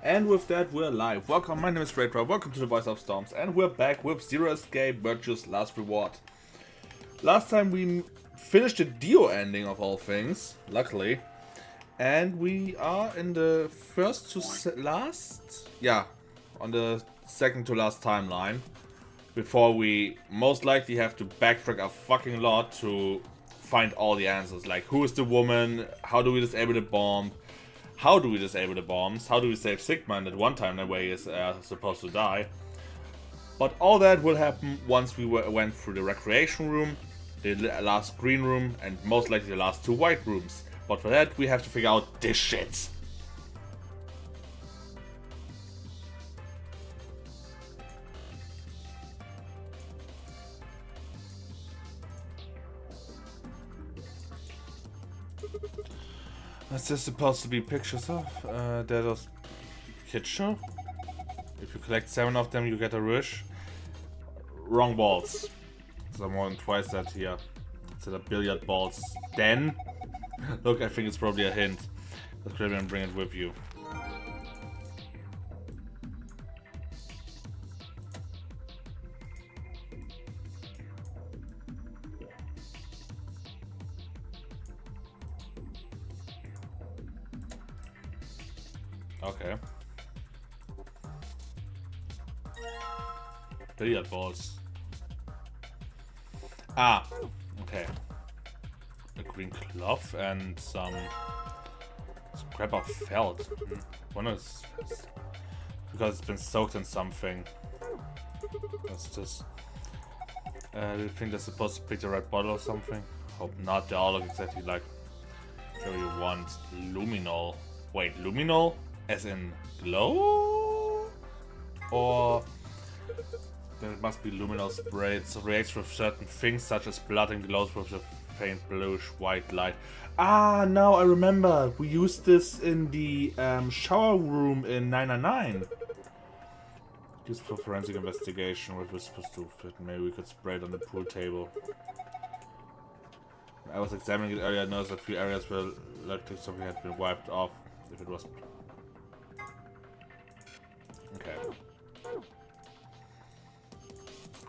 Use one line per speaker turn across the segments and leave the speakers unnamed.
And with that, we're live. Welcome, my name is Radra, welcome to the Voice of Storms, and we're back with Zero Escape Virtue's Last Reward. Last time we finished the Dio ending of all things, luckily, and we are in the first to last? Yeah, on the second to last timeline, before we most likely have to backtrack a fucking lot to find all the answers, like who is the woman, how do we disable the bomb, how do we disable the bombs? How do we save Sigma in that one time that way he is supposed to die? But all that will happen once we went through the recreation room, the last green room, and most likely the last two white rooms. But for that, we have to figure out this shit. Is this supposed to be pictures of? That was kid show. If you collect 7 of them, you get a rush. Wrong balls. So more than twice that here. Instead of billiard balls. Then, look, I think it's probably a hint. Let's grab it and bring it with you. Okay. Billiard balls. Ah, okay. A green cloth and some scrap of felt. One is because it's been soaked in something. What's this? Do you think they're supposed to pick the right bottle or something? Hope not. They all look exactly like whatever you want. Luminol. Wait, luminol? As in glow? Or then it must be luminol spray. It reacts with certain things such as blood and glows with a faint bluish white light. Ah, now I remember. We used this in the shower room in 999. Used for forensic investigation. What was supposed to fit? Maybe we could spray it on the pool table. I was examining it earlier. I noticed that a few areas where electric something had been wiped off. If it was. Okay.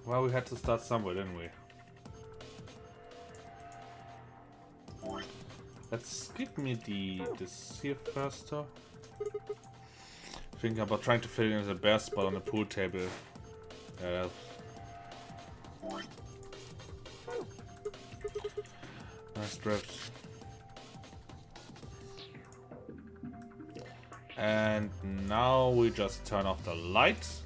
Well, we had to start somewhere, didn't we? Let's give me this here first, though. Thinking about trying to fill in the bare spot on the pool table. Yeah. Nice drift. And now we just turn off the lights.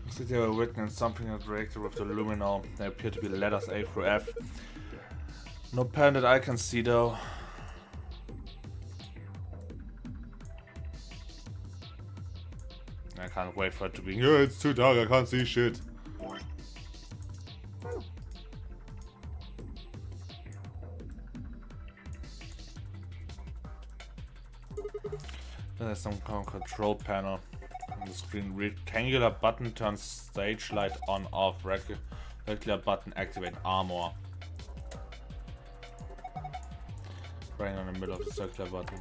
Looks like they were written in something that reacted with the luminol. They appear to be the letters A through F. No pen that I can see though. I can't wait for it to be. Yeah, it's too dark, I can't see shit. There's some kind of control panel on the screen. Rectangular button turns stage light on off. Regular button activate armor. Right on the middle of the circular button.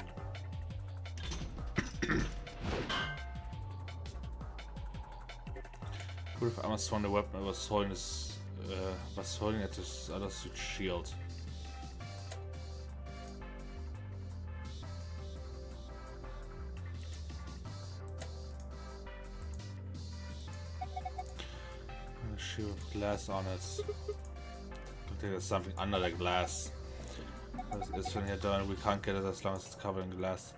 Could have almost sworn the weapon was holding this at this other suit shield. Shield with glass on it. I think there's something under the glass. It's when you're done, we can't get it as long as it's covered in glass.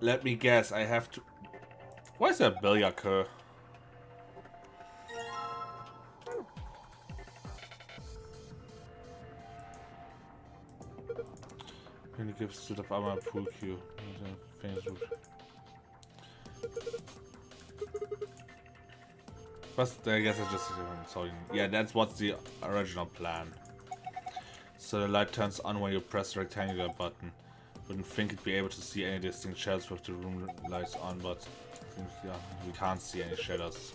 Let me guess, I have to. Why is there a billiard cur? Really gives suit of armor a pool cue. But I guess it's just so yeah, that's what's the original plan. So the light turns on when you press the rectangular button. Wouldn't think it'd be able to see any distinct shadows with the room lights on, but yeah, we can't see any shadows.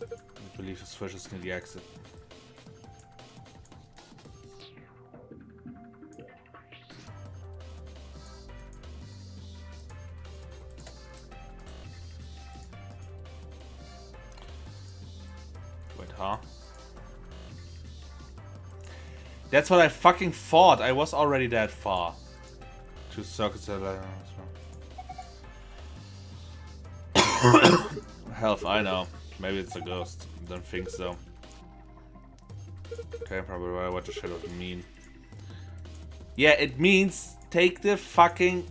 I believe the switch is near the exit. Wait, huh? That's what I fucking thought. I was already that far. Two circuits are like health, I know. Maybe it's a ghost. Don't think so. Okay, probably right. What the shit does it mean? Yeah, it means take the fucking...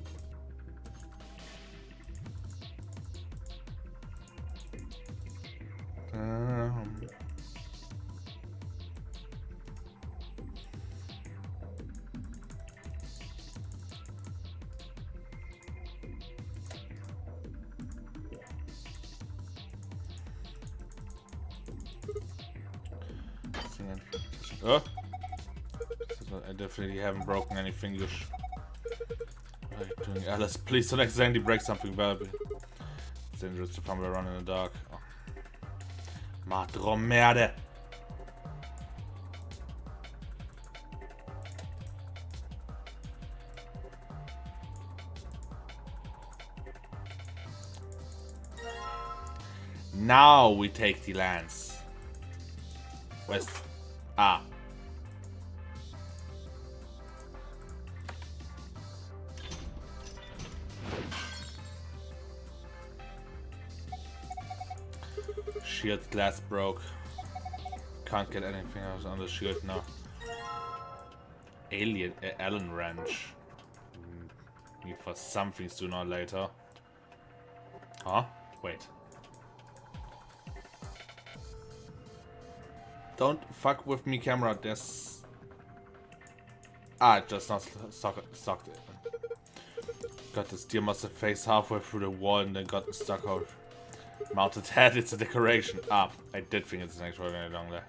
Oh! I definitely haven't broken anything. What are you doing, Alice? Please don't accidentally break something valuable. It's dangerous to fumble around in the dark. Oh. Madromerde! Now we take the lance. West. Ah. Shield glass broke. Can't get anything else on the shield now. Alien Allen wrench. Need for something sooner or later. Huh? Wait. Don't fuck with me, camera. There's... Ah, it just not sucked it. Got this deer must have faced halfway through the wall and then got stuck out. Mounted head, it's a decoration. Ah, I did think it's an actual along there.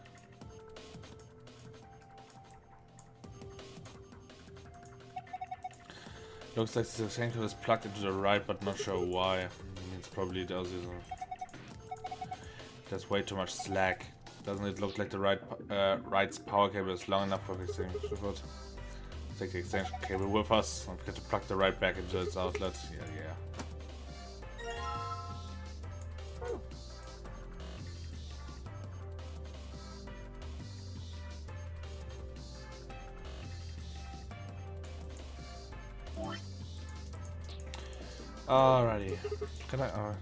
Looks like the tanker is plugged into the right, but not sure why. It's probably does. There's way too much slack. Doesn't it look like the right's power cable is long enough for the extension? Take the extension cable with us. Don't forget to plug the right back into its outlet. Yeah. Alrighty. Can I...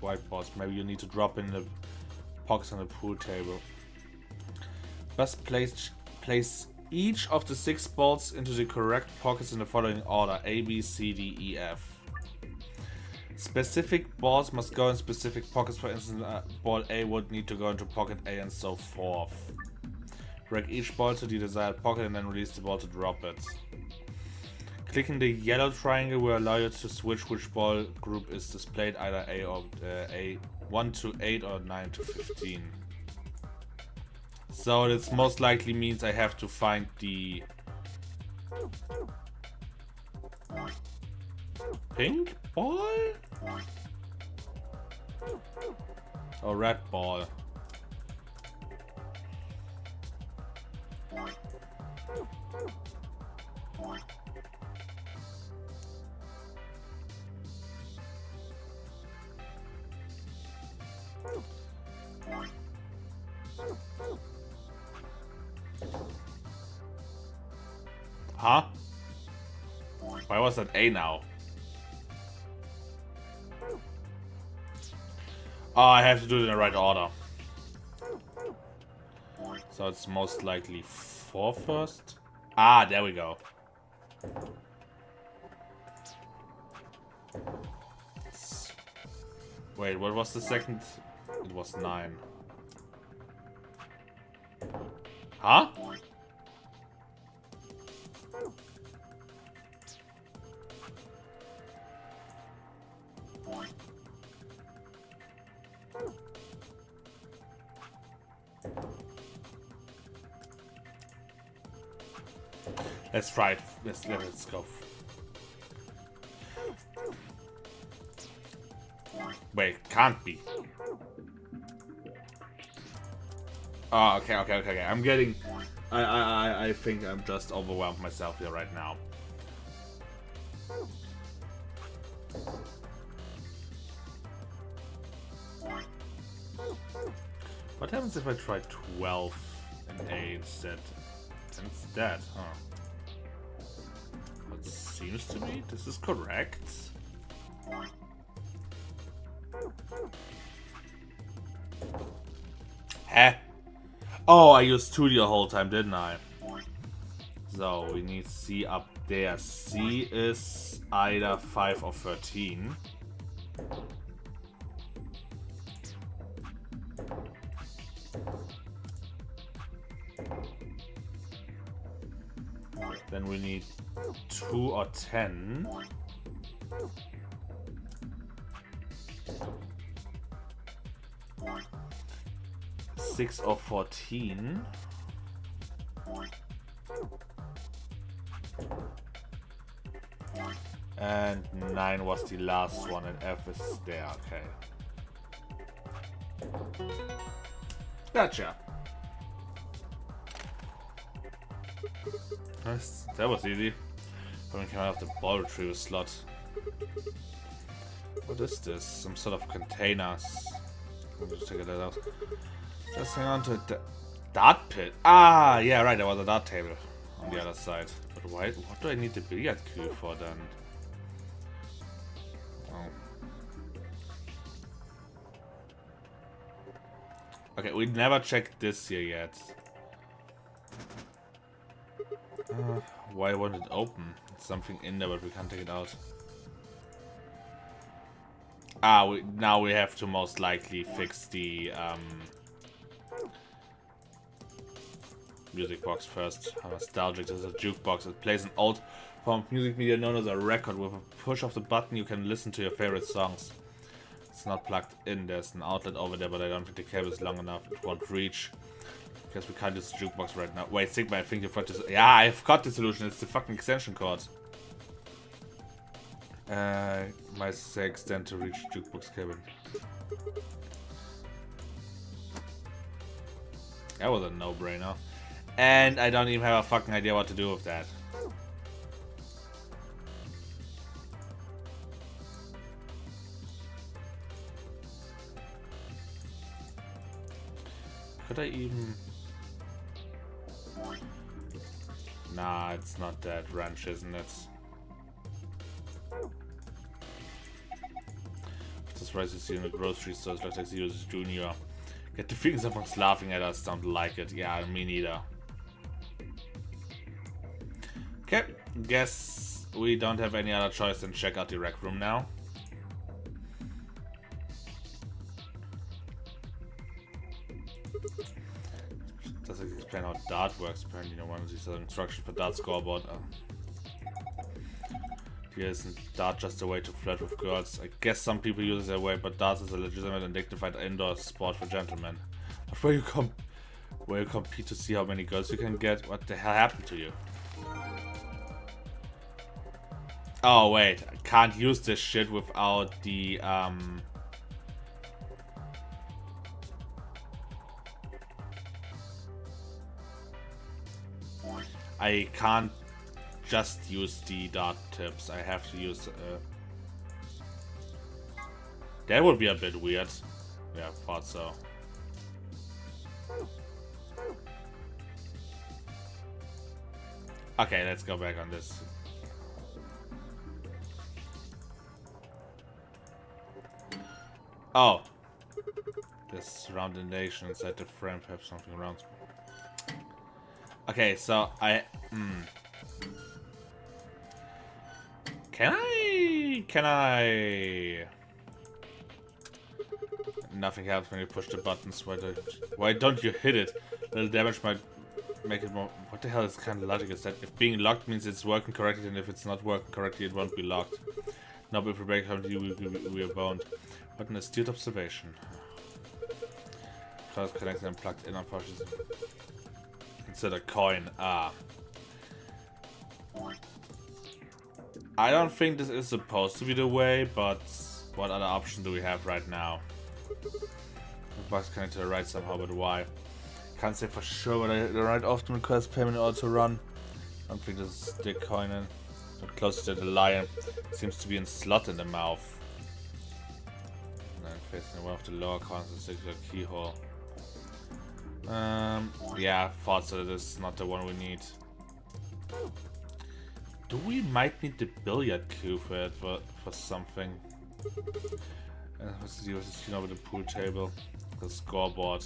whiteboards. Maybe you need to drop in the pockets on the pool table. Best place each of the 6 balls into the correct pockets in the following order. A, B, C, D, E, F. Specific balls must go in specific pockets. For instance, ball A would need to go into pocket A and so forth. Drag each ball to the desired pocket and then release the ball to drop it. Clicking the yellow triangle will allow you to switch which ball group is displayed, either A or A 1 to 8 or 9 to 15. So this most likely means I have to find the pink ball or red ball. Huh? Why was that A now? Oh, I have to do it in the right order. So it's most likely 4 first. Ah, there we go. Wait, what was the second? It was 9. Huh? Let's try it. Let's go. Wait, can't be. Oh, okay. I'm getting. I think I'm just overwhelmed myself here right now. What happens if I try 12 and 8 instead? Then it's dead, huh? It seems to be. This is correct. Huh? Oh, I used 2 the whole time, didn't I? So, we need C up there. C is either 5 or 13. Then we need 2 or 10. Six or 14. And 9 was the last one, and F is there, okay. Gotcha. Nice. That was easy. Coming out of the ball retrieval slot. What is this? Some sort of containers. Let me just check that out. Just hang on to it. Dart pit. Ah, yeah, right. There was a dart table on the other side. But why? What do I need the billiard cue for then? Oh. Okay, we never checked this here yet. Why won't it open? It's something in there, but we can't take it out. Ah, now we have to most likely fix the music box first. How nostalgic. This is a jukebox. It plays an old form of music media known as a record. With a push of the button, you can listen to your favorite songs. It's not plugged in. There's an outlet over there, but I don't think the cable is long enough. It won't reach. Guess we can't use the jukebox right now. Wait, Sigma, I think you've got this. Yeah, I've got the solution. It's the fucking extension cord. Might say extend to reach jukebox cable. That was a no-brainer. And I don't even have a fucking idea what to do with that. Could I even... Nah, it's not that wrench, isn't it? This rice you see in the grocery store looks like Zero's Junior. Get the feeling someone's laughing at us, don't like it. Yeah, me neither. Okay, guess we don't have any other choice than check out the rec room now. Does it explain how Dart works? Apparently, one of these instructions for Dart scoreboard. Here isn't Dart just a way to flirt with girls? I guess some people use it that way, but Dart is a legitimate and dignified indoor sport for gentlemen. But where you compete to see how many girls you can get? What the hell happened to you? Oh wait, I can't use this shit without the I can't just use the dart tips. I have to use that would be a bit weird. Yeah, thought so. Okay, let's go back on this. Oh, this rounded nation inside the frame, perhaps something around. Okay, so Can I? Nothing happens when you push the buttons. Why don't you hit it? A little damage might make it more. What the hell is kind of logic is that? If being locked means it's working correctly, and if it's not working correctly, it won't be locked. Now, if we break something, we are bound. What an astute observation. Cloud connected and plugged in, unfortunately. Consider coin. Ah. I don't think this is supposed to be the way, but what other option do we have right now? The box connected to the right somehow, but why? Can't say for sure, but the right often requires payment in order to run. I don't think this is Dick Coinen. But closer to the lion. Seems to be in slot in the mouth. And then facing one of the lower corners is a keyhole. Yeah, thought so. This is not the one we need. Do we might need the billiard cue for it for something? What's the use over the pool table? The scoreboard.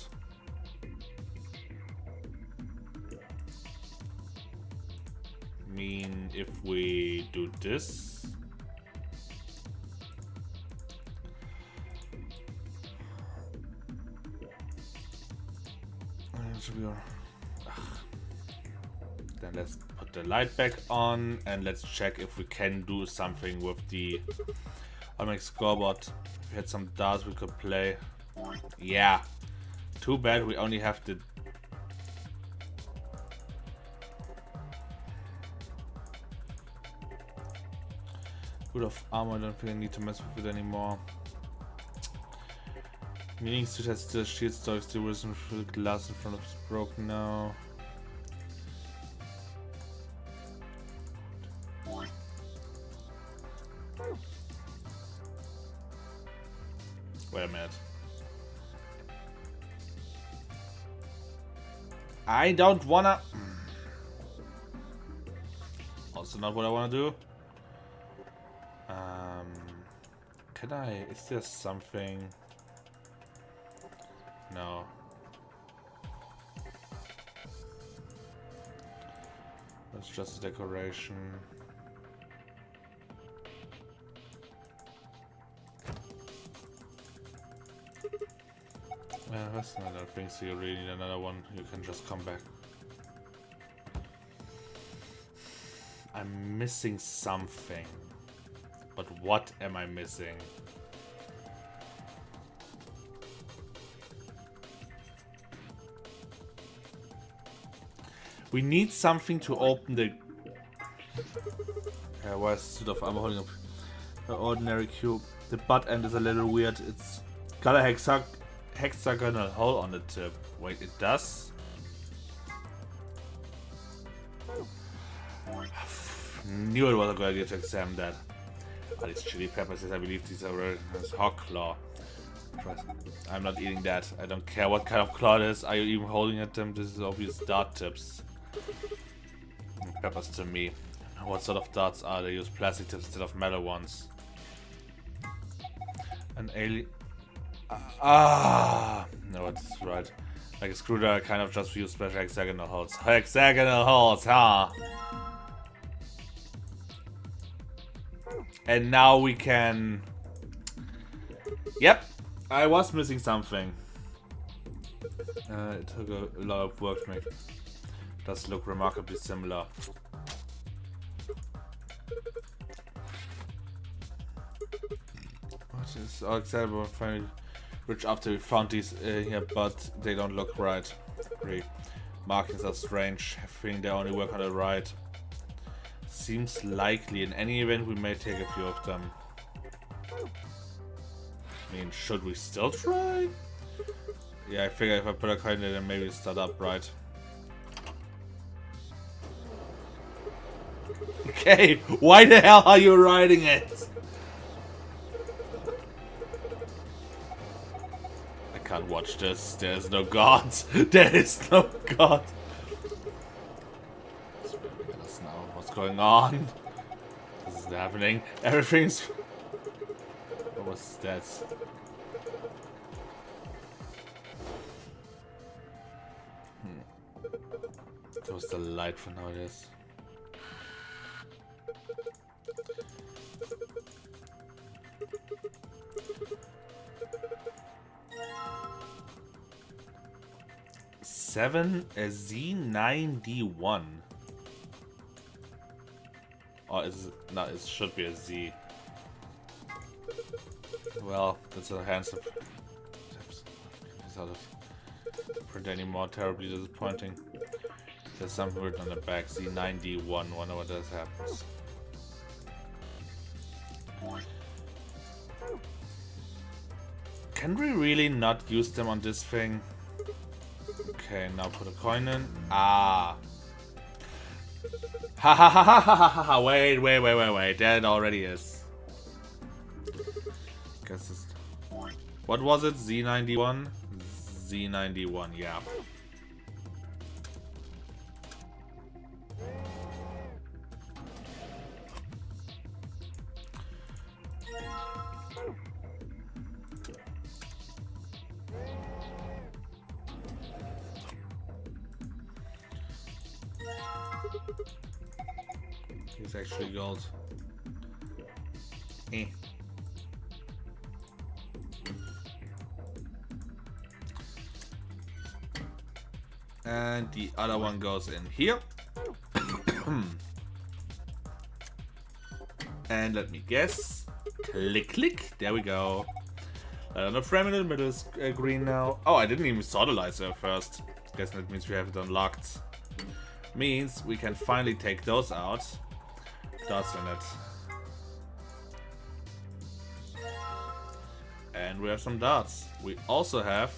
Mean if we do this. Then let's put the light back on and let's check if we can do something with the automatic scoreboard. If we had some darts we could play. Yeah. Too bad we only have the Good of armor, I don't think I need to mess with it anymore. Meaning to test the shield stock still risen through the glass in front of is broken now. Wait a minute. I don't wanna. Also not what I wanna do. Can I? Is there something? No. That's just a decoration. Yeah, that's not another thing, so you really need another one. You can just come back. I'm missing something. But what am I missing? We need something to open the... why is the suit of armor holding up the ordinary cube? The butt end is a little weird. It's got a hexagonal hole on the tip. Wait, it does? Knew it was a good idea to examine that. Oh, these chili peppers, I believe these are hog claw. I'm not eating that. I don't care what kind of claw it is. Are you even holding at them? This is obvious dart tips. Peppers to me. What sort of darts are they? Use plastic tips instead of metal ones. An alien. No, that's right. Like a screwdriver, kind of just use special hexagonal holes. Hexagonal holes, huh? And now we can... Yep, I was missing something. It took a lot of work to make. Does look remarkably similar. What is acceptable? Finally rich after we found these here, but they don't look right. Agree. Markings are strange. I think they only work on the right. Seems likely. In any event, we may take a few of them. I mean, should we still try? Yeah, I figure if I put a coin in, then maybe start up right. Okay, why the hell are you riding it? I can't watch this. There is no god. There is no god. What's going on? This is happening. Everything's... What was that? That was the light for nowadays. Z9D1. Oh, is it? No, it should be a Z. Well, that's a handsome. Print anymore. Terribly disappointing. There's something written on the back. Z91. Wonder what this happens. Can we really not use them on this thing? Okay, now put a coin in. Ah. Ha ha ha ha ha ha ha. Wait. There it already is. Guess this. What was it? Z91? Z91, yeah. He's actually gold. Eh. And the other one goes in here. And let me guess. Click. There we go. Another frame in the middle is green now. Oh, I didn't even saw the lights at first. Guess that means we have it unlocked. Means we can finally take those out. Dots in it. And we have some dots. We also have...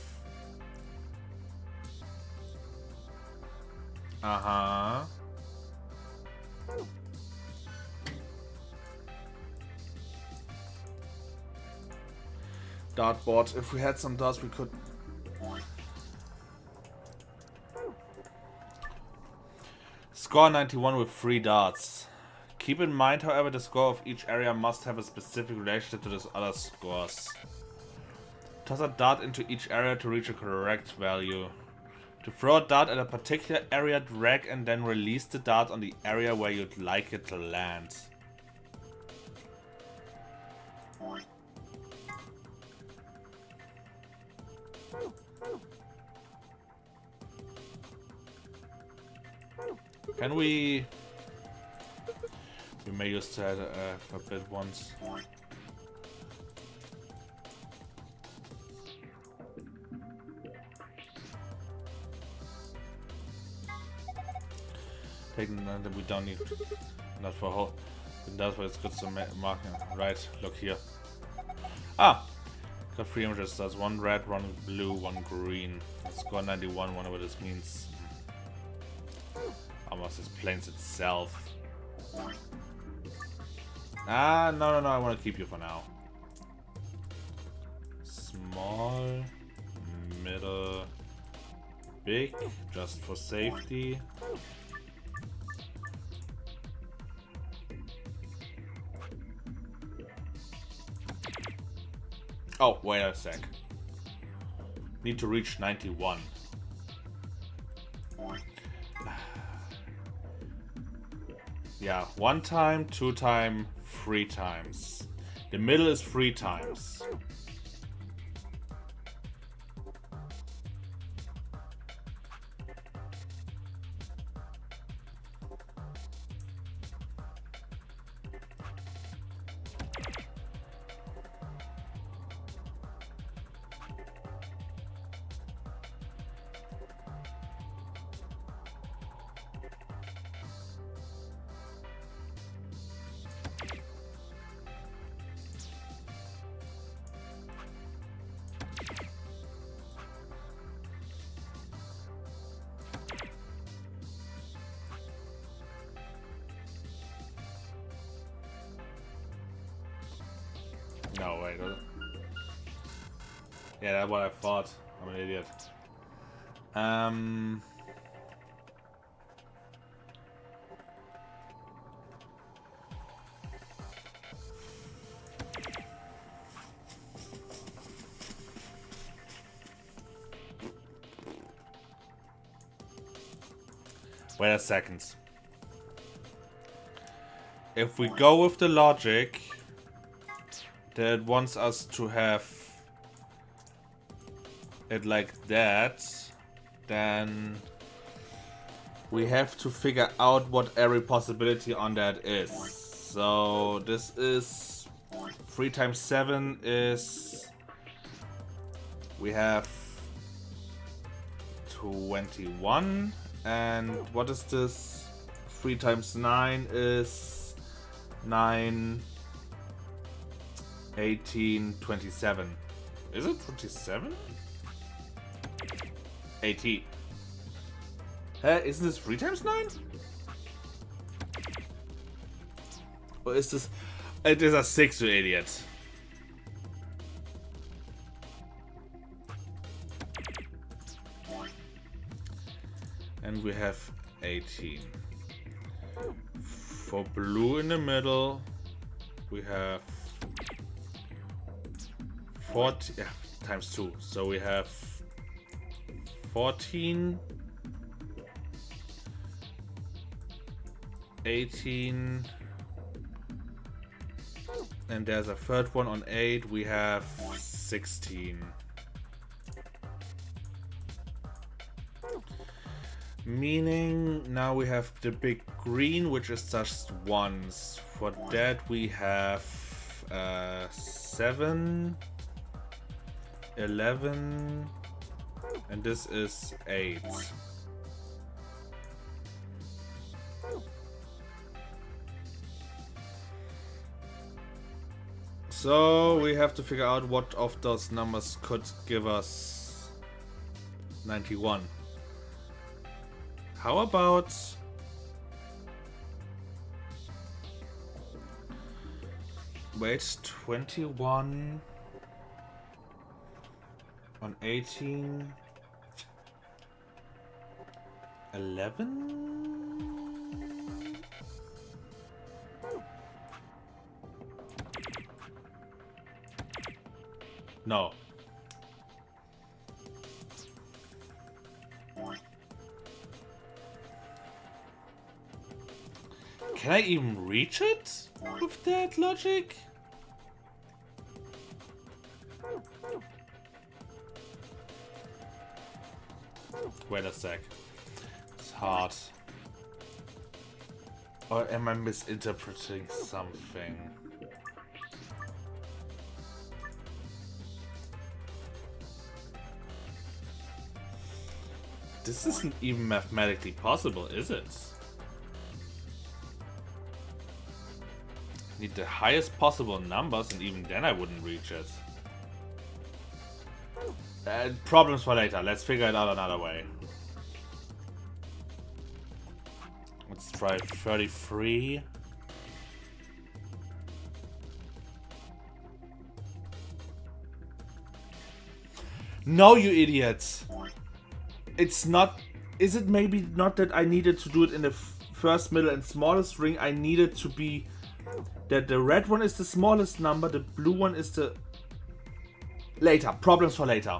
Uh-huh. Dartboard. If we had some dots, we could... Score 91 with 3 darts. Keep in mind, however, the score of each area must have a specific relationship to the other scores. Toss a dart into each area to reach a correct value. To throw a dart at a particular area, drag and then release the dart on the area where you'd like it to land. Can we... We may use that a bit once. Taking that we don't need, not for whole. That's why it's good to mark. Right, look here. Ah! Got 3 images. That's 1 red, 1 blue, 1 green. Score 91, wonder what this means. Almost explains itself. Ah, no, I want to keep you for now. Small, middle, big, just for safety. Oh, wait a sec. Need to reach 91. Yeah, 1 time, 2 time, 3 times. The middle is 3 times. No, wait. Yeah, that's what I thought. I'm an idiot. Wait a second. If we go with the logic that it wants us to have it like that, then we have to figure out what every possibility on that is. So this is 3 times 7 is, we have 21, And what is this? 3 times 9 is 9, 18, 27. Is it 27? 18. Isn't this 3 times 9? Or is this... It is a 6, you idiot. And we have 18. For blue in the middle, we have 40 times 2. So we have 14, 18, and there's a third one on 8. We have 16. Meaning now we have the big green, which is just ones. For that we have 7, 11, and this is 8. So we have to figure out what of those numbers could give us 91. How about... Wait, 21 on 18, 11? No. Can I even reach it with that logic? Wait a sec. It's hard. Or am I misinterpreting something? This isn't even mathematically possible, is it? Need the highest possible numbers, and even then I wouldn't reach it. Problems for later. Let's figure it out another way. Let's try 33. No, you idiots! It's not... Is it maybe not that I needed to do it in the first, middle, and smallest ring? I needed to be... That the red one is the smallest number, the blue one is the... Later. Problems for later.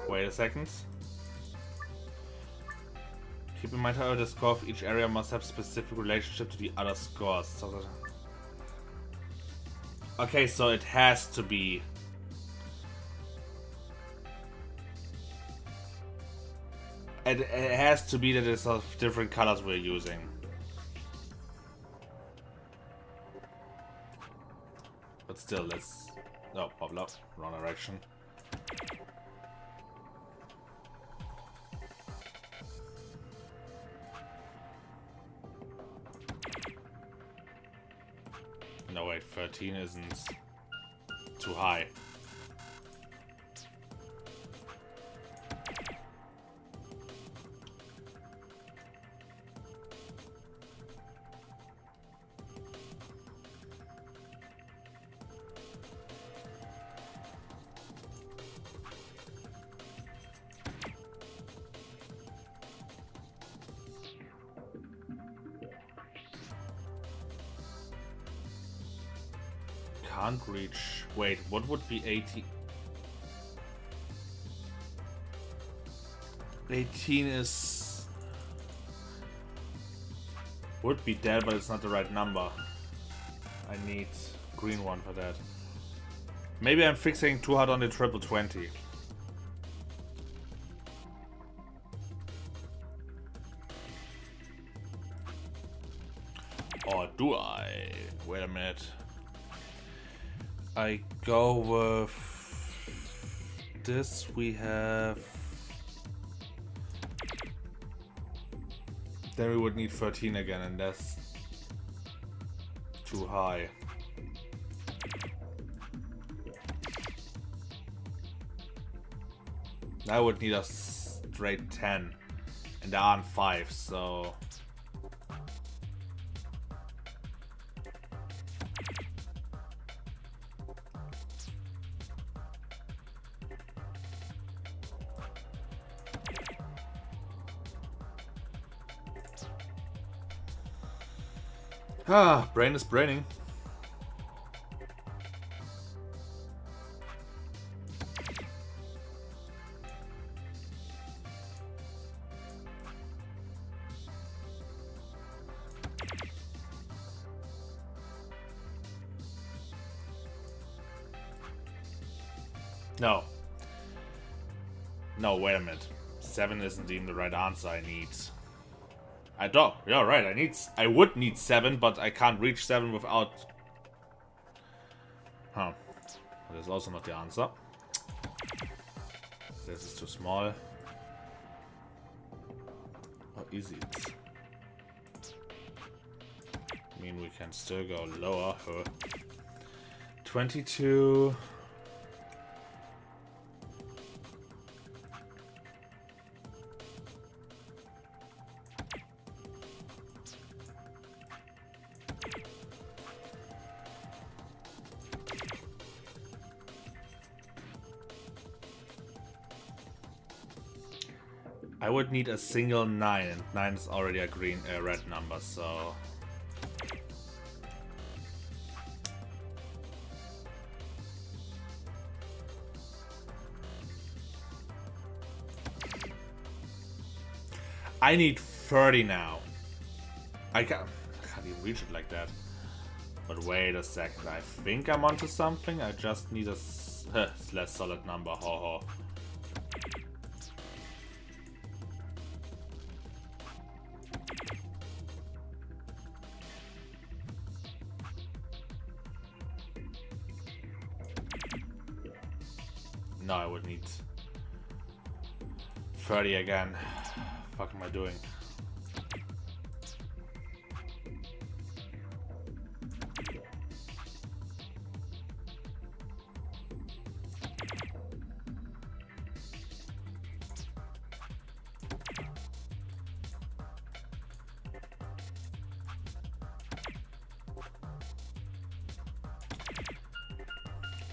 Wait a second. Keep in mind, however, the score of each area must have specific relationship to the other scores. Okay, so it has to be... It has to be that it's of different colors we're using. But still, let's... Oh, bubble up. Wrong direction. No, wait, 13 isn't too high. Can't reach. Wait, what would be 18? 18 is Would be dead, but it's not the right number. I need green one for that. Maybe I'm fixing too hard on the triple 20. Or do I? Wait a minute. I go with this. We have. Then we would need 13 again, and that's too high. I would need a straight 10, and there aren't 5, so. Ah, brain is braining. No. No, wait a minute. 7 isn't even the right answer I need. I don't. Yeah, right. I would need 7, but I can't reach 7 without. Huh. That is also not the answer. This is too small. How easy it is. I mean, we can still go lower. 22. I would need a single 9, and 9 is already a red number, so. I need 30 now. I can't even reach it like that. But wait a second, I think I'm onto something. I just need a less solid number. Ho ho. No, I would need 30 again. Fuck am I doing?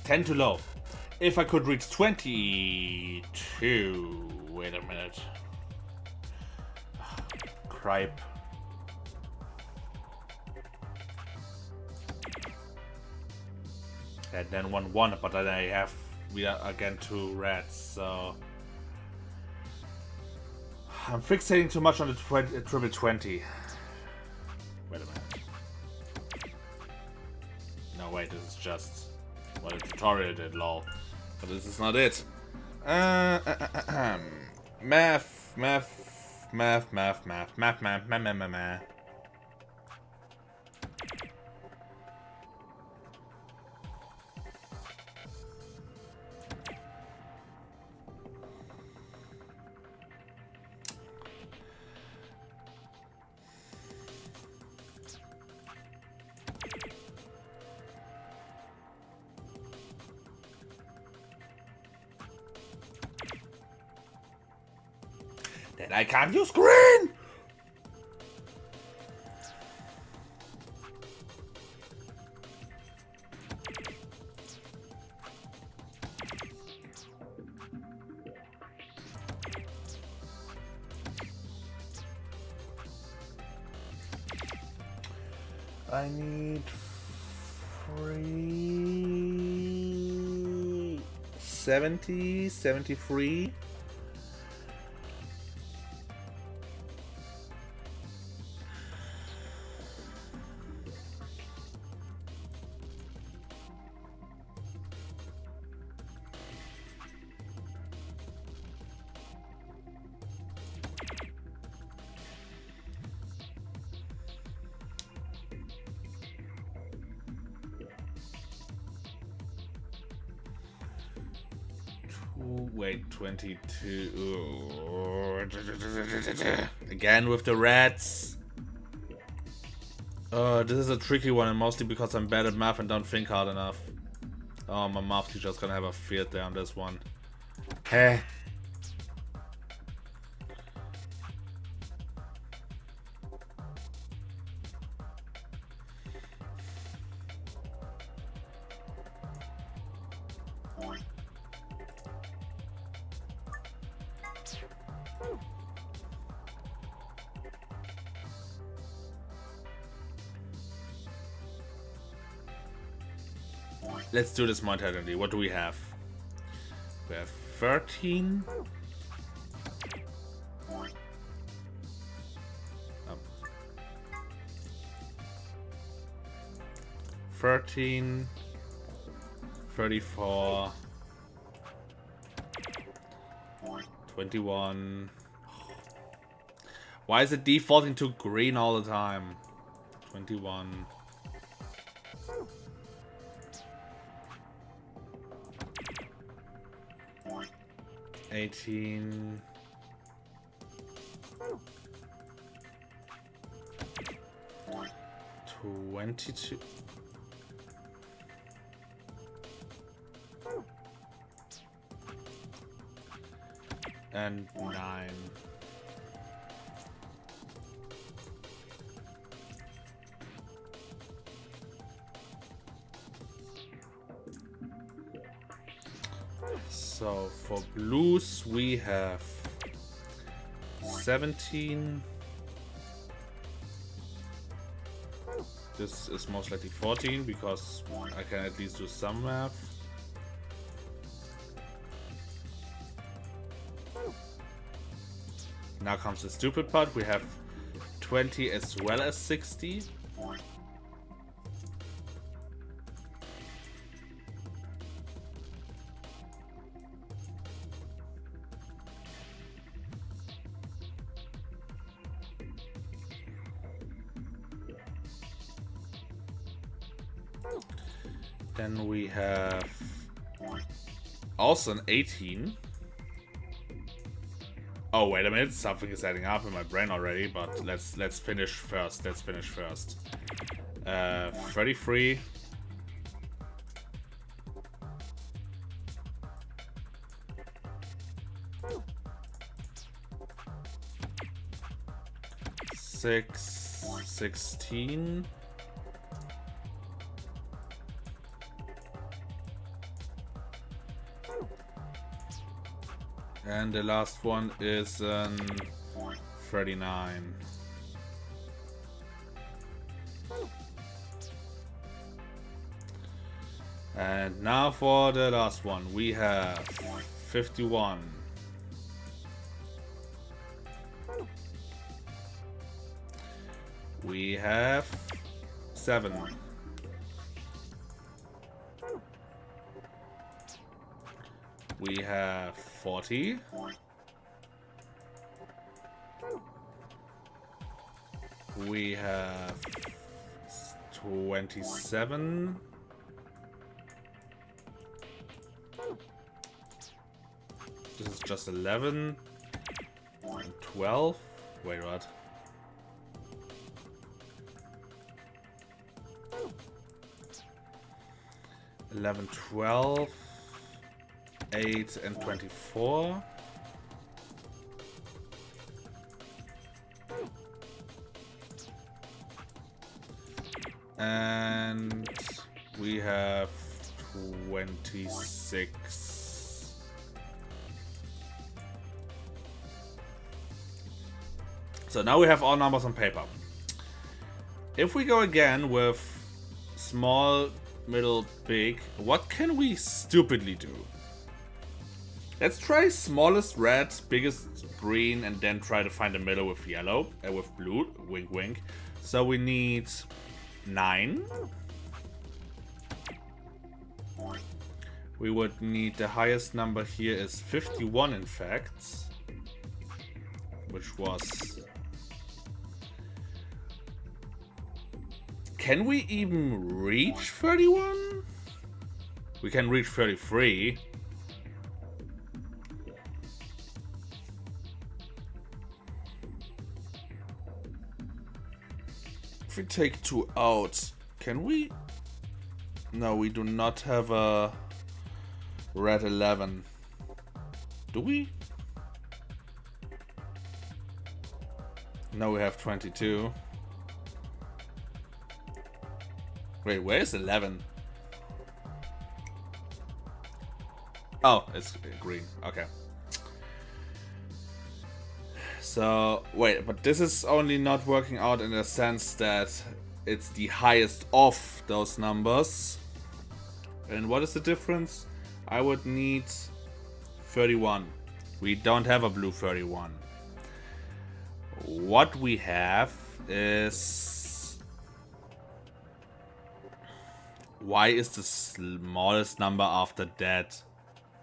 Ten too low. If I could reach 22... Wait a minute. Cripe. And then 1-1, but then we are again 2 reds, so... I'm fixating too much on the triple 20. Wait a minute. No, wait, this is just what a tutorial did, lol. But this is not it. Math. Then I can't use green! I need 73. Wait, 22. Again with the rats. This is a tricky one, and mostly because I'm bad at math and don't think hard enough. Oh, my math teacher's gonna have a field day on this one. Heh. Let's do this momentarily. What do we have? We have 13. 13. 34. 21. Why is it defaulting to green all the time? 21. 18. 22. And 9. So for blues we have 17. This is most likely 14 because I can at least do some math. Now comes the stupid part. We have 20 as well as 60. Then we have also an 18. Oh, wait a minute, something is adding up in my brain already, but let's finish first. 33. 16. And the last one is 39. And now for the last one, we have 51. We have 7. We have 40. We have 27. This is just 11. And 12. Wait, what? $11, $12, 8, and 24. And we have 26. So now we have all numbers on paper. If we go again with small, middle, big, what can we stupidly do? Let's try smallest red, biggest green, and then try to find the middle with yellow, with blue, wink wink. So we need 9. We would need, the highest number here is 51 in fact, which was... Can we even reach 31? We can reach 33. If we take 2 out, can we? No, we do not have a red 11. Do we? No, we have 22. Wait, where is 11? Oh, it's green. Okay. So, wait, but this is only not working out in the sense that it's the highest of those numbers. And what is the difference? I would need 31. We don't have a blue 31. What we have is... Why is the smallest number after that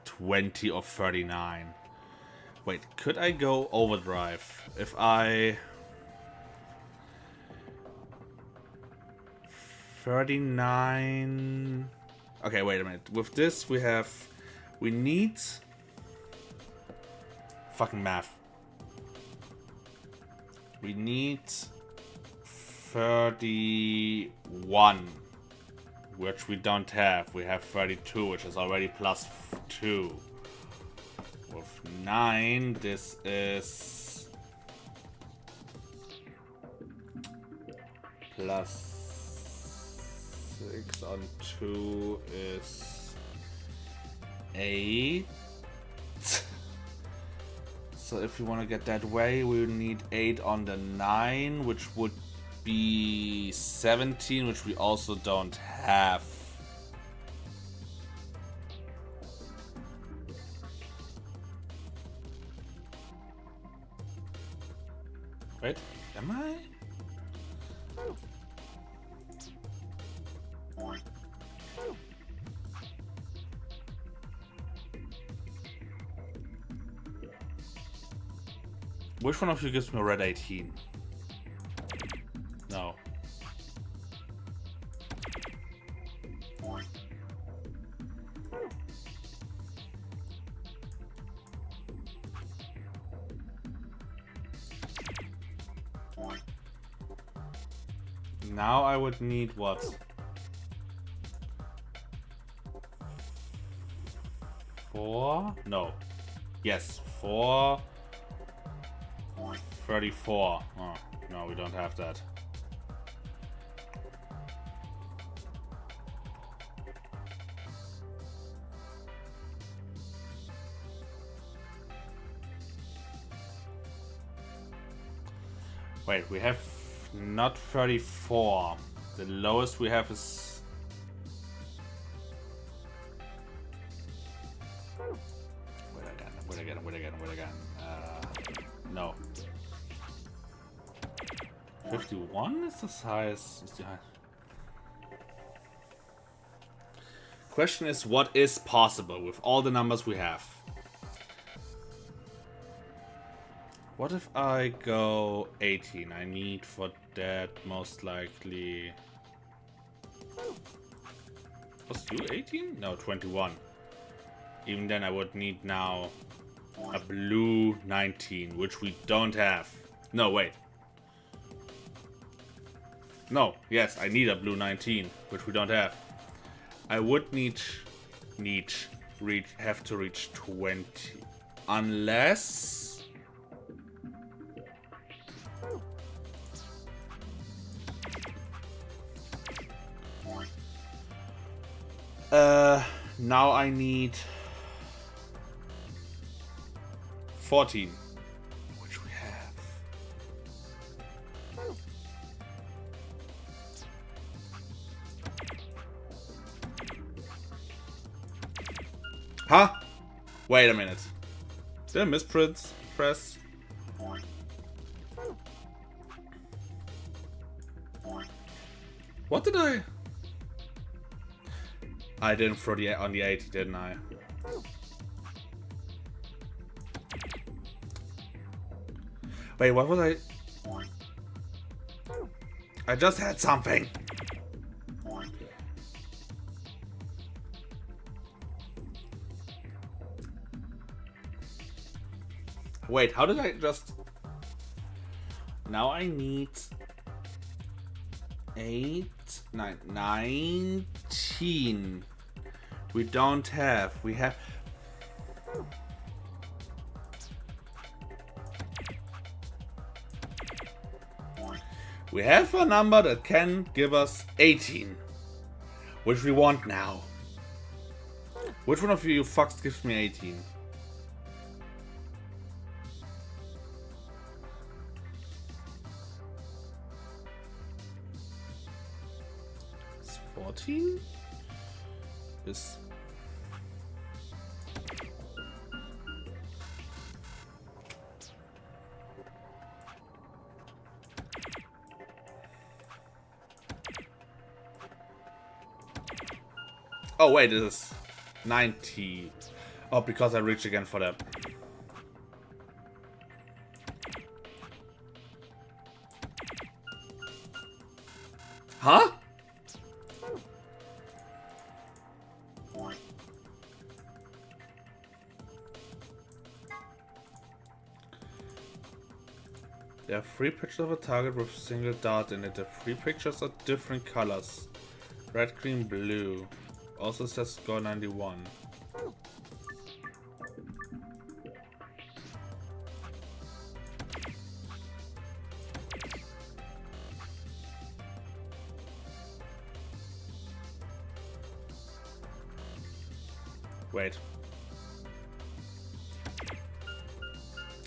20 or 39? Wait, could I go overdrive? If I... 39... Okay, wait a minute. With this we have... We need... Fucking math. We need 31, which we don't have. We have 32, which is already plus 2. With 9, this is plus 6 on 2 is 8. So if you want to get that way, we will need 8 on the 9, which would be 17, which we also don't have. Wait, am I? Which one of you gives me a red 18? No. Now I would need what? 4? No. Yes, 4. 34. Oh, no, we don't have that. Wait, we have not 34. The lowest we have is... Wait again. No. 51 is the highest. Is the high. Question is, what is possible with all the numbers we have? What if I go 18? I need for that most likely... Was you 18? No, 21. Even then I would need now a blue 19, which we don't have. No, wait. No, yes, I need a blue 19, which we don't have. I would have to reach 20. Unless... now I need 14, which we have. Huh? Wait a minute. Did I misprint press? What did I? I didn't throw the on the 80, didn't I? Wait, what was I? I just had something. Wait, how did I just... Now I need... 8, 9, 19. We don't have. We have. We have a number that can give us 18. Which we want now. Which one of you fucks gives me 18? It's 14? Is oh wait, this is 90. Oh, because I reached again for that. Huh? There are 3 pictures of a target with a single dot in it. The 3 pictures are different colors. Red, green, blue. Also says score 91. Wait.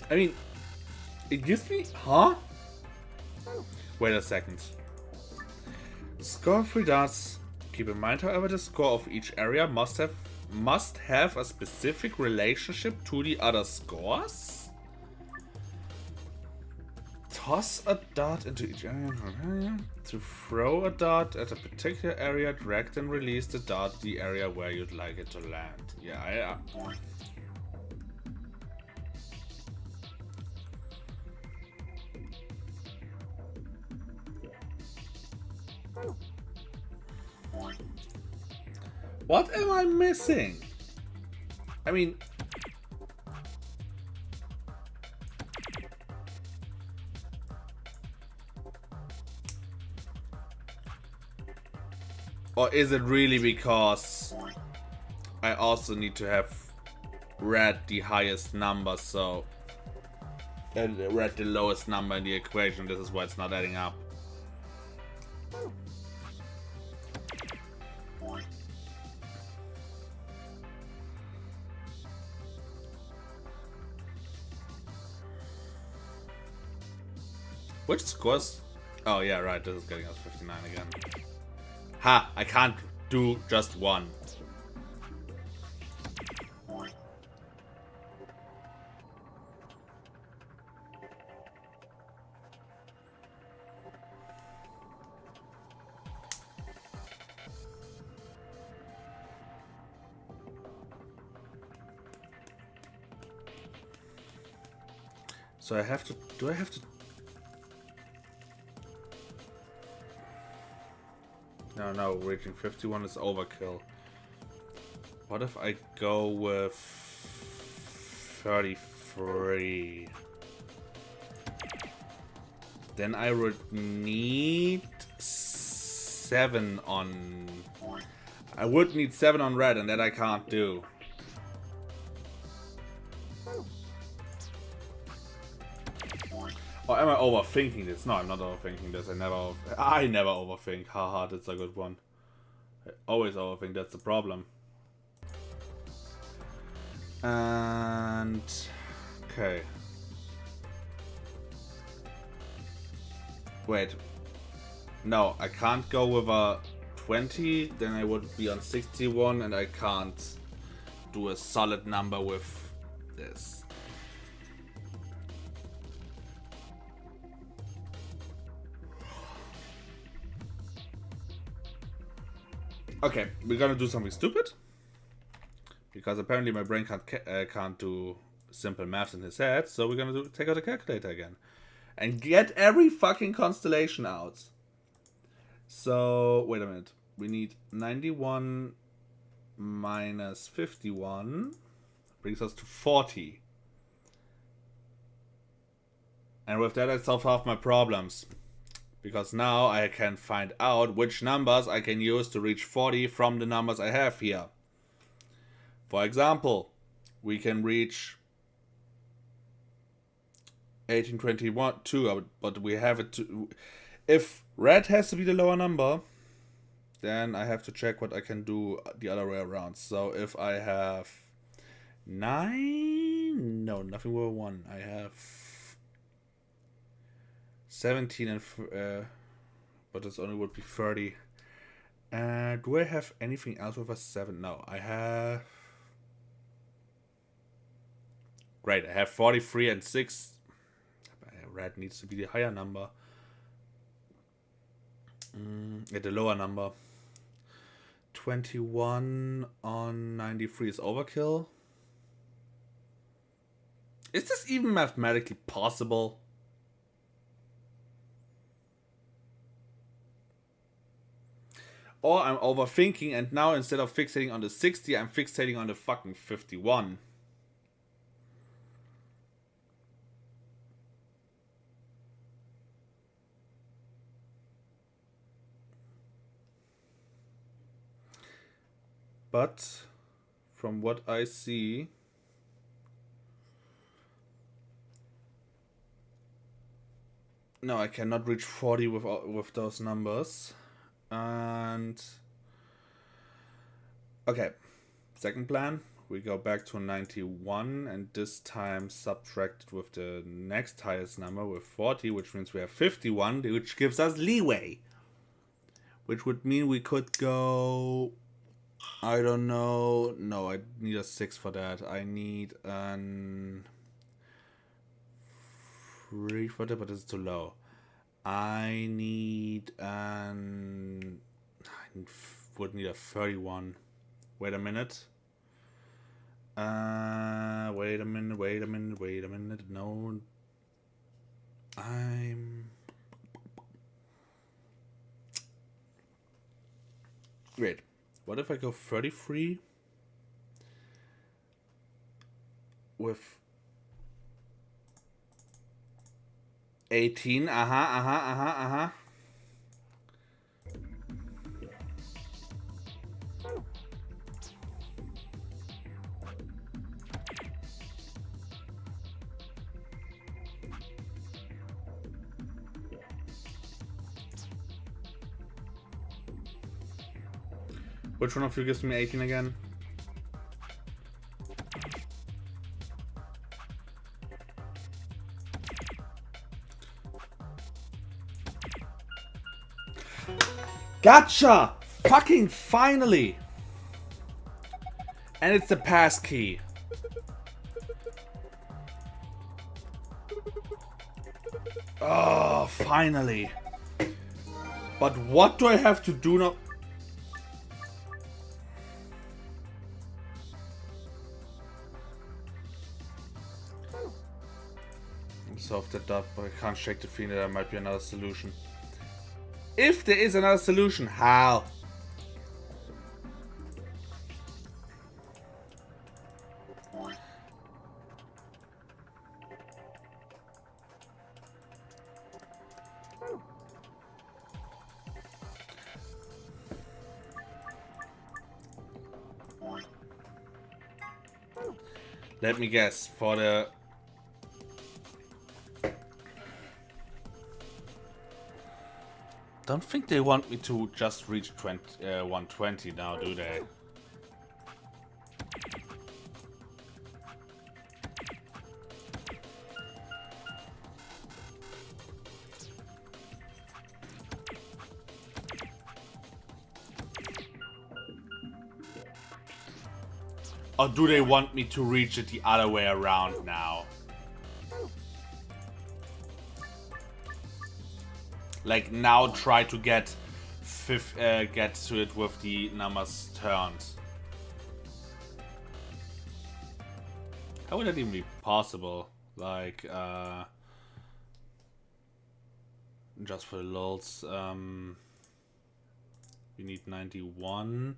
I mean, it gives me... Huh? Wait a second. Score 3 dots. Keep in mind, however, the score of each area must have a specific relationship to the other scores. Toss a dot into each area. To throw a dot at a particular area, drag and release the dot to the area where you'd like it to land. Yeah. What am I missing? I mean... Or is it really because I also need to have red the highest number, so... And red the lowest number in the equation, this is why it's not adding up. Which scores? Oh yeah, right, this is getting us 59 again. Ha! I can't do just one. So I have to... Do I have to... No, reaching 51 is overkill. What if I go with 33? Then I would need 7 on... I would need 7 on red, and that I can't do. Or am I overthinking this? No, I'm not overthinking this. I never overthink. Haha, that's a good one. I always overthink, that's the problem. And... okay. Wait. No, I can't go with a 20, then I would be on 61, and I can't do a solid number with this. Okay, we're gonna do something stupid. Because apparently my brain can't do simple math in his head, so we're gonna take out a calculator again. And get every fucking constellation out. So, wait a minute. We need 91 minus 51 brings us to 40. And with that I solve half my problems. Because now I can find out which numbers I can use to reach 40 from the numbers I have here. For example, we can reach 1821, 2, but we have it to... If red has to be the lower number, then I have to check what I can do the other way around. So if I have 9... No, nothing over 1. I have 17 and... but this only would be 30. Do I have anything else with a 7? No, I have... Great, I have 43 and 6. Red needs to be the higher number. The lower number. 21 on 93 is overkill. Is this even mathematically possible? Or I'm overthinking, and now instead of fixating on the 60, I'm fixating on the fucking 51. But from what I see, no, I cannot reach 40 with those numbers. And okay, second plan, we go back to 91 and this time subtract with the next highest number with 40, which means we have 51, which gives us leeway. Which would mean we could go, I don't know, no, I need a 6 for that. I need an 3 for that, but it's too low. I would need a 31. Wait a minute. Wait a minute. No. Wait. What if I go 33 with 18? Which one of you gives me 18 again? Gotcha! Fucking finally! And it's the pass key. Oh, finally. But what do I have to do now? Solve that up, but I can't shake the feeling that there might be another solution. If there is another solution, how? Let me guess, for the... Don't think they want me to just reach 120 now, do they? Or do they want me to reach it the other way around now? Like now try to get to it with the numbers turned. How would that even be possible? Like just for the lols, we need 91.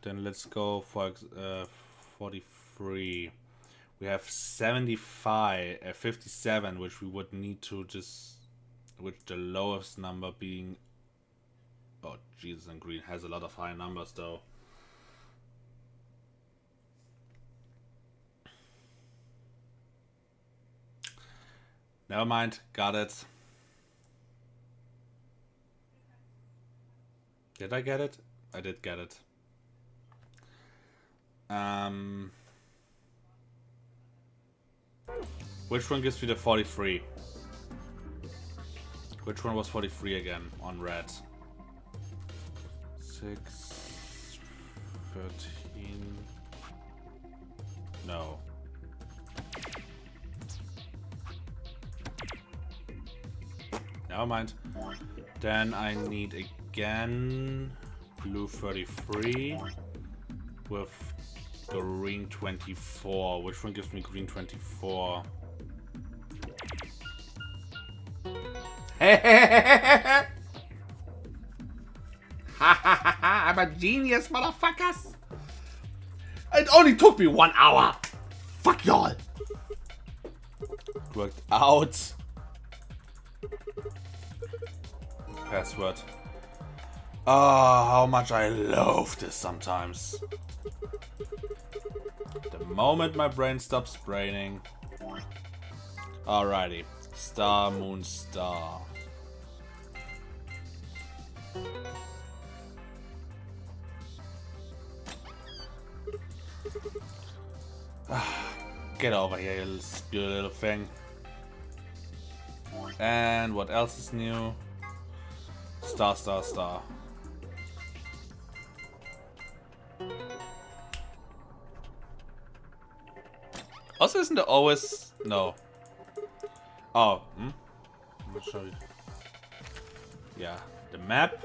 Then let's go for 43. We have 75, 57, which we would need to just... With the lowest number being... Oh, Jesus, and green has a lot of high numbers, though. Never mind, got it. Did I get it? I did get it. Which one gives me the 43? Which one was 43 again on red? 6, 13... No. Never mind. Then I need again blue 33 with green 24. Which one gives me green 24? I'm a genius, motherfuckers! It only took me 1 hour! Fuck y'all! Worked out. Password. Oh, how much I loathe this sometimes. The moment my brain stops braining. Alrighty. Star, moon, star. Get over here, you little thing. And what else is new? Star, star, star. Also, isn't there always... No. Oh, I'll show you. Yeah, the map.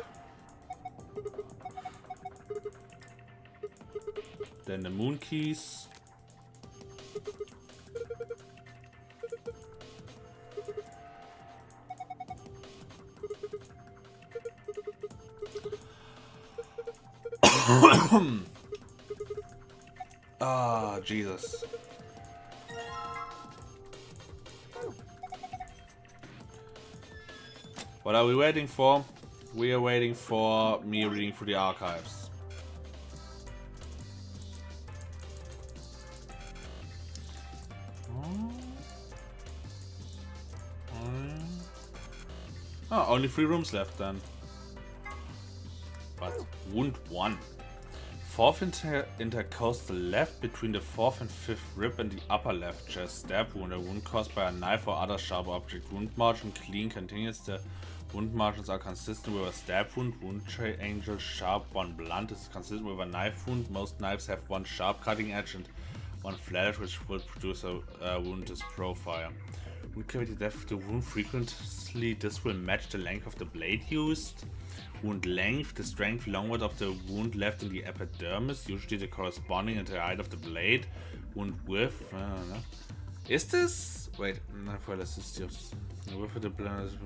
Then the moon keys. Ah, Jesus. What are we waiting for? We are waiting for me reading through the archives. Oh, only 3 rooms left then. But wound 1. 4th intercostal left between the 4th and 5th rib and the upper left chest. Stab wound. A wound caused by a knife or other sharp object. Wound margin clean, continuous. The wound margins are consistent with a stab wound. Wound angle sharp, 1 blunt. This is consistent with a knife wound. Most knives have 1 sharp cutting edge and 1 flat edge, which will produce a wound's profile. Wound cavity depth of the wound frequently. This will match the length of the blade used. Wound length, the strength longer of the wound left in the epidermis, usually the corresponding at the height of the blade. Wound width, I don't know. Is this? Wait, for elasticity of the width of the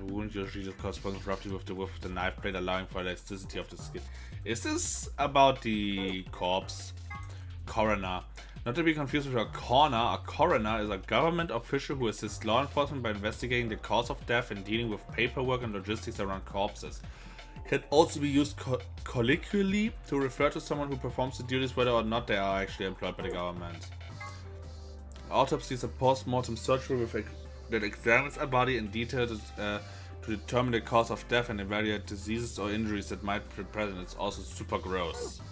wound usually corresponds roughly with the width of the knife blade, allowing for elasticity of the skin. Is this about the corpse? Coroner. Not to be confused with a coroner is a government official who assists law enforcement by investigating the cause of death and dealing with paperwork and logistics around corpses. Can also be used colloquially to refer to someone who performs the duties whether or not they are actually employed by the government. Autopsy is a post-mortem surgery that examines a body in detail to determine the cause of death and evaluate diseases or injuries that might be present. It's also super gross.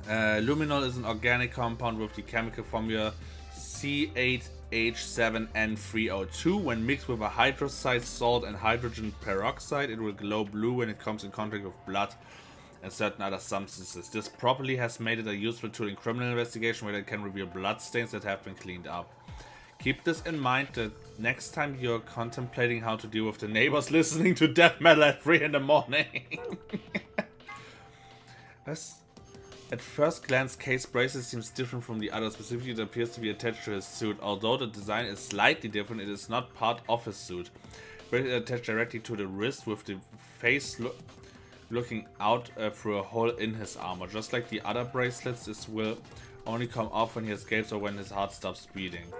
Luminol is an organic compound with the chemical formula C8H7N3O2. When mixed with a hydroxide salt and hydrogen peroxide, it will glow blue when it comes in contact with blood and certain other substances. This property has made it a useful tool in criminal investigation where it can reveal blood stains that have been cleaned up. Keep this in mind the next time you're contemplating how to deal with the neighbors listening to death metal at 3 in the morning. At first glance, Kay's bracelet seems different from the others. Specifically, it appears to be attached to his suit. Although the design is slightly different, it is not part of his suit. Bracelet attached directly to the wrist with the face looking out through a hole in his armor. Just like the other bracelets, this will only come off when he escapes or when his heart stops beating.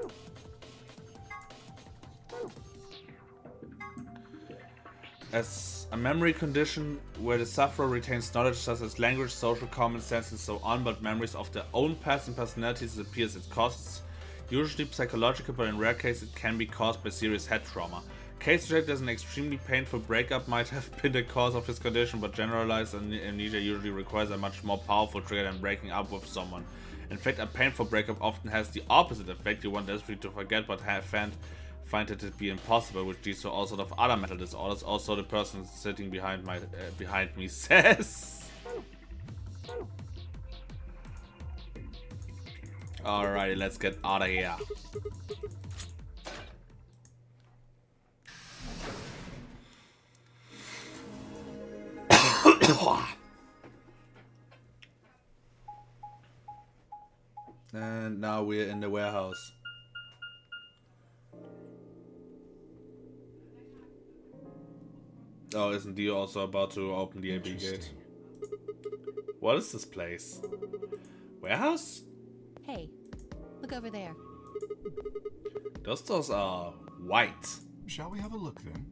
as a memory condition where the sufferer retains knowledge such as language, social common sense, and so on, but memories of their own past and personalities appears. It causes usually psychological, but in rare cases it can be caused by serious head trauma. Case rejected as an extremely painful breakup might have been the cause of his condition, but generalized amnesia usually requires a much more powerful trigger than breaking up with someone. In fact, a painful breakup often has the opposite effect. You want desperately to forget, but find it to be impossible, which leads to all sorts of other mental disorders. Also, the person sitting behind me says. Alrighty, let's get out of here. And now we're in the warehouse. Oh, isn't Dio also about to open the AB gate? What is this place? Warehouse?
Hey, look over there.
Those doors are white.
Shall we have a look then?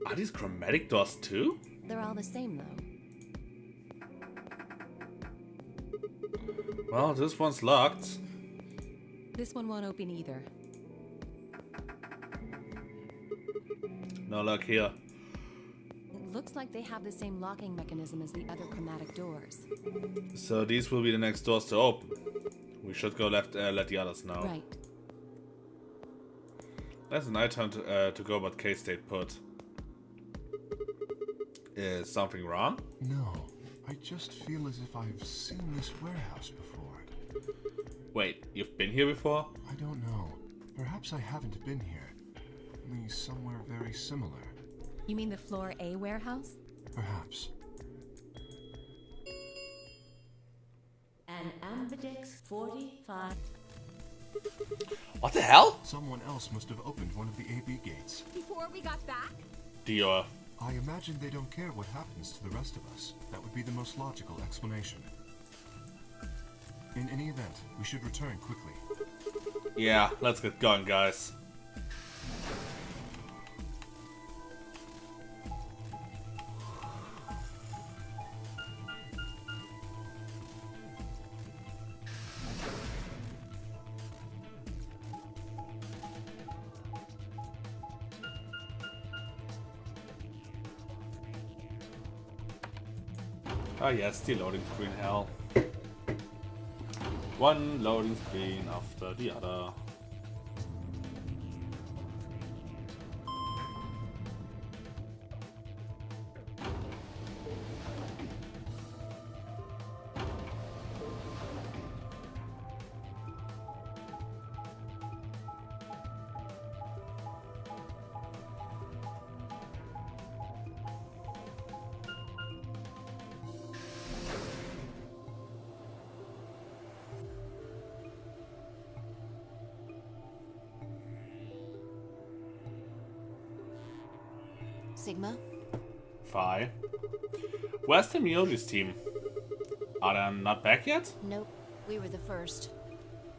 Are these chromatic doors too?
They're all the same, though.
Well, this one's locked.
This one won't open either.
No luck here.
It looks like they have the same locking mechanism as the other chromatic doors.
So these will be the next doors to open. We should go let the others know.
Right.
That's a night time to go, but K stayed put. Is something wrong?
No, I just feel as if I've seen this warehouse before.
Wait, you've been here before?
I don't know. Perhaps I haven't been here. Only somewhere very similar.
You mean the Floor A warehouse?
Perhaps.
An Ambidex 45.
What the hell?
Someone else must have opened one of the AB gates.
Before we got back?
Dio.
I imagine they don't care what happens to the rest of us. That would be the most logical explanation. In any event, we should return quickly.
Yeah, let's get going, guys. Ah yes, the loading screen hell. One loading screen after the other.
Sigma?
Phi. Where's the Miyogi's team? Are they not back yet?
Nope. We were the first.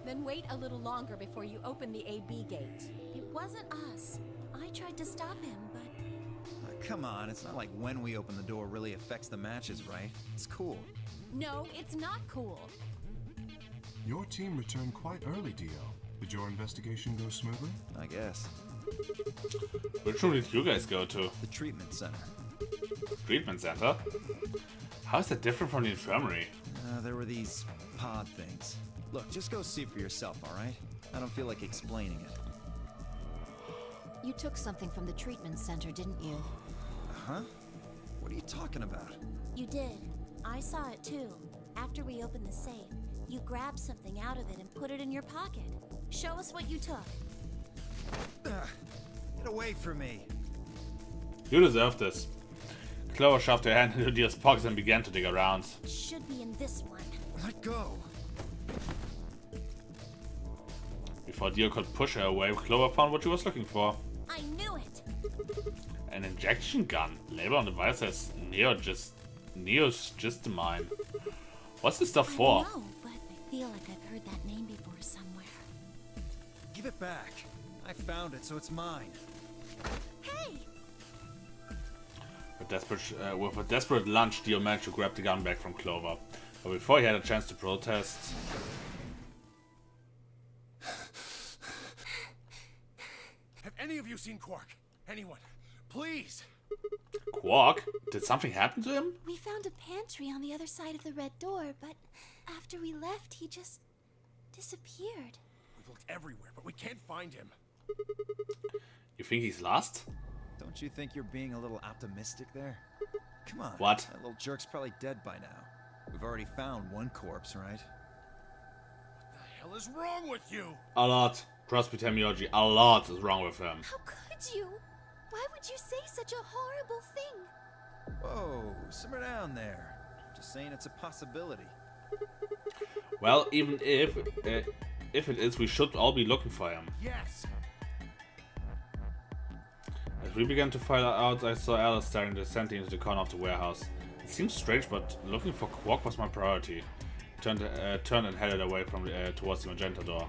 Then wait a little longer before you open the AB gate.
It wasn't us. I tried to stop him, but...
Come on, it's not like when we open the door really affects the matches, right? It's cool.
No, it's not cool.
Your team returned quite early, Dio. Did your investigation go smoothly?
I guess.
Which room did you guys go to?
The treatment center.
Treatment center? How is that different from the infirmary?
There were these pod things. Look, just go see for yourself, alright? I don't feel like explaining it.
You took something from the treatment center, didn't you?
Huh? What are you talking about?
you did. I saw it too. After we opened the safe, you grabbed something out of it and put it in your pocket. Show us what you took.
Get away from me.
You deserve this. Clover shoved her hand into Dio's pocket and began to dig around.
It should be in this one.
Let go.
Before Dio could push her away, Clover found what she was looking for.
I knew it!
An injection gun. Label on the device says Neo's just mine. What's this stuff for?
I know, but I feel like I've heard that name before somewhere.
Give Give it back. I found it, so it's mine.
Hey!
With a desperate lunge, Dio managed to grab the gun back from Clover. But before he had a chance to protest...
Have any of you seen Quark? Anyone? Please!
Quark? Did something happen to him?
We found a pantry on the other side of the red door, but after we left, he just disappeared.
We've looked everywhere, but we can't find him.
You think he's lost?
Don't you think you're being a little optimistic there? Come on.
What?
That little jerk's probably dead by now. We've already found one corpse, right?
What the hell is wrong with you?
A lot. Trust me, Temioji, a lot is wrong with him.
How could you? Why would you say such a horrible thing?
Whoa, simmer down there. Just saying it's a possibility.
Well, even if it is, we should all be looking for him.
Yes!
As we began to file out, I saw Alice staring descending into the corner of the warehouse. It seems strange, but looking for Quark was my priority. Turned and headed away from towards the magenta door.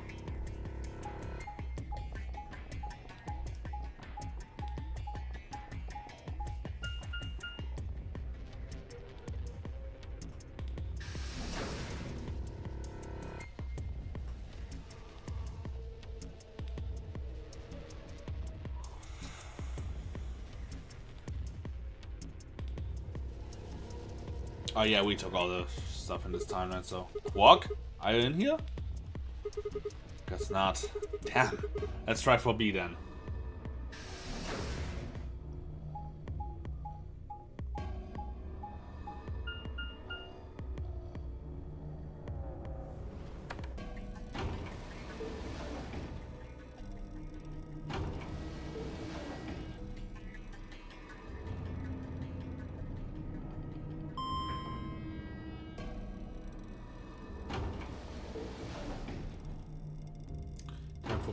Oh yeah, we took all the stuff in this timeline, so... Quark? Are you in here? Guess not. Damn. Let's try for B then.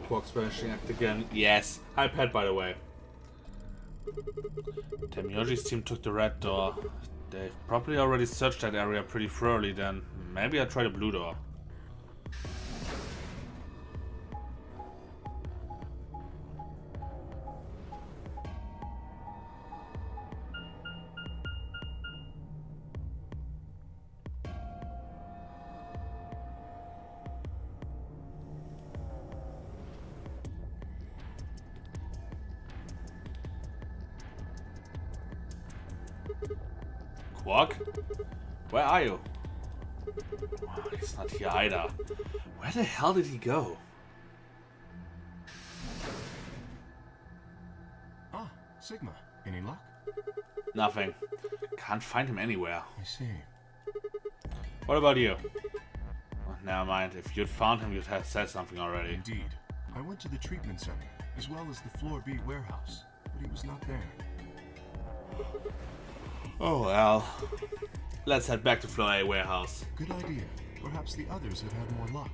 Quark's vanishing act again. Yes. Hi, Pat, by the way. Temioji's team took the red door. They've probably already searched that area pretty thoroughly then. Maybe I try the blue door. Quark? Where are you? Oh, he's not here either. Where the hell did he go?
Ah, Sigma. Any luck?
Nothing. Can't find him anywhere.
I see.
What about you? Oh, never mind. If you'd found him, you'd have said something already.
Indeed. I went to the treatment center, as well as the Floor B warehouse, but he was not there.
Oh well. Let's head back to Floor A warehouse.
Good idea. Perhaps the others have had more luck.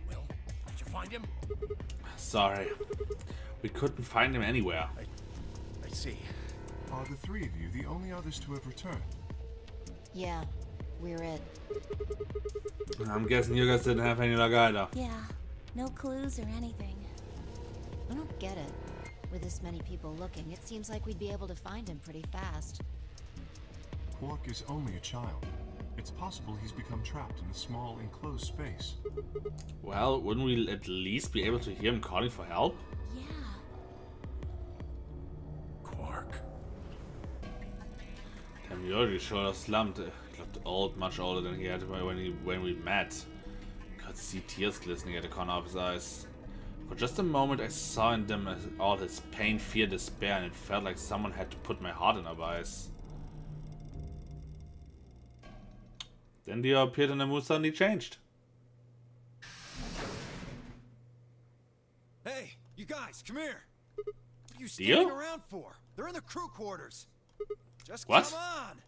Will, did you find him?
Sorry. We couldn't find him anywhere.
I see.
Are the three of you the only others to have returned?
Yeah, we're it.
I'm guessing you guys didn't have any luck either.
Yeah, no clues or anything.
I don't get it. With this many people looking, it seems like we'd be able to find him pretty fast.
Quark is only a child. It's possible he's become trapped in a small, enclosed space.
Well, wouldn't we at least be able to hear him calling for help?
Yeah.
Quark.
Temioji shoulder slumped. He looked old, much older than he had when we met. Could see tears glistening at the corner of his eyes. For just a moment I saw in them all his pain, fear, despair, and it felt like someone had to put my heart in a vice. Then Dio appeared and the mood suddenly changed.
Hey, you guys, come here. What are you standing around for? They're in the crew quarters. Just
What?
come on.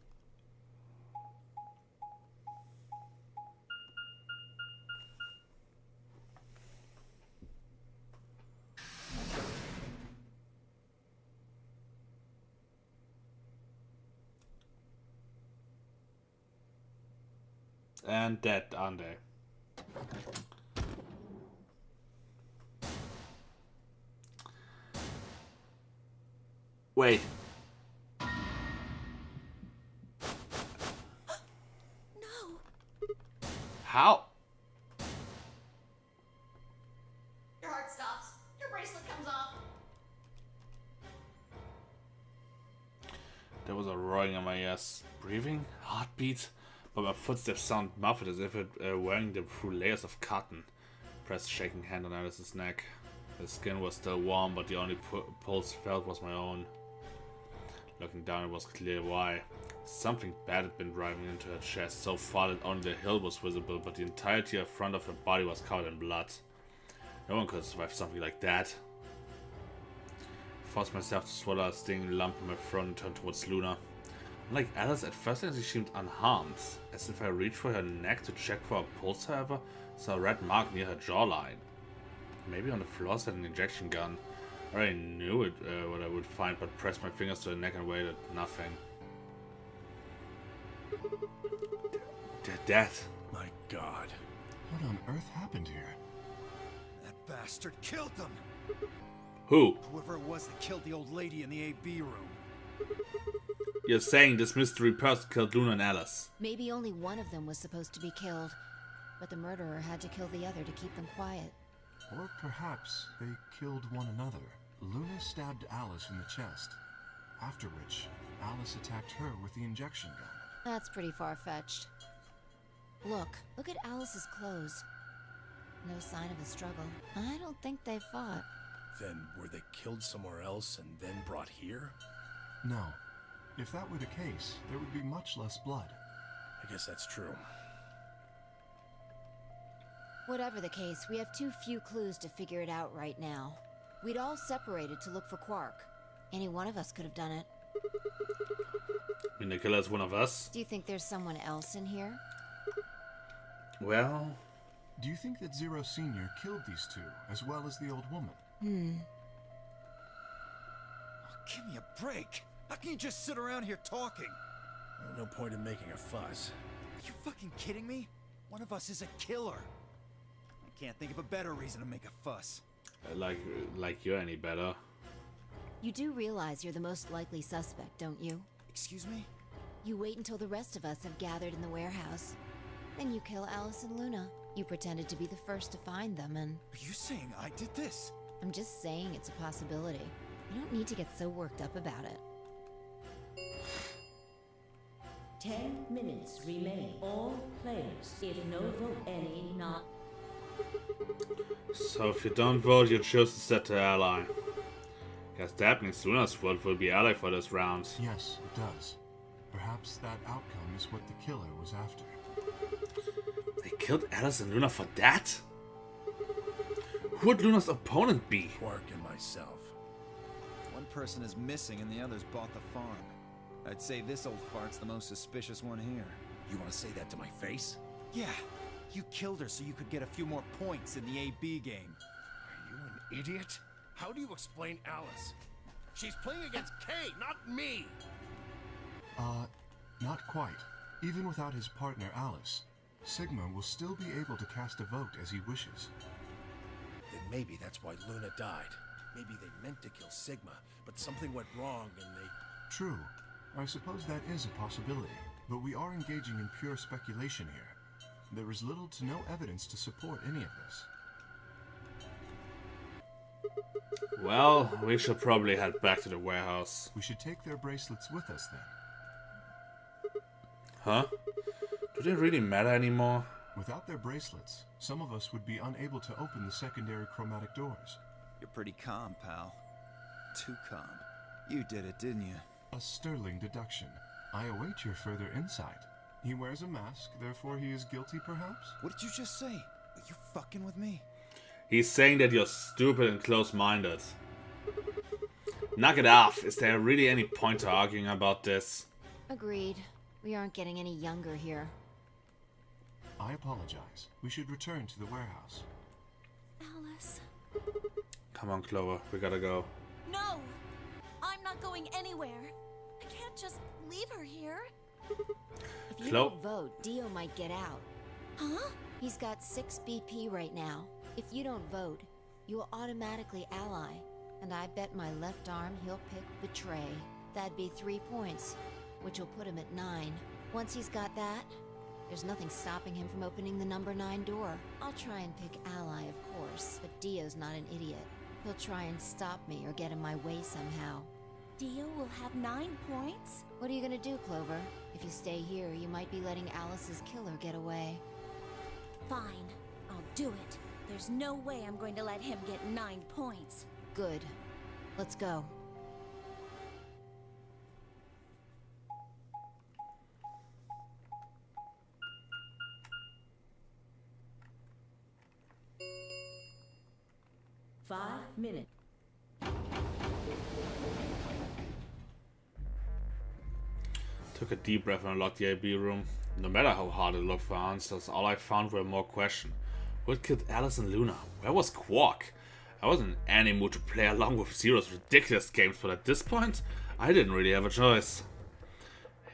and dead, aren't they? Wait.
No.
How?
Your heart stops. Your bracelet comes off.
There was a roaring in my ears. Breathing? Heartbeat? But my footsteps sound muffled as if it wearing them through layers of cotton. Pressed shaking hand on Alice's neck. Her skin was still warm, but the only pulse felt was my own. Looking down, it was clear why. Something bad had been driving into her chest, so far that only the hill was visible, but the entirety of front of her body was covered in blood. No one could survive something like that. I forced myself to swallow a stinging lump in my throat and turned towards Luna. Unlike Alice, at first she seemed unharmed. As if I reached for her neck to check for a pulse, however, saw a red mark near her jawline. Maybe on the floor sat an injection gun. I already knew what I would find, but pressed my fingers to her neck and waited. Nothing. They're dead.
My God.
What on earth happened here?
That bastard killed them!
Who?
Whoever it was that killed the old lady in the AB room.
You're saying this mystery person killed Luna and Alice.
Maybe only one of them was supposed to be killed, but the murderer had to kill the other to keep them quiet.
Or perhaps they killed one another. Luna stabbed Alice in the chest, after which Alice attacked her with the injection gun.
That's pretty far-fetched. Look at Alice's clothes. No sign of a struggle. I don't think they fought.
Then were they killed somewhere else and then brought here?
No. If that were the case, there would be much less blood.
I guess that's true.
Whatever the case, we have too few clues to figure it out right now. We'd all separated to look for Quark. Any one of us could have done it.
I mean, the killer's one of us.
Do you think there's someone else in here?
Well...
Do you think that Zero Sr. killed these two, as well as the old woman?
Give me a break! How can you just sit around here talking?
No point in making a fuss.
Are you fucking kidding me? One of us is a killer. I can't think of a better reason to make a fuss.
Like you're any better.
You do realize you're the most likely suspect, don't you?
Excuse me?
You wait until the rest of us have gathered in the warehouse. Then you kill Alice and Luna. You pretended to be the first to find them, and...
Are you saying I did this?
I'm just saying it's a possibility. You don't need to get so worked up about it.
10 minutes remain. All players, if no vote, any not.
So if you don't vote, you choose to set the ally. Guess that means Luna's vote will be ally for this round.
Yes, it does. Perhaps that outcome is what the killer was after.
They killed Alice and Luna for that? Who would Luna's opponent be?
Quark and myself.
One person is missing and the others bought the farm. I'd say this old fart's the most suspicious one here.
You want to say that to my face?
Yeah, you killed her so you could get a few more points in the AB game.
Are you an idiot? How do you explain Alice? She's playing against Kay, not me!
Not quite. Even without his partner Alice, Sigma will still be able to cast a vote as he wishes.
Then maybe that's why Luna died. Maybe they meant to kill Sigma, but something went wrong and they...
True. I suppose that is a possibility, but we are engaging in pure speculation here. There is little to no evidence to support any of this.
Well, we should probably head back to the warehouse.
We should take their bracelets with us then.
Huh? Do they really matter anymore?
Without their bracelets, some of us would be unable to open the secondary chromatic doors.
You're pretty calm, pal. Too calm. You did it, didn't you?
A sterling deduction. I await your further insight. He wears a mask, therefore he is guilty, perhaps?
What did you just say? Are you fucking with me?
He's saying that you're stupid and close-minded. Knock it off. Is there really any point to arguing about this?
Agreed. We aren't getting any younger here.
I apologize. We should return to the warehouse.
Alice.
Come on, Clover. We gotta go.
No! I'm not going anywhere. I can't just leave her here.
If you
Flo-
don't vote, Dio might get out.
Huh?
He's got 6 BP right now. If you don't vote, you will automatically ally. And I bet my left arm he'll pick Betray. That'd be 3 points, which will put him at 9. Once he's got that, there's nothing stopping him from opening the number 9 door. I'll try and pick Ally, of course, but Dio's not an idiot. He'll try and stop me or get in my way somehow.
Dio will have 9 points?
What are you gonna do, Clover? If you stay here, you might be letting Alice's killer get away.
Fine, I'll do it. There's no way I'm going to let him get 9 points.
Good. Let's go.
Five minutes.
Took a deep breath and unlocked the AB room. No matter how hard it looked for answers, all I found were more questions. What killed Alice and Luna? Where was Quark? I wasn't in any mood to play along with Zero's ridiculous games, but at this point, I didn't really have a choice.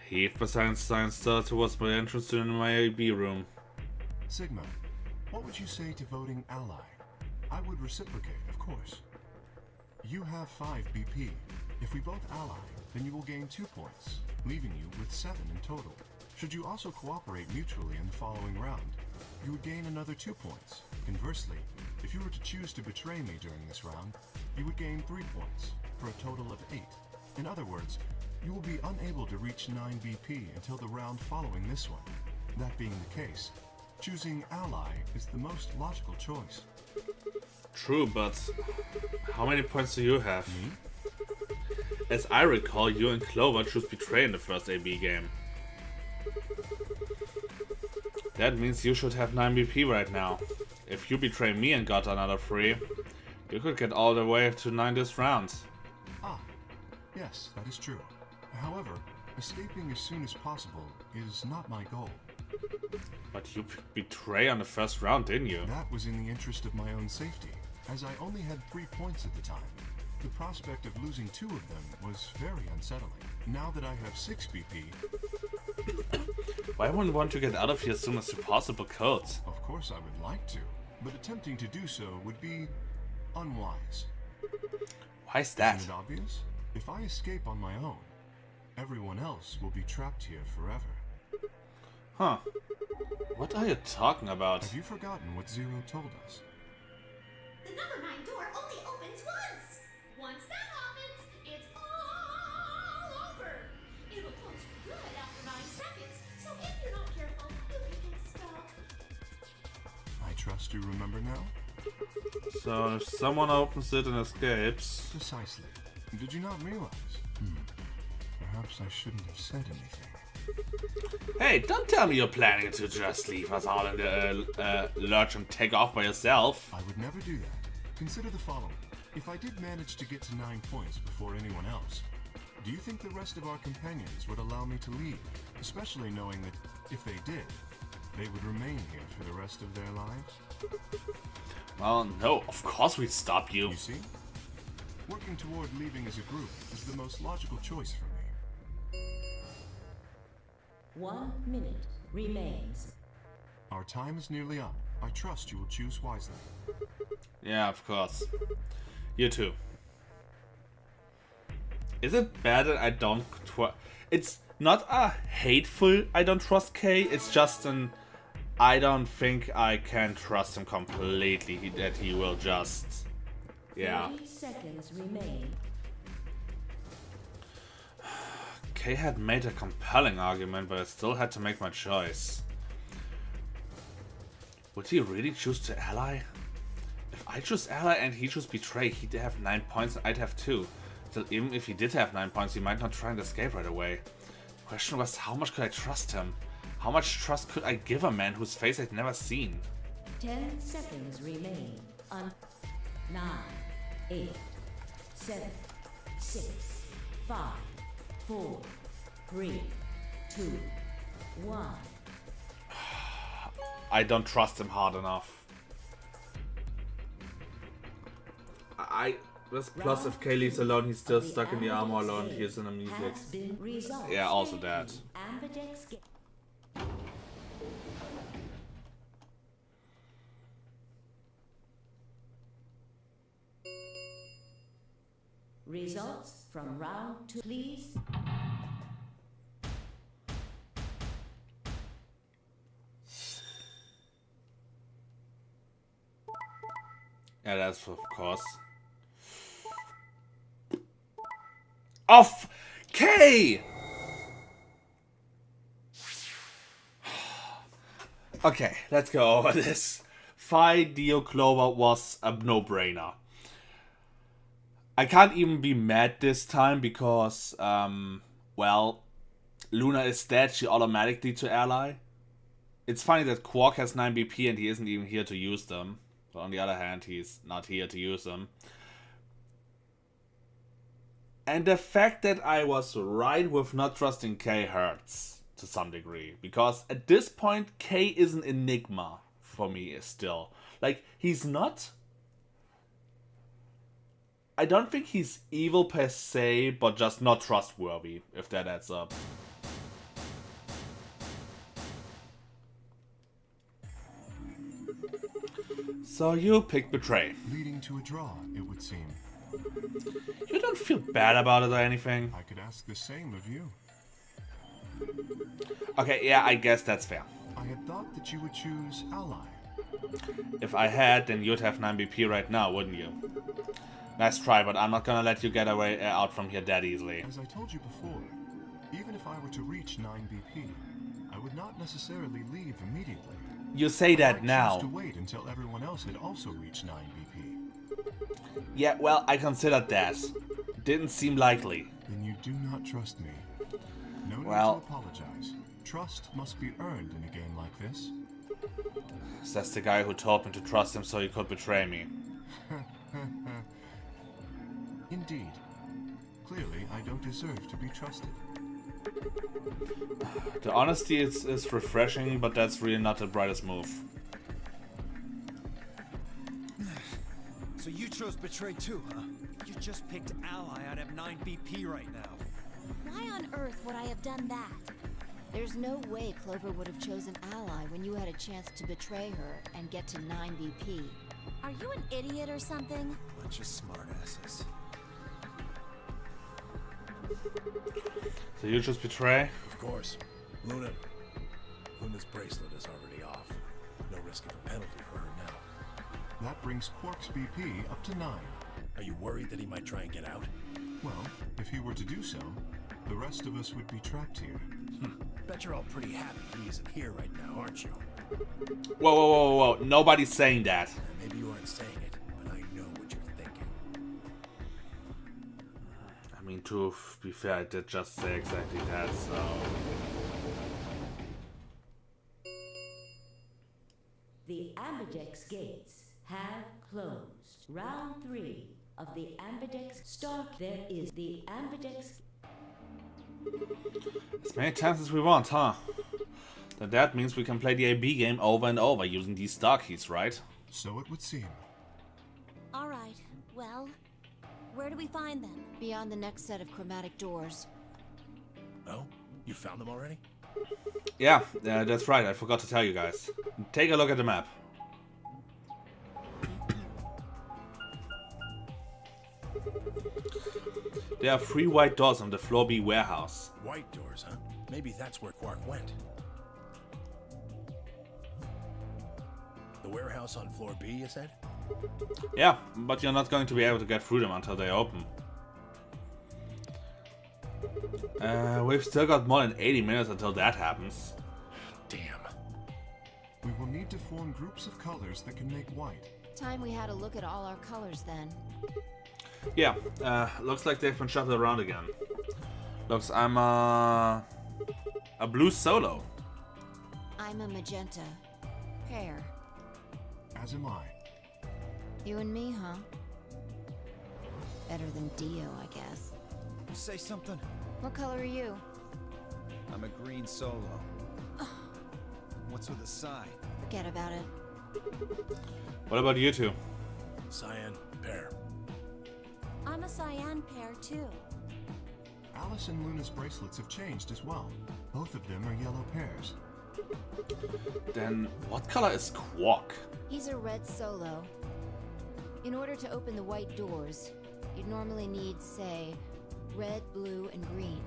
Heaved by science star towards my entrance to my AB room.
Sigma, what would you say to voting ally? I would reciprocate, of course. You have 5 BP. If we both ally, then you will gain 2 points, leaving you with 7 in total. Should you also cooperate mutually in the following round, you would gain another 2 points. Conversely, if you were to choose to betray me during this round, you would gain 3 points, for a total of 8. In other words, you will be unable to reach 9 BP until the round following this one. That being the case, choosing ally is the most logical choice.
True, but how many points do you have?
Me?
As I recall, you and Clover chose Betray in the first AB game. That means you should have 9 BP right now. If you betray me and got another 3, you could get all the way to 9 this round.
Ah, yes, that is true. However, escaping as soon as possible is not my goal.
But you Betray on the first round, didn't you?
That was in the interest of my own safety, as I only had 3 points at the time. The prospect of losing 2 of them was very unsettling. Now that I have 6 BP...
Why wouldn't you want to get out of here as soon as you possibly could?
Of course I would like to, but attempting to do so would be unwise.
Why is that?
Isn't it obvious? If I escape on my own, everyone else will be trapped here forever.
Huh. What are you talking about?
Have you forgotten what Zero told us?
The number 9 door only opens once! Once that happens, it's all over! It'll close for good after 9 seconds, so if you're not careful, you can get stuck.
I trust you remember now?
So if someone opens it and escapes...
Precisely. Did you not realize? Perhaps I shouldn't have said anything.
Hey, don't tell me you're planning to just leave us out in the lurch and take off by yourself.
I would never do that. Consider the following. If I did manage to get to 9 points before anyone else, do you think the rest of our companions would allow me to leave? Especially knowing that if they did, they would remain here for the rest of their lives?
Well, no, of course we'd stop you.
You see? Working toward leaving as a group is the most logical choice for me.
1 minute remains.
Our time is nearly up. I trust you will choose wisely.
Yeah, of course. You too. Is it bad that I don't trust? It's not a hateful I don't trust K, it's just an I don't think I can trust him completely, that he will just... Yeah.
30 seconds remain.
Kay had made a compelling argument, but I still had to make my choice. Would he really choose to ally? If I choose ally and he chose betray, he'd have 9 points and I'd have 2. So even if he did have 9 points, he might not try and escape right away. The question was, how much could I trust him? How much trust could I give a man whose face I'd never seen?
10 seconds remain. 9, 8, 7, 6, 5, 4, 3, 2, 1.
I don't trust him hard enough. Plus if Kay leaves alone, he's still stuck in the armor alone. He has an amnesiac. Yeah, also that.
Results from round 2, please.
Yeah, that's of course. Off K! Okay, let's go over this. Phi Dio Clover was a no-brainer. I can't even be mad this time because, well, Luna is dead, she automatically to ally. It's funny that Quark has 9 BP and he isn't even here to use them. But on the other hand, he's not here to use them. And the fact that I was right with not trusting K hurts to some degree. Because at this point, K is an enigma for me still. Like, he's not... I don't think he's evil per se, but just not trustworthy, if that adds up. So you pick Betray.
Leading to a draw, it would seem.
You don't feel bad about it or anything?
I could ask the same of you.
Okay, yeah, I guess that's fair.
I had thought that you would choose Ally.
If I had, then you'd have 9 BP right now, wouldn't you? Nice try, but I'm not gonna let you get away out from here that easily.
As I told you before, even if I were to reach 9 BP, I would not necessarily leave immediately.
You say that
I
now.
choose to wait until everyone else had also reached 9 BP.
Yeah, well, I considered that. Didn't seem likely.
Then you do not trust me. No need
Well,
to apologize. Trust must be earned in a game like this.
Says the guy who told me to trust him so he could betray me.
Indeed. Clearly, I don't deserve to be trusted.
The honesty is refreshing, but that's really not the brightest move.
So you chose Betray too, huh? You just picked Ally out of 9 BP right now.
Why on earth would I have done that?
There's no way Clover would have chosen Ally when you had a chance to betray her and get to 9 BP.
Are you an idiot or something?
Bunch of smartasses.
So you just betray?
Of course. Luna's bracelet is already off. No risk of a penalty for her now.
That brings Quark's BP up to 9.
Are you worried that he might try and get out?
Well, if he were to do so, the rest of us would be trapped here.
Bet you're all pretty happy he isn't here right now, aren't you?
Whoa, whoa, whoa, whoa, whoa. Nobody's saying that.
Maybe you aren't saying it, but I know what you're thinking.
I mean, to be fair, I did just say exactly that, so...
The Ambidex gates have closed. Round 3 of the Ambidex start. There is the Ambidex.
As many times as we want, huh? Then that means we can play the AB game over and over using these star keys, right?
So it would seem.
Alright, well, where do we find them?
Beyond the next set of chromatic doors.
Oh? You found them already?
Yeah, that's right, I forgot to tell you guys. Take a look at the map. There are 3 white doors on the floor B warehouse.
White doors, huh? Maybe that's where Quark went. The warehouse on floor B, you said?
Yeah, but you're not going to be able to get through them until they open. We've still got more than 80 minutes until that happens.
Damn.
We will need to form groups of colors that can make white.
Time we had a look at all our colors then.
Yeah, looks like they've been shuffled around again. Looks, I'm a blue solo.
I'm a magenta. Pear.
As am I.
You and me, huh? Better than Dio, I guess.
Say something.
What color are you?
I'm a green solo. What's with the sign?
Forget about it.
What about you two?
Cyan, pear.
I'm a cyan pair too.
Alice and Luna's bracelets have changed as well. Both of them are yellow pairs.
Then what color is Quark?
He's a red solo. In order to open the white doors, you'd normally need, say, red, blue, and green.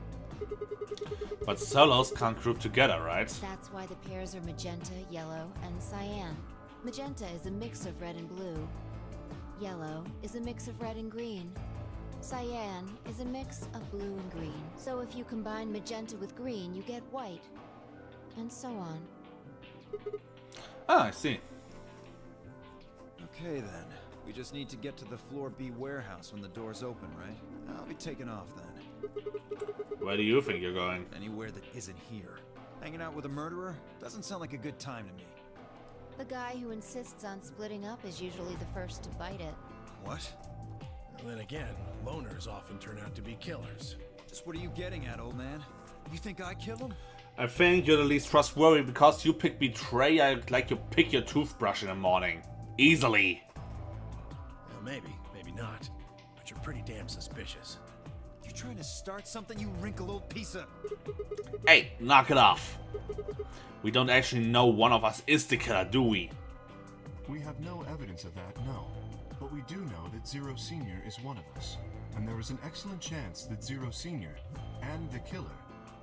But solos can't group together, right?
That's why the pairs are magenta, yellow, and cyan. Magenta is a mix of red and blue. Yellow is a mix of red and green. Cyan is a mix of blue and green. So if you combine magenta with green, you get white. And so on.
Ah, I see.
Okay then. We just need to get to the floor B warehouse when the door's open, right? I'll be taking off then.
Where do you think you're going?
Anywhere that isn't here. Hanging out with a murderer? Doesn't sound like a good time to me.
The guy who insists on splitting up is usually the first to bite it.
What?
And then again, loners often turn out to be killers.
Just what are you getting at, old man? You think I kill him?
I think you're the least trustworthy because you pick betrayal like you pick your toothbrush in the morning. Easily.
Well, maybe not. But you're pretty damn suspicious.
You trying to start something, you wrinkled old piece of...
Hey, knock it off. We don't actually know one of us is the killer, do we?
We have no evidence of that, no. But we do know that Zero Senior is one of us. And there is an excellent chance that Zero Senior and the killer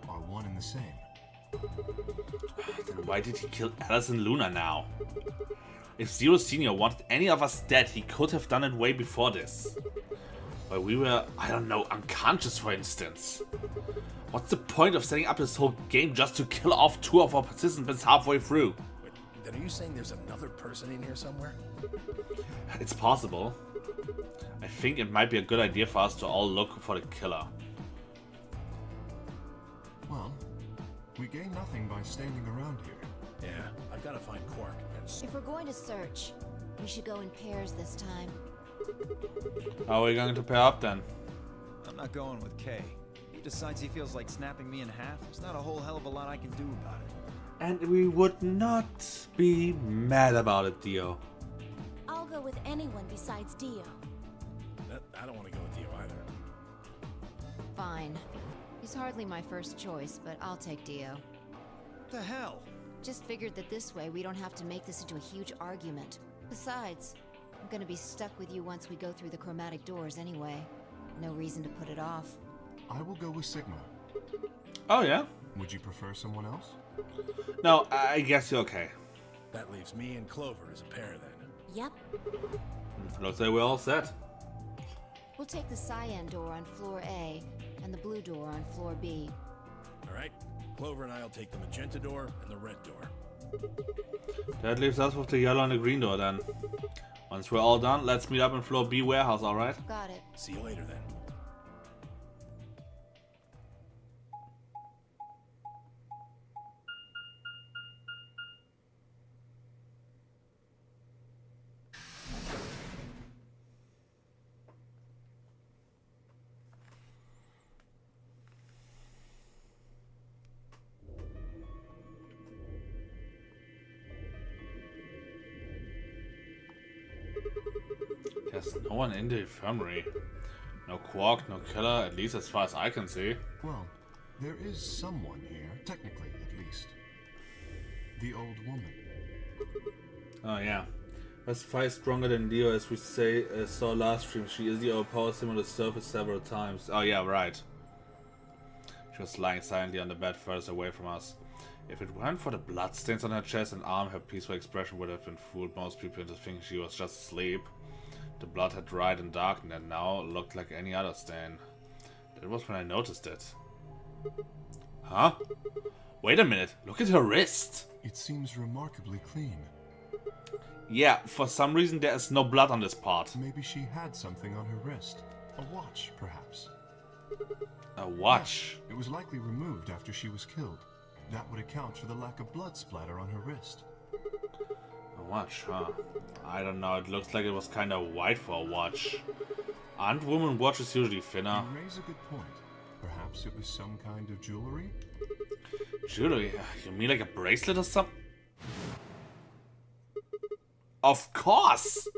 are one and the same.
Then why did he kill Alice and Luna now? If Zero Senior wanted any of us dead, he could have done it way before this. While we were, I don't know, unconscious for instance. What's the point of setting up this whole game just to kill off 2 of our participants halfway through?
Wait, then are you saying there's another person in here somewhere?
It's possible. I think it might be a good idea for us to all look for the killer.
Well, we gain nothing by standing around here.
Yeah, I've got to find Quark and...
If we're going to search, we should go in pairs this time.
How are we going to pair up then?
I'm not going with Kay. He decides he feels like snapping me in half. There's not a whole hell of a lot I can do about it.
And we would not be mad about it, Dio.
I'll go with anyone besides Dio.
I don't want to go with you either.
Fine. He's hardly my first choice, but I'll take Dio.
What the hell?
Just figured that this way we don't have to make this into a huge argument. Besides, I'm gonna be stuck with you once we go through the chromatic doors anyway. No reason to put it off.
I will go with Sigma.
Oh yeah?
Would you prefer someone else?
No, I guess you're okay.
That leaves me and Clover as a pair then.
Yep.
Looks like we're all set.
We'll take the cyan door on floor A and the blue door on floor B.
All right, Clover and I'll take the magenta door and the red door.
That leaves us with the yellow and the green door then. Once we're all done, let's meet up in floor B warehouse, alright?
Got it.
See you later then.
There's no one in the infirmary. No Quark, no killer, at least as far as I can see.
Well, there is someone here, technically at least. The old woman.
Oh yeah. Specify stronger than Dio as we saw last stream. She is the overpowered sim on the surface several times. Oh yeah, right. She was lying silently on the bed furthest away from us. If it weren't for the bloodstains on her chest and arm, her peaceful expression would have been fooled most people into thinking she was just asleep. The blood had dried and darkened and now looked like any other stain. That was when I noticed it. Huh? Wait a minute, look at her wrist!
It seems remarkably clean.
Yeah, for some reason there is no blood on this part.
Maybe she had something on her wrist. A watch, perhaps.
A watch?
Yes, it was likely removed after she was killed. That would account for the lack of blood splatter on her wrist.
A watch, huh? I don't know, it looks like it was kind of white for a watch. Aren't women watches usually thinner?
You raise a good point. Perhaps it was some kind of jewelry?
Jewelry? You mean like a bracelet or something? Of course!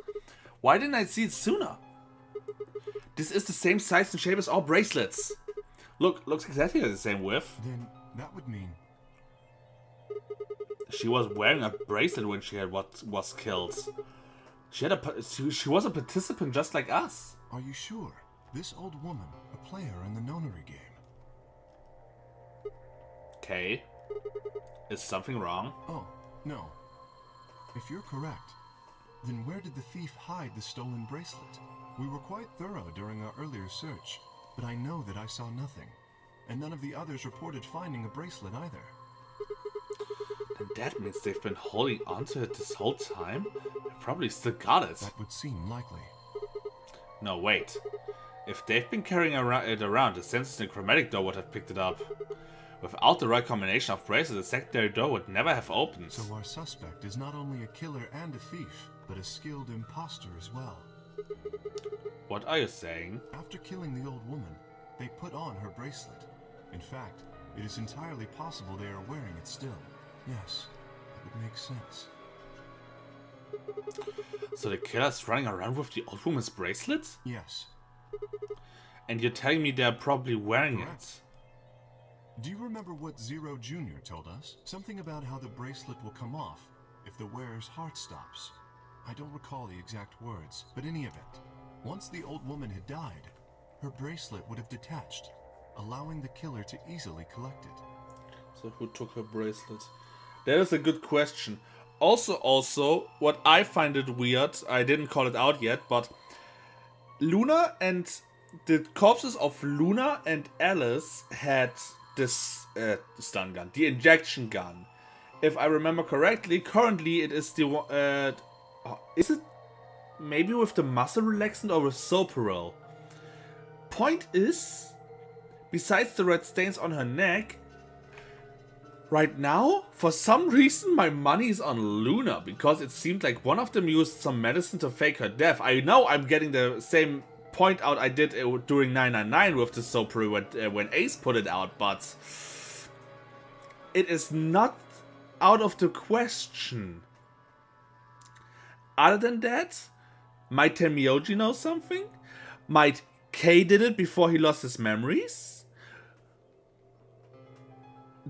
Why didn't I see it sooner? This is the same size and shape as all bracelets. Look, looks exactly the same width.
Then that would mean...
She was wearing a bracelet when she was killed. She was a participant just like us.
Are you sure? This old woman, a player in the nonary game.
Okay. Is something wrong?
Oh, no. If you're correct, then where did the thief hide the stolen bracelet? We were quite thorough during our earlier search, but I know that I saw nothing, and none of the others reported finding a bracelet either.
And that means they've been holding onto it this whole time? They probably still got it.
That would seem likely.
No, wait. If they've been carrying it around, the sensors in the chromatic door would have picked it up. Without the right combination of bracelets, the secondary door would never have opened.
So our suspect is not only a killer and a thief, but a skilled imposter as well.
What are you saying?
After killing the old woman, they put on her bracelet. In fact, it is entirely possible they are wearing it still. Yes, that would make sense.
So the killer's running around with the old woman's bracelet?
Yes.
And you're telling me they're probably wearing
Correct.
it?
Do you remember what Zero Jr. told us? Something about how the bracelet will come off if the wearer's heart stops. I don't recall the exact words, but in any event, once the old woman had died, her bracelet would have detached, allowing the killer to easily collect it.
So who took her bracelet? That is a good question. Also, what I find it weird, I didn't call it out yet, but Luna and the corpses of Luna and Alice had this stun gun, the injection gun. If I remember correctly, currently it is the one. Is it maybe with the muscle relaxant or with Soperil? Point is, besides the red stains on her neck, right now, for some reason, my money is on Luna, because it seemed like one of them used some medicine to fake her death. I know I'm getting the same point out I did during 999 with the Soperil when Ace put it out, but it is not out of the question. Other than that, might Tenmyoji know something? Might Kay did it before he lost his memories?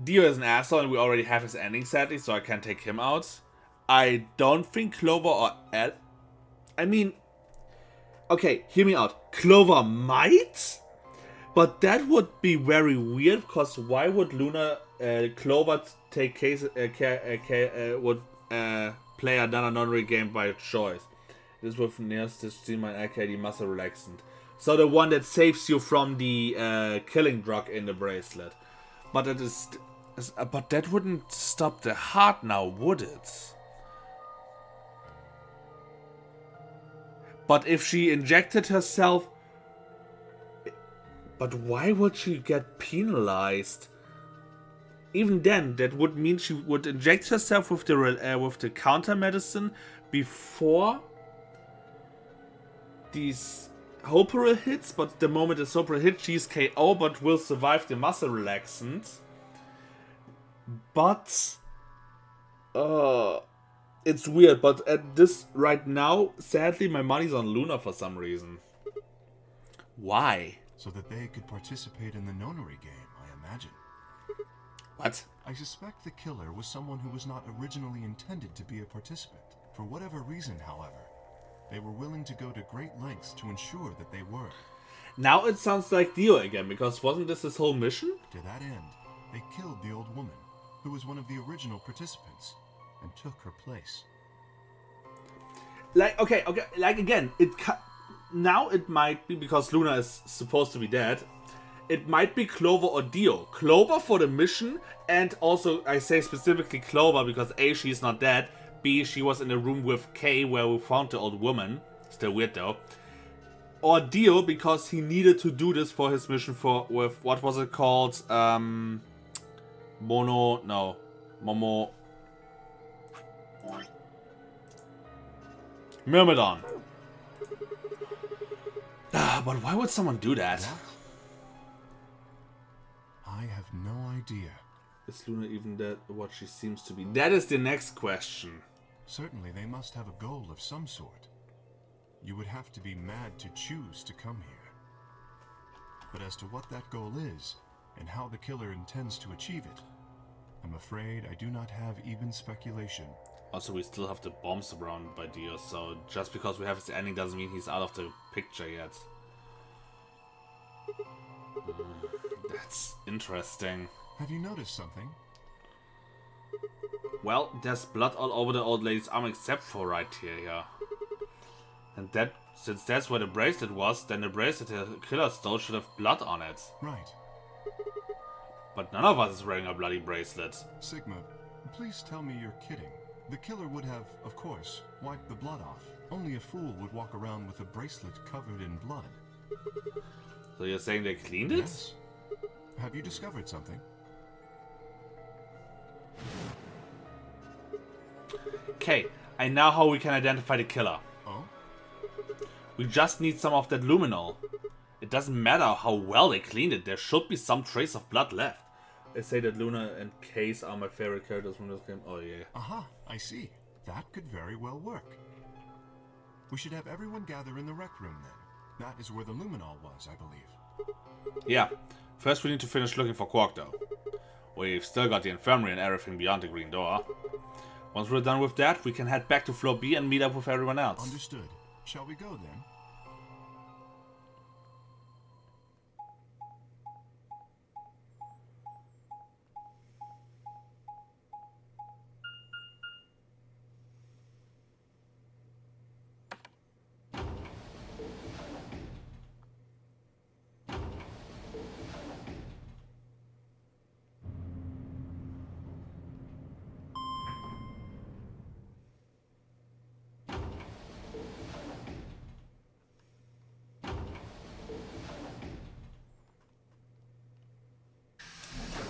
Dio is an asshole and we already have his ending sadly, so I can't take him out. I don't think Clover or I mean, okay, hear me out. Clover might, but that would be very weird, because why would Clover take would play another nonary game by choice? This with Neostigma and aka the muscle relaxant. So the one that saves you from the killing drug in the bracelet. But but that wouldn't stop the heart now, would it? But if she injected herself... But why would she get penalized? Even then, that would mean she would inject herself with the counter medicine before these Soperil hits, but the moment the Soperil hits, she's KO, but will survive the muscle relaxant. But it's weird, but at this right now, sadly, my money's on Luna for some reason. Why?
So that they could participate in the nonary game, I imagine.
What?
I suspect the killer was someone who was not originally intended to be a participant. For whatever reason, however, they were willing to go to great lengths to ensure that they were.
Now it sounds like Dio again, because wasn't this his whole mission?
To that end, they killed the old woman, who was one of the original participants, and took her place.
Like, okay, like again, now it might be, because Luna is supposed to be dead, it might be Clover or Dio. Clover for the mission, and also I say specifically Clover because A, she's not dead, B, she was in the room with Kay where we found the old woman. Still weird though. Or Dio because he needed to do this for his mission with what was it called? Momo. Myrmidon. But why would someone do that?
What? I have no idea.
Is Luna even dead, what she seems to be? That is the next question.
Certainly they must have a goal of some sort. You would have to be mad to choose to come here. But as to what that goal is, and how the killer intends to achieve it, I'm afraid I do not have even speculation.
Also, we still have the bombs surrounded by Dio, so just because we have his ending doesn't mean he's out of the picture yet. That's interesting.
Have you noticed something?
Well, there's blood all over the old lady's arm except for right here, yeah. And that, since that's where the bracelet was, then the bracelet the killer stole should have blood on it.
Right.
But none of us is wearing a bloody bracelet.
Sigma, please tell me you're kidding. The killer would have, of course, wiped the blood off. Only a fool would walk around with a bracelet covered in blood.
So you're saying they cleaned it?
Yes. Have you discovered something?
Okay, I know how we can identify the killer.
Oh?
We just need some of that luminol. It doesn't matter how well they cleaned it, there should be some trace of blood left. They say that Luna and Case are my favorite characters from this game. Oh yeah.
Aha, I see. That could very well work. We should have everyone gather in the rec room then. That is where the luminol was, I believe.
Yeah. First we need to finish looking for Quark though. We've still got the infirmary and everything beyond the green door. Once we're done with that, we can head back to floor B and meet up with everyone else.
Understood. Shall we go then?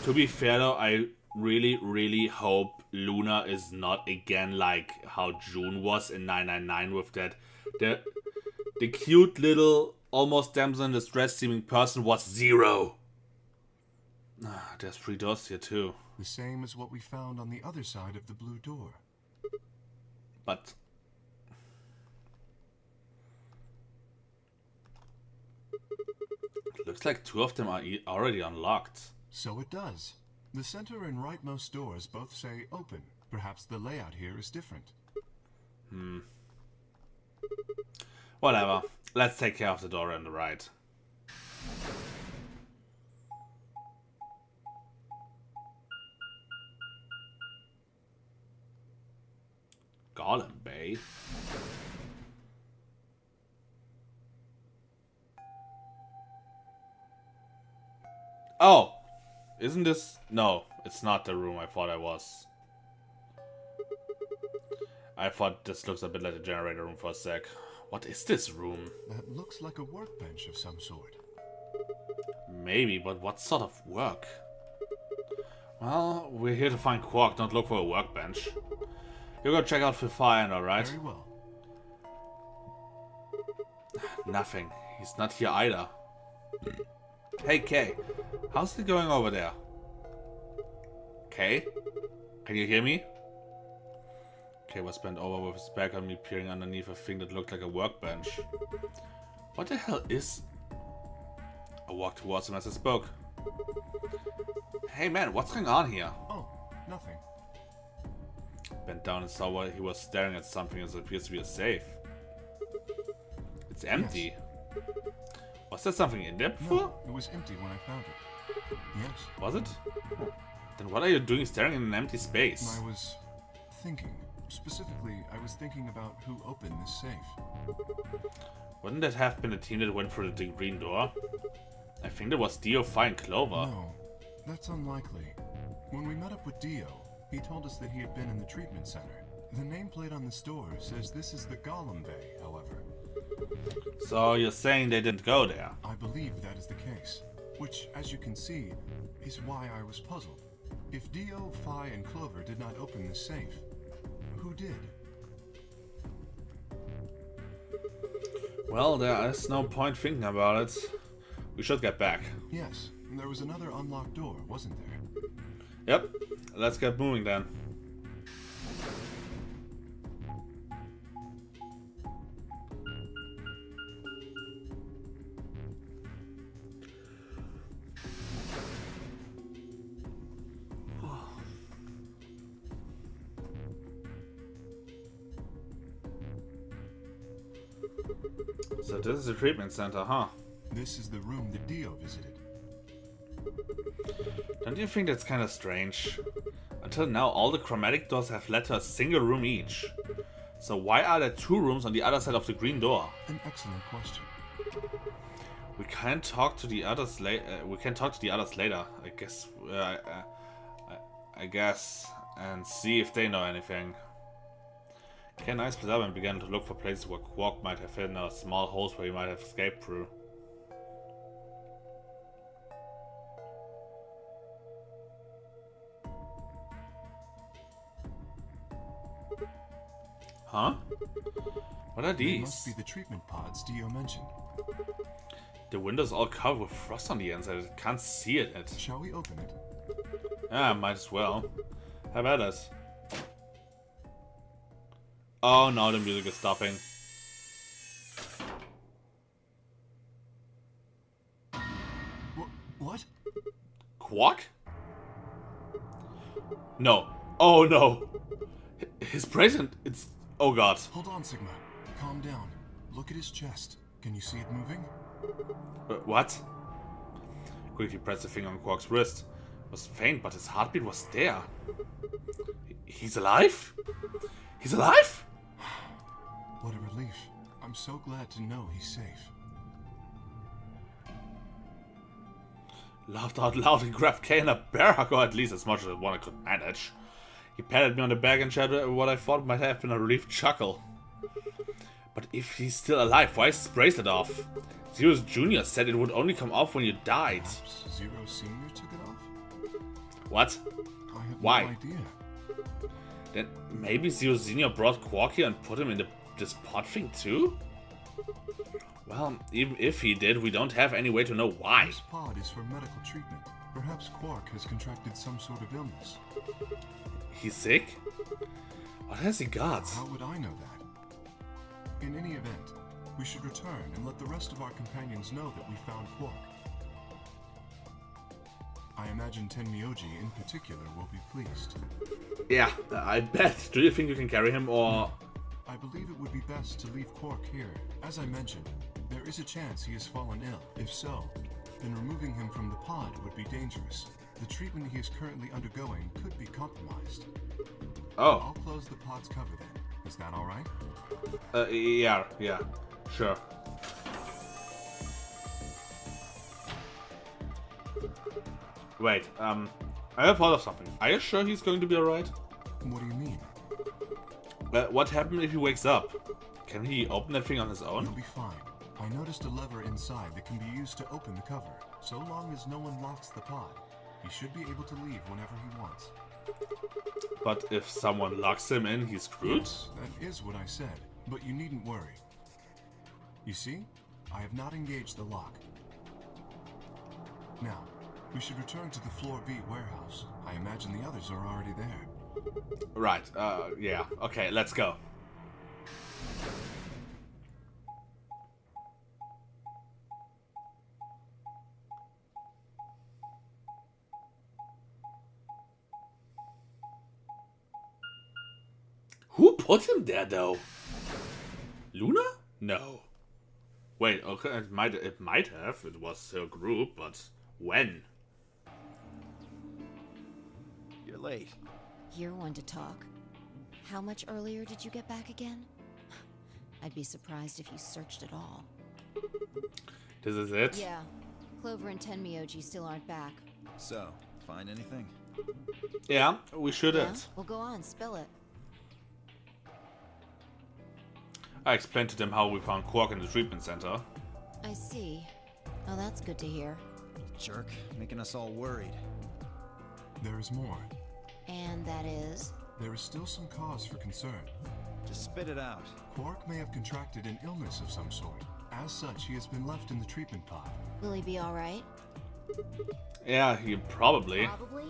To be fair though, I really hope Luna is not again like how June was in 999 with that. The cute little, almost damsel in distress seeming person was Zero. There's 3 doors here too.
The same as what we found on the other side of the blue door.
But looks like 2 of them are already unlocked.
So it does. The center and rightmost doors both say open. Perhaps the layout here is different.
Whatever. Let's take care of the door on the right. Golem Bay. Oh! Isn't this... No, it's not the room I thought I was. I thought this looks a bit like the generator room for a sec. What is this room?
That looks like a workbench of some sort.
Maybe, but what sort of work? Well, we're here to find Quark, not look for a workbench. You go check out Fire, alright?
Very well.
Nothing. He's not here either. Hey, Kay. How's it going over there? Kay? Can you hear me? Kay was bent over with his back on me, peering underneath a thing that looked like a workbench. What the hell is... I walked towards him as I spoke. Hey man, what's going on here?
Oh, nothing.
Bent down and saw why he was staring at something that appears to be a safe. It's empty.
Yes.
Was there something in there before?
No, it was empty when I found it. Yes.
Was it? Oh. Then what are you doing staring in an empty space?
I was thinking. Specifically, I was thinking about who opened this safe.
Wouldn't that have been the team that went through the green door? I think that was Dio, Fi, and Clover.
No, that's unlikely. When we met up with Dio, he told us that he had been in the treatment center. The nameplate on this door says this is the Golem Bay, however.
So you're saying they didn't go there?
I believe that is the case. Which, as you can see, is why I was puzzled. If Dio, Fi, and Clover did not open this safe, who did?
Well, there is no point thinking about it. We should get back.
Yes, there was another unlocked door, wasn't there?
Yep, let's get moving then. So this is the treatment center, huh?
This is the room that Dio visited.
Don't you think that's kind of strange? Until now, all the chromatic doors have led to a single room each. So why are there 2 rooms on the other side of the green door?
An excellent question.
We can talk to the others later. I guess. I guess, and see if they know anything. Ken and I split up and began to look for places where Quark might have hidden, or small holes where he might have escaped through. Huh? What are
They must
these?
be the treatment pods Dio mentioned.
The window's all covered with frost on the inside. I can't see it.
Shall we open it?
Yeah, might as well. How about us? Oh no, the music is stopping.
What?
Quark? No. Oh no. His present. It's. Oh god.
Hold on, Sigma. Calm down. Look at his chest. Can you see it moving?
What? Quickly pressed the finger on Quark's wrist. It was faint, but his heartbeat was there. He's alive? He's alive?
What a relief. I'm so glad to know he's safe.
Laughed out loud and grabbed Kay in a bear hug, or at least as much as one I could manage. He patted me on the back and shared what I thought might have been a relieved chuckle. But if he's still alive, why is his bracelet off? Zero's Jr. said it would only come off when you died.
Perhaps Zero Senior took it off?
What?
I have
Why?
no idea.
Then maybe Zero Senior brought Quark here and put him in this pod thing too? Well, even if he did, we don't have any way to know why.
This pod is for medical treatment. Perhaps Quark has contracted some sort of illness.
He's sick? What has he got?
How would I know that? In any event, we should return and let the rest of our companions know that we found Quark. I imagine Tenmyoji in particular will be pleased.
Yeah, I bet. Do you think you can carry him, or...
I believe it would be best to leave Quark here. As I mentioned, there is a chance he has fallen ill. If so, then removing him from the pod would be dangerous. The treatment he is currently undergoing could be compromised.
Oh.
I'll close the pod's cover then. Is that alright?
Yeah, sure. Wait, I have thought of something. Are you sure he's going to be alright?
What do you mean?
What happens if he wakes up? Can he open that thing on his own?
He'll be fine. I noticed a lever inside that can be used to open the cover. So long as no one locks the pod, he should be able to leave whenever he wants.
But if someone locks him in, he's screwed?
Yes, that is what I said, but you needn't worry. You see, I have not engaged the lock. Now, we should return to the Floor B warehouse. I imagine the others are already there.
Right, yeah. Okay, let's go. Who put him there, though? Luna? No. Wait, okay, it might have. It was her group, but when?
You're late.
You're one to talk. How much earlier did you get back again? I'd be surprised if you searched at all.
This is it?
Yeah. Clover and Tenmyoji still aren't back.
So, find anything?
Yeah, we shouldn't.
Yeah? Well, go on, spill it.
I explained to them how we found Quark in the treatment center.
I see. Oh, that's good to hear.
Jerk, making us all worried.
There is more.
And that is?
There is still some cause for concern.
Just spit it out.
Quark may have contracted an illness of some sort. As such, he has been left in the treatment pod.
Will he be alright?
Yeah, he probably.
Probably.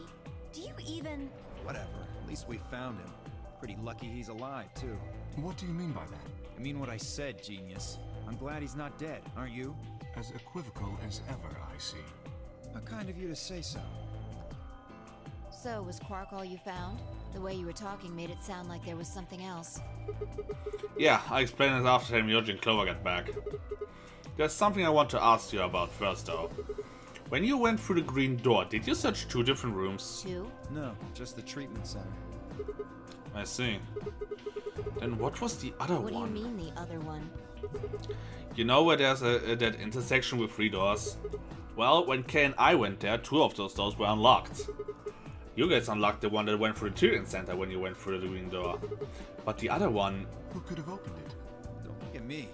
Do you even...
Whatever, at least we found him. Pretty lucky he's alive, too.
What do you mean by that?
I mean what I said, genius. I'm glad he's not dead, aren't you?
As equivocal as ever, I see.
How kind of you to say so.
So, was Quark all you found? The way you were talking made it sound like there was something else.
Yeah, I explained it after Myoji and Clover get back. There's something I want to ask you about first though. When you went through the green door, did you search 2 different rooms?
2?
No, just the treatment center.
I see. Then what was the other
What
one?
do you mean the other one?
You know where there's that intersection with 3 doors? Well, when Kay and I went there, 2 of those doors were unlocked. You guys unlocked the one that went through the treatment center when you went through the green door. But the other one...
Who could have opened it?
Don't look at me.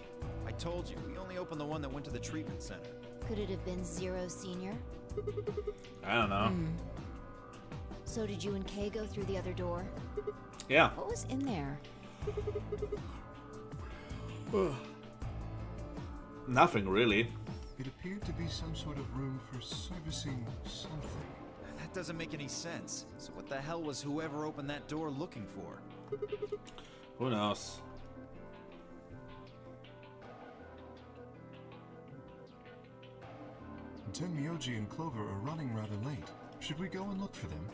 I told you, we only opened the one that went to the treatment center.
Could it have been Zero Senior?
I don't know.
So did you and Kay go through the other door?
Yeah.
What was in there?
Nothing really.
It appeared to be some sort of room for servicing something.
That doesn't make any sense. So what the hell was whoever opened that door looking for?
Who knows?
Tenmyoji and Clover are running rather late. Should we go and look for them?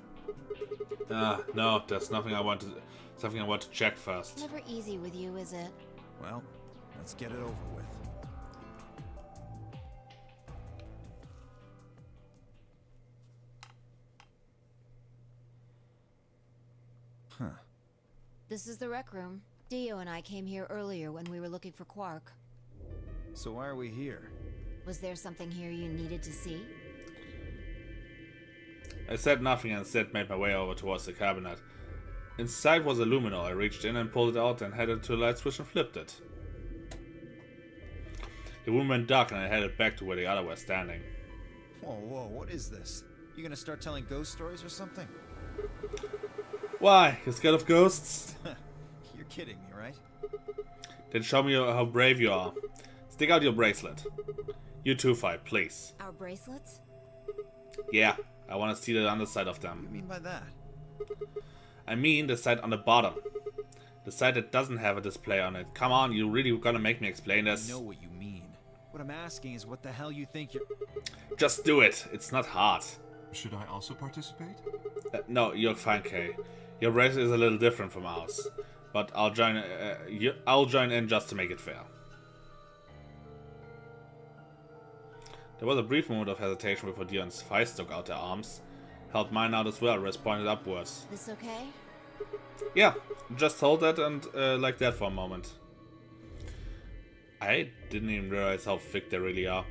No, there's something I want to check first.
Never easy with you, is it?
Well, let's get it over with. Huh.
This is the rec room. Dio and I came here earlier when we were looking for Quark.
So why are we here?
Was there something here you needed to see?
I said nothing and instead made my way over towards the cabinet. Inside was a luminol. I reached in and pulled it out and headed to the light switch and flipped it. The room went dark and I headed back to where the other were standing.
Whoa, what is this? You gonna start telling ghost stories or something?
Why? You scared of ghosts?
You're kidding me, right?
Then show me how brave you are. Stick out your bracelet. You too, Fight, please.
Our bracelets?
Yeah, I want to see the underside of
What do
them.
you mean by that?
I mean the side on the bottom. The side that doesn't have a display on it. Come on, you really gonna make me explain this?
I know what you mean. What I'm asking is what the hell you think you're...
Just do it. It's not hard.
Should I also participate?
No, you're fine, Kay. Your bracelet is a little different from ours, but I'll join. I'll join in just to make it fair. There was a brief moment of hesitation before Dio and Sphy stuck out their arms, held mine out as well, wrist pointed upwards.
This okay?
Yeah, just hold that and like that for a moment. I didn't even realize how thick they really are.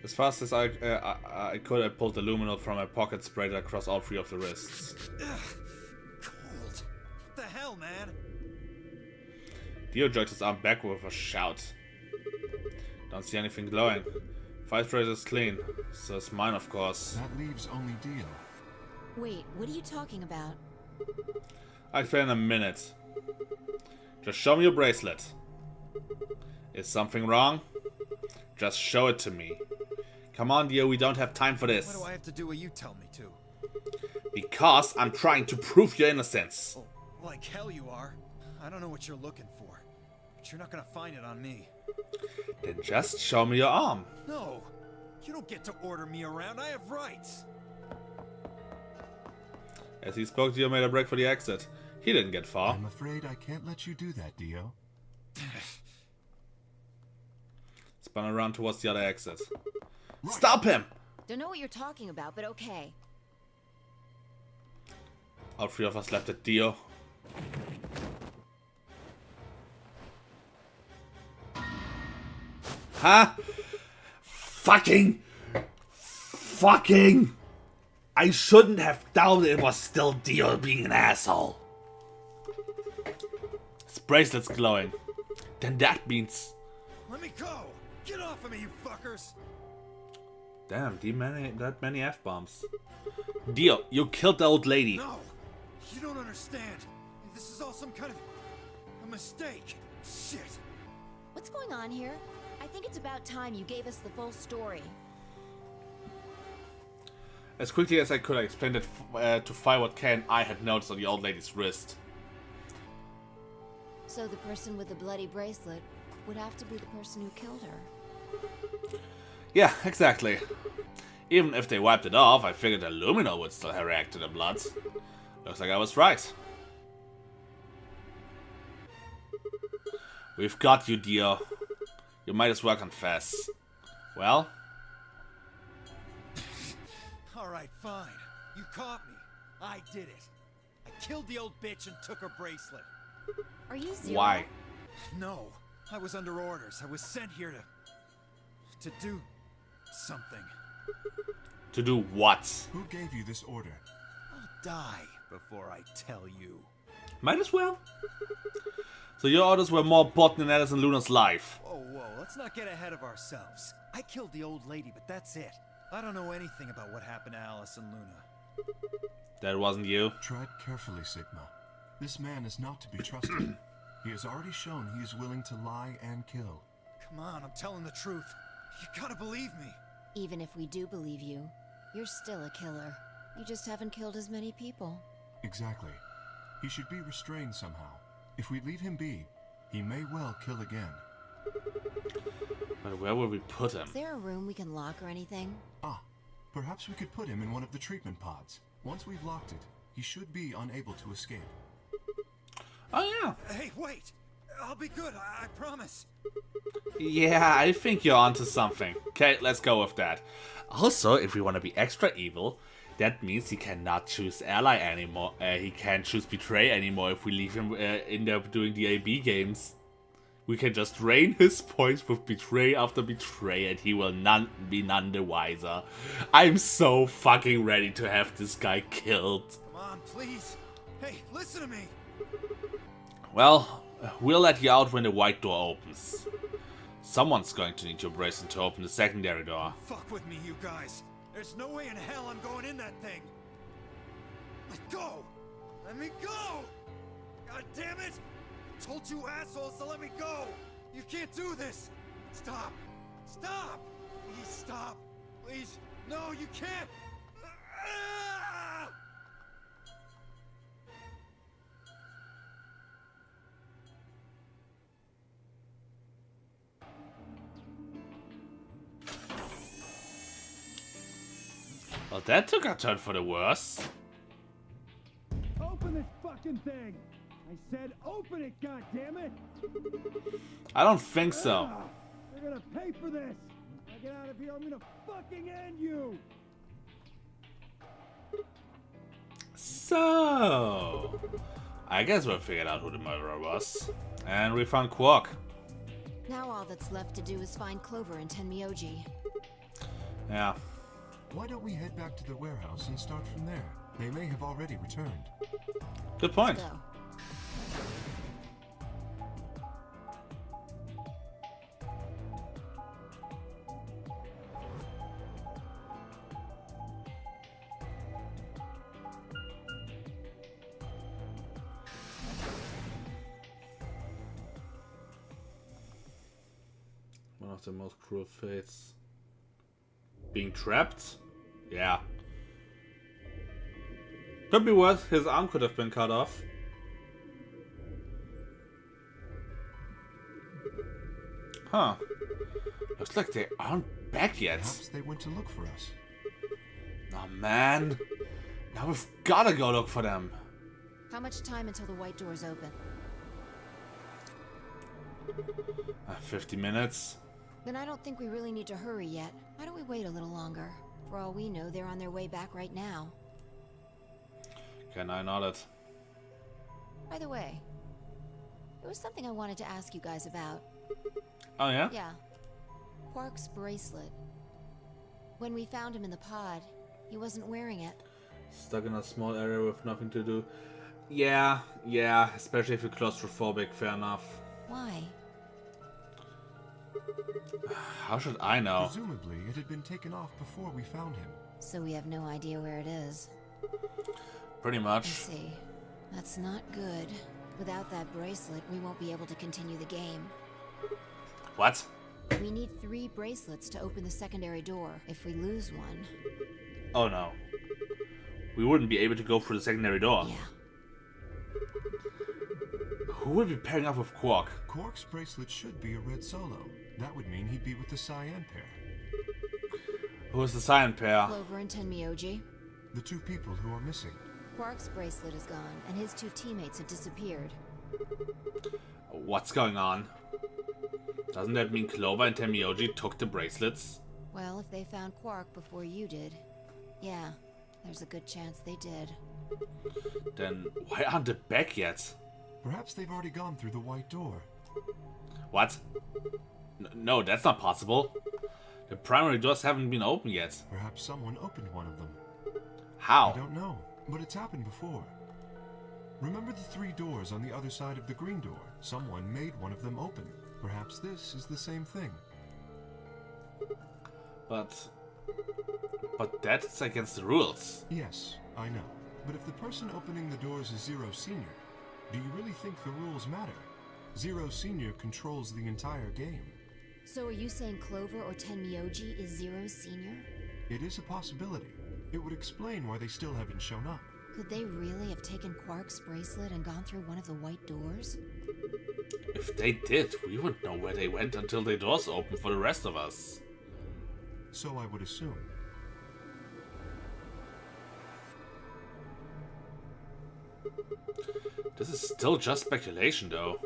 As fast as I could, I pulled the luminol from my pocket, sprayed it across all 3 of the wrists.
Ugh, cold. What the hell, man?
Dio jerked his arm back with a shout. Don't see anything glowing. Fight bracelet is clean, so it's mine, of course.
That leaves only Dio.
Wait, what are you talking about?
I'll explain in a minute. Just show me your bracelet. Is something wrong? Just show it to me. Come on, Dio, we don't have time for this.
Why do I have to do what you tell me to?
Because I'm trying to prove your innocence.
Oh, like hell you are. I don't know what you're looking for, but you're not gonna find it on me.
Then just show me your arm.
No, you don't get to order me around. I have rights.
As he spoke, Dio made a break for the exit. He didn't get far.
I'm afraid I can't let you do that, Dio.
Spun around towards the other exit. Stop him!
Don't know what you're talking about, but okay.
All 3 of us left at Dio. Huh? Fucking! I shouldn't have doubted it was still Dio being an asshole. His bracelet's glowing. Then that means...
Let me go! Get off of me, you fuckers!
Damn, that many F-bombs. Dio, you killed the old lady.
No! You don't understand. This is all some kind of... a mistake. Shit.
What's going on here? I think it's about time you gave us the full story.
As quickly as I could, I explained it to Fi what Kay and I had noticed on the old lady's wrist.
So the person with the bloody bracelet would have to be the person who killed her.
Yeah, exactly. Even if they wiped it off, I figured the luminol would still react to the blood. Looks like I was right. We've got you, dear. You might as well confess. Well?
Alright, fine. You caught me. I did it. I killed the old bitch and took her bracelet.
Are you Zero?
Why?
No, I was under orders. I was sent here to do something.
To do what?
Who gave you this order?
I'll die before I tell you.
Might as well. So your orders were more important than Alice and Luna's life.
Whoa, let's not get ahead of ourselves. I killed the old lady, but that's it. I don't know anything about what happened to Alice and Luna.
That wasn't you.
Tread carefully, Sigma. This man is not to be trusted. He has already shown he is willing to lie and kill.
Come on, I'm telling the truth. You gotta believe me.
Even if we do believe you, you're still a killer. You just haven't killed as many people.
Exactly. He should be restrained somehow. If we leave him be, he may well kill again.
But where will we put him?
Is there a room we can lock or anything?
Ah, perhaps we could put him in one of the treatment pods. Once we've locked it, he should be unable to escape.
Oh yeah.
Hey, wait! I'll be good, I promise.
Yeah, I think you're onto something. Okay, let's go with that. Also, if we want to be extra evil, that means he cannot choose ally anymore. He can't choose betray anymore if we leave him in there doing the AB games. We can just drain his points with betray after betray and he will be none the wiser. I'm so fucking ready to have this guy killed.
Come on, please. Hey, listen to me.
Well, we'll let you out when the white door opens. Someone's going to need your bracelet to open the secondary door.
Fuck with me, you guys. There's no way in hell I'm going in that thing. Let go! Let me go! God damn it! I told you assholes to let me go! You can't do this! Stop! Stop! Please stop! Please! No, you can't! Ah!
Well, that took a turn for the worse.
Open this fucking thing! I said open it, goddammit!
I don't think so.
You're gonna pay for this! When I get out of here, I'm gonna fucking end you!
So, I guess we figured out who the murderer was. And we found Quark.
Now all that's left to do is find Clover and Tenmyoji.
Yeah.
Why don't we head back to the warehouse and start from there? They may have already returned.
Good point.
Let's go.
One of the most cruel fates. Being trapped? Yeah. Could be worse, his arm could have been cut off. Huh. Looks like they aren't back yet.
Perhaps they went to look for us.
Oh man. Now we've gotta go look for them.
How much time until the white doors open?
50 minutes.
Then I don't think we really need to hurry yet. Why don't we wait a little longer? For all we know, they're on their way back right now.
Can I not it?
By the way, there was something I wanted to ask you guys about.
Oh yeah?
Yeah. Quark's bracelet. When we found him in the pod, he wasn't wearing it.
Stuck in a small area with nothing to do. Yeah, especially if you're claustrophobic, fair enough.
Why?
How should I know?
Presumably, it had been taken off before we found him.
So we have no idea where it is.
Pretty
I
much.
see. That's not good. Without that bracelet, we won't be able to continue the game.
What?
We need 3 bracelets to open the secondary door. If we lose one...
Oh no. We wouldn't be able to go through the secondary door.
Yeah.
Who would be pairing up with Quark?
Quark's bracelet should be a red solo. That would mean he'd be with the cyan pair.
Who is the cyan pair?
Clover and Tenmyoji.
The 2 people who are missing.
Quark's bracelet is gone, and his 2 teammates have disappeared.
What's going on? Doesn't that mean Clover and Temioji took the bracelets?
Well, if they found Quark before you did, yeah, there's a good chance they did.
Then why aren't they back yet?
Perhaps they've already gone through the white door.
What? No, that's not possible. The primary doors haven't been opened yet.
Perhaps someone opened one of them.
How?
I don't know, but it's happened before. Remember the 3 doors on the other side of the green door? Someone made one of them open. Perhaps this is the same thing.
But that's against the rules.
Yes, I know. But if the person opening the doors is Zero Senior, do you really think the rules matter? Zero Senior controls the entire game.
So are you saying Clover or Tenmyoji is Zero Senior?
It is a possibility. It would explain why they still haven't shown up.
Could they really have taken Quark's bracelet and gone through one of the white doors?
If they did, we wouldn't know where they went until the doors opened for the rest of us.
So I would assume.
This is still just speculation, though.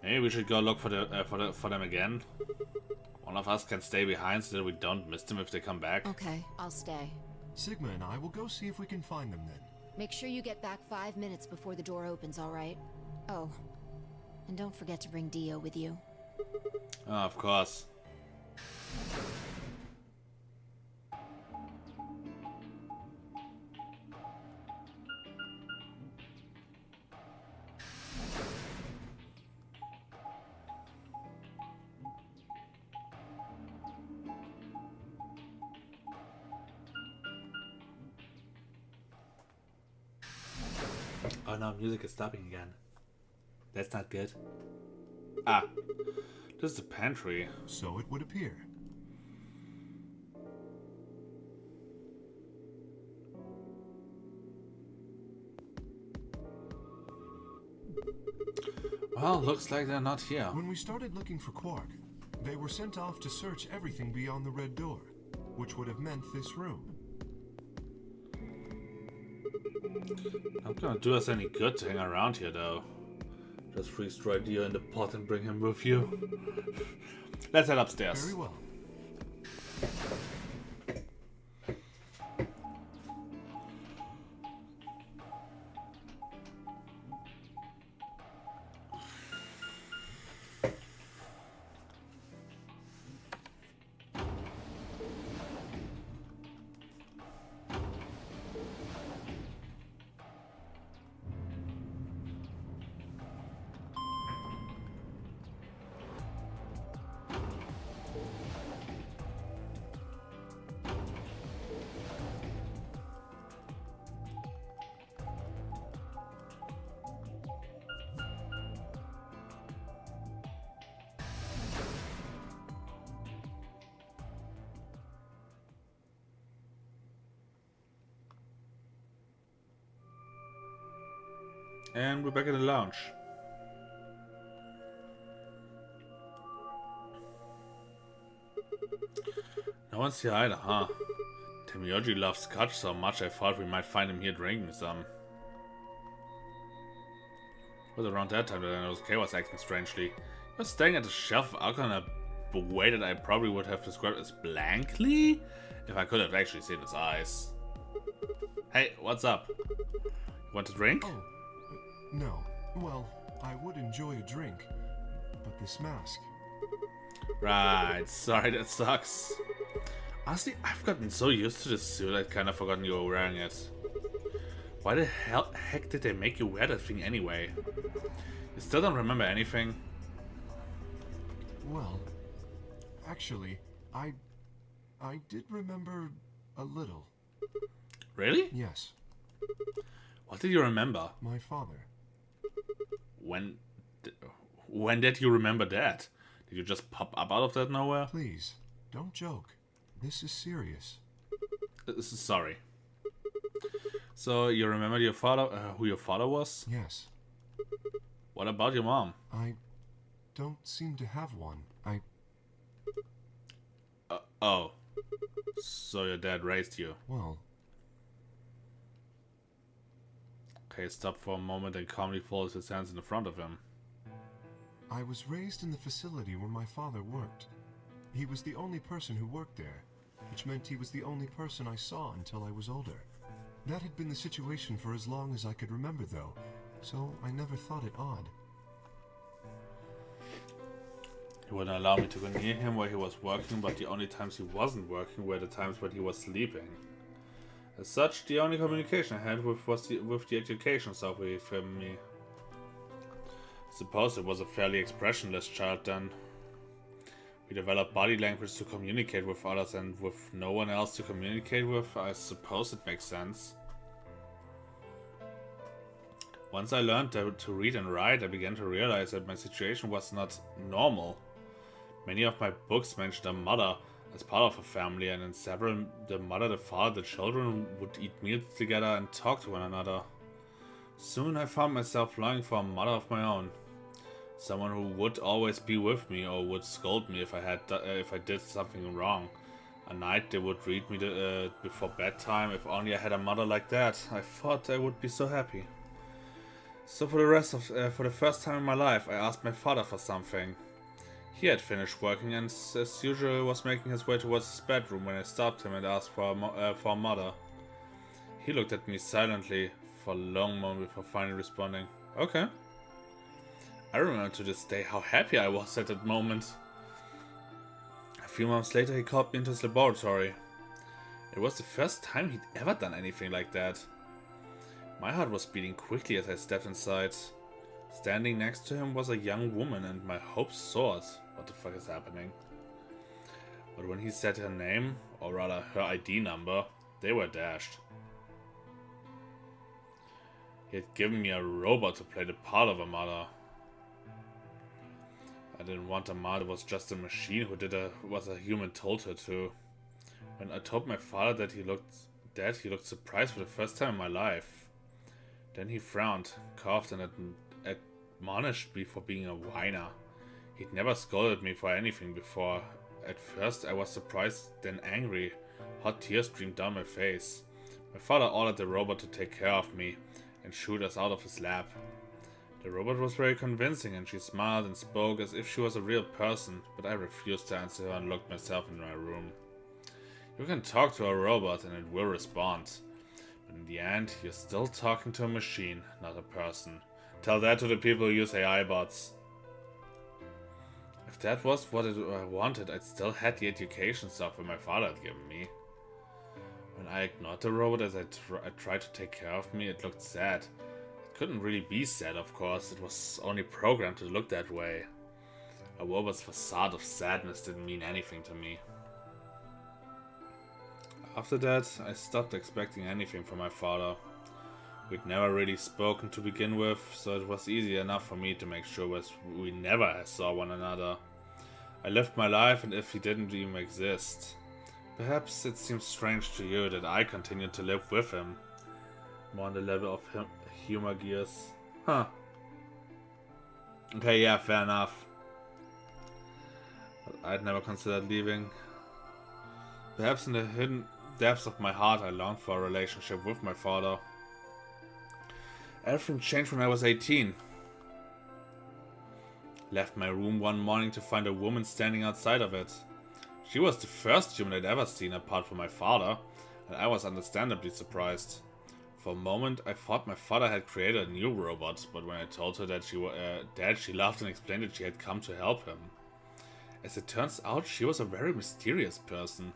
Maybe we should go look for them again. One of us can stay behind so that we don't miss them if they come back.
Okay, I'll stay.
Sigma and I will go see if we can find them then.
Make sure you get back 5 minutes before the door opens, all right? Oh, and don't forget to bring Dio with you.
Oh, of course. Oh no, music is stopping again. That's not good. Ah, this is the pantry.
So it would appear.
Well, looks like they're not here.
When we started looking for Quark, they were sent off to search everything beyond the red door, which would have meant this room.
Not gonna do us any good to hang around here, though. Just freeze dry Dio in the pot and bring him with you. Let's head upstairs.
Very well.
And we're back in the lounge. No one's here either, huh? Temioji loves scotch so much I thought we might find him here drinking some. It was around that time that I noticed Kay was acting strangely. He was staring at the shelf of alcohol in a way that I probably would have described as blankly, if I could have actually seen his eyes. Hey, what's up? You want a drink?
Oh, no. Well, I would enjoy a drink, but this mask.
Right, sorry, that sucks. Honestly, I've gotten so used to this suit I'd kind of forgotten you were wearing it. Why the heck did they make you wear that thing anyway? You still don't remember anything?
Well, actually, I did remember a little.
Really?
Yes,
What did you remember?
my father.
When did you remember that? Did you just pop up out of that nowhere?
Please, don't joke. This is serious.
Sorry. So you remembered your father, who your father was?
Yes,
What about your mom?
I don't seem to have one.
Oh. So your dad raised you.
Well,
Okay, stop for a moment and calmly folds his hands in the front of him.
I was raised in the facility where my father worked. He was the only person who worked there, which meant he was the only person I saw until I was older. That had been the situation for as long as I could remember, though, so I never thought it odd.
He wouldn't allow me to go near him where he was working, but the only times he wasn't working were the times when he was sleeping. As such, the only communication I had with was with the education software from me. I suppose it was a fairly expressionless child then. We developed body language to communicate with others, and with no one else to communicate with, I suppose it makes sense. Once I learned to read and write, I began to realize that my situation was not normal. Many of my books mentioned a mother as part of a family, and in several, the mother, the father, the children would eat meals together and talk to one another. Soon I found myself longing for a mother of my own. Someone who would always be with me or would scold me if I did something wrong. A night they would read me before bedtime. If only I had a mother like that. I thought I would be so happy. So for the first time in my life, I asked my father for something. He had finished working and, as usual, was making his way towards his bedroom when I stopped him and asked for a mother. He looked at me silently for a long moment before finally responding, "Okay." I remember to this day how happy I was at that moment. A few months later, he called me into his laboratory. It was the first time he'd ever done anything like that. My heart was beating quickly as I stepped inside. Standing next to him was a young woman, and my hopes soared. What the fuck is happening? But when he said her name, or rather her ID number, they were dashed. He had given me a robot to play the part of a mother. I didn't want a mother, it was just a machine who was a human told her to. When I told my father that he looked surprised for the first time in my life. Then he frowned, coughed, and admonished me for being a whiner. He'd never scolded me for anything before. At first I was surprised, then angry. Hot tears streamed down my face. My father ordered the robot to take care of me and shoot us out of his lab. The robot was very convincing, and she smiled and spoke as if she was a real person, but I refused to answer her and locked myself in my room. You can talk to a robot and it will respond. But in the end, you're still talking to a machine, not a person. Tell that to the people who use AI bots. If that was what I wanted, I'd still had the education software my father had given me. When I ignored the robot as I tried to take care of me, it looked sad. It couldn't really be sad, of course. It was only programmed to look that way. A robot's facade of sadness didn't mean anything to me. After that, I stopped expecting anything from my father. We'd never really spoken to begin with, so it was easy enough for me to make sure we never saw one another. I lived my life as if he didn't even exist. Perhaps it seems strange to you that I continued to live with him. More on the level of humor gears. Huh. Okay, yeah, fair enough. But I'd never considered leaving. Perhaps in the hidden depths of my heart I longed for a relationship with my father. Everything changed when I was 18. Left my room one morning to find a woman standing outside of it. She was the first human I'd ever seen apart from my father, and I was understandably surprised. For a moment I thought my father had created a new robot, but when I told her that she laughed and explained that she had come to help him. As it turns out, she was a very mysterious person.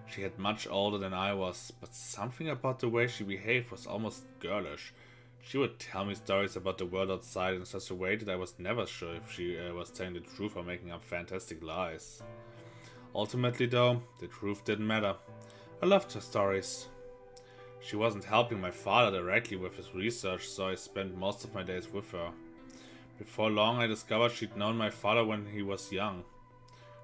She had much older than I was, but something about the way she behaved was almost girlish. She would tell me stories about the world outside in such a way that I was never sure if she was telling the truth or making up fantastic lies. Ultimately though, the truth didn't matter. I loved her stories. She wasn't helping my father directly with his research, so I spent most of my days with her. Before long I discovered she'd known my father when he was young.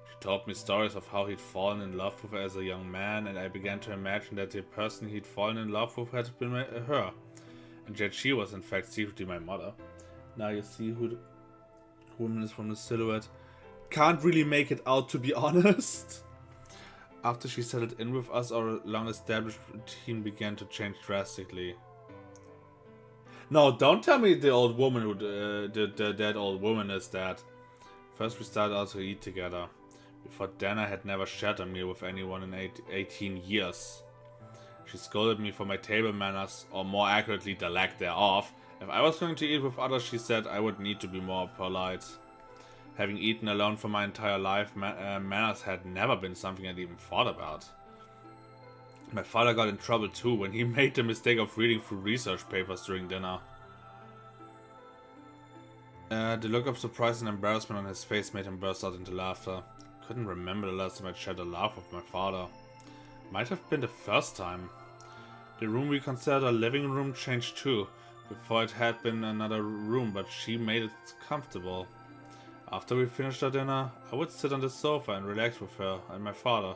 She told me stories of how he'd fallen in love with her as a young man, and I began to imagine that the person he'd fallen in love with had been her. And yet she was in fact secretly my mother. Now you see who the woman is from the silhouette. Can't really make it out, to be honest. After she settled in with us, our long-established routine began to change drastically. No, don't tell me the old woman who that old woman is dead. First we started out to eat together. Before then I had never shared a meal with anyone in 18 years. She scolded me for my table manners, or more accurately the lack thereof. If I was going to eat with others, she said I would need to be more polite. Having eaten alone for my entire life, manners had never been something I'd even thought about. My father got in trouble too when he made the mistake of reading through research papers during dinner. The look of surprise and embarrassment on his face made him burst out into laughter. Couldn't remember the last time I'd shared a laugh with my father. Might have been the first time. The room we considered a living room changed too. Before it had been another room, but she made it comfortable. After we finished our dinner, I would sit on the sofa and relax with her and my father.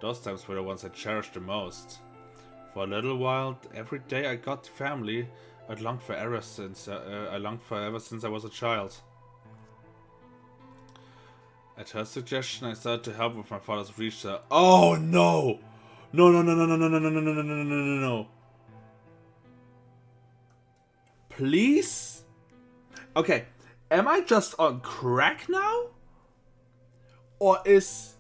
Those times were the ones I cherished the most. For a little while, every day I got family I longed for ever since I was a child. At her suggestion, I started to help with my father's research. Oh no! No! Please? Okay, am I just on crack now? Or is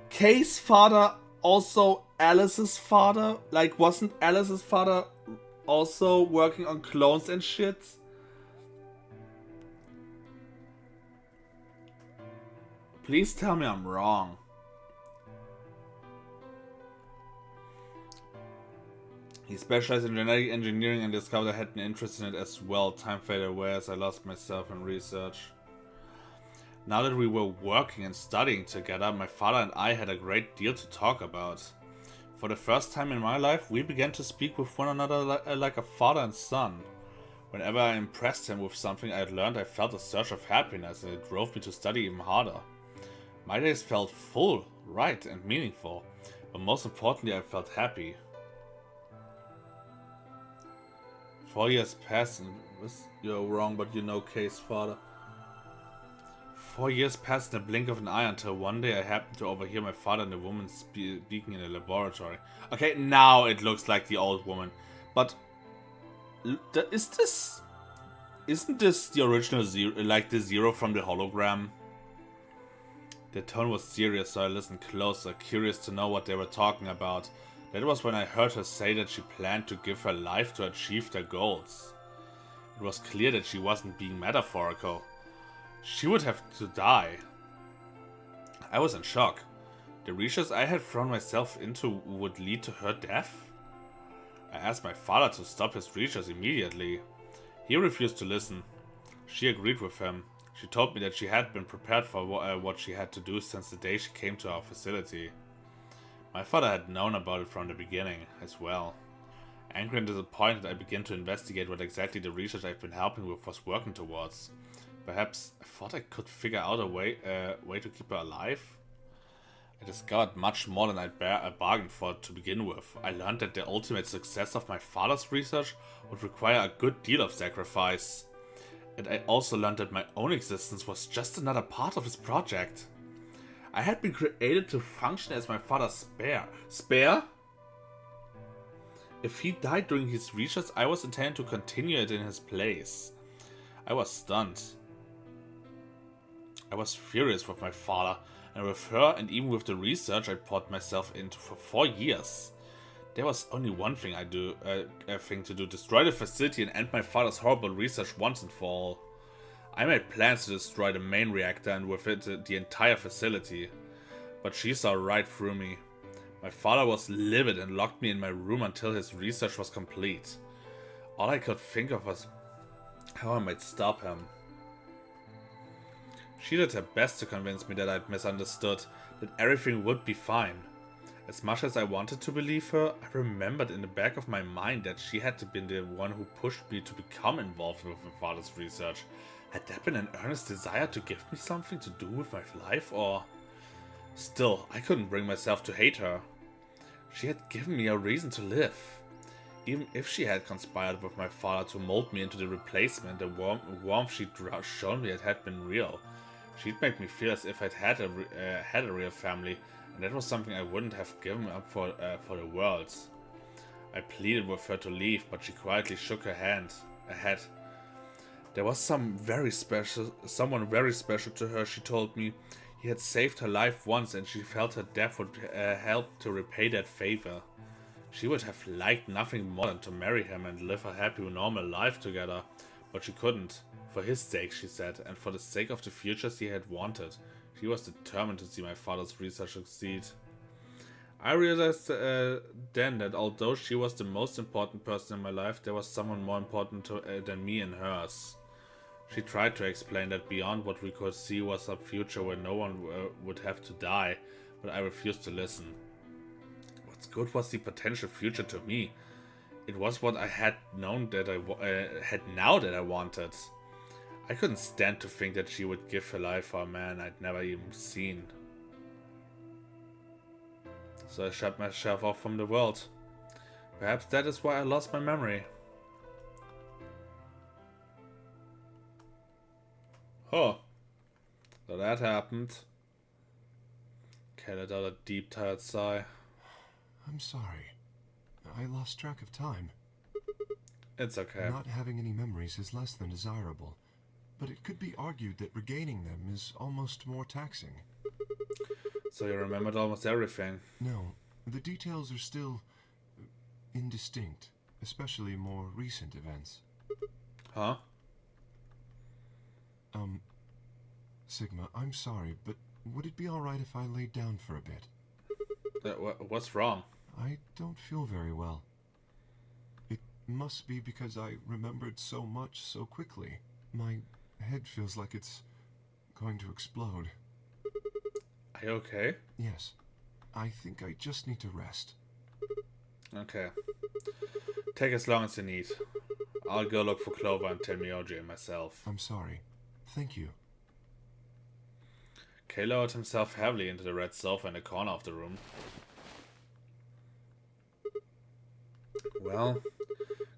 Kay's father also Alice's father? Like, wasn't Alice's father also working on clones and shit? Please tell me I'm wrong. He specialized in genetic engineering and discovered I had an interest in it as well. Time faded away as I lost myself in research. Now that we were working and studying together, my father and I had a great deal to talk about. For the first time in my life, we began to speak with one another like a father and son. Whenever I impressed him with something I had learned, I felt a surge of happiness, and it drove me to study even harder. My days felt full, right, and meaningful, but most importantly, I felt happy. 4 years passed, and you're wrong, but you know Kay's father. 4 years passed in the blink of an eye until one day I happened to overhear my father and the woman speaking in the laboratory. Okay, now it looks like the old woman, but isn't this the original Zero, like the Zero from the hologram? The tone was serious, so I listened closer, curious to know what they were talking about. That was when I heard her say that she planned to give her life to achieve their goals. It was clear that she wasn't being metaphorical. She would have to die. I was in shock. The research I had thrown myself into would lead to her death? I asked my father to stop his research immediately. He refused to listen. She agreed with him. She told me that she had been prepared for what she had to do since the day she came to our facility. My father had known about it from the beginning, as well. Angry and disappointed, I began to investigate what exactly the research I've been helping with was working towards. Perhaps I thought I could figure out a way to keep her alive? I discovered much more than I'd bargained for to begin with. I learned that the ultimate success of my father's research would require a good deal of sacrifice. And I also learned that my own existence was just another part of his project. I had been created to function as my father's spare. Spare? If he died during his research, I was intended to continue it in his place. I was stunned. I was furious with my father, and with her, and even with the research I poured myself into for 4 years. There was only one thing to do: destroy the facility and end my father's horrible research once and for all. I made plans to destroy the main reactor and with it the entire facility. But she saw right through me. My father was livid and locked me in my room until his research was complete. All I could think of was how I might stop him. She did her best to convince me that I'd misunderstood, that everything would be fine. As much as I wanted to believe her, I remembered in the back of my mind that she had been the one who pushed me to become involved with my father's research. Had that been an earnest desire to give me something to do with my life, or... Still, I couldn't bring myself to hate her. She had given me a reason to live. Even if she had conspired with my father to mold me into the replacement, the warmth she'd shown me had been real. She'd made me feel as if I'd had a real family, and that was something I wouldn't have given up for the world. I pleaded with her to leave, but she quietly shook her head. There was someone very special to her, she told me. He had saved her life once, and she felt her death would help to repay that favor. She would have liked nothing more than to marry him and live a happy, normal life together. But she couldn't. For his sake, she said, and for the sake of the future she had wanted. She was determined to see my father's research succeed. I realized then that although she was the most important person in my life, there was someone more important than me in hers. She tried to explain that beyond what we could see was a future where no one would have to die, but I refused to listen. What's good was the potential future to me. It was what I had known that I wanted. I couldn't stand to think that she would give her life for a man I'd never even seen. So I shut myself off from the world. Perhaps that is why I lost my memory. Oh, so that happened. Kay let out a deep, tired sigh.
I'm sorry. I lost track of time.
It's okay.
Not having any memories is less than desirable, but it could be argued that regaining them is almost more taxing.
So you remembered almost everything?
No, the details are still indistinct, especially more recent events.
Huh?
Sigma, I'm sorry, but would it be alright if I laid down for a bit?
What's wrong?
I don't feel very well. It must be because I remembered so much so quickly. My head feels like it's going to explode.
Are you okay?
Yes. I think I just need to rest.
Okay. Take as long as you need. I'll go look for Clover and tell Miyoji myself.
I'm sorry. Thank you.
Kay lowered himself heavily into the red sofa in the corner of the room. Well,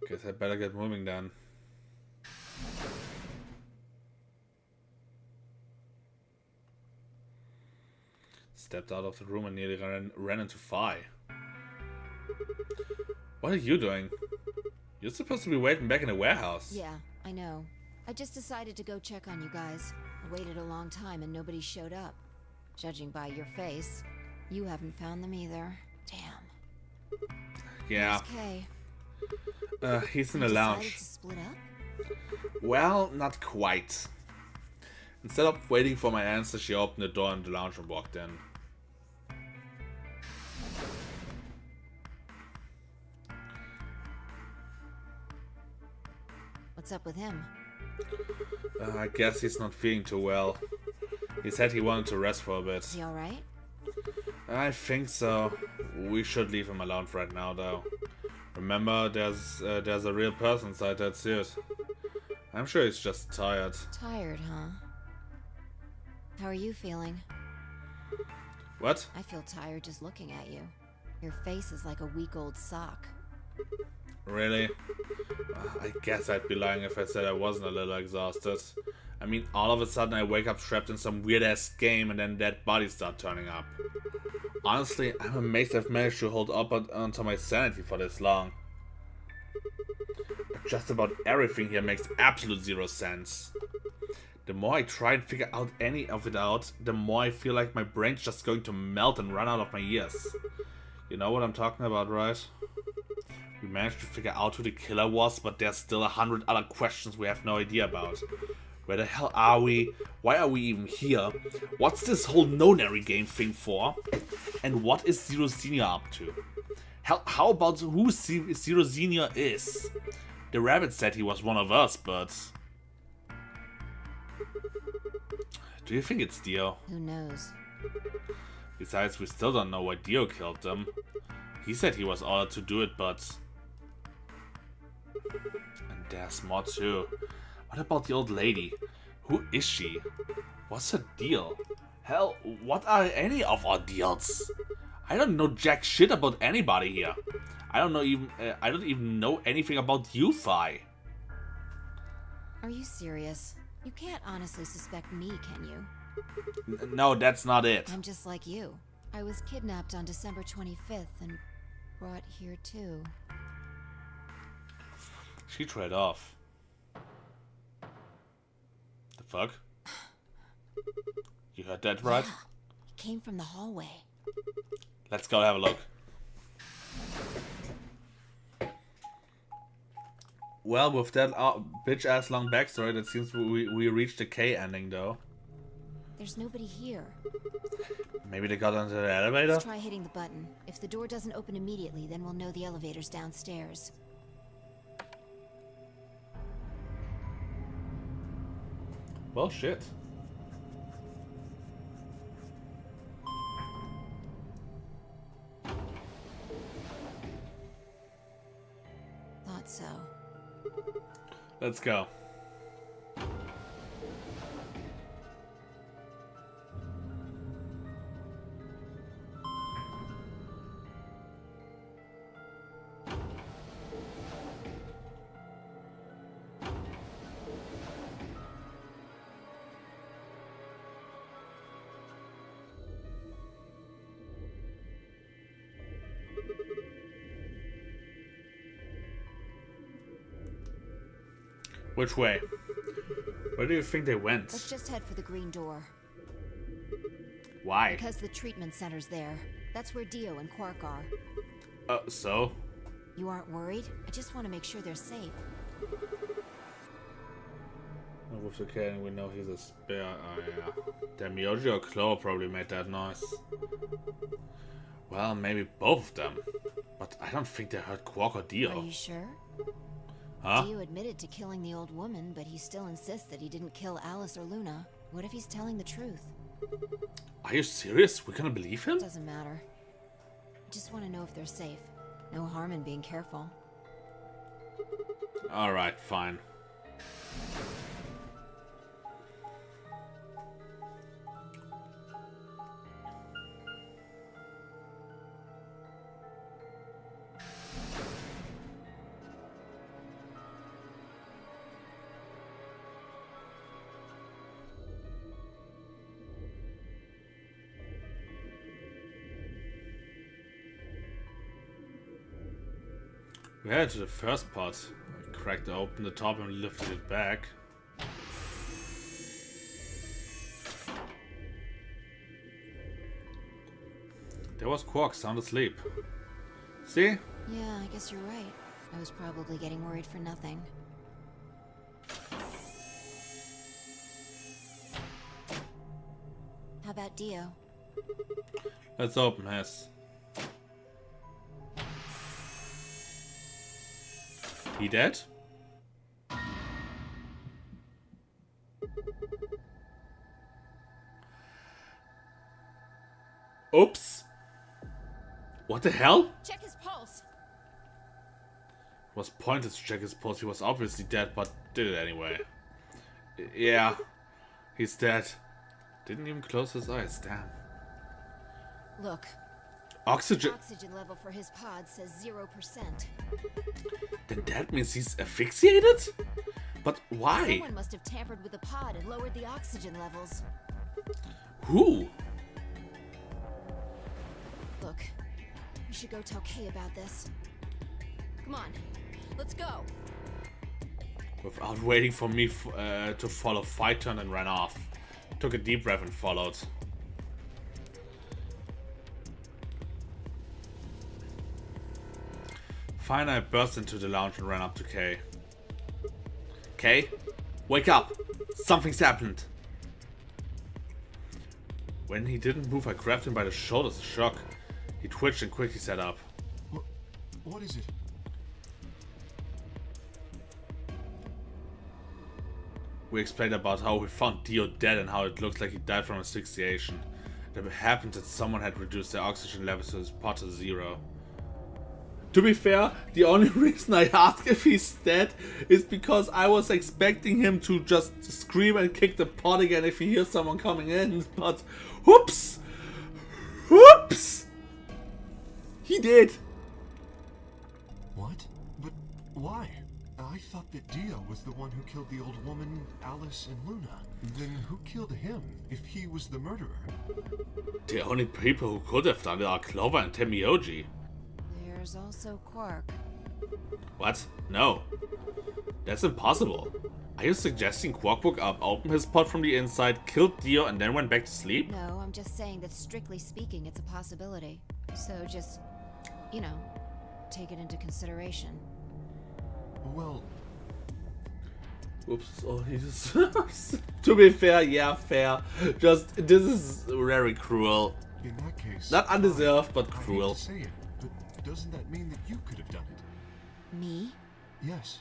guess I better get moving then. Stepped out of the room and nearly ran into Phi. What are you doing? You're supposed to be waiting back in the warehouse.
Yeah, I know. I just decided to go check on you guys. I waited a long time and nobody showed up. Judging by your face, you haven't found them either. Damn.
Yeah.
Where's Kay?
He's in the
You
lounge.
decided to split up?
Well, not quite. Instead of waiting for my answer, she opened the door in the lounge and walked in.
What's up with him?
I guess he's not feeling too well. He said he wanted to rest for a bit.
Is he alright?
I think so. We should leave him alone for right now, though. Remember, there's a real person inside that suit. I'm sure he's just tired.
Tired, huh? How are you feeling?
What?
I feel tired just looking at you. Your face is like a week-old sock.
Really? I guess I'd be lying if I said I wasn't a little exhausted. I mean, all of a sudden I wake up trapped in some weird-ass game and then dead bodies start turning up. Honestly, I'm amazed I've managed to hold up onto my sanity for this long. But just about everything here makes absolute zero sense. The more I try and figure out any of it out, the more I feel like my brain's just going to melt and run out of my ears. You know what I'm talking about, right? We managed to figure out who the killer was, but there's still 100 other questions we have no idea about. Where the hell are we? Why are we even here? What's this whole no-nary game thing for? And what is Zero Senior up to? Hell, how about who Zero Senior is? The rabbit said he was one of us, but... Do you think it's Dio?
Who knows?
Besides, we still don't know why Dio killed them. He said he was ordered to do it, but... And there's more too. What about the old lady? Who is she? What's her deal? Hell, what are any of our deals? I don't know jack shit about anybody here. I don't even know anything about you, Phi.
Are you serious? You can't honestly suspect me, can you?
No, that's not it.
I'm just like you. I was kidnapped on December 25th, and brought here too.
She trade off. The fuck? You heard that right?
Yeah, it came from the hallway.
Let's go have a look. Well, with that bitch-ass long backstory, that seems we reached the K ending, though.
There's nobody here.
Maybe they got into the elevator?
Let's try hitting the button. If the door doesn't open immediately, then we'll know the elevator's downstairs.
Well, shit.
Thought so.
Let's go. Which way? Where do you think they went?
Let's just head for the green door.
Why?
Because the treatment center's there. That's where Dio and Quark are.
So?
You aren't worried? I just want to make sure they're safe.
With the cannon, we know he's a spare. Oh, yeah. Damn, Myoji or Claw probably made that noise. Well, maybe both of them. But I don't think they hurt Quark or Dio.
Are you sure?
Huh?
Dio admitted to killing the old woman, but he still insists that he didn't kill Alice or Luna. What if he's telling the truth?
Are you serious? We're gonna believe him?
Doesn't matter. I just want to know if they're safe. No harm in being careful.
Alright, fine. We headed to the first pot. I cracked open the top and lifted it back. There was Quark sound asleep. See?
Yeah, I guess you're right. I was probably getting worried for nothing. How about Dio?
Let's open his. He dead? Oops. What the hell?
Check his pulse.
It was pointed to check his pulse. He was obviously dead, but did it anyway. Yeah, he's dead. Didn't even close his eyes, damn.
Look.
Oxygen.
Oxygen level for his pod says 0%.
Then that means he's asphyxiated? But why?
Someone must have tampered with the pod and lowered the oxygen levels.
Who?
Look, we should go tell Kay about this. Come on, let's go.
Without waiting for me to follow, Fight turned and ran off. Took a deep breath and followed. Fine, I burst into the lounge and ran up to Kay. Kay? Wake up! Something's happened! When he didn't move, I grabbed him by the shoulders in shock. He twitched and quickly sat up.
What is it?
We explained about how we found Dio dead and how it looked like he died from asphyxiation. It happened that someone had reduced their oxygen levels to his pot to 0. To be fair, the only reason I asked if he's dead is because I was expecting him to just scream and kick the pot again if he hears someone coming in, but whoops! Whoops! He did!
What? But why? I thought that Dio was the one who killed the old woman, Alice, and Luna. Then who killed him, if he was the murderer?
The only people who could have done it are Clover and Temioji.
there's also Quark.
What? No. That's impossible. Are you suggesting Quark woke up, opened his pod from the inside, killed Dio, and then went back to sleep?
No, I'm just saying that strictly speaking, it's a possibility. So just, you know, take it into consideration.
Well,
Oops, oh, he's to be fair, yeah, fair. Just, this is very cruel.
in that case...
Not undeserved, but
I hate
cruel.
to say it, but doesn't that mean that you could have done it?
Me?
Yes.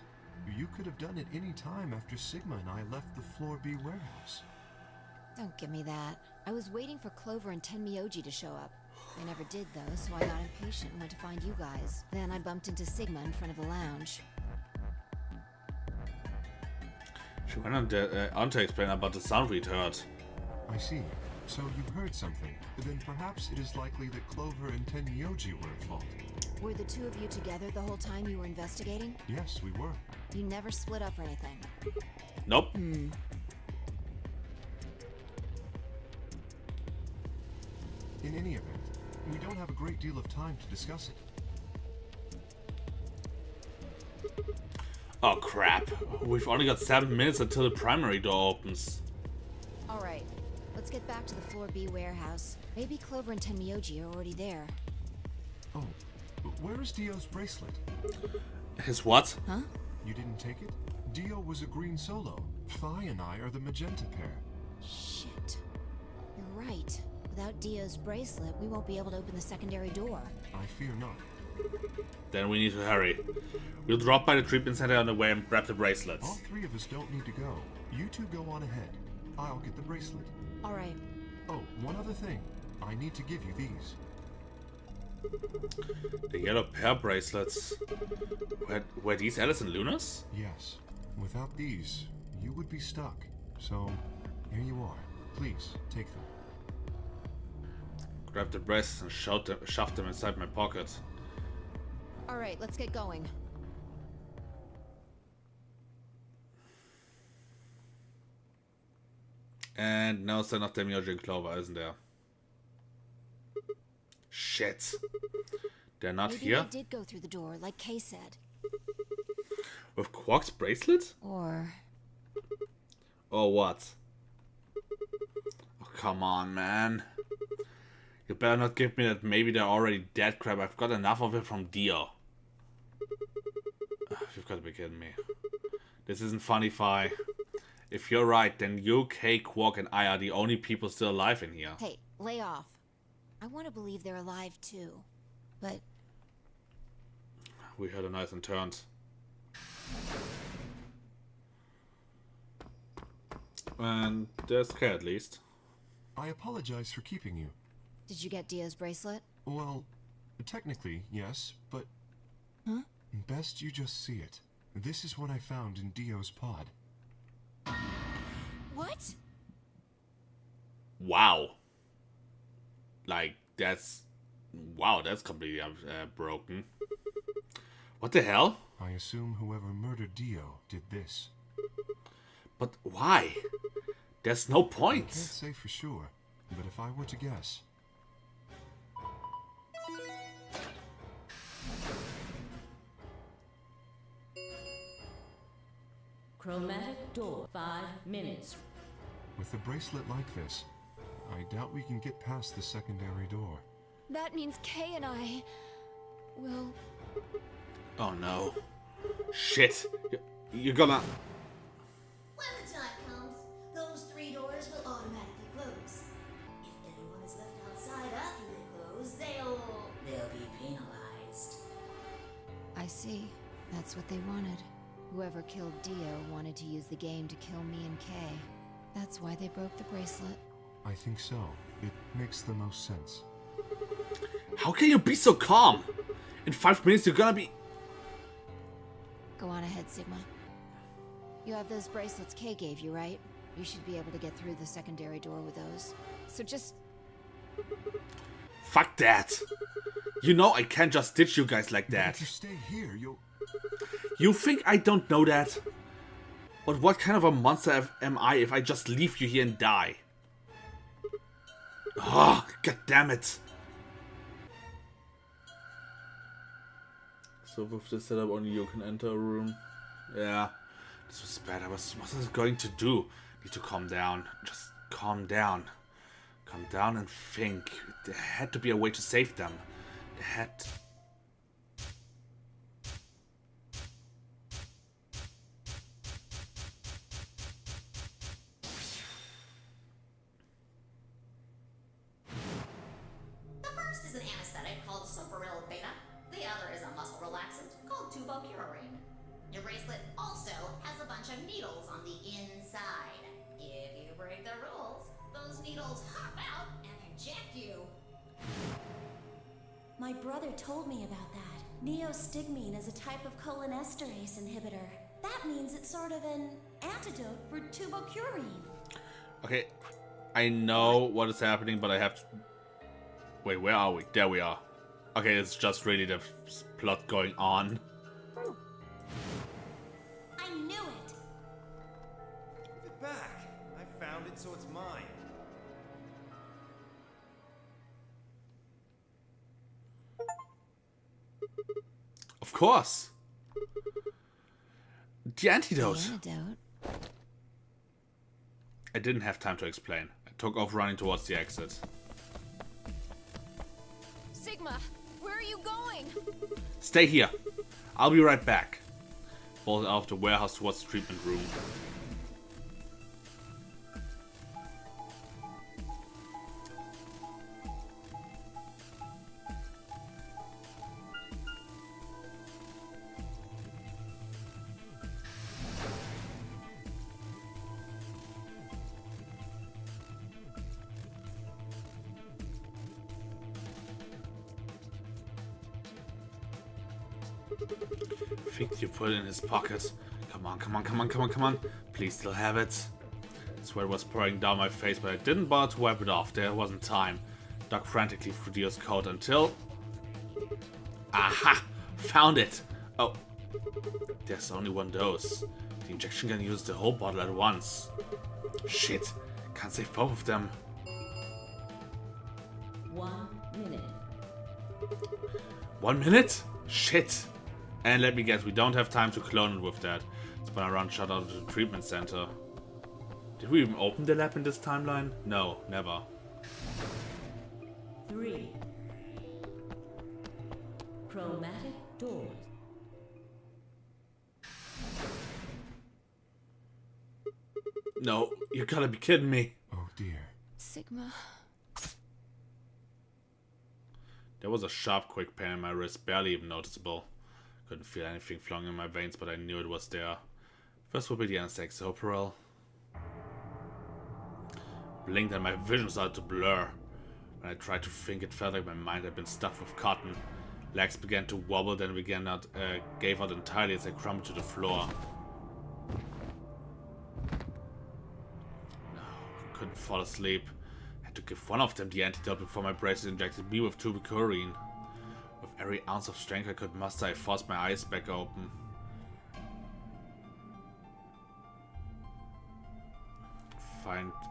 You could have done it any time after Sigma and I left the Floor B warehouse.
Don't give me that. I was waiting for Clover and Tenmyoji to show up. They never did, though, so I got impatient and went to find you guys. Then I bumped into Sigma in front of the lounge.
She went on to explain about the sound we'd heard.
I see. So you heard something. Then perhaps it is likely that Clover and Tenmyoji were at fault.
Were the two of you together the whole time you were investigating?
Yes, we were.
You never split up or anything?
Nope.
Hmm.
In any event, we don't have a great deal of time to discuss it.
Oh crap. We've only got 7 minutes until the primary door opens.
Alright, let's get back to the Floor B warehouse. Maybe Clover and Tenmyoji are already there.
Oh, where is Dio's bracelet?
His what?
Huh?
You didn't take it? Dio was a green solo. Phi and I are the magenta pair.
Shit. You're right. Without Dio's bracelet, we won't be able to open the secondary door.
I fear not.
Then we need to hurry. We'll drop by the treatment center on the way and grab the bracelets.
All three of us don't need to go. You two go on ahead. I'll get the bracelet.
Alright.
Oh, one other thing. I need to give you these.
The yellow pair bracelets. Were these Alice and Luna's?
Yes. Without these, you would be stuck. So, here you are. Please, take them.
Grab the bracelets and shove them inside my pocket.
Alright, let's get going.
And no sign of Tenmyoji and Clover, isn't there? Shit. They're not
Maybe
here?
they did go through the door, like Kay said.
With Quark's bracelet?
Or...
Or what? Oh, come on, man. You better not give me that maybe they're already dead crap. I've got enough of it from Dio. You've got to be kidding me. This isn't funny, Phi. If you're right, then you, Kay, Quark, and I are the only people still alive in here.
Hey, lay off. I want to believe they're alive too. But
We heard a noise and turned. And there's Kay at least.
I apologize for keeping you.
did you get Dio's bracelet?
Well, technically, yes, but...
Huh?
Best you just see it. This is what I found in Dio's pod.
What?
Wow. Like, that's... Wow, that's completely broken. What the hell?
I assume whoever murdered Dio did this.
But why? There's no
I
point.
can't say for sure, but if I were to guess...
Chromatic door, 5 minutes.
With a bracelet like this, I doubt we can get past the secondary door.
That means Kay and I will...
Oh no. Shit. You're gonna...
When the time comes, those 3 doors will automatically close. If anyone is left outside after they close, they'll be penalized.
I see. That's what they wanted. Whoever killed Dio wanted to use the game to kill me and Kay. That's why they broke the bracelet.
I think so. It makes the most sense.
How can you be so calm? In 5 minutes you're gonna be...
Go on ahead, Sigma. You have those bracelets Kay gave you, right? You should be able to get through the secondary door with those. So just...
Fuck that. You know I can't just ditch you guys like
If
that.
you stay here, you'll...
You think I don't know that? But what kind of a monster am I if I just leave you here and die? Oh, god damn it. So with this setup, only you can enter a room. Yeah, this was bad. What was I going to do? Need to calm down. Just calm down. Calm down and think. There had to be a way to save them. There had...
The first is an anesthetic called Soparil Beta. The other is a muscle relaxant called tubocurarine. Your bracelet also has a bunch of needles on the inside. If you break the rules, those needles hop out and inject you.
My brother told me about that. Neostigmine is a type of cholinesterase inhibitor. That means it's sort of an antidote for tubocurarine.
Okay, I know what is happening, but I have to... Wait, where are we? There we are. Okay, it's just really the plot going on.
I knew it!
Give it back. I found it, so it's mine.
Of course! The antidote!
The antidote?
I didn't have time to explain. I took off running towards the exit.
Sigma, where are you going?
Stay here. I'll be right back. Bolted out of the warehouse towards the treatment room. Think you put it in his pocket. Come on, come on, come on, come on, come on. Please still have it. Sweat was pouring down my face, but I didn't bother to wipe it off. There wasn't time. Dug frantically through Dio's coat until... Aha! Found it! Oh. There's only one dose. The injection gun used the whole bottle at once. Shit. Can't save both of them.
1 minute.
1 minute? Shit. And let me guess, we don't have time to clone it with that. Spun around, shut out of the treatment center. Did we even open the lab in this timeline? No, never.
3. Chromatic doors.
No, you gotta be kidding me.
Oh dear.
Sigma.
There was a sharp, quick pain in my wrist, barely even noticeable. Couldn't feel anything flowing in my veins, but I knew it was there. First would be the anesthetic Soparil. Blinked and my vision started to blur. When I tried to think, it felt like my mind had been stuffed with cotton. Legs began to wobble, then gave out entirely as I crumbled to the floor. No, couldn't fall asleep. Had to give one of them the antidote before my bracelet injected me with tubocurarine. With every ounce of strength I could muster, I forced my eyes back open.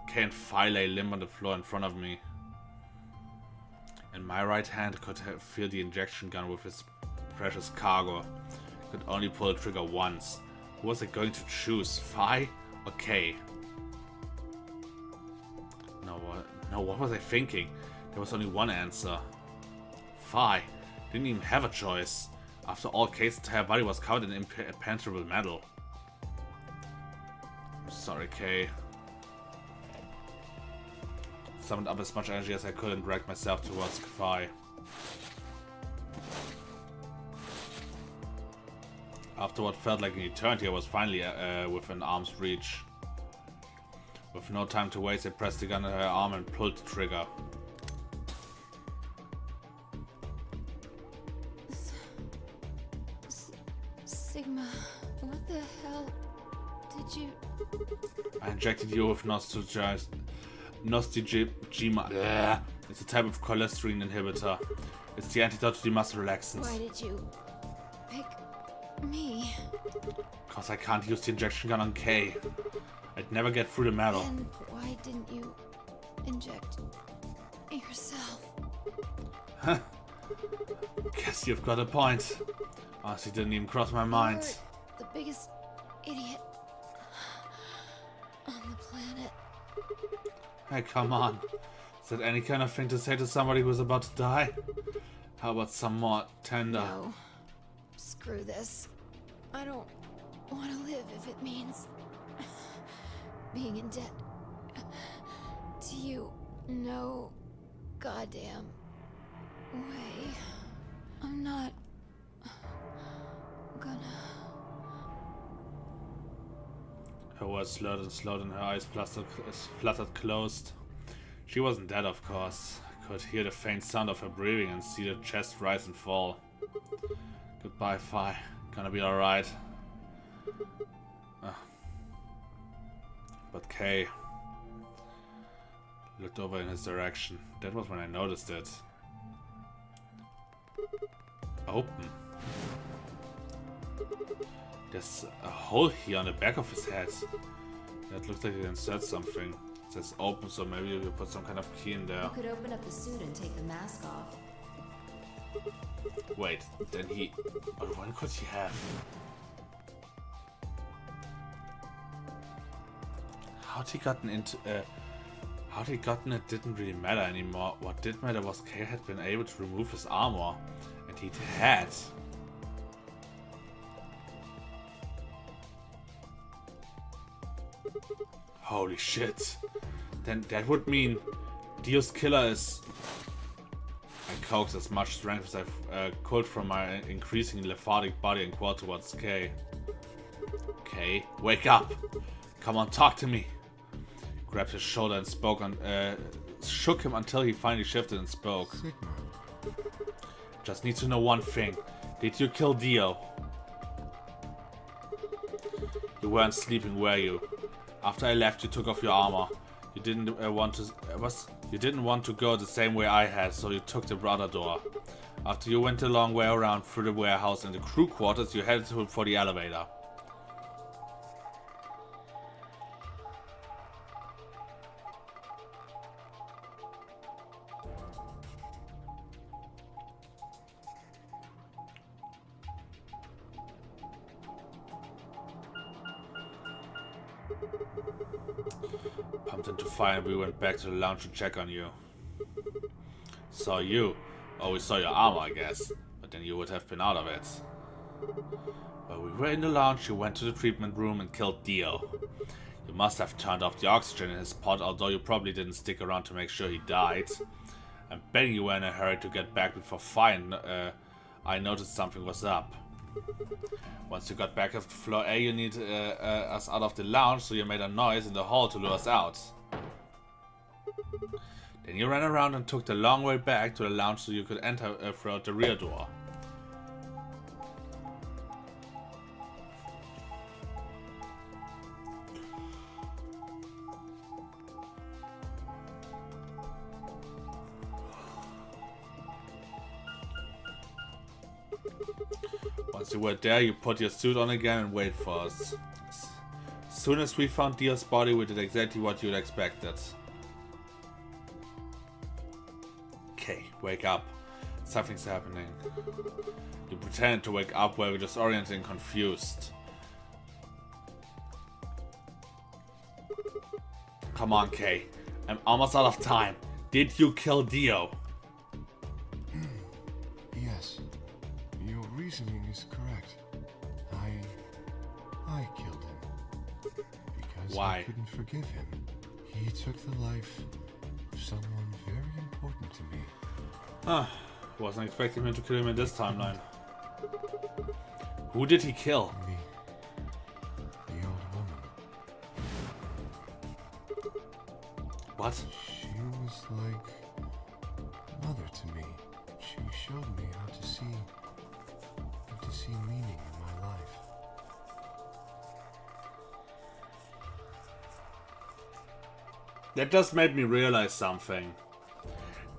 Can't file lay limp on the floor in front of me. In my right hand could feel the injection gun with its precious cargo. Could only pull the trigger once. Who was I going to choose? Phi or K? No, what was I thinking? There was only one answer. Phi. Didn't even have a choice. After all, K's entire body was covered in impenetrable metal. I'm sorry, K. Summoned up as much energy as I could and dragged myself towards Phi. After what felt like an eternity, I was finally within arm's reach. With no time to waste, I pressed the gun in her arm and pulled the trigger.
Sigma, what the hell did you...
I injected you with Nostigema. It's a type of cholesterol inhibitor. It's the antidote to the muscle relaxants.
Why did you pick me?
Cause I can't use the injection gun on K. I'd never get through the metal.
And why didn't you inject yourself?
Guess you've got a point. Honestly, didn't even cross my mind.
You're the biggest idiot on the planet.
Hey, come on. Is that any kind of thing to say to somebody who's about to die? How about some more tender?
No. Screw this. I don't want to live if it means being in debt to you. No goddamn way. I'm not gonna.
Her words slurred and her eyes fluttered closed. She wasn't dead, of course. I could hear the faint sound of her breathing and see the chest rise and fall. Goodbye, Fi. Gonna be alright. But Kay looked over in his direction. That was when I noticed it. Open. There's a hole here on the back of his head. That looks like it inserts something. It says open, so maybe you put some kind of key in there.
You could open up the suit and take the mask off.
Wait, then he... What one could he have? How'd he gotten into... how'd he gotten it didn't really matter anymore. What did matter was Kay had been able to remove his armor. And he'd had... Holy shit. Then that would mean Dio's killer is... I coaxed as much strength as I could from my increasingly lethargic body and crawled towards Kay. Kay, wake up! Come on, talk to me! Grabbed his shoulder and spoke on, shook him until he finally shifted and spoke.
Sigma.
Just need to know one thing. Did you kill Dio? You weren't sleeping, were you? After I left, you took off your armor. You didn't You didn't want to go the same way I had, so you took the brother door. After you went a long way around through the warehouse and the crew quarters, you headed for the elevator. Pumped into fire and we went back to the lounge to check on you. Saw you. Oh, we saw your armor, I guess. But then you would have been out of it. While we were in the lounge, you went to the treatment room and killed Dio. You must have turned off the oxygen in his pod, although you probably didn't stick around to make sure he died. I'm betting you were in a hurry to get back before I noticed something was up. Once you got back to floor A, you need us out of the lounge, so you made a noise in the hall to lure us out. Then you ran around and took the long way back to the lounge so you could enter through the rear door. Once you were there, you put your suit on again and waited for us. As soon as we found Dio's body, we did exactly what you'd expected. Okay, wake up. Something's happening. You pretended to wake up while we were disoriented and confused. Come on, Kay. I'm almost out of time. Did you kill Dio?
Yes. Your reasoning is correct. I killed him. Because
Why?
I couldn't forgive him. He took the life of someone very important to me.
Wasn't expecting him to kill him in this timeline. Who did he kill?
The old woman.
What?
She was like mother to me. She showed me how to see meaning in my life.
That just made me realize something.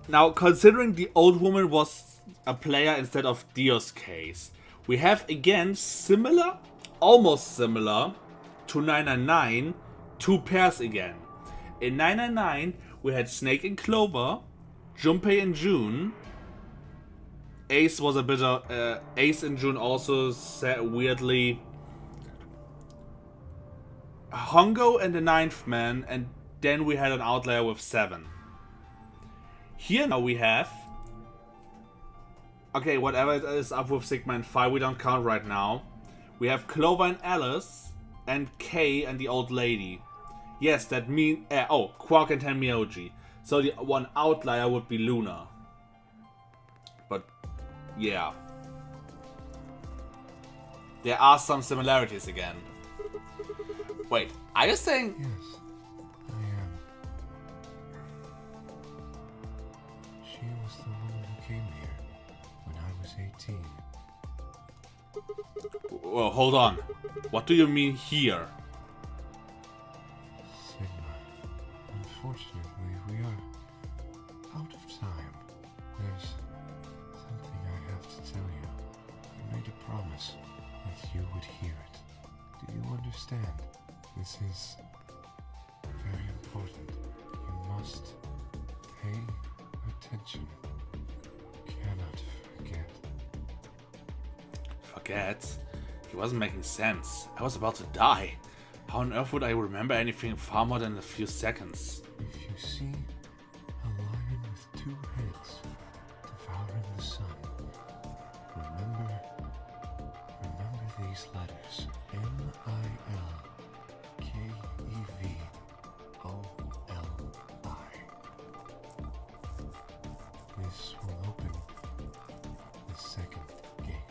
Now, considering the old woman was a player instead of Dio's case, we have again similar, almost similar, to 999, two pairs again. In 999, we had Snake and Clover, Junpei and June, Ace was a bit of... Ace in June also said weirdly... Hongo and the Ninth Man, and then we had an outlier with 7. Here now we have... Okay, whatever it is up with Sigma and Phi, we don't count right now. We have Clover and Alice, and Kay and the old lady. Yes, that means... oh, Quark and Tenmyoji. So the one outlier would be Luna. But, yeah. There are some similarities again. Wait, are you saying...
Yes, I am. She was the woman who came here when I was 18.
Well, hold on. What do you mean here?
Sigma, unfortunately, we are out of time. There's something I have to tell you. I made a promise that you would hear it. Do you understand? This is very important. You must pay attention. Cannot forget.
Forget? He wasn't making sense. I was about to die. How on earth would I remember anything far more than a few seconds?
If you see a lion with 2 heads devouring the sun, remember these letters. Milkevoli. This will open the second gate.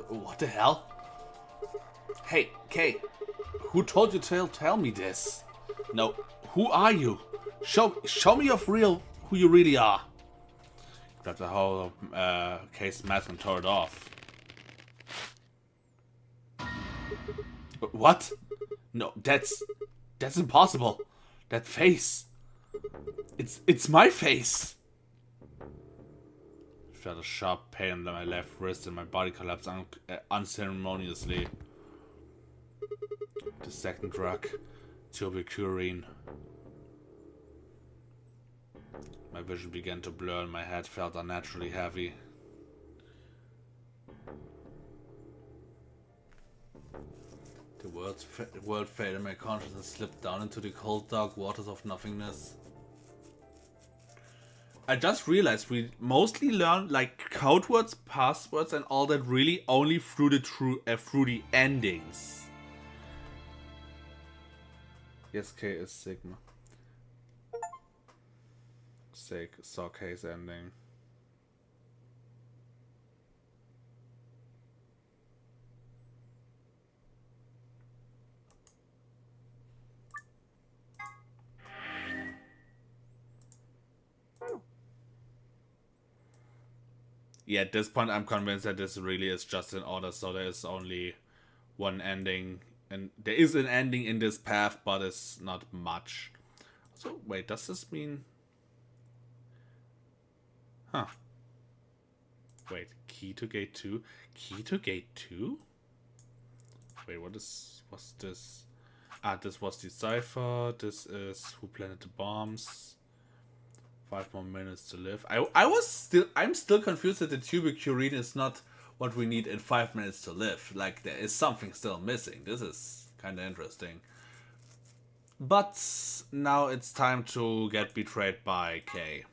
What the hell? Hey, Kay, who told you to tell me this? No, who are you? Show me who you really are. Grabbed the whole Kay's mask and tore it off. What? No, that's impossible. That face. It's my face. Felt a sharp pain under my left wrist and my body collapsed unceremoniously. The second drug, tuberculin. My vision began to blur and my head felt unnaturally heavy. The world faded, my consciousness slipped down into the cold, dark waters of nothingness. I just realized we mostly learn like code words, passwords, and all that really only through the endings. Yes, K is Sigma. Saw K's ending. Yeah, at this point I'm convinced that this really is just an order, so there is only one ending. And there is an ending in this path, but it's not much. So, wait, does this mean... Huh. Wait, key to gate 2? Key to gate 2? Wait, what's this? Ah, this was the cipher. This is who planted the bombs. 5 more minutes to live. I'm still confused that the tuberculin is not what we need in 5 minutes to live. Like, there is something still missing. This is kind of interesting. But now it's time to get betrayed by Kay.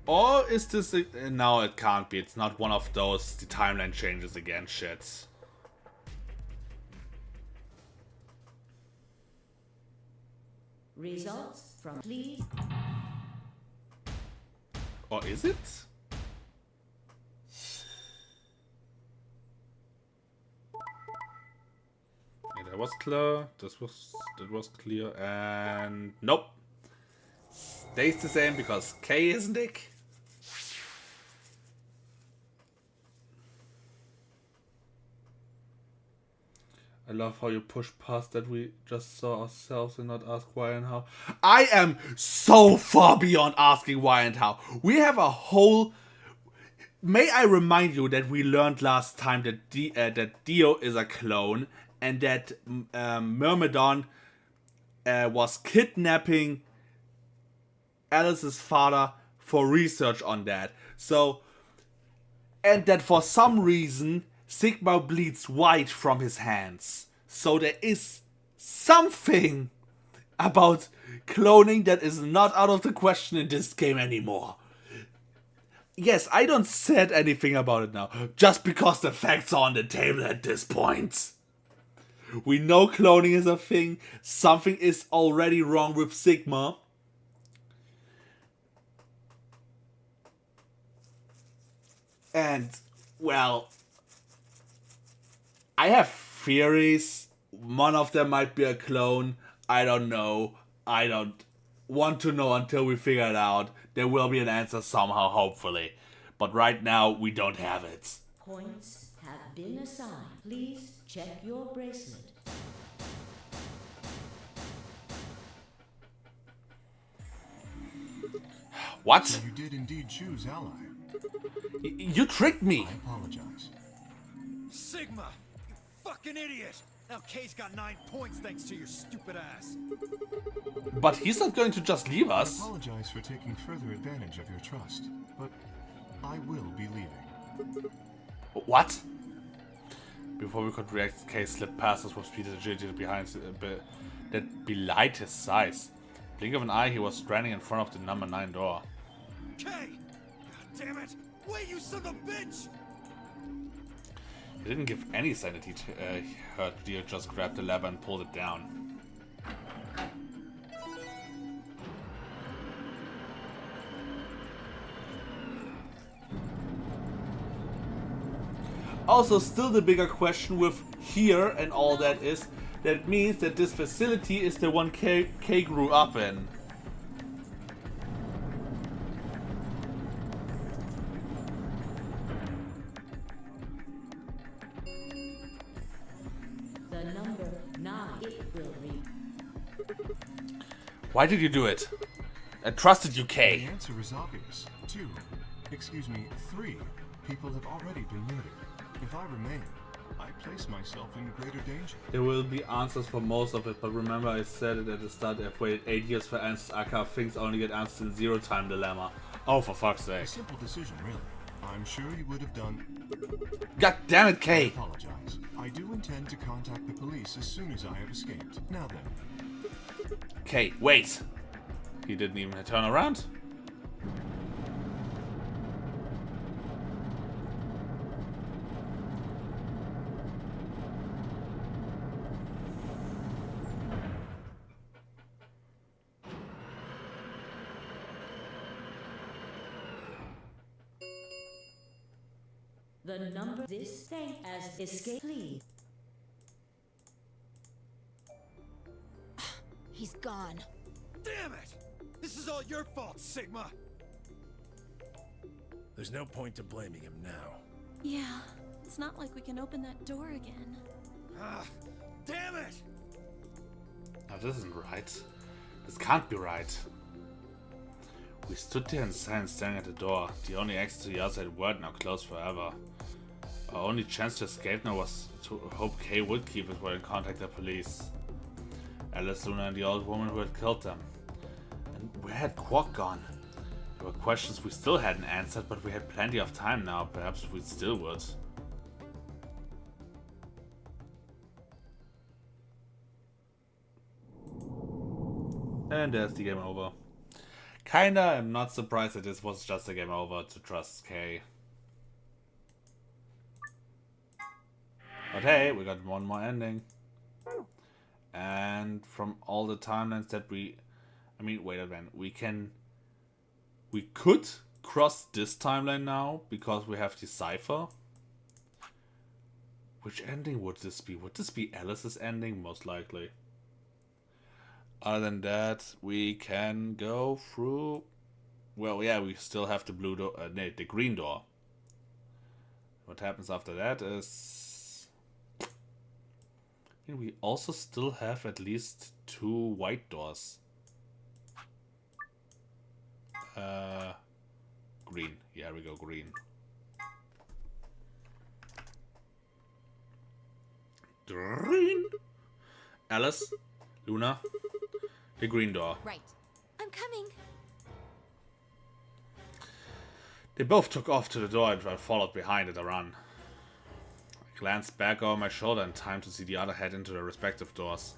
Or is this... No, it can't be. It's not one of those the timeline changes again shit.
Results from please.
Or is it? Yeah, that was clear. That was clear. And nope. Stays the same because K is Nick. I love how you push past that we just saw ourselves and not ask why and how. I am so far beyond asking why and how. We have a whole... May I remind you that we learned last time that that Dio is a clone and that Myrmidon was kidnapping Alice's father for research on that. So, and that for some reason Sigma bleeds white from his hands. So there is something about cloning that is not out of the question in this game anymore. Yes, I don't said anything about it now, just because the facts are on the table at this point. We know cloning is a thing, something is already wrong with Sigma. And, well, I have theories. One of them might be a clone. I don't know. I don't want to know until we figure it out. There will be an answer somehow, hopefully. But right now, we don't have it.
Points have been assigned. Please check your bracelet.
What?
So you did indeed choose Ally.
You tricked me.
I apologize.
Sigma! You fucking idiot! Now Kay's got 9 points thanks to your stupid ass.
But he's not going to just leave
I
us.
apologize for taking further advantage of your trust, but I will be leaving.
What? Before we could react, Kay slipped past us with speed and agility behind that belied his size. Blink of an eye, he was standing in front of the number 9 door.
Kay! God damn it! Wait, you son of a bitch!
He didn't give any sign that he heard Dio just grabbed the lever and pulled it down. Also, still the bigger question with here and all that is, that means that this facility is the one Kay grew up in.
The number 9, it will read.
Why did you do it? I trusted you,
The
Kay.
answer is obvious. 3 people have already been murdered. If I remain, I place myself in greater danger.
There will be answers for most of it, but remember I said it at the start, I've waited 8 years for answers. Aka things only get answered in 0 time dilemma. Oh, for fuck's
A
sake.
simple decision, really. I'm sure you would have done.
God damn it,
I
Kay!
apologize. I do intend to contact the police as soon as I have escaped. Now then.
Kay, wait! He didn't even turn around?
The number this thing as escape, please.
He's gone.
Damn it! This is all your fault, Sigma!
There's no point to blaming him now.
Yeah, it's not like we can open that door again.
Ah, damn it!
No, this isn't right. This can't be right. We stood there in silence staring at the door. The only exit to the outside world now closed forever. Our only chance to escape now was to hope Kay would keep it while in contact the police. Alice, Luna, and the old woman who had killed them. And where had Quark gone? There were questions we still hadn't answered, but we had plenty of time now. Perhaps we still would. And there's the game over. Kinda, I'm not surprised that this was just a game over to trust Kay. But hey, we got one more ending. And from all the timelines that I mean, wait a minute. We could cross this timeline now because we have the cipher. Which ending would this be? Would this be Alice's ending? Most likely. Other than that, we can go through... Well, yeah, we still have the blue door... no, the green door. What happens after that is... And we also still have at least 2 white doors. Green. Yeah, we go green. Green. Alice, Luna, the green door.
Right. I'm coming.
They both took off to the door and I followed behind at a run. I glanced back over my shoulder in time to see the other head into their respective doors.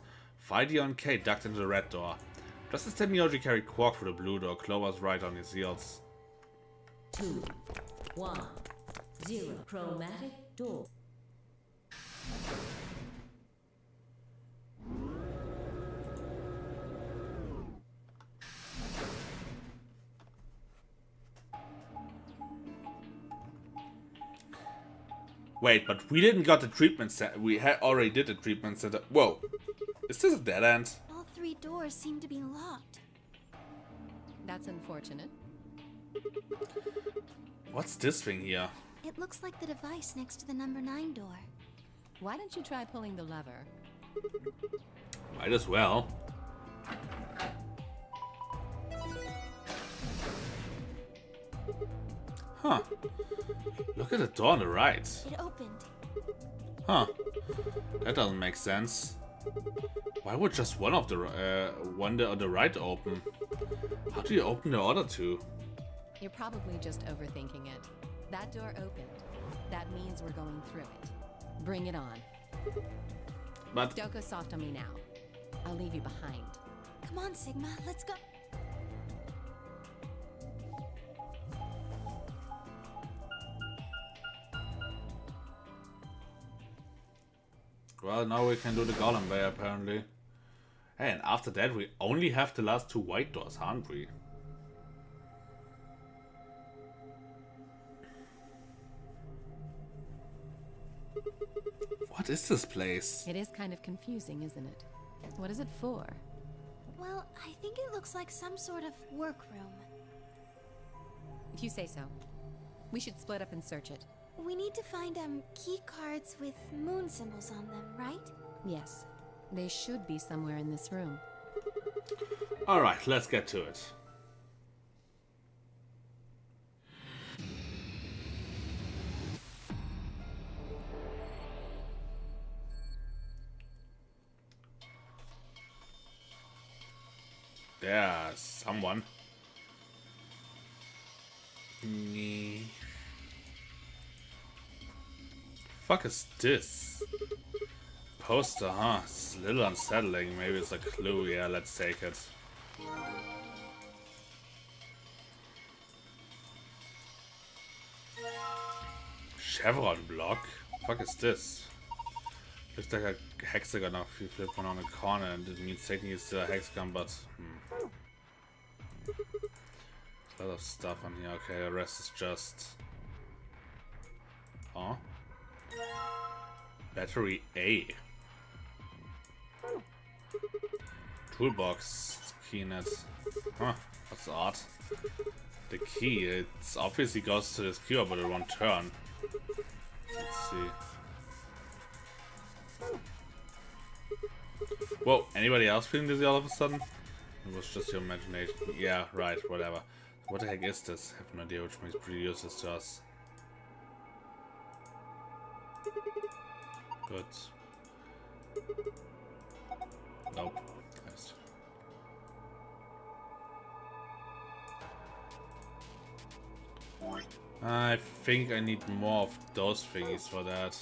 Fidio and Kate ducked into the red door. Just as Tenmyoji carried Quark through the blue door, Clover was right on his heels.
2, 1, 0. Chromatic door.
Wait, but we didn't got the treatment set. We already did the treatment center. Whoa. Is this a dead end?
All 3 doors seem to be locked.
That's unfortunate.
What's this thing here?
It looks like the device next to the number 9 door.
Why don't you try pulling the lever?
Might as well. Huh. Look at the door on the right.
It opened.
Huh. That doesn't make sense. Why would just one of the one on the right open? How do you open the other 2?
You're probably just overthinking it. That door opened. That means we're going through it. Bring it on.
But
Don't go soft on me now. I'll leave you behind.
Come on, Sigma, let's go.
well, now we can do the Golem Bay apparently. Hey, and after that we only have the last 2 white doors, aren't we? What is this place?
It is kind of confusing, isn't it? What is it for?
Well, I think it looks like some sort of workroom.
If you say so. We should split up and search it.
We need to find key cards with moon symbols on them, right?
Yes. They should be somewhere in this room.
Alright, let's get to it. There's someone. Fuck is this? Poster, huh? It's a little unsettling. Maybe it's a clue. Yeah, let's take it. Chevron block? Fuck is this? Looks like a hexagon if you flip one on a corner, and it means technically it's still a hexagon, but a lot of stuff on here. Okay, the rest is just... Oh. Battery A. Toolbox keynet. Huh, that's odd. The key, it's obviously goes to this keyboard, but it won't turn. Let's see. Whoa, anybody else feeling dizzy all of a sudden? It was just your imagination. Yeah, right, whatever. What the heck is this? I have no idea, which makes it pretty useless to us. Good. Nope. Nice. I think I need more of those thingies for that.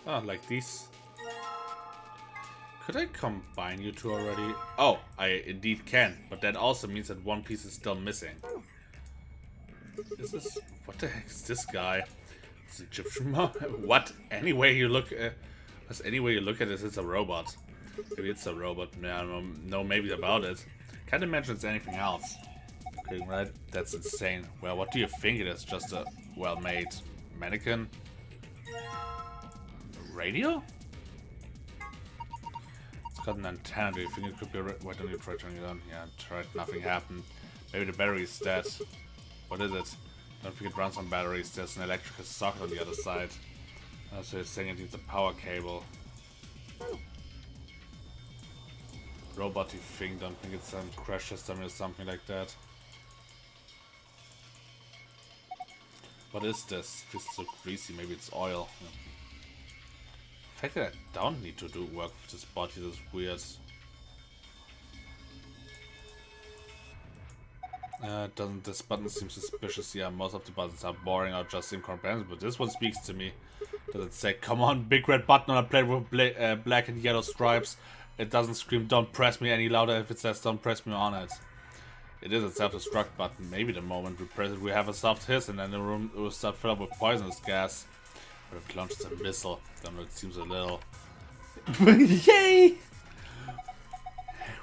Oh, like these. Could I combine you two already? Oh, I indeed can, but that also means that one piece is still missing. This is... What the heck is this guy? It's Egyptian mom? What? Any way you look at it, it's a robot. Maybe it's a robot. Yeah, no, maybe about it. Can't imagine it's anything else. Okay, right? That's insane. Well, what do you think it is? Just a well-made mannequin? Radio? It's got an antenna. Do you think it could be why don't you try turning it on? Yeah, tried. Nothing happened. Maybe the battery is dead. What is it? Don't forget runs on batteries. There's an electrical socket on the other side. So it's saying it needs a power cable. Roboty thing, don't think it's some crash system or something like that. What is this? Feels so greasy, maybe it's oil. The fact that I don't need to do work with this body is weird. Doesn't this button seem suspicious? Yeah, most of the buttons are boring or just incomprehensible, but this one speaks to me. Does it say, come on, big red button on a plate with black and yellow stripes? It doesn't scream, don't press me any louder if it says, don't press me on it. It is a self-destruct button. Maybe the moment we press it, we have a soft hiss and then the room will start filled up with poisonous gas. Or if it launches a missile, then it seems a little... Yay!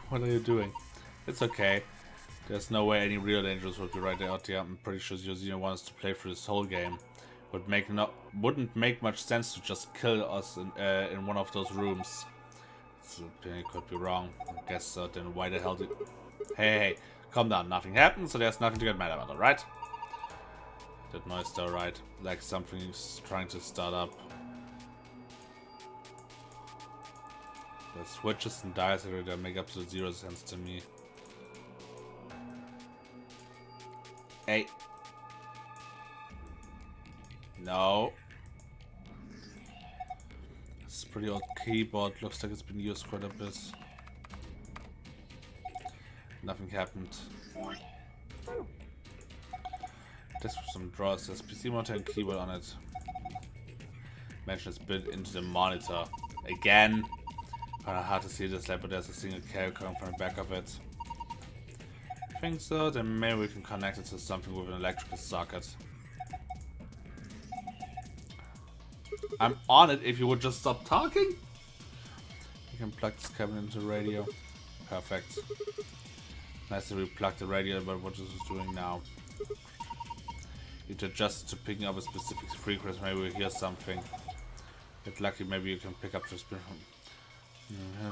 What are you doing? It's okay. There's no way any real dangers would be right out here. I'm pretty sure Yosino wants to play through this whole game. Wouldn't make much sense to just kill us in one of those rooms. So, I could be wrong. I guess so. Then why the hell did... Hey, calm down. Nothing happened, so there's nothing to get mad about, alright? That noise is alright. Like something's trying to start up. The switches and dials that make absolute zero sense to me. Hey. No. It's a pretty old keyboard. Looks like it's been used quite a bit. Nothing happened. This was some drawers. There's PC monitor and keyboard on it. Mention it's built into the monitor. Again. Kinda hard to see this light, but there's a single cable coming from the back of it. I think so. Then maybe we can connect it to something with an electrical socket. I'm on it if you would just stop talking. You can plug this cabinet into the radio. Perfect. Nice that we plugged the radio, but what is it doing now? It adjusts to picking up a specific frequency. Maybe we hear something. Get lucky, maybe you can pick up the spin.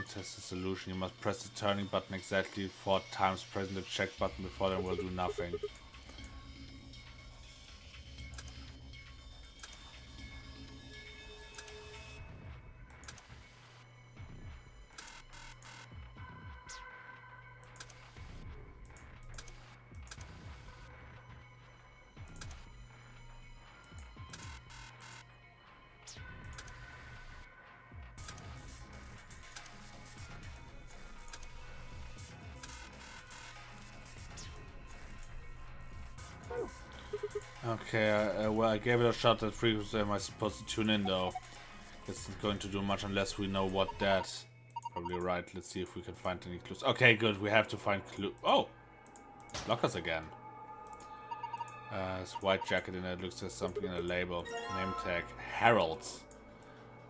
Test the solution. You must press the turning button exactly 4 times, pressing the check button before then will do nothing. Okay, well, I gave it a shot. That frequency am I supposed to tune in, though? It's not going to do much unless we know what that... Probably right. Let's see if we can find any clues. Okay, good. We have to find clue. Oh! Lockers again. It's white jacket and it looks like something in a label. Name tag. Harold.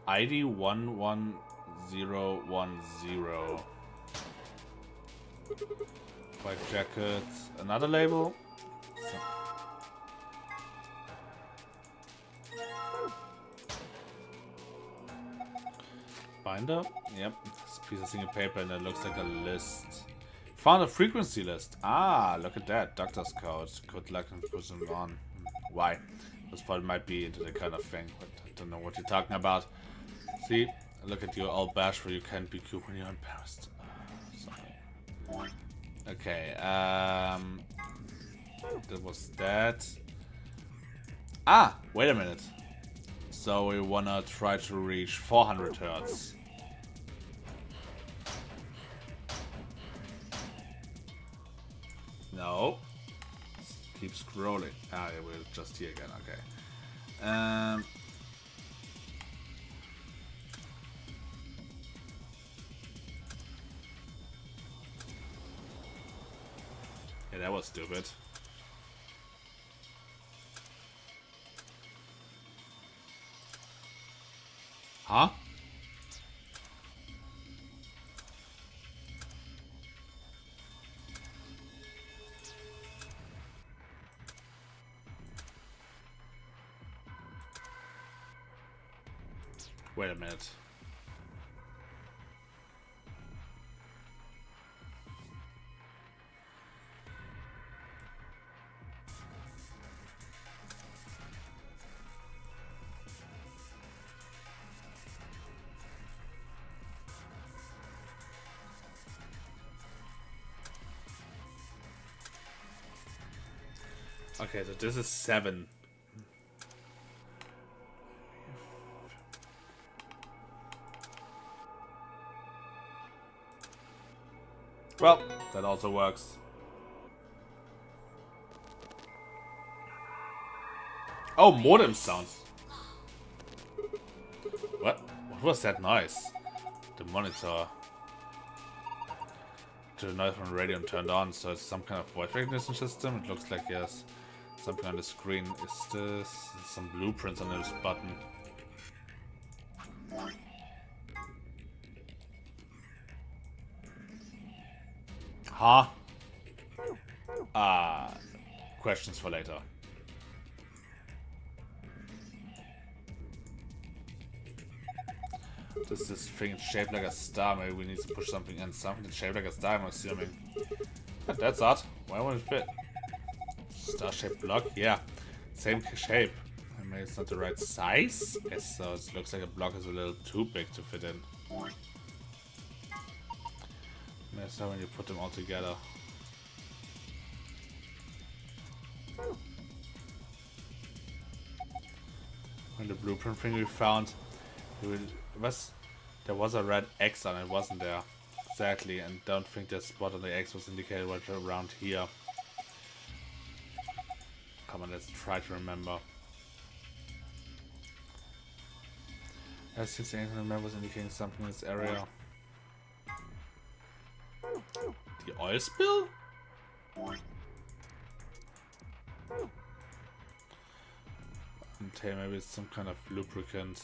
ID 11010. White jacket. Another label. Binder? Yep. It's a piece of single paper and it looks like a list. Found a frequency list. Ah, look at that. Doctor's code. Good luck and put them on. Why? This part might be into the kind of thing, but I don't know what you're talking about. See? Look at you all bashful. You can't be cute when you're embarrassed. Sorry. Okay, that was that. Ah, wait a minute. So we wanna try to reach 400 hertz. No. Keep scrolling. Ah, yeah, we're just here again. Okay. Yeah, that was stupid. Huh? Wait a minute. Okay, so this is 7. Well, that also works. Oh, modem sounds. What? What was that noise? The monitor. The noise from the radio turned on, so it's some kind of voice recognition system. It looks like yes. Something on the screen. Is this some blueprints on this button? Huh? Questions for later. This thing is shaped like a star. Maybe we need to push something in. Something that's shaped like a star, I'm assuming. That's odd. Why won't it fit? Star-shaped block? Yeah. Same shape. Maybe it's not the right size? Yes, so it looks like a block is a little too big to fit in. That's how when you put them all together. And the blueprint thing we found, there was a red X on it, wasn't there? Exactly, and don't think the spot on the X was indicated right around here. Come on, let's try to remember. As since the ancient map was indicating something in this area. The oil spill? Okay, maybe it's some kind of lubricant.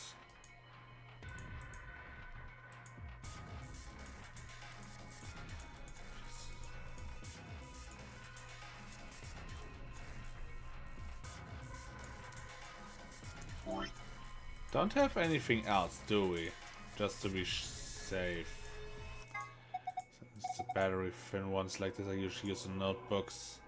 Don't have anything else, do we? Just to be safe. It's the battery thin ones like this I usually use in notebooks.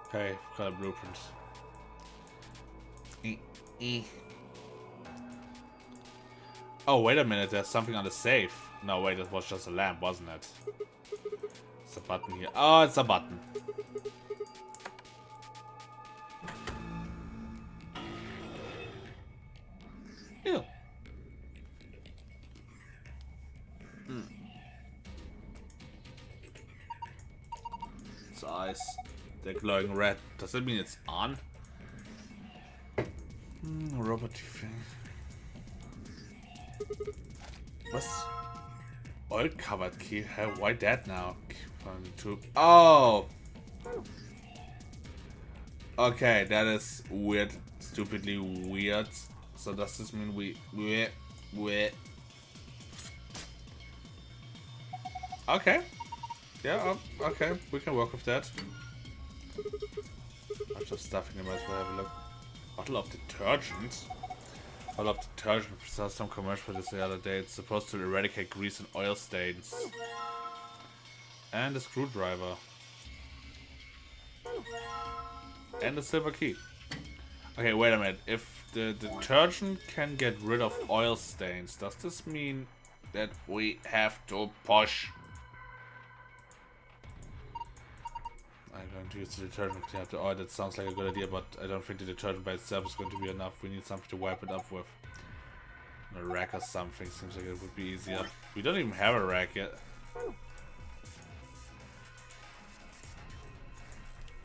Okay, got a blueprint. Oh, wait a minute, there's something on the safe. No, wait, it was just a lamp, wasn't it? It's a button here. Oh, it's a button. Ew. It's eyes. They're glowing red. Does that mean it's on? Robot thing. What's oil covered key? Why that now? Oh! Okay, that is weird. Stupidly weird. So does this mean we okay. Yeah, okay, we can work with that. Bunch of stuff in the might as well have a look. Bottle of detergent. Bottle of detergent. I saw some commercial for this the other day. It's supposed to eradicate grease and oil stains. And a screwdriver. And a silver key. Okay, wait a minute. If the detergent can get rid of oil stains, does this mean that we have to push? I'm going to use the detergent to clean up the oil. That sounds like a good idea, but I don't think the detergent by itself is going to be enough. We need something to wipe it up with. A rack or something. Seems like it would be easier. We don't even have a rack yet.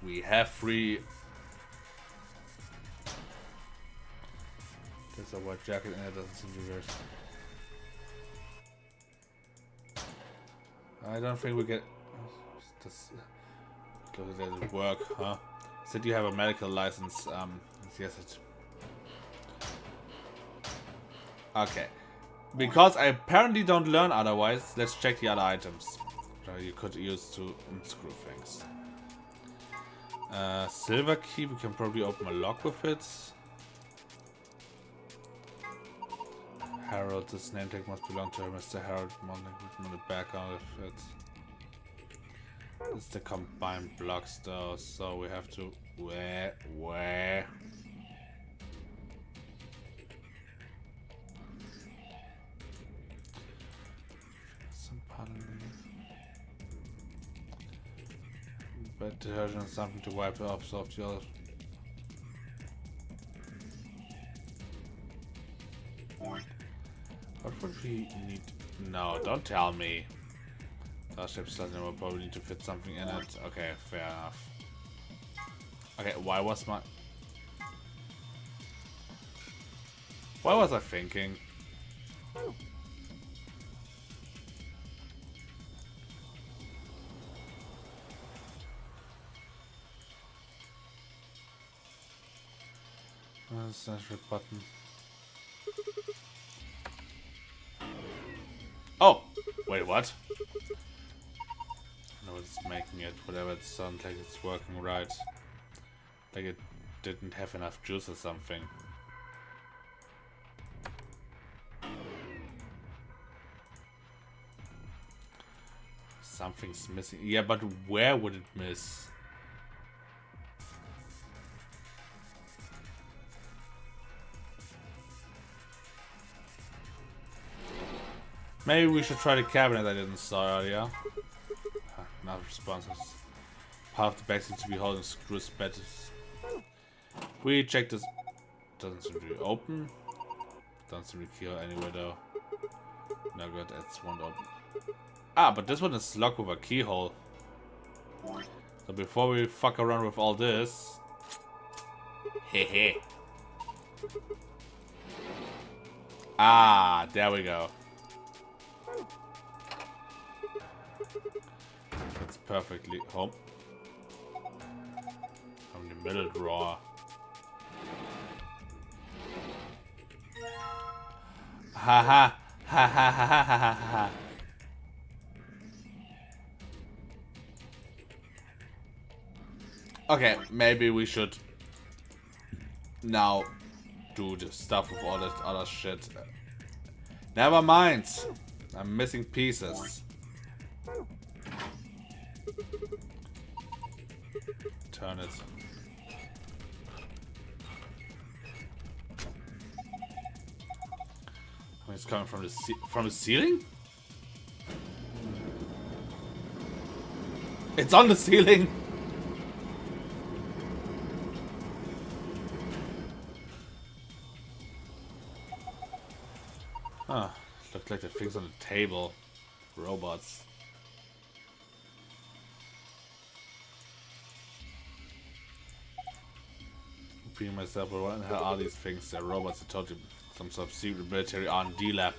We have 3. There's a white jacket and it doesn't seem to be very... I don't think we get... This... Does it work, huh? Said you have a medical license. Yes, it. Okay. Because I apparently don't learn otherwise, let's check the other items. That you could use to unscrew things. Silver key, we can probably open a lock with it. Harold, this name tag must belong to Mr. Harold. Written on the back of it. It's the combined blocks though, so we have to where But detergent is something to wipe off soft the other. What would we need? No, don't tell me. Starship Station will probably need to fit something in it. Okay, fair enough. Okay, why was I thinking? Central button. Oh! Wait, what? No, it's making it. Whatever, it sounds like it's working right. Like it didn't have enough juice or something. Something's missing. Yeah, but where would it miss? Maybe we should try the cabinet I didn't saw earlier. Not responses. Half the bag seems to be holding screws better. We check this. Doesn't seem to be open. Doesn't seem to be key anywhere though. No good, that's one open. Ah, but this one is locked with a keyhole. So before we fuck around with all this. Hehe. Ah, there we go. That's perfectly home. From the middle drawer. Haha. Ha ha ha ha ha ha. Okay, maybe we should now do the stuff with all that other shit. Never mind. I'm missing pieces. Turn it. It's coming from the ceiling? It's on the ceiling. Huh. Looks like the things on the table. Robots. Repeating myself, but what the hell are these things? They're robots. I told you some sort of secret military R&D lab.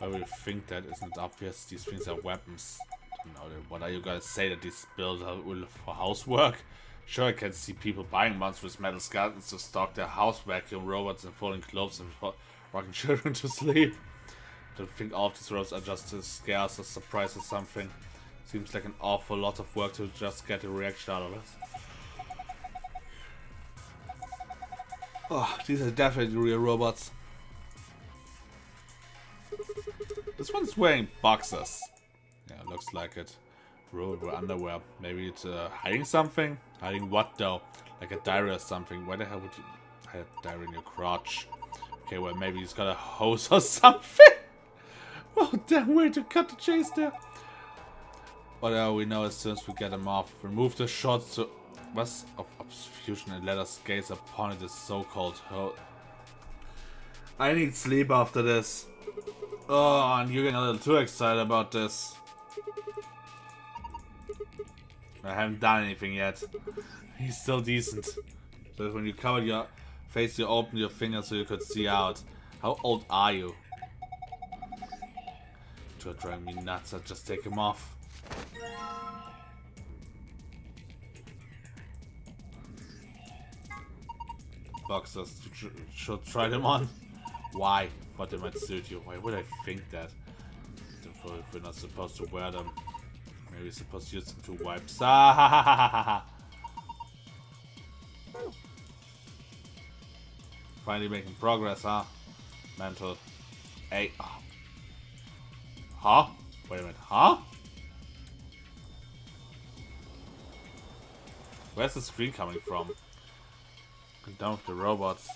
I will think that isn't obvious. These things are weapons. No, what are you gonna say that these built will for housework? Sure, I can see people buying monstrous metal skeletons to stock their house, vacuum robots and folding clothes and rocking children to sleep. Don't think all of these robots are just as scarce or surprise or something. Seems like an awful lot of work to just get a reaction out of it. Oh, these are definitely real robots. This one's wearing boxers. Yeah, looks like it. Robot underwear. Maybe it's hiding something? Hiding what though? Like a diary or something. Why the hell would you hide a diary in your crotch? Okay, well maybe he's got a hose or something. Oh, damn way to cut the chase there. Whatever we know as soon as we get him off. Remove the shots to what's of obfusion and let us gaze upon it is so-called hole. I need sleep after this. Oh, and you're getting a little too excited about this. I haven't done anything yet. He's still decent. So when you covered your face, you opened your fingers so you could see out. How old are you? You're driving me nuts. I'll just take him off. Boxers should try them on. Why? But they might suit you. Why would I think that? If we're not supposed to wear them. Maybe we're supposed to use them to wipe. Finally making progress, huh? Mental. Hey. Oh. Huh? Wait a minute. Huh? Where's the screen coming from? Down with the robots.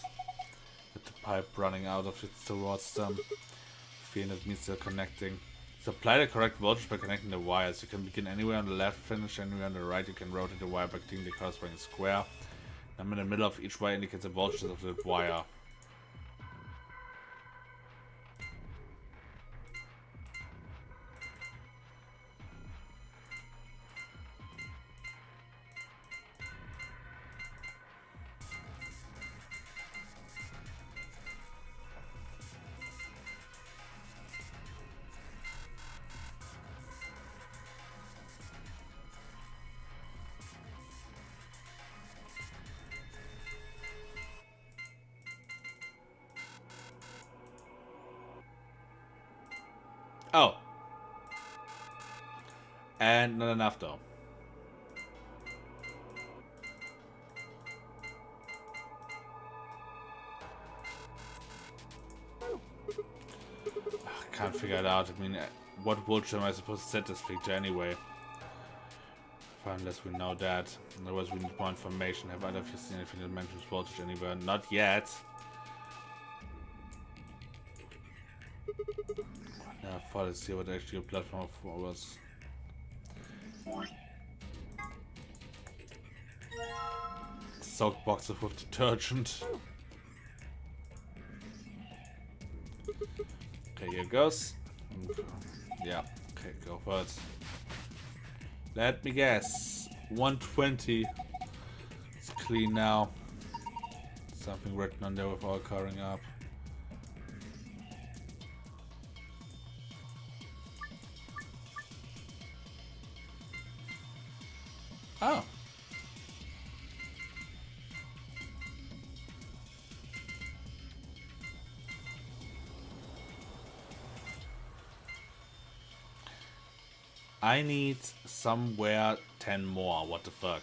With the pipe running out of it towards them. Feeling it means they're connecting. Supply the correct voltage by connecting the wires. You can begin anywhere on the left, finish anywhere on the right. You can rotate the wire by clicking the corresponding square. Number in the middle of each wire indicates the voltage of the wire. Oh. And not enough though. I can't figure it out. I mean, what voltage am I supposed to set this thing to anyway? Unless we know that. Otherwise we need more information. Have either of you seen anything that mentions voltage anywhere? Not yet. Now I thought I'd see what actually a platform for was. Soaked boxes with detergent. Okay, here goes. Yeah, okay, go for it. Let me guess. 120. It's clean now. Something written on there with all covering up. Oh. I need somewhere 10 more. What the fuck?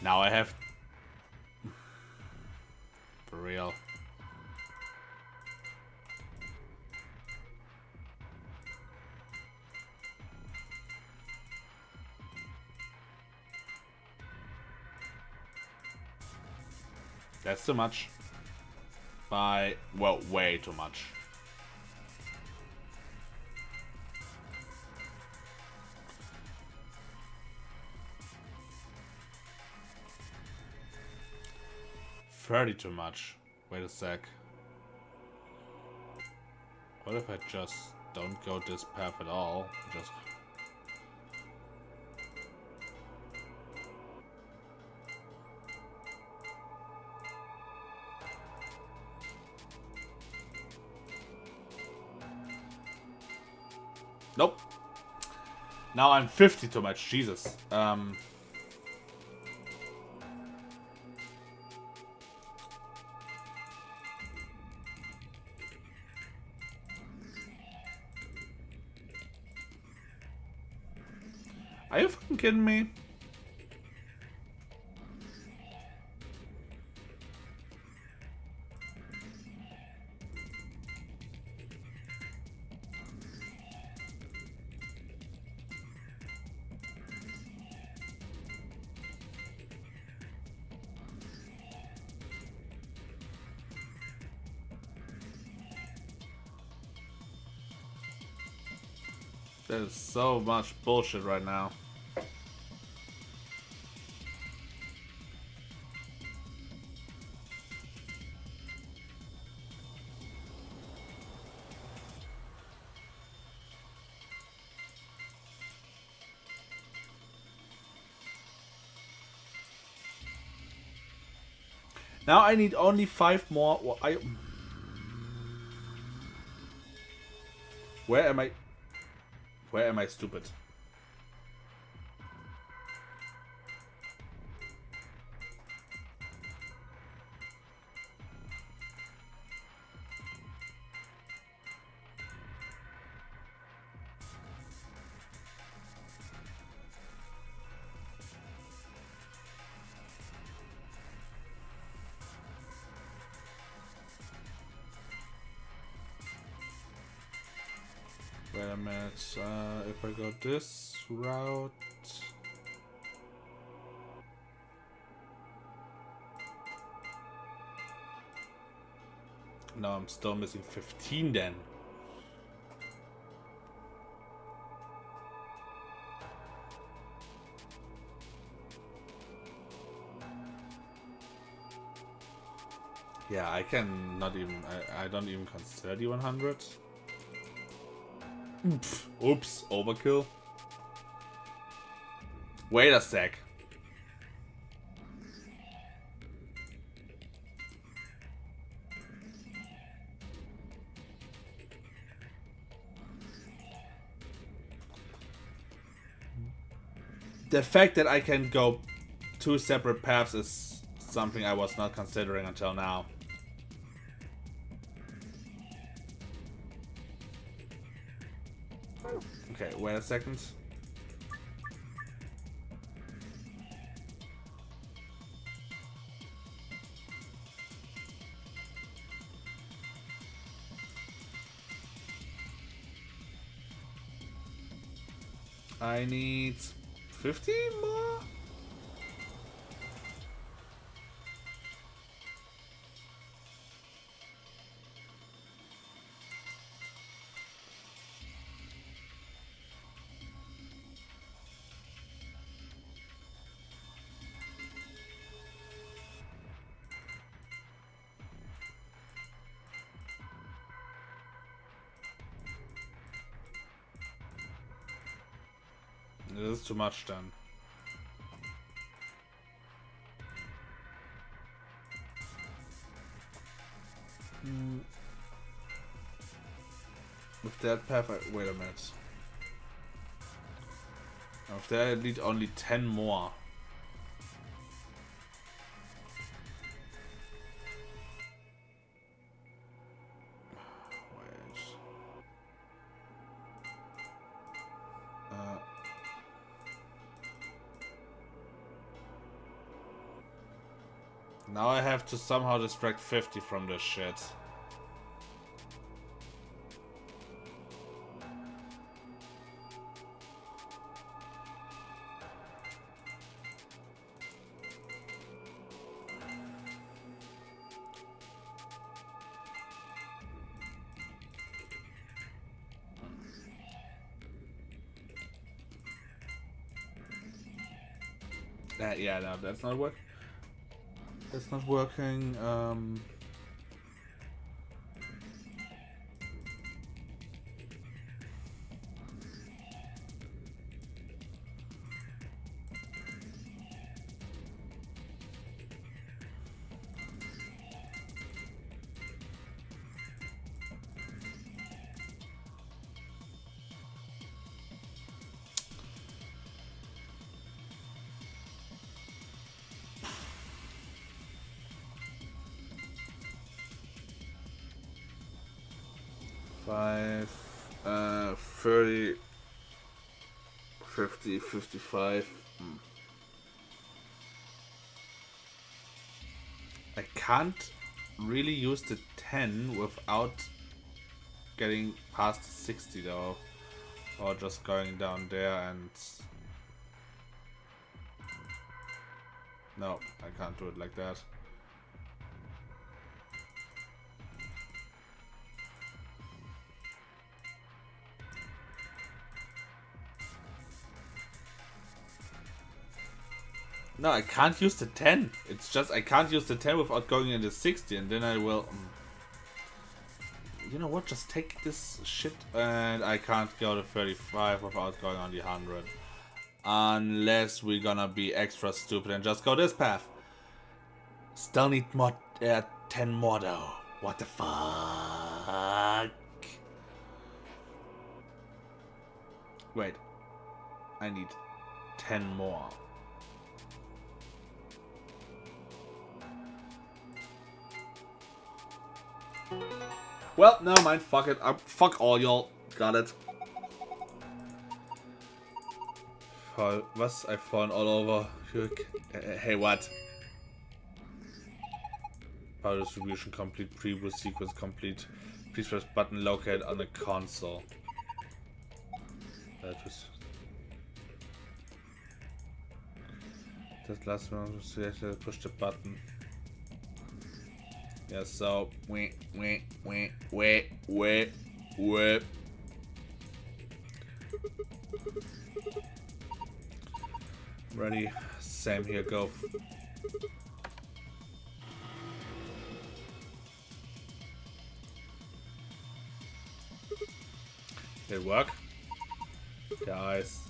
Now I have... For real. That's too much. By, well, way too much. Fairly too much. Wait a sec. What if I just don't go this path at all? Just... Nope. Now I'm 50 too much. Jesus. Are you fucking kidding me? There's so much bullshit right now. Now I need only 5 more. Where am I? Where am I stupid? Wait a minute, if I go this route... Now I'm still missing 15 then. Yeah, I can not even, I don't even consider the 100. Oops, overkill. Wait a sec. The fact that I can go 2 separate paths is something I was not considering until now. Okay, wait a second. I need 50 more? This is too much then. With that path, wait a minute. With that, I need only 10 more. Wait. Now I have to somehow distract 50 from this shit. Yeah, no, that's not working. That's not working. 30, 50, 55. I can't really use the 10 without getting past 60 though. Or just going down there and... No, I can't do it like that. No, I can't use the 10. It's just I can't use the 10 without going into 60, and then I will... You know what? Just take this shit, and I can't go to 35 without going on the 100. Unless we're gonna be extra stupid and just go this path. Still need more, 10 more though. What the fuck? Wait. I need 10 more. Well, never mind. Fuck it. Fuck all y'all. Got it. Was? I've fallen all over. Hey, what? Power distribution complete. Previous sequence complete. Please press button located on the console. That was... That last one was push the button. Yeah, so wait. Ready? Same here, go. Did it work? The eyes.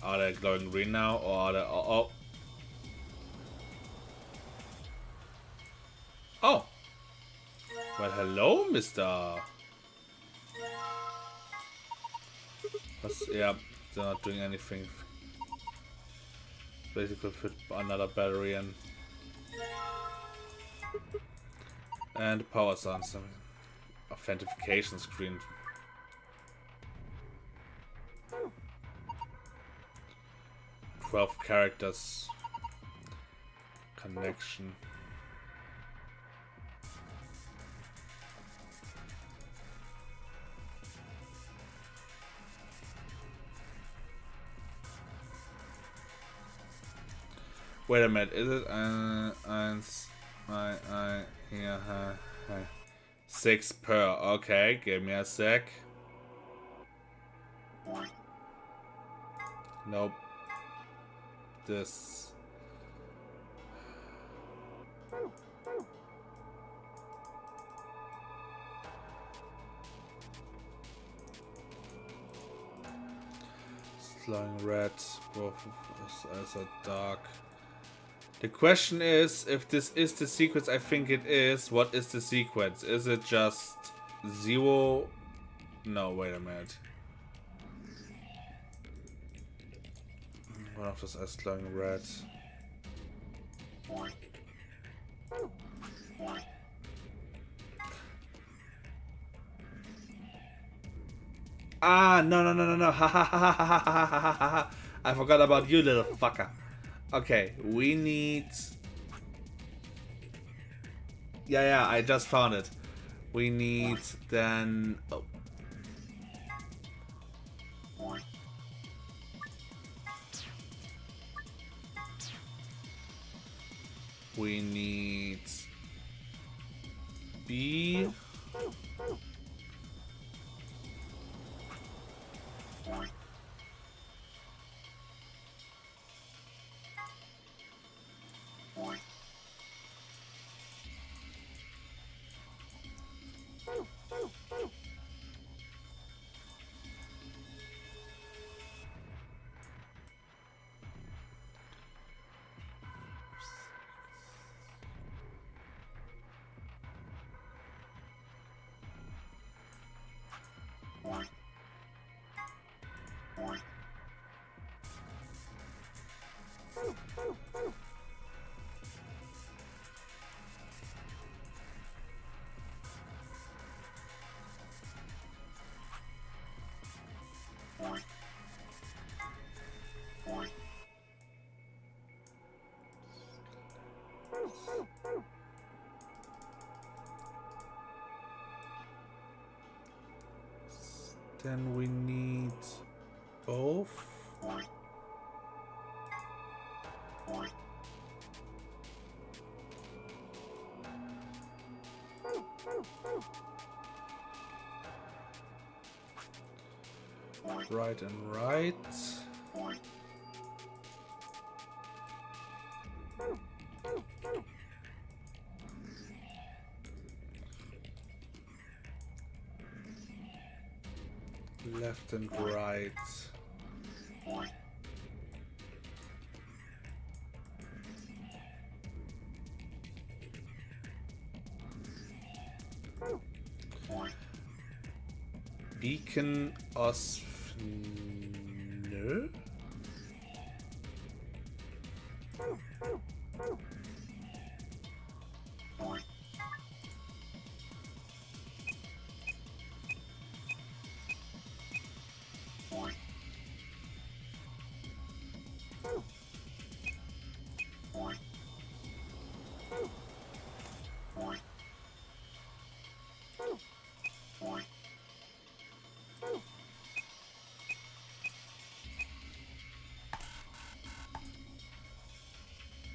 Are they glowing green now, or are they... Oh. Oh! Well, hello, Mr. Yeah, they're not doing anything. Basically fit another battery in. And power sounds. Authentication screen. Characters. Connection. Wait a minute, is it yeah, 6 per? Okay, give me a sec. Nope. This. Glowing red, both as a dark. The question is, if this is the sequence I think it is, what is the sequence? Is it just 0? No, wait a minute. One of those eyes glowing red. Ah, no. Ha ha ha ha ha ha ha ha ha. I forgot about you, little fucker. Okay, we need... Yeah, I just found it. We need then... Oh. We need... B... Then we need both. Right and right. Left and right. Beacon us. No.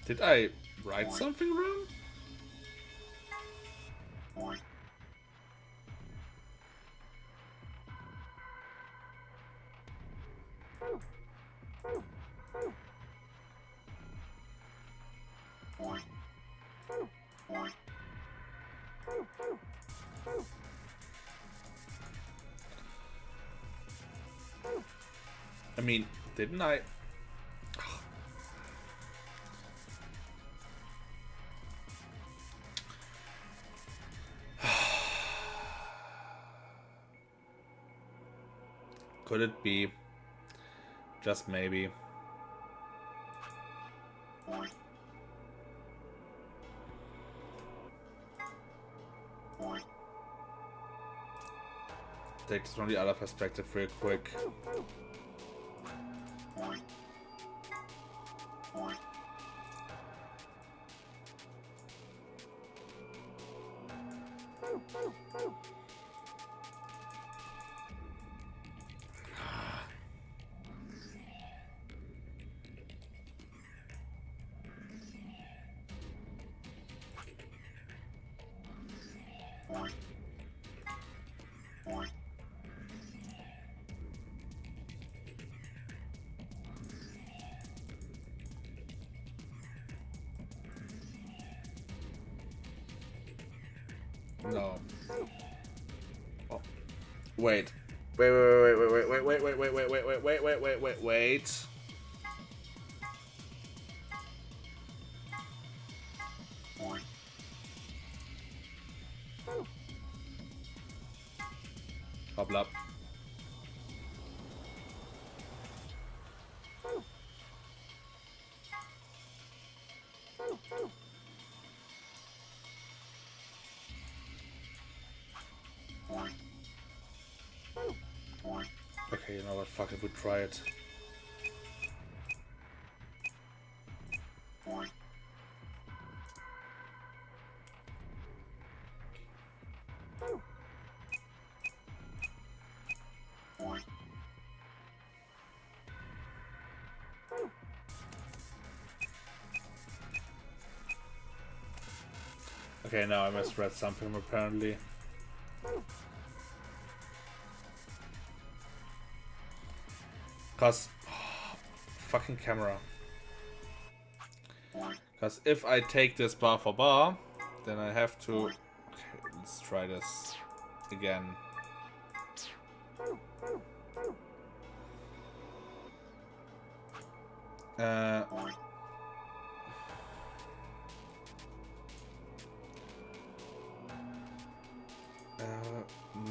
Did I write something wrong? I mean, didn't I? Could it be? Just maybe. Take this from the other perspective real quick. No. Oh. Wait. Wait. Hopla. Okay, you know what? Fuck it, we try it. Okay, now I misread something apparently. Cause fucking camera. Cause if I take this bar for bar, then I have to. Okay, let's try this again.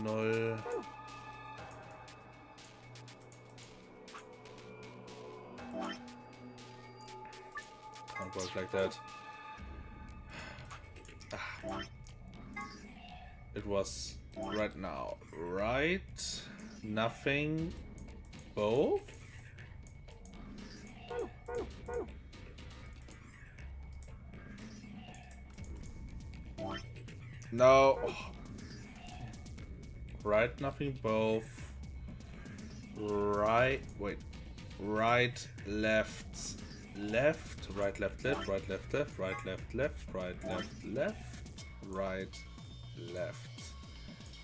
Null. Can't work like that. It was right now, right? Nothing. Both? No. Right, nothing, both. Right, wait. Right, left, left, right, left, left, right, left, left, right, left, left, right, left, left, right, left.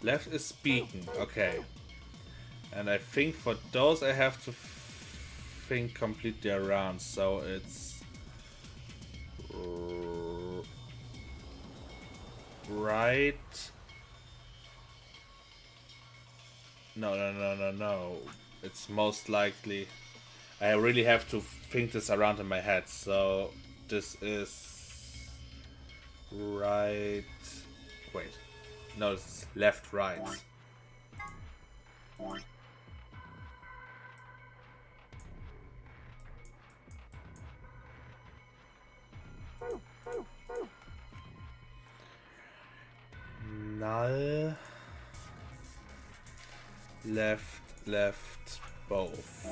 Left is speaking, okay. And I think for those I have to think completely around, so it's right. No. It's most likely. I really have to think this around in my head, so this is right. Wait. No, it's left, right. Null. Left, both.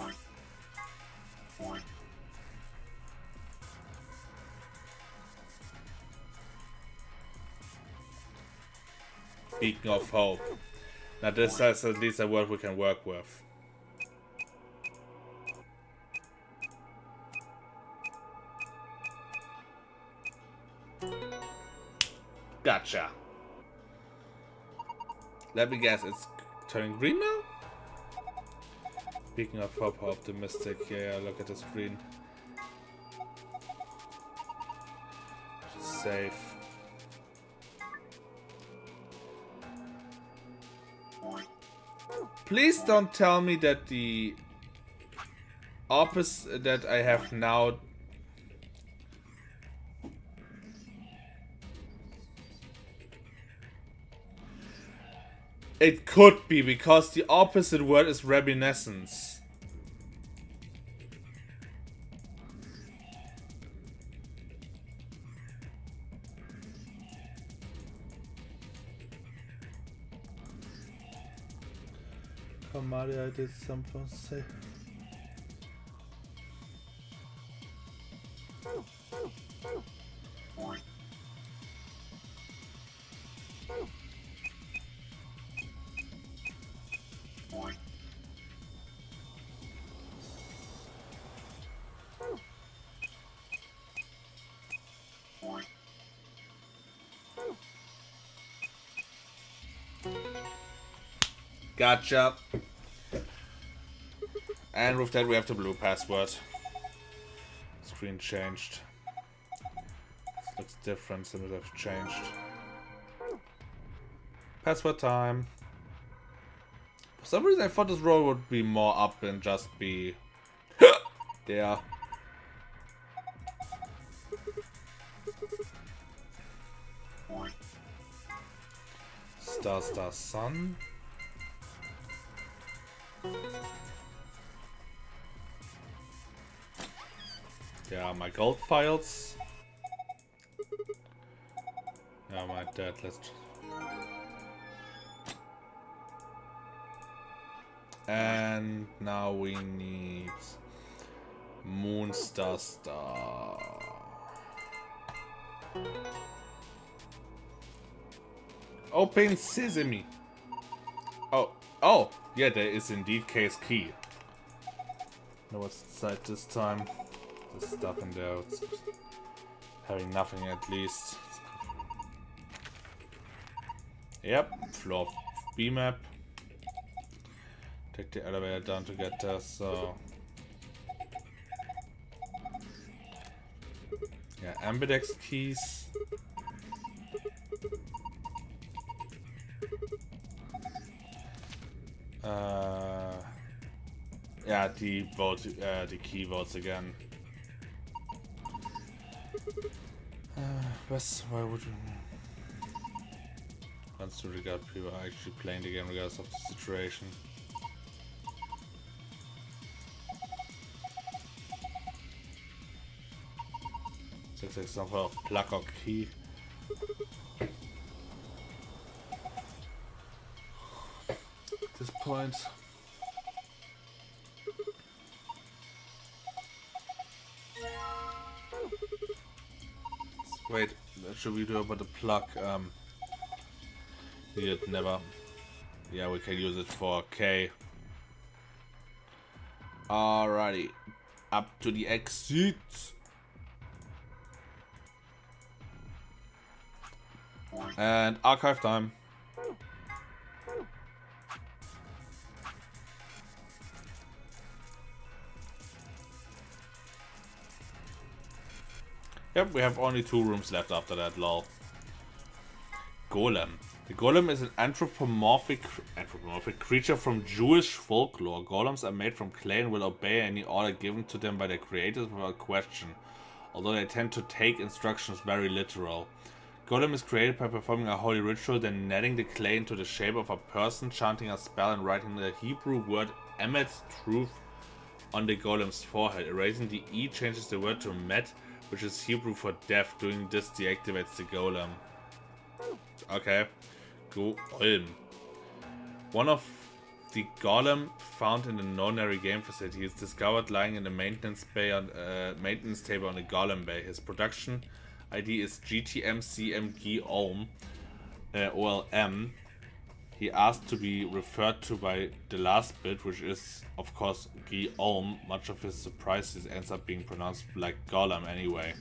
Beacon of Hope. Now this is at least a word we can work with. Gotcha. Let me guess, it's turning green now? Speaking of proper optimistic, yeah, look at the screen. Safe. Please don't tell me that the opposite that I have now. It could be, because the opposite word is reminiscence. Come on, I did something to say. Gotcha. And with that we have the blue password. Screen changed. This looks different since it have changed. Password time. For some reason I thought this roll would be more up and just be there. Star, star, sun. There are my gold files. Yeah, my dad. Let's. And now we need Moon Star Star. Open Sesame. Oh, yeah, there is indeed case key. Know what's inside this time? There's stuff in there. It's having nothing at least. Yep, floor B map. Take the elevator down to get there, so. Yeah, ambidex keys. Yeah, the vote, the key votes again. Why would we? Wants to regard people are actually playing the game regardless of the situation. Six example of plug or key. At this point. Wait, what should we do about the plug? It never. Yeah, we can use it for K. Alrighty, up to the exit. And archive time. Yep, we have only 2 rooms left after that, lol. Golem. The golem is an anthropomorphic creature from Jewish folklore. Golems are made from clay and will obey any order given to them by their creators without question, although they tend to take instructions very literal. Golem is created by performing a holy ritual, then kneading the clay into the shape of a person, chanting a spell, and writing the Hebrew word Emet, truth, on the golem's forehead. Erasing the E changes the word to Met, which is Hebrew for death. Doing this deactivates the golem. Okay. Golem. One of the golem found in the nonary game facility is discovered lying in the maintenance bay on maintenance table on the golem bay. His production ID is GTMCMG OLM. He asked to be referred to by the last bit, which is, of course, Guillaume. Much of his surprises ends up being pronounced like Golem anyway.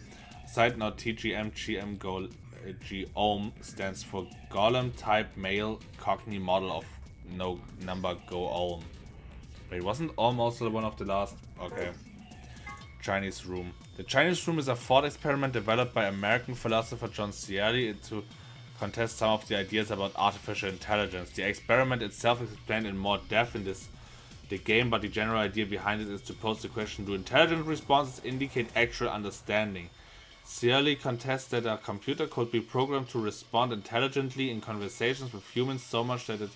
Side note, TGMGM Geom stands for Golem type male Cockney model of no number go Olm. Wait, wasn't Olm also one of the last? Okay. Chinese Room. The Chinese Room is a thought experiment developed by American philosopher John Searle to contest some of the ideas about artificial intelligence. The experiment itself is explained in more depth in the game, but the general idea behind it is to pose the question: do intelligent responses indicate actual understanding? Searle contests that a computer could be programmed to respond intelligently in conversations with humans so much that it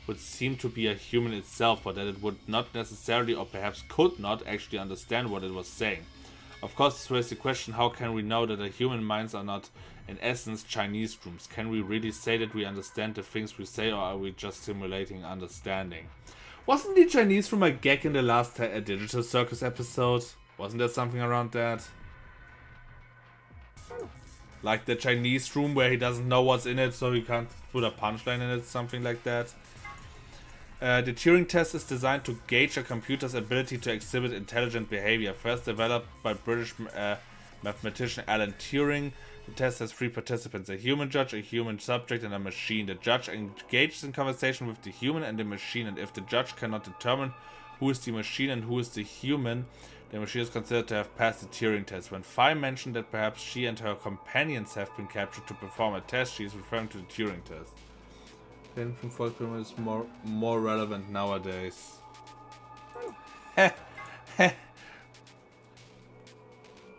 would seem to be a human itself, but that it would not necessarily, or perhaps could not, actually understand what it was saying. Of course, this raises the question: how can we know that the human minds are not, in essence, Chinese rooms? Can we really say that we understand the things we say, or are we just simulating understanding? Wasn't the Chinese room a gag in the last Digital Circus episode? Wasn't there something around that? Like the Chinese room where he doesn't know what's in it, so he can't put a punchline in it, something like that. The Turing test is designed to gauge a computer's ability to exhibit intelligent behavior. First developed by British mathematician Alan Turing, the test has 3 participants: a human judge, a human subject, and a machine. The judge engages in conversation with the human and the machine, and if the judge cannot determine who is the machine and who is the human, the machine is considered to have passed the Turing test. When Phi mentioned that perhaps she and her companions have been captured to perform a test, she is referring to the Turing test. Then from False Pyramid is more relevant nowadays.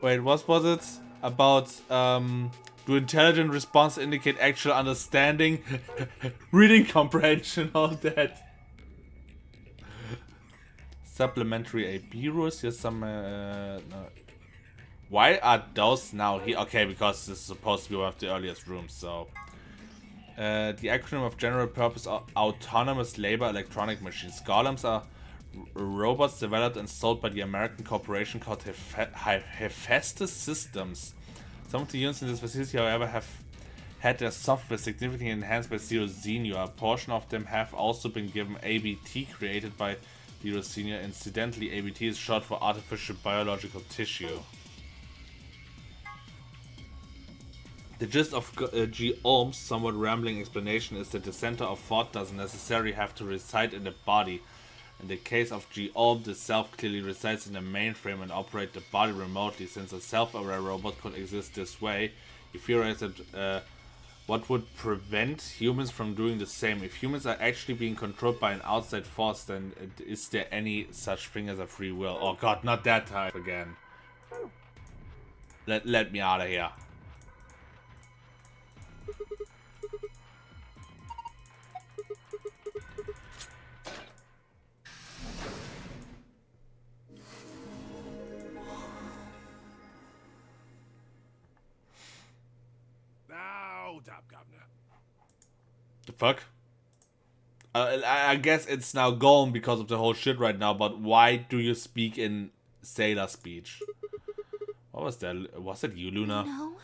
Wait, what was it? About do intelligent response indicate actual understanding? Reading comprehension, all that. Supplementary AB rules. Here's some no. Why are those now here? Okay, because this is supposed to be one of the earliest rooms, so the acronym of General Purpose Autonomous Labor Electronic Machines. Golems are robots developed and sold by the American corporation called Hephaestus Systems. Some of the units in this facility, however, have had their software significantly enhanced by Zero Senior. A portion of them have also been given ABT, created by Zero Senior. Incidentally, ABT is short for Artificial Biological Tissue. The gist of Geom's somewhat rambling explanation is that the center of thought doesn't necessarily have to reside in the body. In the case of Geom, the self clearly resides in the mainframe and operates the body remotely. Since a self-aware robot could exist this way, he theorized that what would prevent humans from doing the same? If humans are actually being controlled by an outside force, then is there any such thing as a free will? Oh god, not that type again. Let me out of here.
Hold up, Governor.
The fuck? I guess it's now gone because of the whole shit right now, but why do you speak in sailor speech? What was that? Was it you, Luna?
No.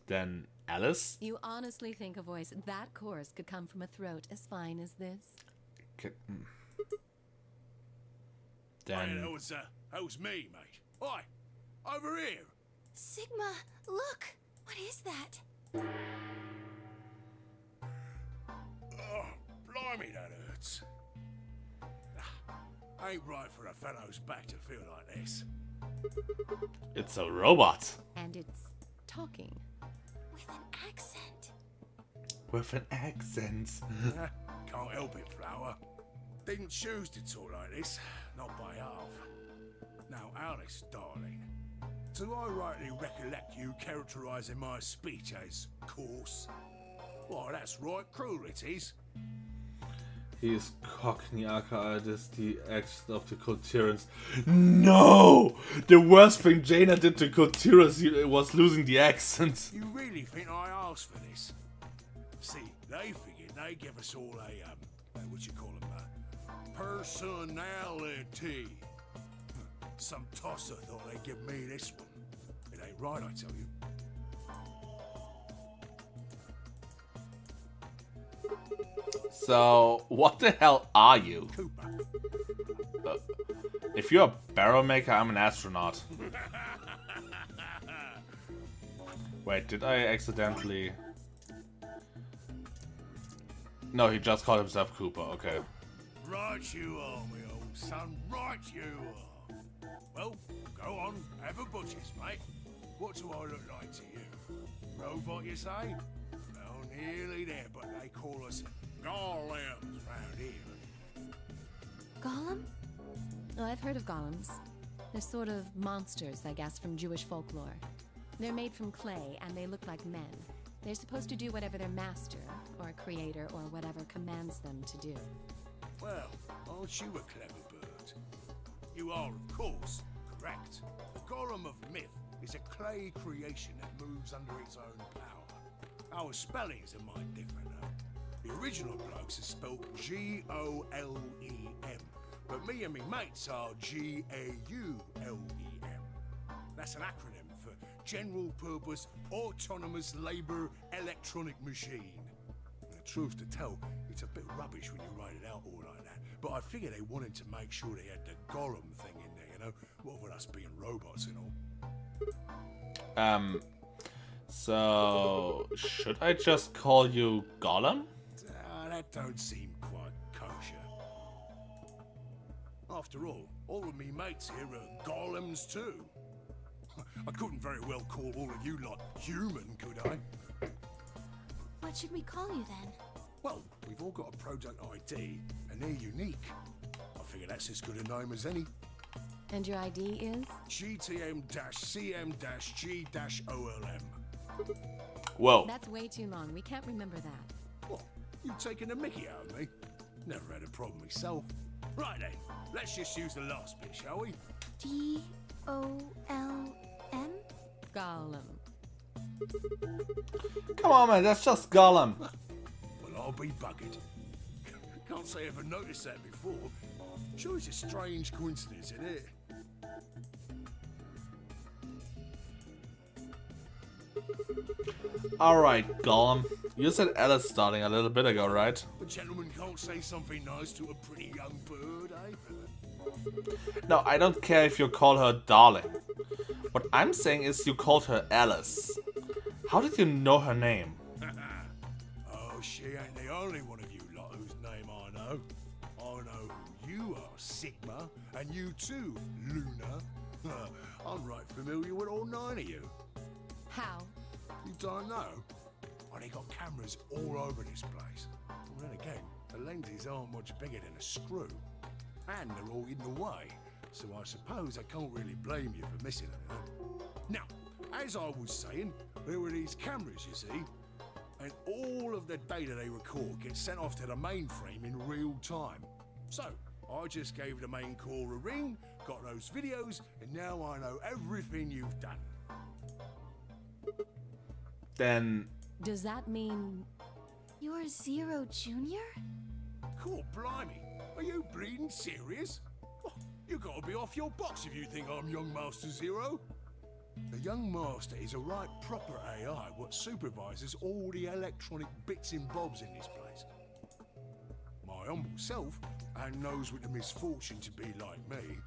Then Alice?
You honestly think a voice that coarse could come from a throat as fine as this?
Then...
That was me, mate. Hi, over here.
Sigma, look! What is that?
Oh, blimey, that hurts. Ain't right for a fellow's back to feel like this.
It's a robot.
And it's talking.
With an accent.
With an accent.
Can't help it, Flower. Didn't choose to talk like this, not by half. Now, Alice, darling, do I rightly recollect you characterising my speech as coarse? Why, that's right, cruel it is.
He is Cockney, aka this the accent of the Culturans. No! The worst thing Jaina did to Culturans was losing the accent.
You really think I asked for this? See, they figured they'd give us all a, what you call them, personality. Some tosser thought they'd give me this one. It ain't right, I tell you.
So, what the hell are you?
Cooper.
If you're a barrel maker, I'm an astronaut. Wait, did I accidentally... No, he just called himself Cooper, okay.
Right you are, my old son, right you are. Well, go on, have a butcher's, mate. What do I look like to you? Robot, you say? Well, nearly there, but they call us golems round here.
Golem? Oh, I've heard of golems. They're sort of monsters, I guess, from Jewish folklore. They're made from clay, and they look like men. They're supposed to do whatever their master, or creator, or whatever commands them to do.
Well, aren't you a clever bird? You are, of course, correct. The golem of myth is a clay creation that moves under its own power. Our spellings are might different, though. The original blokes are spelled Golem, but me and me mates are Gaulem. That's an acronym for General Purpose Autonomous Labour Electronic Machine. The truth to tell, it's a bit rubbish when you write it out all like that, but I figure they wanted to make sure they had the golem thing in there, you know, what with us being robots and all.
So... should I just call you Gollum?
That don't seem quite kosher. After all of me mates here are golems too. I couldn't very well call all of you lot human, could I?
What should we call you then?
Well, we've all got a product ID, and they're unique. I figure that's as good a name as any.
And your ID is?
GTM-CM-G-OLM.
Whoa.
That's way too long. We can't remember that.
What? You taking a mickey out of me? Never had a problem myself. Right then, let's just use the last bit, shall we?
Golem?
Golem.
Come on, man, that's just Gollum.
Well, I'll be buggered. Can't say I ever noticed that before. Sure, it's a strange coincidence, isn't it?
Alright, Gollum. You said Alice starting a little bit ago, right?
A gentleman can't say something nice to a pretty young bird, eh?
No, I don't care if you call her darling. What I'm saying is you called her Alice. How did you know her name?
Oh, she ain't the only one of you lot whose name I know. I know who you are, Sigma, and you too, Luna. I'm right familiar with all 9 of you.
How?
You don't know? Well, they got cameras all over this place. Well, then again, the lenses aren't much bigger than a screw. And they're all hidden away, so I suppose I can't really blame you for missing them. Now, as I was saying, there were these cameras, you see, and all of the data they record gets sent off to the mainframe in real time. So, I just gave the main core a ring, got those videos, and now I know everything you've done.
Then...
Does that mean...
You're Zero Jr.?
Cool, blimey. Are you bleeding serious? Oh, you gotta be off your box if you think I'm Young Master Zero. The Young Master is a right proper AI what supervises all the electronic bits and bobs in this place. My humble self, and those with the misfortune to be like me,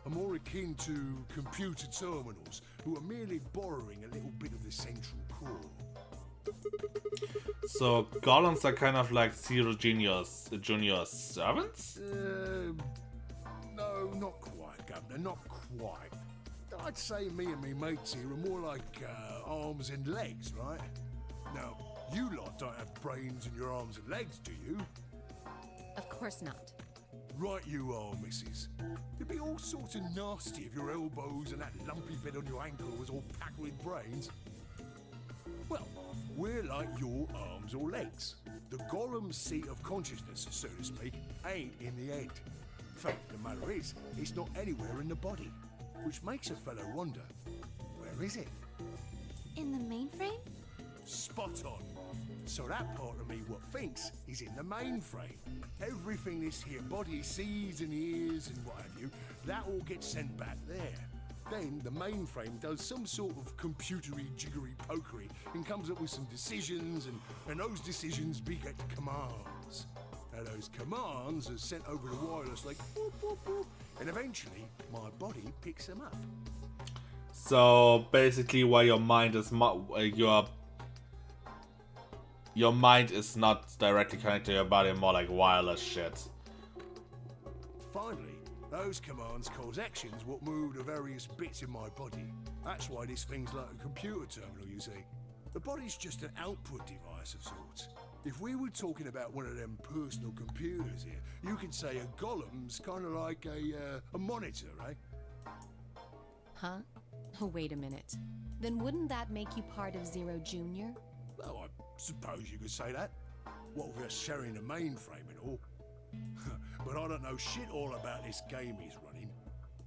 are more akin to computer terminals who are merely borrowing a little bit of the central core.
So Golems are kind of like Zero Junior's servants?
No, not quite, Governor, not quite. I'd say me and me mates here are more like arms and legs, right? Now, you lot don't have brains in your arms and legs, do you?
Of course not.
Right you are, missus. It'd be all sorts of nasty if your elbows and that lumpy bit on your ankle was all packed with brains. Well, we're like your arms or legs. The Golem's seat of consciousness, so to speak, ain't in the head. Fact of the matter is, it's not anywhere in the body, which makes a fellow wonder, where is it?
In the mainframe?
Spot on. So that part of me what thinks is in the mainframe. Everything this here body sees and hears and what have you, that all gets sent back there. Then the mainframe does some sort of computery jiggery pokery and comes up with some decisions, and those decisions beget commands. Now those commands are sent over the wireless like boop, boop, boop, and eventually my body picks them up.
So basically, where your mind is your mind is not directly connected to your body, more like wireless shit.
Finally, those commands cause actions what move the various bits in my body. That's why this thing's like a computer terminal, you see. The body's just an output device of sorts. If we were talking about one of them personal computers here, you could say a golem's kind of like a monitor, right?
Huh? Oh, wait a minute. Then wouldn't that make you part of Zero Junior?
Well, I suppose you could say that. What with us sharing the mainframe and all. But I don't know shit all about this game he's running.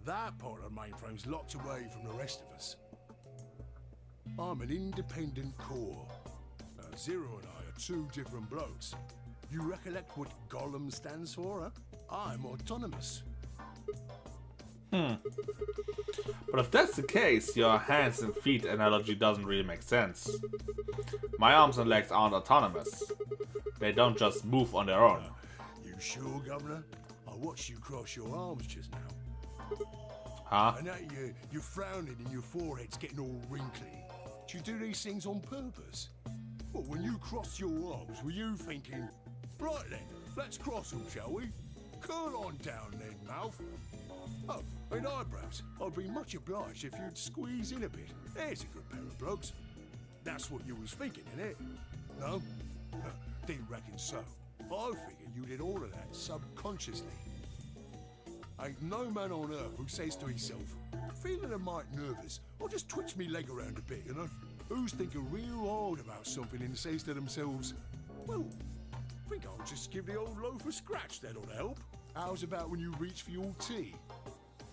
That part of the mainframe's locked away from the rest of us. I'm an independent core. Zero and I are two different blokes. You recollect what Golem stands for, huh? I'm autonomous.
But if that's the case, your hands and feet analogy doesn't really make sense. My arms and legs aren't autonomous. They don't just move on their own.
You sure, Governor? I watched you cross your arms just now.
Huh?
And now you're frowning and your forehead's getting all wrinkly. Do you do these things on purpose? Well, when you crossed your arms, were you thinking, right then, let's cross them, shall we? Curl on down then, mouth. Oh, and eyebrows. I'd be much obliged if you'd squeeze in a bit. There's a good pair of blokes. That's what you was thinking, innit? No? Didn't reckon so. I figured you did all of that subconsciously. Ain't no man on earth who says to himself, feeling a mite nervous, I'll just twitch me leg around a bit, you know? Who's thinking real hard about something and says to themselves, well, I think I'll just give the old loaf a scratch, that ought to help. How's about when you reach for your tea?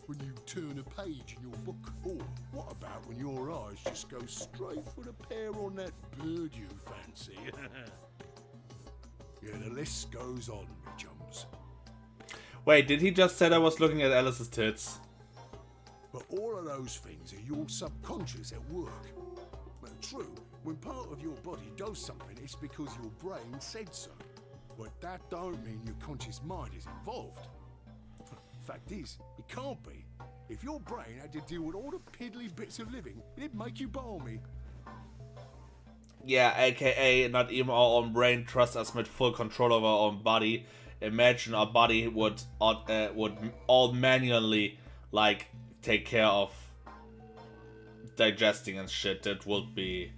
When you turn a page in your book? Or what about when your eyes just go straight for the pear on that bird you fancy? Yeah, the list goes on, me chums.
Wait, did he just say I was looking at Alice's tits?
But all of those things are your subconscious at work. Well, true, when part of your body does something, it's because your brain said so. But that don't mean your conscious mind is involved. Fact is, it can't be. If your brain had to deal with all the piddly bits of living, it'd make you balmy.
Yeah, aka not even our own brain trusts us with full control of our own body. Imagine our body would all manually like take care of digesting and shit. That would be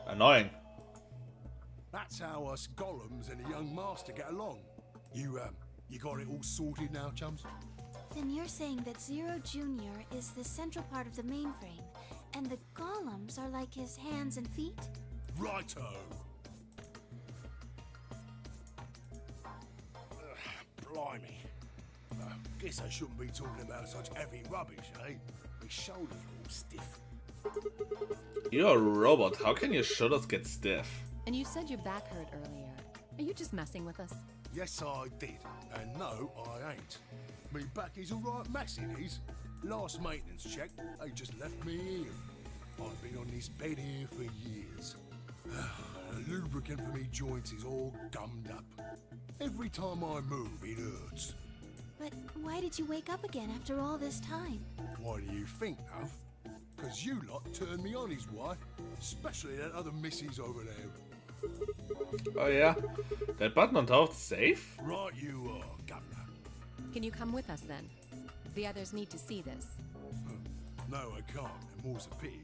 annoying.
That's how us golems and the young master get along. You got it all sorted now, chums?
Then you're saying that Zero Junior is the central part of the mainframe, and the golems are like his hands and feet?
Righto. Blimey. Guess I shouldn't be talking about such heavy rubbish, eh? My shoulders are all stiff.
You're a robot. How can your shoulders get stiff?
And you said your back hurt earlier. Are you just messing with us?
Yes, I did. And no, I ain't. Me back is all right mess, it is. Last maintenance check, they just left me here. I've been on this bed here for years. The lubricant for me joints is all gummed up. Every time I move, it hurts.
But why did you wake up again after all this time?
Why do you think, Huff? Because you lot turned me on, is why. Especially that other missus over there.
Oh yeah? That button on top is safe?
Right you are, Governor.
Can you come with us then? The others need to see this.
No, I can't, and more's a pity.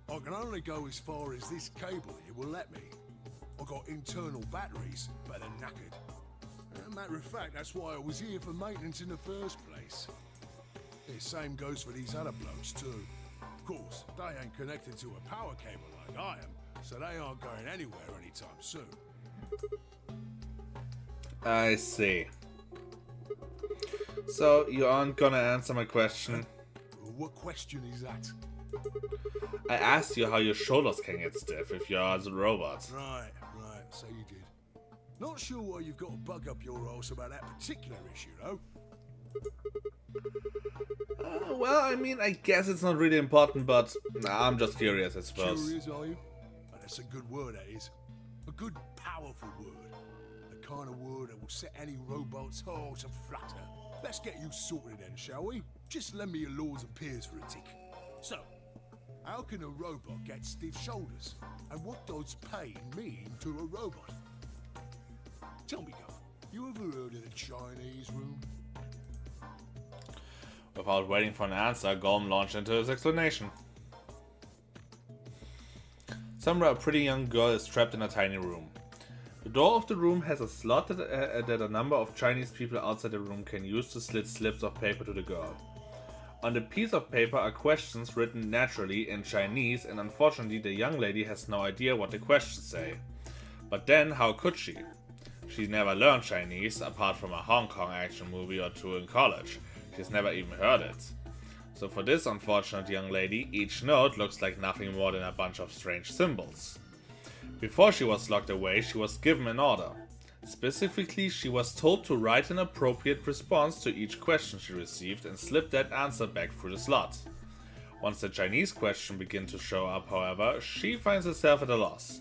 I can only go as far as this cable here will let me. I've got internal batteries, but they're knackered. Matter of fact, that's why I was here for maintenance in the first place. The same goes for these other blokes too. Of course, they ain't connected to a power cable like I am, so they aren't going anywhere anytime soon.
I see. So, you aren't gonna answer my question?
What question is that?
I asked you how your shoulders can get stiff if you're a robot.
Right, so you did. Not sure why you've got to bug up your arse about that particular issue, though.
Well, I mean, I guess it's not really important, but I'm just curious, I suppose.
Curious, are you? Oh, that's a good word, that is. A good, powerful word. The kind of word that will set any robot's heart aflutter. Let's get you sorted then, shall we? Just lend me your lords and peers for a tick. So, how can a robot get stiff shoulders? And what does pain mean to a robot? Tell me, Gov, you ever heard of the Chinese room?
Without waiting for an answer, Gollum launched into his explanation. Somewhere a pretty young girl is trapped in a tiny room. The door of the room has a slot that a number of Chinese people outside the room can use to slit slips of paper to the girl. On the piece of paper are questions written naturally in Chinese, and unfortunately the young lady has no idea what the questions say. But then, how could she? She's never learned Chinese, apart from a Hong Kong action movie or two in college. She's never even heard it. So for this unfortunate young lady, each note looks like nothing more than a bunch of strange symbols. Before she was locked away, she was given an order. Specifically, she was told to write an appropriate response to each question she received and slip that answer back through the slot. Once the Chinese question begins to show up, however, she finds herself at a loss.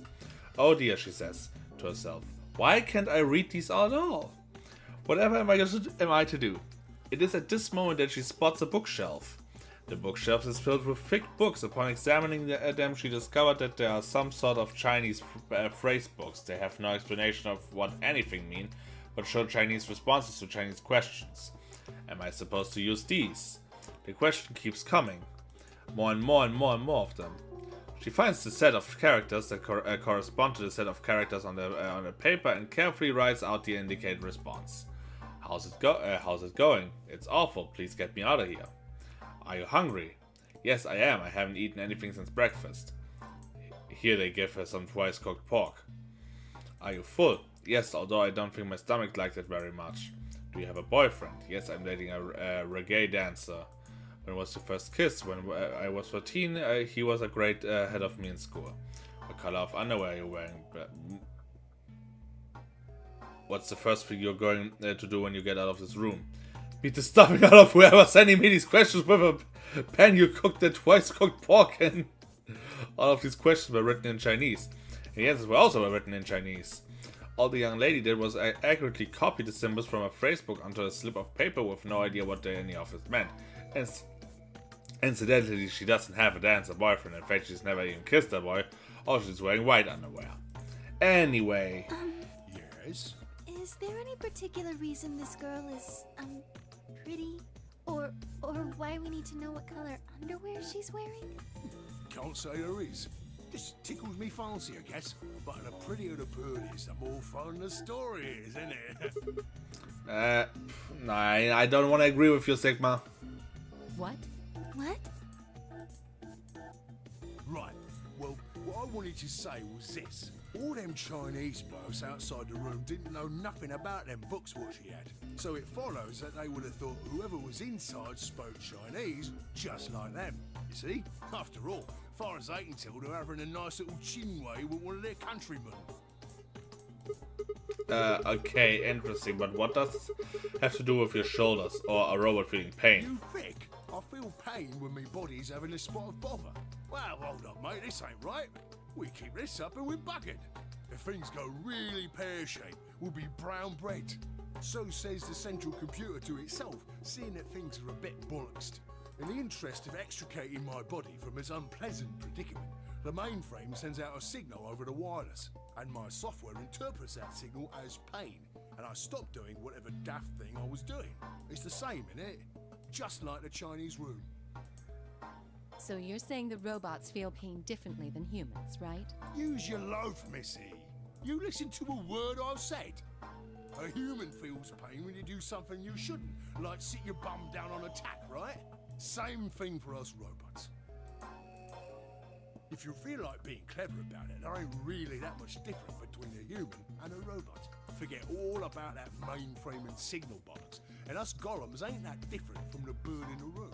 Oh dear, she says to herself, why can't I read these out at all? Whatever am I to do? It is at this moment that she spots a bookshelf. The bookshelf is filled with thick books. Upon examining them, she discovered that there are some sort of Chinese phrase books. They have no explanation of what anything mean, but show Chinese responses to Chinese questions. Am I supposed to use these? The question keeps coming. More and more and more and more of them. She finds the set of characters that correspond to the set of characters on the paper and carefully writes out the indicated response. How's it going? It's awful. Please get me out of here. Are you hungry? Yes, I am. I haven't eaten anything since breakfast. Here they give her some twice-cooked pork. Are you full? Yes, although I don't think my stomach liked it very much. Do you have a boyfriend? Yes, I'm dating a reggae dancer. When was your first kiss? When I was 14, he was a grade ahead of me in school. What color of underwear are you wearing? What's the first thing you're going to do when you get out of this room? Beat the stuffing out of whoever's sending me these questions with a pen you cooked that twice-cooked pork in. All of these questions were written in Chinese. And the answers were also written in Chinese. All the young lady did was accurately copy the symbols from a phrase book onto a slip of paper with no idea what any of it meant. And incidentally, she doesn't have a dancer boyfriend. In fact, she's never even kissed a boy. Or she's wearing white underwear. Anyway.
Yes?
Is there any particular reason this girl is, pretty? Or why we need to know what color underwear she's wearing?
Can't say there is. Just tickles me fancy, I guess. But the prettier the bird is, the more fun the story is, isn't it?
No, I don't want to agree with you, Sigma.
What?
What?
Right. Well, what I wanted to say was this. All them Chinese blokes outside the room didn't know nothing about them books what she had. So it follows that they would have thought whoever was inside spoke Chinese just like them. You see? After all, far as they can tell, they're having a nice little chinway with one of their countrymen.
Okay, interesting, but what does this have to do with your shoulders or a robot feeling pain?
You think I feel pain when my body's having a spot of bother? Well, hold up, mate, this ain't right. We keep this up and we're buggered. If things go really pear-shaped, we'll be brown bread. So says the central computer to itself, seeing that things are a bit bollocksed. In the interest of extricating my body from its unpleasant predicament, the mainframe sends out a signal over the wireless, and my software interprets that signal as pain, and I stop doing whatever daft thing I was doing. It's the same, innit? Just like the Chinese room.
So you're saying the robots feel pain differently than humans, right?
Use your loaf, missy. You listen to a word I've said. A human feels pain when you do something you shouldn't, like sit your bum down on a tack, right? Same thing for us robots. If you feel like being clever about it, there ain't really that much different between a human and a robot. Forget all about that mainframe and signal bollocks, and us golems ain't that different from the bird in the room.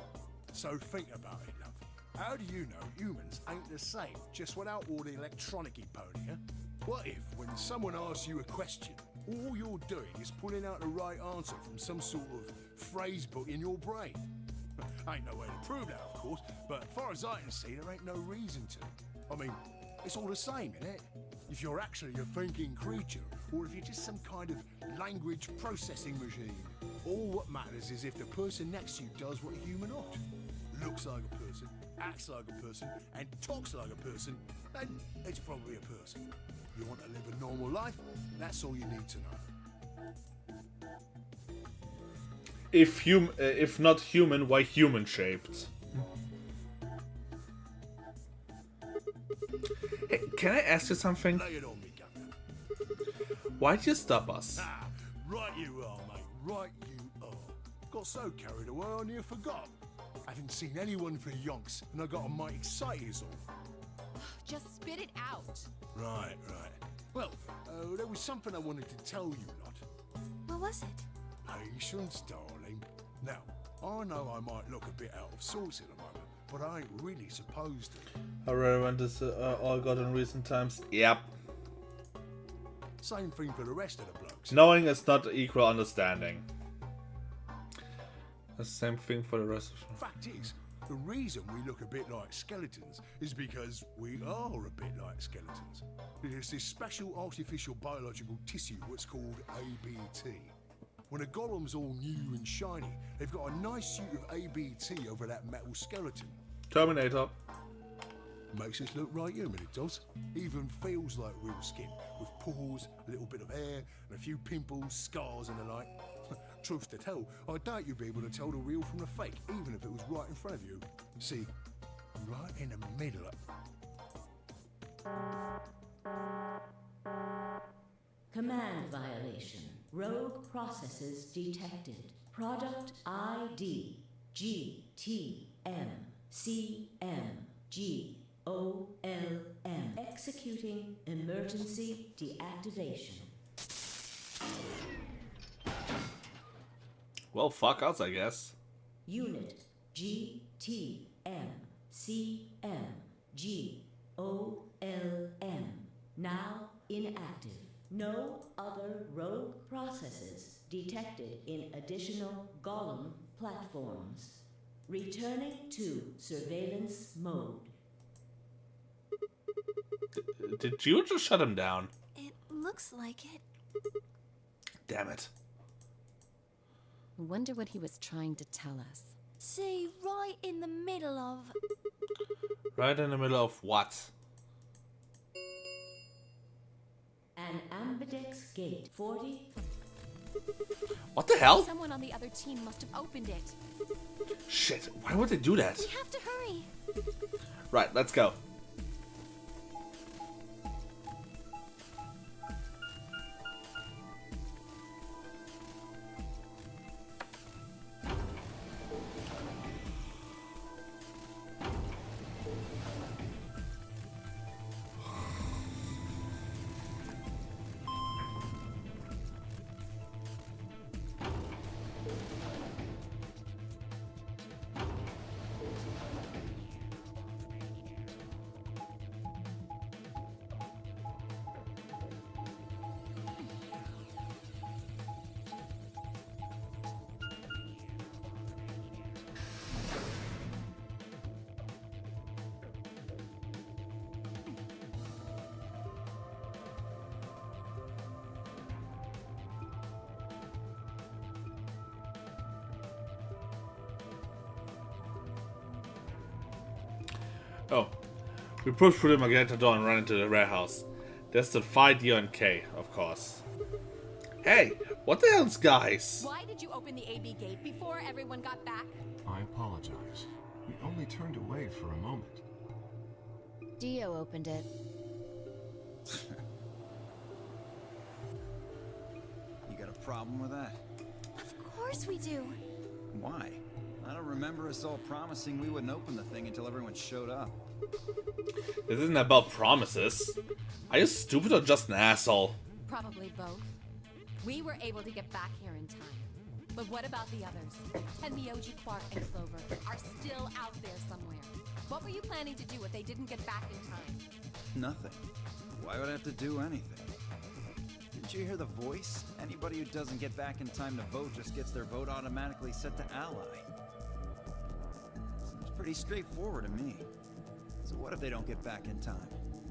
So think about it, love. How do you know humans ain't the same, just without all the electronic-y pony, huh? What if, when someone asks you a question, all you're doing is pulling out the right answer from some sort of phrase book in your brain? Ain't no way to prove that, of course, but as far as I can see, there ain't no reason to. I mean, it's all the same, innit? If you're actually a thinking creature, or if you're just some kind of language processing machine. All what matters is if the person next to you does what a human ought. Looks like a person, acts like a person, and talks like a person, then it's probably a person. You want to live a normal life? That's all you need to know.
If not human, why human shaped? Hey, can I ask you something?
Lay it on me, Governor.
Why'd you stop us?
Ah, right you are, mate. Right you are. Got so carried away I near forgot. I haven't seen anyone for yonks, and I got a mite excited is all.
Just spit it out.
Right. Well, there was something I wanted to tell you lot.
What was it?
Patience, darling. Now, I know I might look a bit out of sorts at the moment, but I ain't really supposed to.
How relevant is all got in recent times? Yep.
Same thing for the rest of the blokes.
Knowing is not equal understanding. The same thing for the rest of them.
Fact is, the reason we look a bit like skeletons is because we are a bit like skeletons. There's this special artificial biological tissue what's called ABT. When a golem's all new and shiny, they've got a nice suit of ABT over that metal skeleton.
Terminator.
Makes us look right human, it does. Even feels like real skin, with pores, a little bit of hair, and a few pimples, scars and the like. Truth to tell, I doubt you'd be able to tell the real from the fake, even if it was right in front of you. See, right in the middle
Command violation. Rogue processes detected. Product ID GTMCMGOLM. Executing emergency deactivation.
Well, fuck us, I guess.
Unit GTMCMGOLM. Now inactive. No other rogue processes detected in additional golem platforms. Returning to surveillance mode.
Did you just shut him down?
It looks like it.
Damn it.
I wonder what he was trying to tell us.
See, right in the middle of...
Right in the middle of what?
An ambidex gate 40.
What the hell?
Someone on the other team must have opened it.
Shit, why would they do that?
We have to hurry.
Right, let's go. Oh. We push through the Magenta door and run into the warehouse. There's the fight Dio and Kay, of course. Hey, what the hell's guys?
Why did you open the AB gate before everyone got back?
I apologize. We only turned away for a moment.
Dio opened it.
You got a problem with that?
Of course we do.
Why? I don't remember us all promising we wouldn't open the thing until everyone showed up.
This isn't about promises. Are you stupid or just an asshole?
Probably both. We were able to get back here in time. But what about the others? And Mioji, Quark, and Clover are still out there somewhere. What were you planning to do if they didn't get back in time?
Nothing. Why would I have to do anything? Didn't you hear the voice? Anybody who doesn't get back in time to vote just gets their vote automatically set to ally. Seems pretty straightforward to me. So what if they don't get back in time?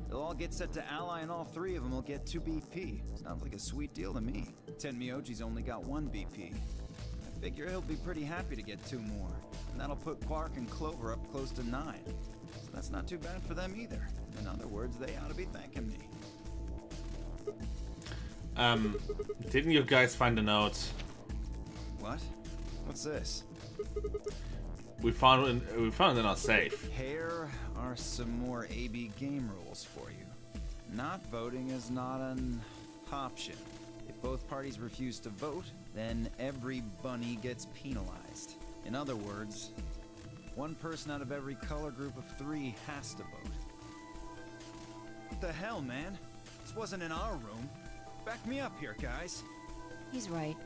They'll all get set to ally and all three of them will get 2 BP. Sounds like a sweet deal to me. 10 Miyoji's only got 1 BP.
Figure he'll be pretty happy to get 2 more. And that'll put Quark and Clover up close to 9. So that's not too bad for them either. In other words, they ought to be thanking me.
Didn't you guys find the note?
What? What's this?
We found it in our safe.
Here are some more AB game rules for you. Not voting is not an option. If both parties refuse to vote, then every bunny gets penalized. In other words, 1 person out of every color group of 3 has to vote. What the hell, man? This wasn't in our room. Back me up here, guys.
He's right.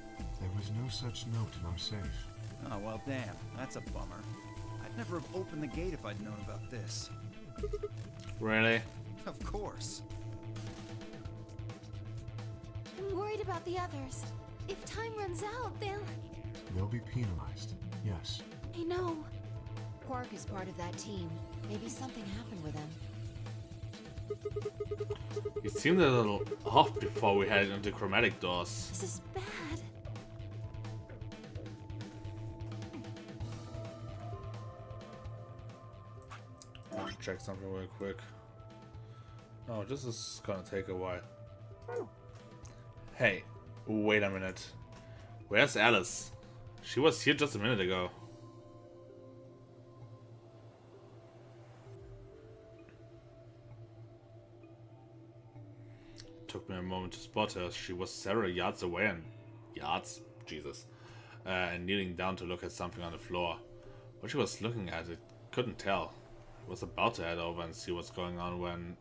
There was no such note in our safe.
Oh, well, damn. That's a bummer. I'd never have opened the gate if I'd known about this.
Really?
Of course.
I'm worried about the others. If time runs out,
They'll be penalized, yes.
I know.
Quark is part of that team. Maybe something happened with him.
He seemed a little off before we headed into chromatic doors.
This is bad.
I'll check something real quick. Oh, this is gonna take a while. Hey, wait a minute. Where's Alice? She was here just a minute ago. Took me a moment to spot her. She was several yards away and... Jesus. And kneeling down to look at something on the floor. What she was looking at, it couldn't tell. I was about to head over and see what's going on when...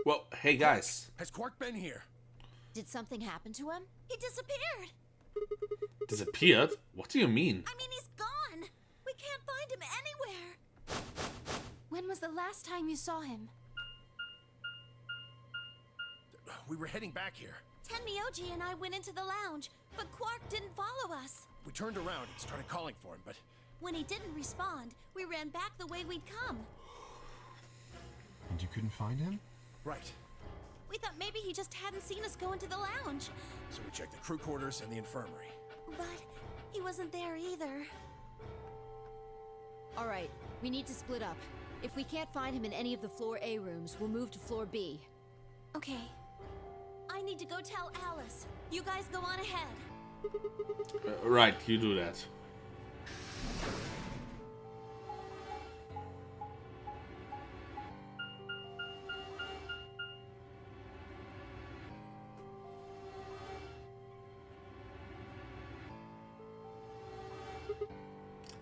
Well, hey guys.
Has Quark been here?
Did something happen to him?
He disappeared.
Disappeared? What do you mean?
I mean, he's gone. We can't find him anywhere. When was the last time you saw him?
We were heading back here.
Tenmyoji and I went into the lounge, but Quark didn't follow us.
We turned around and started calling for him, but...
When he didn't respond, we ran back the way we'd come.
And you couldn't find him?
Right.
We thought maybe he just hadn't seen us go into the lounge.
So we checked the crew quarters and the infirmary.
But he wasn't there either.
Alright, we need to split up. If we can't find him in any of the floor A rooms, we'll move to floor B.
Okay. I need to go tell Alice. You guys go on ahead.
Right, you do that.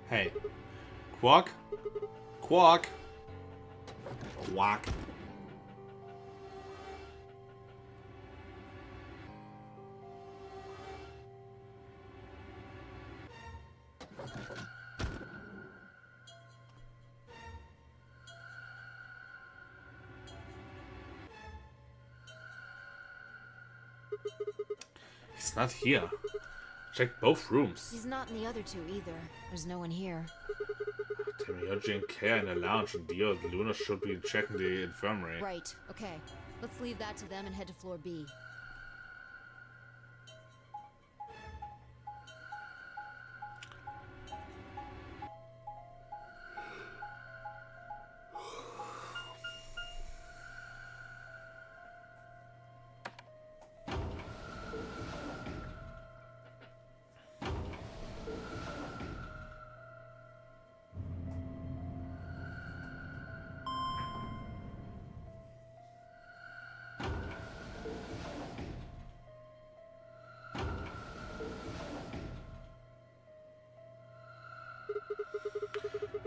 Hey. Quark? Quark? Quark. He's not here. Check both rooms.
He's not in the other 2 either. There's no one here.
Tenmyoji and Kay are in the lounge, and Dio and Luna should be checking the infirmary.
Right, okay. Let's leave that to them and head to floor B.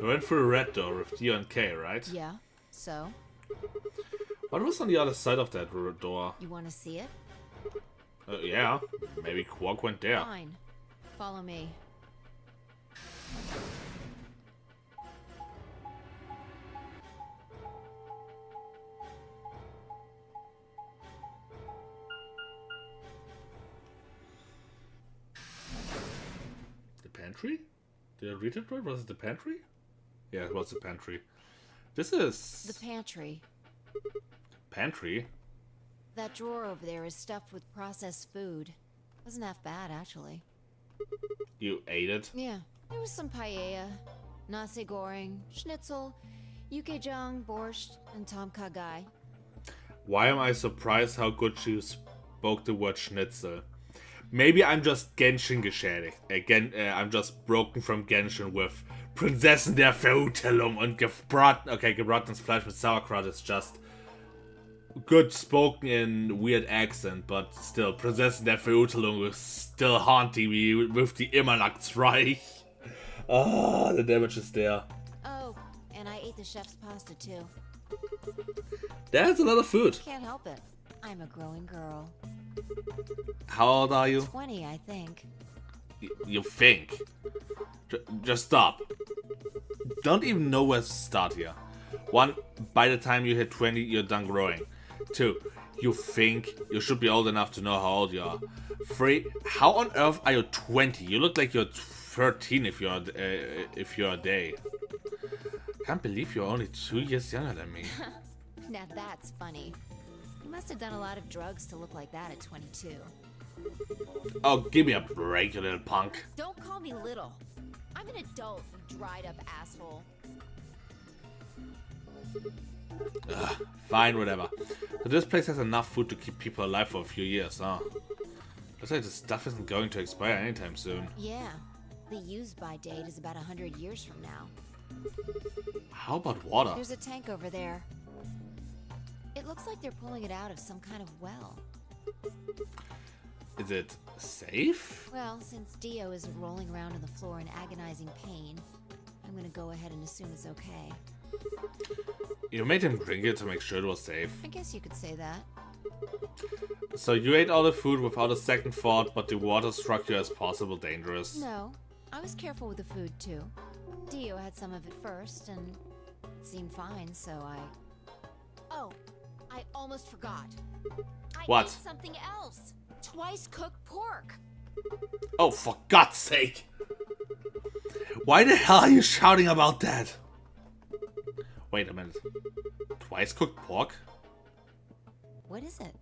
We went through the red door with Dio and Kay, right?
Yeah, so?
What was on the other side of that door?
You want to see it?
Yeah. Maybe Quark went there.
Fine. Follow me.
The pantry? Did I read it right? Was it the pantry? Yeah, it was the pantry. This is...
The pantry.
Pantry?
That drawer over there is stuffed with processed food. Wasn't half bad, actually.
You ate it?
Yeah. There was some paella, nasi goreng, schnitzel, yukejang, borscht, and tom kha gai.
Why am I surprised how good she spoke the word schnitzel? Maybe I'm just Genshin geschädigt. Again, I'm just broken from Genshin with Prinzessin der Verurteilung und gebratenes Fleisch with sauerkraut is just good spoken in weird accent, but still, Prinzessin der Verurteilung is still haunting me with the Immernachtreich. Ah, the damage is there.
Oh, and I ate the chef's pasta too.
That's a lot of food.
Can't help it. I'm a growing girl.
How old are you?
20, I think.
You think? Just stop. Don't even know where to start here. 1, by the time you hit 20, you're done growing. 2, you think you should be old enough to know how old you are. 3, how on earth are you 20? You look like you're 13 if you're a day. Can't believe you're only 2 years younger than me.
Now that's funny. You must have done a lot of drugs to look like that at 22.
Oh, give me a break, you little punk.
Don't call me little. I'm an adult, you dried up asshole.
Ugh, fine, whatever. But this place has enough food to keep people alive for a few years, huh? Looks like the stuff isn't going to expire anytime soon.
Yeah. The use-by date is about 100 years from now.
How about water?
There's a tank over there. It looks like they're pulling it out of some kind of well.
Is it safe?
Well, since Dio isn't rolling around on the floor in agonizing pain, I'm gonna go ahead and assume it's okay.
You made him drink it to make sure it was safe.
I guess you could say that.
So you ate all the food without a second thought, but the water struck you as possible dangerous.
No, I was careful with the food too. Dio had some of it first, and it seemed fine, so I... Oh, I almost forgot.
What?
I ate something else. Twice cooked pork.
Oh, for God's sake! Why the hell are you shouting about that? Wait a minute. Twice cooked pork?
What is it?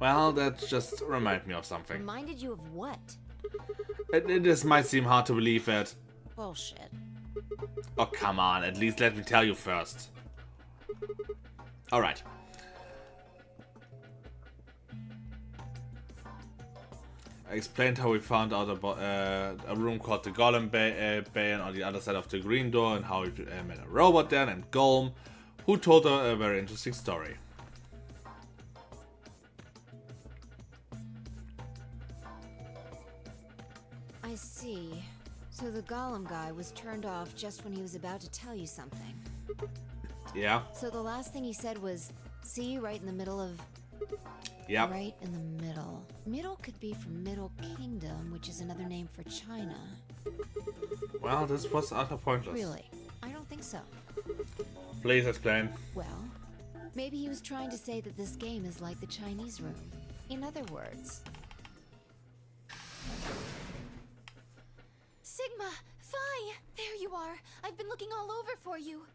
Well, that just reminded me of something.
Reminded you of what?
This might seem hard to believe that.
Bullshit.
Oh, come on. At least let me tell you first. Alright. I explained how we found out about a room called the Golem Bay on the other side of the green door, and how we met a robot there named Golem, who told her a very interesting story.
I see. So the Golem guy was turned off just when he was about to tell you something.
Yeah.
So the last thing he said was, see you right in the middle of...
Yep.
Right in the middle. Middle could be from Middle Kingdom, which is another name for China.
Well, this was utter pointless.
Really? I don't think so.
Please explain.
Well, maybe he was trying to say that this game is like the Chinese room. In other words...
Sigma! Phi! There you are! I've been looking all over for you!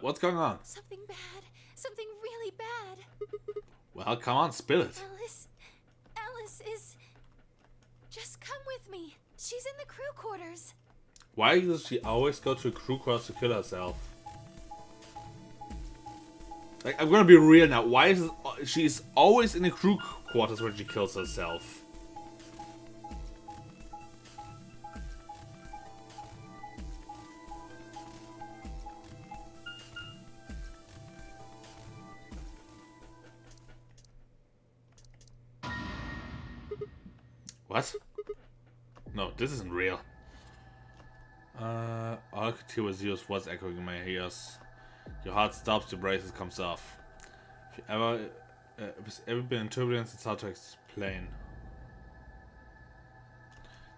What's going on?
Something bad. Something really bad.
Well, come on, spill it.
Alice is... Just come with me. She's in the crew quarters.
Why does she always go to crew quarters to kill herself? Like, I'm gonna be real now. Why is she's always in the crew quarters when she kills herself? What? No, this isn't real. All I could hear was yours was echoing in my ears. Your heart stops, your braces comes off. If you ever been in turbulence, it's hard to explain.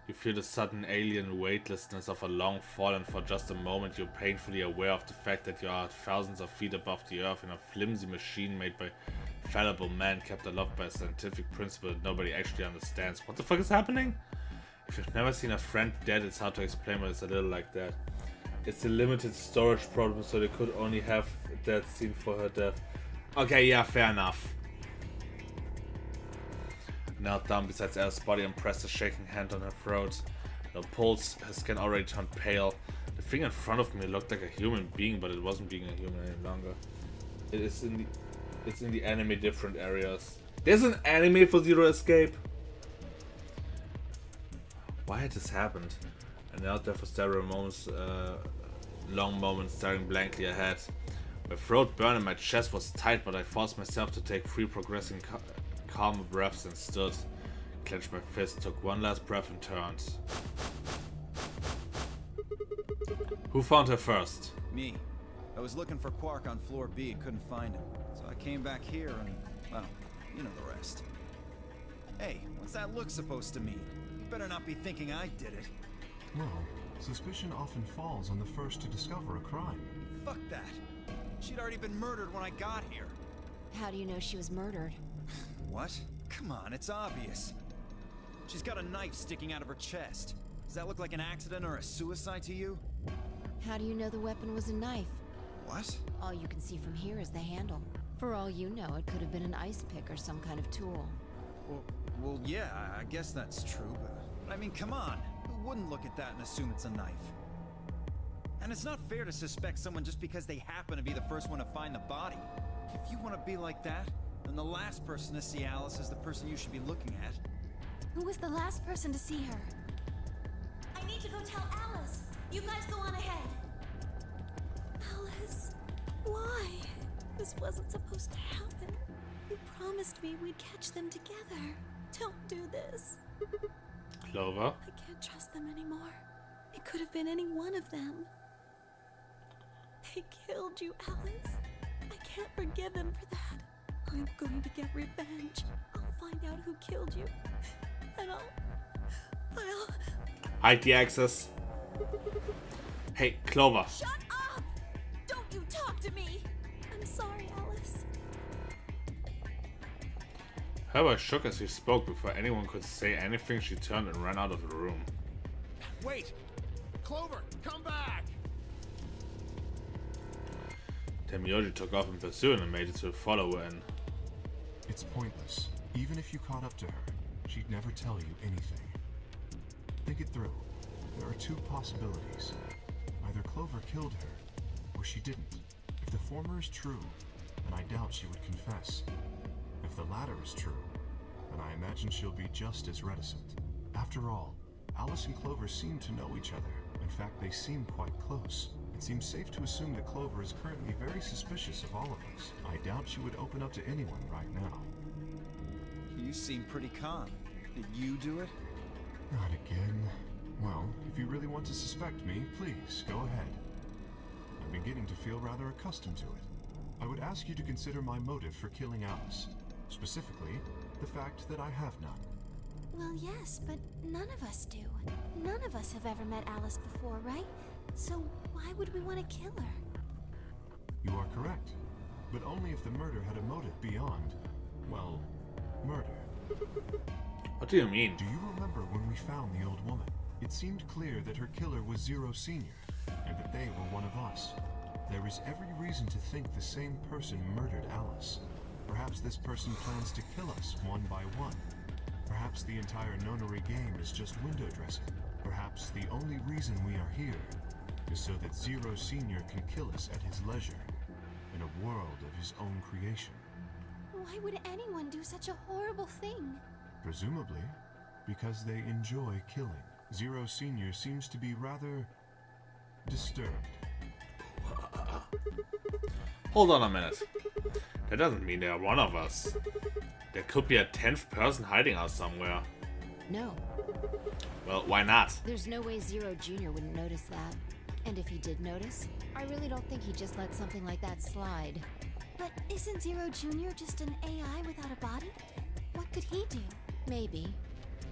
You feel the sudden alien weightlessness of a long fall, and for just a moment you're painfully aware of the fact that you are thousands of feet above the earth in a flimsy machine made by fallible man, kept aloft by a scientific principle that nobody actually understands. What the fuck is happening? If you've never seen a friend dead, it's hard to explain, but it's a little like that. It's a limited storage problem, so they could only have that scene for her death. Okay, yeah, fair enough. Knelt down beside Alice's body and pressed a shaking hand on her throat. No pulse, her skin already turned pale. The thing in front of me looked like a human being, but it wasn't being a human any longer. It's in the anime different areas. There's an anime for Zero Escape? Why had this happened? I knelt there for several moments, long moments, staring blankly ahead. My throat burned and my chest was tight, but I forced myself to take 3 progressing calmer breaths and stood. Clenched my fist, took one last breath and turned. Who found her first?
Me. I was looking for Quark on floor B and couldn't find him. So I came back here and, well, you know the rest. Hey, what's that look supposed to mean? You better not be thinking I did it.
Well, suspicion often falls on the first to discover a crime.
Fuck that. She'd already been murdered when I got here.
How do you know she was murdered?
What? Come on, it's obvious. She's got a knife sticking out of her chest. Does that look like an accident or a suicide to you?
How do you know the weapon was a knife?
What?
All you can see from here is the handle. For all you know, it could have been an ice pick or some kind of tool.
Well, yeah, I guess that's true, but I mean, come on. Who wouldn't look at that and assume it's a knife? And it's not fair to suspect someone just because they happen to be the first one to find the body. If you want to be like that, then the last person to see Alice is the person you should be looking at.
Who was the last person to see her?
I need to go tell Alice. You guys go on ahead.
Alice, why? This wasn't supposed to happen. You promised me we'd catch them together. Don't do this.
Clover?
I can't trust them anymore. It could have been any one of them. They killed you, Alice. I can't forgive them for that. I'm going to get revenge. I'll find out who killed you. And I'll...
Hide the access. Hey, Clover.
Shut up! Don't you talk to me! I'm sorry, Alice.
Herbert shook as she spoke. Before anyone could say anything, she turned and ran out of the room.
Wait! Clover, come back!
Temioji took off in pursuit and made it to follow her in.
It's pointless. Even if you caught up to her, she'd never tell you anything. Think it through. There are 2 possibilities. Either Clover killed her, or she didn't. If the former is true, then I doubt she would confess. If the latter is true, then I imagine she'll be just as reticent. After all, Alice and Clover seem to know each other. In fact, they seem quite close. It seems safe to assume that Clover is currently very suspicious of all of us. I doubt she would open up to anyone right now.
You seem pretty calm. Did you do it?
Not again. Well, if you really want to suspect me, please, go ahead. I'm beginning to feel rather accustomed to it. I would ask you to consider my motive for killing Alice. Specifically, the fact that I have none.
Well, yes, but none of us do. None of us have ever met Alice before, right? So why would we want to kill her?
You are correct. But only if the murder had a motive beyond, well, murder.
What do you mean?
Do you remember when we found the old woman? It seemed clear that her killer was Zero Senior, and that they were one of us. There is every reason to think the same person murdered Alice. Perhaps this person plans to kill us one by one. Perhaps the entire nonary game is just window dressing. Perhaps the only reason we are here is so that Zero Senior can kill us at his leisure, in a world of his own creation.
Why would anyone do such a horrible thing?
Presumably, because they enjoy killing. Zero Senior seems to be rather disturbed.
Hold on a minute. That doesn't mean they are one of us. There could be a 10th person hiding out somewhere.
No.
Well, why not?
There's no way Zero Jr. wouldn't notice that. And if he did notice, I really don't think he'd just let something like that slide.
But isn't Zero Jr. just an AI without a body? What could he do?
Maybe.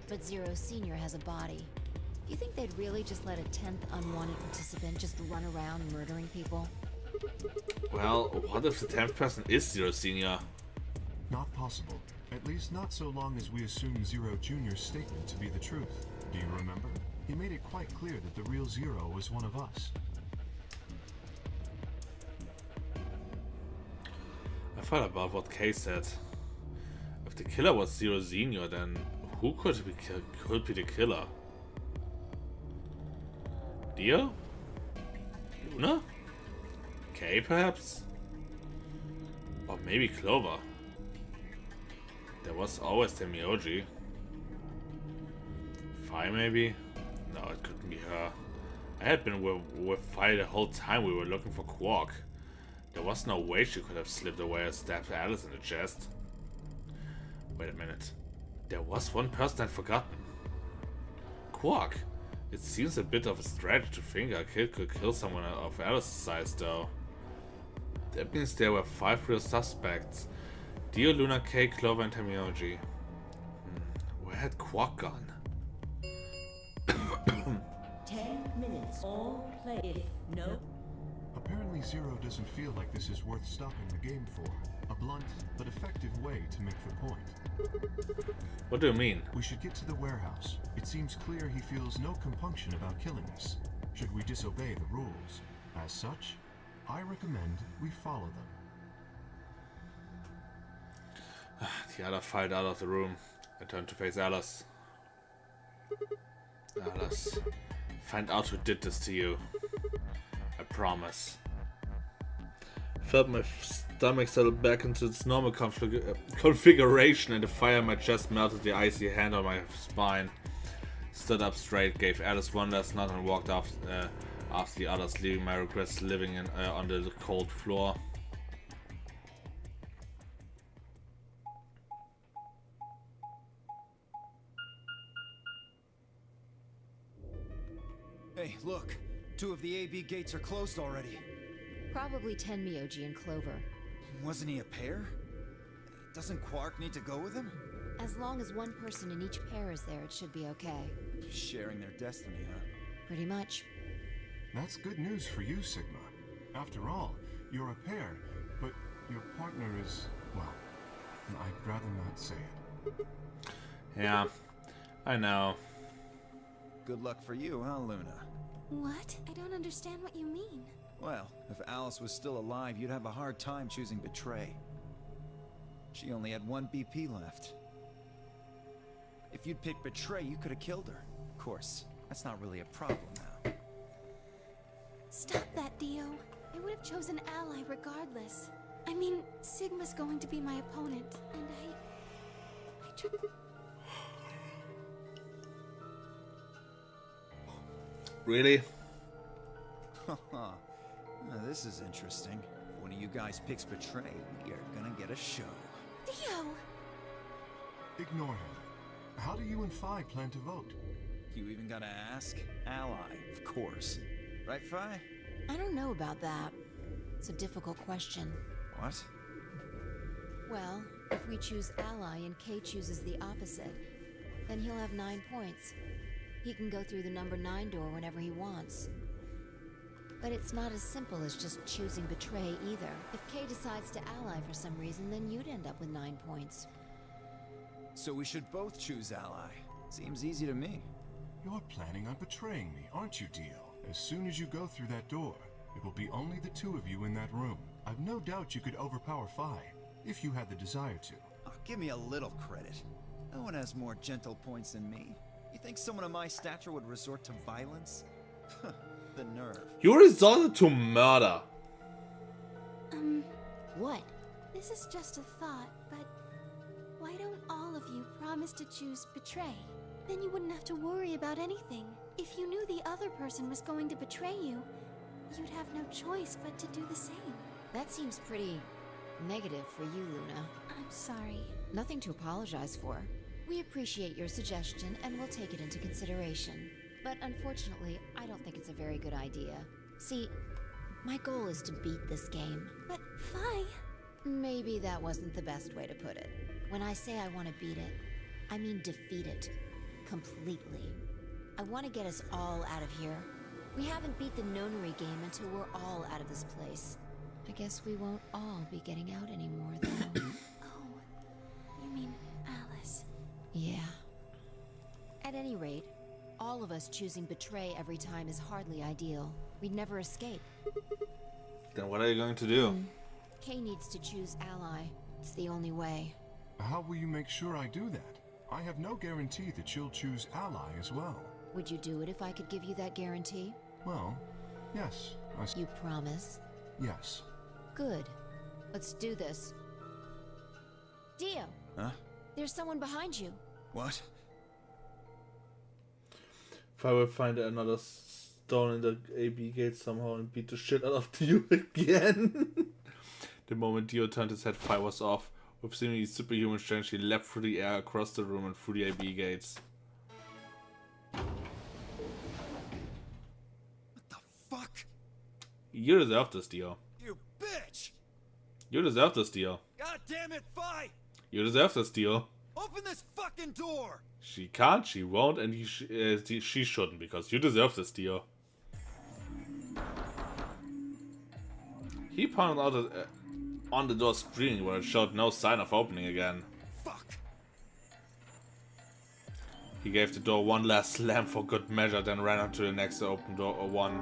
But Zero Senior has a body. Do you think they'd really just let a 10th unwanted participant just run around murdering people?
Well, what if the 10th person is Zero Senior?
Not possible. At least not so long as we assume Zero Jr.'s statement to be the truth. Do you remember? He made it quite clear that the real Zero was one of us.
thought about what Kay said. If the killer was Zero Senior, then who could be the killer? Dio? Luna? Kay, perhaps? Or maybe Clover? There was always the Miyoji. Fi, maybe? No, it couldn't be her. I had been with Fi the whole time we were looking for Quark. There was no way she could have slipped away and stabbed Alice in the chest. Wait a minute. There was one person I'd forgotten. Quark. It seems a bit of a stretch to think a kid could kill someone of Alice's size, though. That means there were 5 real suspects. Dio, Luna, Kay, Clover, and Tamioji. Where had Quark gone?
10 minutes. All play. If no.
Apparently Zero doesn't feel like this is worth stopping the game for. A blunt but effective way to make the point.
What do you mean?
We should get to the warehouse. It seems clear he feels no compunction about killing us. Should we disobey the rules? As such, I recommend we follow them.
The other filed out of the room. I turned to face Alice. Alice, find out who did this to you. I promise. Felt my stomach settle back into its normal configuration, and the fire in my chest melted the icy hand on my spine. Stood up straight, gave Alice one last nod, and walked after the others, leaving my regrets living on the cold floor.
Hey, look. 2 of the AB gates are closed already.
Probably 10 Miyoji and Clover.
Wasn't he a pair? Doesn't Quark need to go with him?
As long as one person in each pair is there, it should be okay.
Sharing their destiny, huh?
Pretty much.
That's good news for you, Sigma. After all, you're a pair, but your partner is, well, I'd rather not say it.
Yeah, I know.
Good luck for you, huh, Luna?
What? I don't understand what you mean.
Well, if Alice was still alive, you'd have a hard time choosing Betray. She only had 1 BP left. If you'd picked Betray, you could have killed her. Of course, that's not really a problem now.
Stop that, Dio. I would have chosen Ally regardless. I mean, Sigma's going to be my opponent, and
Really?
Haha. Now, this is interesting. If one of you guys picks Betray, you're gonna get a show.
Dio!
Ignore him. How do you and Fi plan to vote?
You even gotta ask? Ally, of course. Right, Fi?
I don't know about that. It's a difficult question.
What?
Well, if we choose Ally and Kay chooses the opposite, then he'll have 9 points. He can go through the number 9 door whenever he wants. But it's not as simple as just choosing Betray either. If Kay decides to ally for some reason, then you'd end up with 9 points.
So we should both choose Ally. Seems easy to me.
You're planning on betraying me, aren't you, Dio? As soon as you go through that door, it will be only the 2 of you in that room. I've no doubt you could overpower Fi, if you had the desire to.
Oh, give me a little credit. No one has more gentle points than me. You think someone of my stature would resort to violence? The nerve.
You resorted to murder.
What?
This is just a thought, but why don't all of you promise to choose Betray? Then you wouldn't have to worry about anything. If you knew the other person was going to betray you, you'd have no choice but to do the same.
That seems pretty negative for you, Luna.
I'm sorry.
Nothing to apologize for. We appreciate your suggestion and we'll take it into consideration. But unfortunately, I don't think it's a very good idea. See, my goal is to beat this game.
But Fi...
Maybe that wasn't the best way to put it. When I say I want to beat it, I mean defeat it. Completely. I want to get us all out of here. We haven't beat the nonary game until we're all out of this place. I guess we won't all be getting out anymore, though.
Oh, you mean Alice?
Yeah. At any rate, all of us choosing Betray every time is hardly ideal. We'd never escape.
Then what are you going to do?
Kay needs to choose ally. It's the only way.
How will you make sure I do that? I have no guarantee that she'll choose ally as well.
Would you do it if I could give you that guarantee?
Well, yes.
You promise?
Yes.
Good. Let's do this. Dio!
Huh?
There's someone behind you.
What?
If I will find another stone in the AB gate somehow and beat the shit out of Dio again. The moment Dio turned his head, fire was off. With seemingly superhuman strength, she leapt through the air, across the room, and through the AB gates.
What the fuck?
You deserve this, Dio.
You bitch!
You deserve this, Dio.
God damn it, Fi!
You deserve this, Dio.
Open this fucking door!
She can't, she won't, and she shouldn't, because you deserve this, Dio. He pounded out on the door screaming when it showed no sign of opening again.
Fuck!
He gave the door one last slam for good measure, then ran up to the next open door one.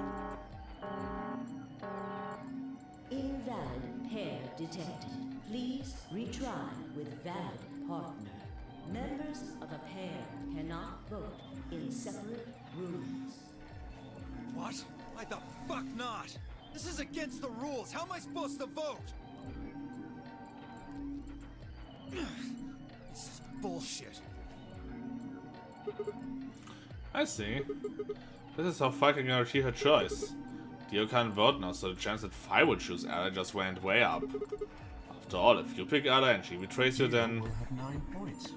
Invalid pair detected. Please retry with valid partner. Members of a pair cannot vote in separate rooms.
What? Why the fuck not? This is against the rules. How am I supposed to vote? This is bullshit.
I see. This is how Fi can guarantee her choice. Dio can't vote now, so the chance that Fi would choose Ally just went way up. After all, if you pick Ally and she betrays you, then...
We'll have 9 points.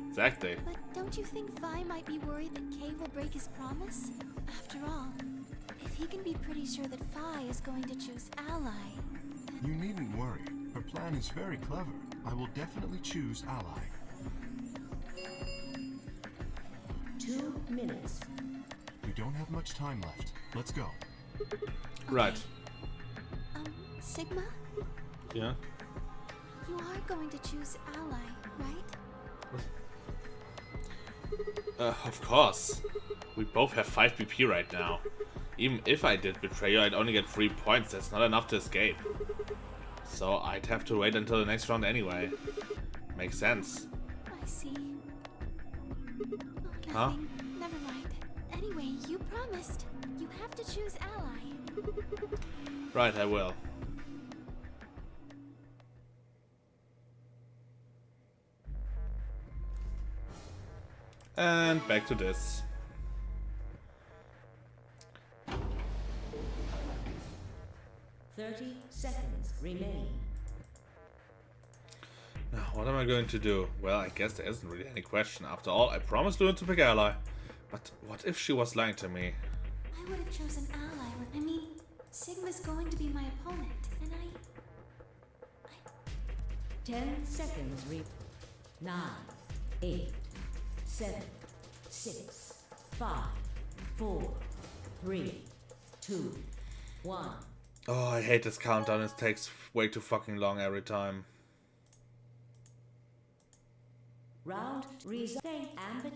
Exactly.
But don't you think Vi might be worried that Kay will break his promise? After all, if he can be pretty sure that Vi is going to choose ally,
You needn't worry. Her plan is very clever. I will definitely choose ally.
2 minutes.
We don't have much time left. Let's go.
Right.
Sigma,
Yeah?
you are going to choose ally, right?
Of course. We both have 5 BP right now. Even if I did betray you, I'd only get 3 points. That's not enough to escape. So I'd have to wait until the next round anyway. Makes sense.
I see. Oh,
Huh?
nothing. Never mind. Anyway, you promised. You have to choose ally.
Right, I will. And back to this.
Thirty seconds remain.
Now, what am I going to do? Well, I guess there isn't really any question. After all, I promised Luna to pick ally. But what if she was lying to me?
I would have chosen ally. I mean, Sigma's going to be my opponent, and
10 seconds. 9, 8, 7, 6, 5, 4, 3, 2, 1.
Oh, I hate this countdown. It takes way too fucking long every time.
Round result. Amber.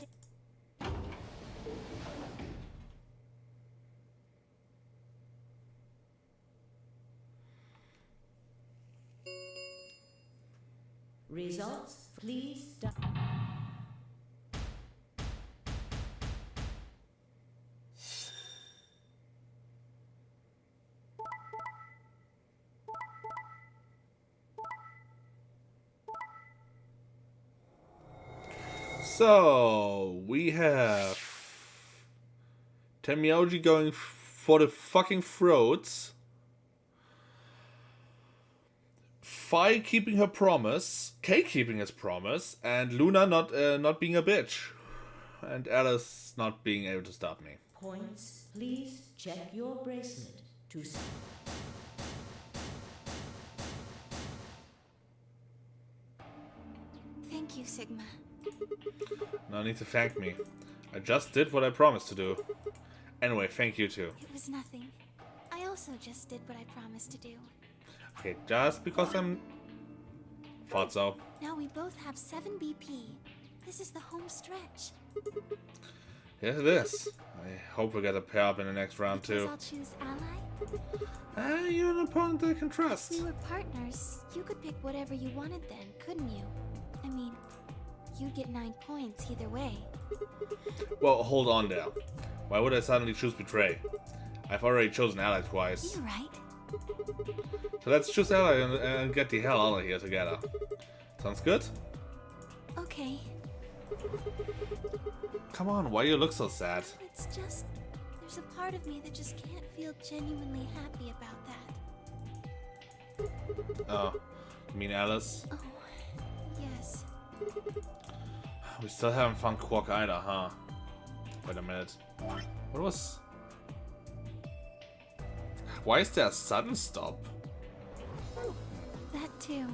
Results, please stop.
So, we have Temioji going for the fucking throats. Fi keeping her promise, Kay keeping his promise, and Luna not being a bitch. And Alice not being able to stop me.
Points, please check your bracelet to see.
thank you, Sigma.
No need to thank me. I just did what I promised to do. Anyway, thank you too.
It was nothing. I also just did what I promised to do.
Okay, just because I'm... Thought so.
Now we both have 7 BP. This is the home stretch.
Yes, it is. I hope we get a pair up in the next round
Because
too.
I'll choose ally?
You're an opponent I can trust.
If we were partners, you could pick whatever you wanted then, couldn't you? I mean, you'd get 9 points either way.
Well, hold on there. Why would I suddenly choose Betray? I've already chosen Ally twice.
You're right.
So let's choose Ally and get the hell out of here together. Sounds good?
Okay.
Come on, why you look so sad?
It's just, there's a part of me that just can't feel genuinely happy about that.
Oh, you mean Alice?
Oh, yes.
We still haven't found Quark either, huh? Wait a minute. What was... Why is there a sudden stop?
That too.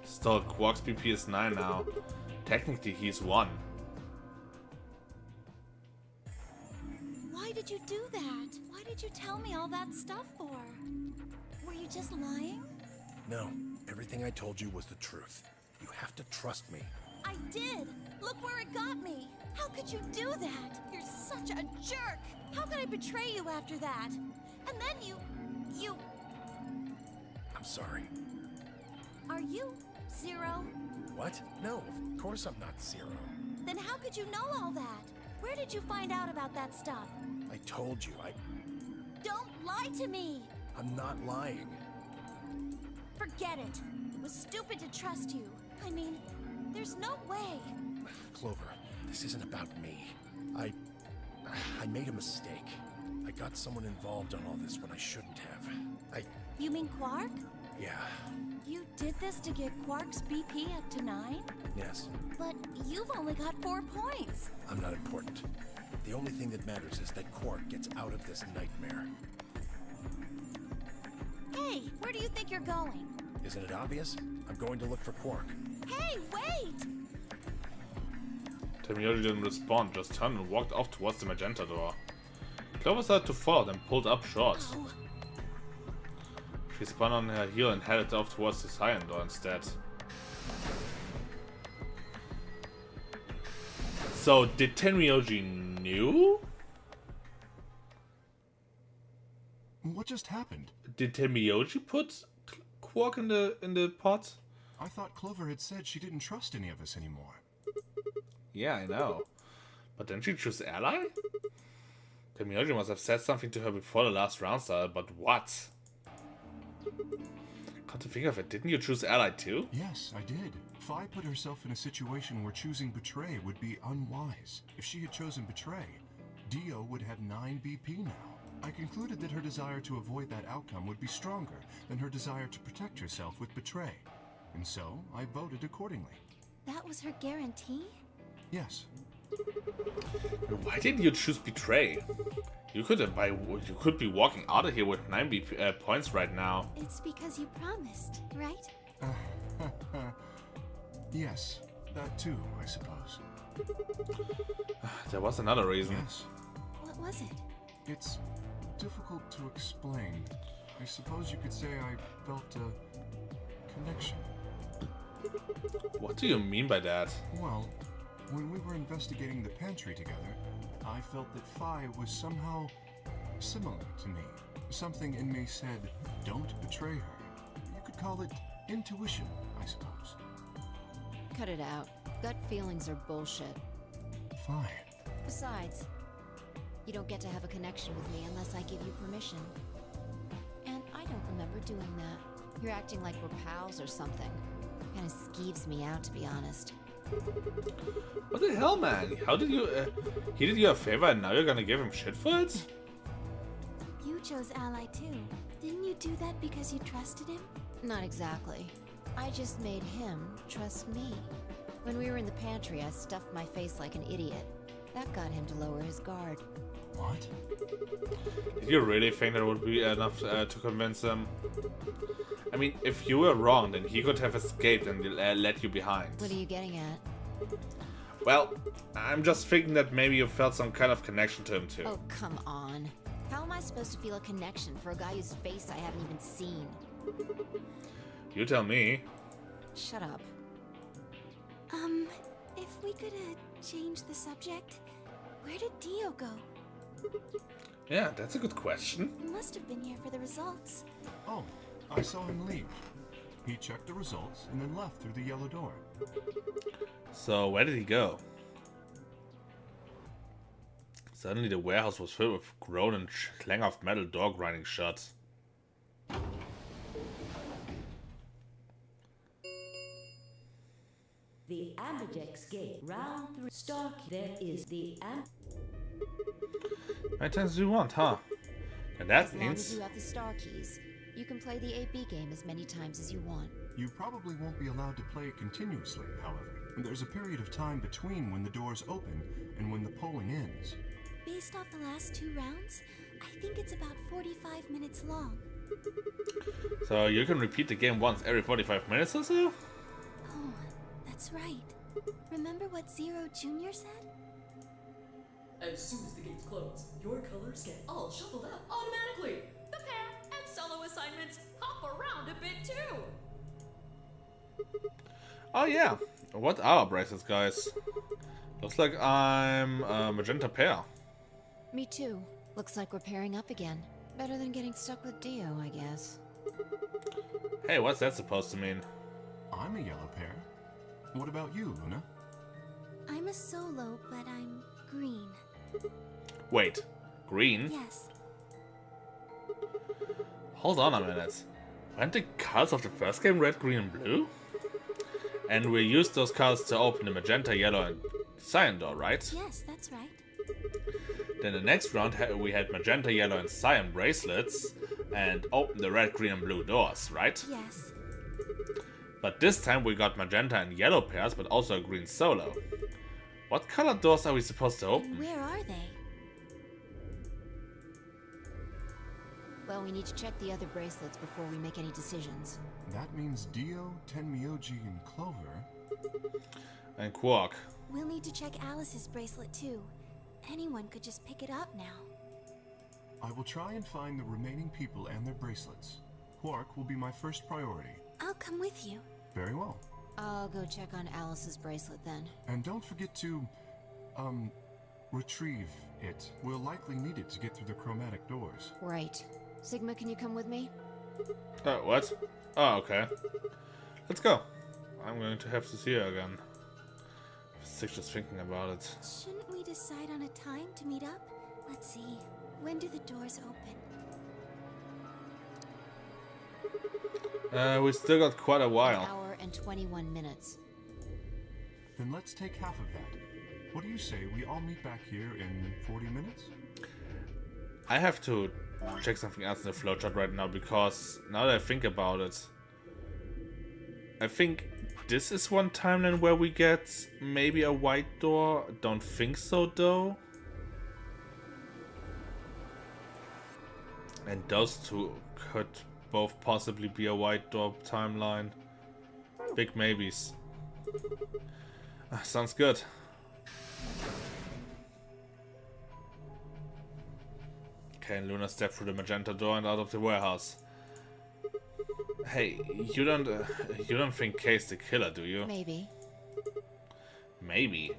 Still, Quark's BP is 9 now. Technically, he's 1.
Why did you do that? Why did you tell me all that stuff for? Were you just lying?
No, everything I told you was the truth. You have to trust me.
I did! Look where it got me! How could you do that? You're such a jerk! How could I betray you after that? And then you...
I'm sorry.
Are you Zero?
What? No, of course I'm not Zero.
Then how could you know all that? Where did you find out about that stuff?
I told you,
Don't lie to me!
I'm not lying.
Forget it. It was stupid to trust you. I mean, there's no way.
Clover, this isn't about me. I made a mistake. I got someone involved on all this when I shouldn't have.
You mean Quark?
Yeah,
You did this to get Quark's BP up to 9?
yes.
But you've only got 4 points.
I'm not important. The only thing that matters is that Quark gets out of this nightmare.
Hey, where do you think you're going?
Isn't it obvious? I'm going to look for Quark.
Hey, wait!
Terminology didn't respond, just turned and walked off towards the magenta door. Clover started to follow, then pulled up short.
Oh,
She spun on her heel and headed off towards the cyan door instead. So, did Tenryoji knew?
What just happened?
Did Tenryoji put Quark in the pot?
I thought Clover had said she didn't trust any of us anymore.
Yeah, I know. But then she chose Ally? Tenryoji must have said something to her before the last round started, but what? Come to think of it, didn't you choose Ally too?
Yes, I did. Fi put herself in a situation where choosing Betray would be unwise. If she had chosen Betray, Dio would have 9 BP now. I concluded that her desire to avoid that outcome would be stronger than her desire to protect herself with Betray. And so, I voted accordingly.
That was her guarantee?
Yes.
Why didn't you choose Betray? You could be walking out of here with 9 BP, points right now.
It's because you promised, right?
Yes, that too, I suppose.
There was another reason.
Yes.
What was it?
It's difficult to explain. I suppose you could say I felt a connection.
What do you mean by that?
Well, when we were investigating the pantry together, I felt that Fi was somehow similar to me. Something in me said, don't betray her. You could call it intuition, I suppose.
Cut it out. Gut feelings are bullshit.
Fine.
Besides, you don't get to have a connection with me unless I give you permission. And I don't remember doing that. You're acting like we're pals or something. Kinda skeeves me out, to be honest.
What the hell, man? How did you... he did you a favor and now you're gonna give him shit for it?
You chose Ally too. Didn't you do that because you trusted him?
Not exactly. I just made him trust me. When we were in the pantry, I stuffed my face like an idiot. That got him to lower his guard.
What?
Did you really think that would be enough to convince him? I mean, if you were wrong, then he could have escaped and let you behind.
What are you getting at?
Well, I'm just thinking that maybe you felt some kind of connection to him too.
Oh, come on. How am I supposed to feel a connection for a guy whose face I haven't even seen?
You tell me.
Shut up.
If we could change the subject, where did Dio go?
Yeah, that's a good question.
He must have been here for the results.
Oh, I saw him leave. He checked the results and then left through the yellow door.
So, where did he go? Suddenly the warehouse was filled with groan and clang of metal door grinding shut.
The Amberjack's Gate, round 3. Stark, there is the
Many times do you want, huh? And that
As long as
means...
you have the star keys, you can play the AB game as many times as you want.
You probably won't be allowed to play it continuously, however. There's a period of time between when the doors open and when the polling ends.
Based off the last 2 rounds, I think it's about 45 minutes long.
So you can repeat the game once every 45 minutes or so?
Oh, that's right. Remember what Zero Jr. said?
As soon as the gates close, your colors get all shuffled up automatically.
The pair and solo assignments hop around a bit too.
Oh yeah. What are our bracelets, guys? Looks like I'm a magenta pair.
Me too. Looks like we're pairing up again. Better than getting stuck with Dio, I guess.
Hey, what's that supposed to mean?
I'm a yellow pair. What about you, Luna?
I'm a solo, but I'm green.
Wait, green?
Yes.
Hold on a minute. Weren't the colors of the first game red, green, and blue? And we used those colors to open the magenta, yellow, and cyan door, right?
Yes, that's right.
Then the next round we had magenta, yellow, and cyan bracelets and opened the red, green, and blue doors, right?
Yes.
But this time we got magenta and yellow pairs, but also a green solo. What color doors are we supposed to open?
And where are they?
Well, we need to check the other bracelets before we make any decisions.
That means Dio, Tenmyoji, and Clover.
And Quark.
We'll need to check Alice's bracelet too. Anyone could just pick it up now.
I will try and find the remaining people and their bracelets. Quark will be my first priority.
I'll come with you.
Very well.
I'll go check on Alice's bracelet then.
And don't forget to, retrieve it. We'll likely need it to get through the chromatic doors.
Right. Sigma, can you come with me?
What? Oh, okay. Let's go. I'm going to have to see her again. I'm sick just thinking about it.
Shouldn't we decide on a time to meet up? Let's see. When do the doors open?
We still got quite a
An
while.
hour and 21 minutes.
Then let's take half of that. What do you say we all meet back here in 40 minutes?
I have to check something else in the flowchart right now, because now that I think about it, I think this is one timeline where we get maybe a white door. Don't think so though. And those two could both possibly be a white door timeline. Big maybes. Sounds good. Okay, and Luna stepped through the magenta door and out of the warehouse. Hey, you don't think Kay's the killer, do you?
Maybe.
Maybe.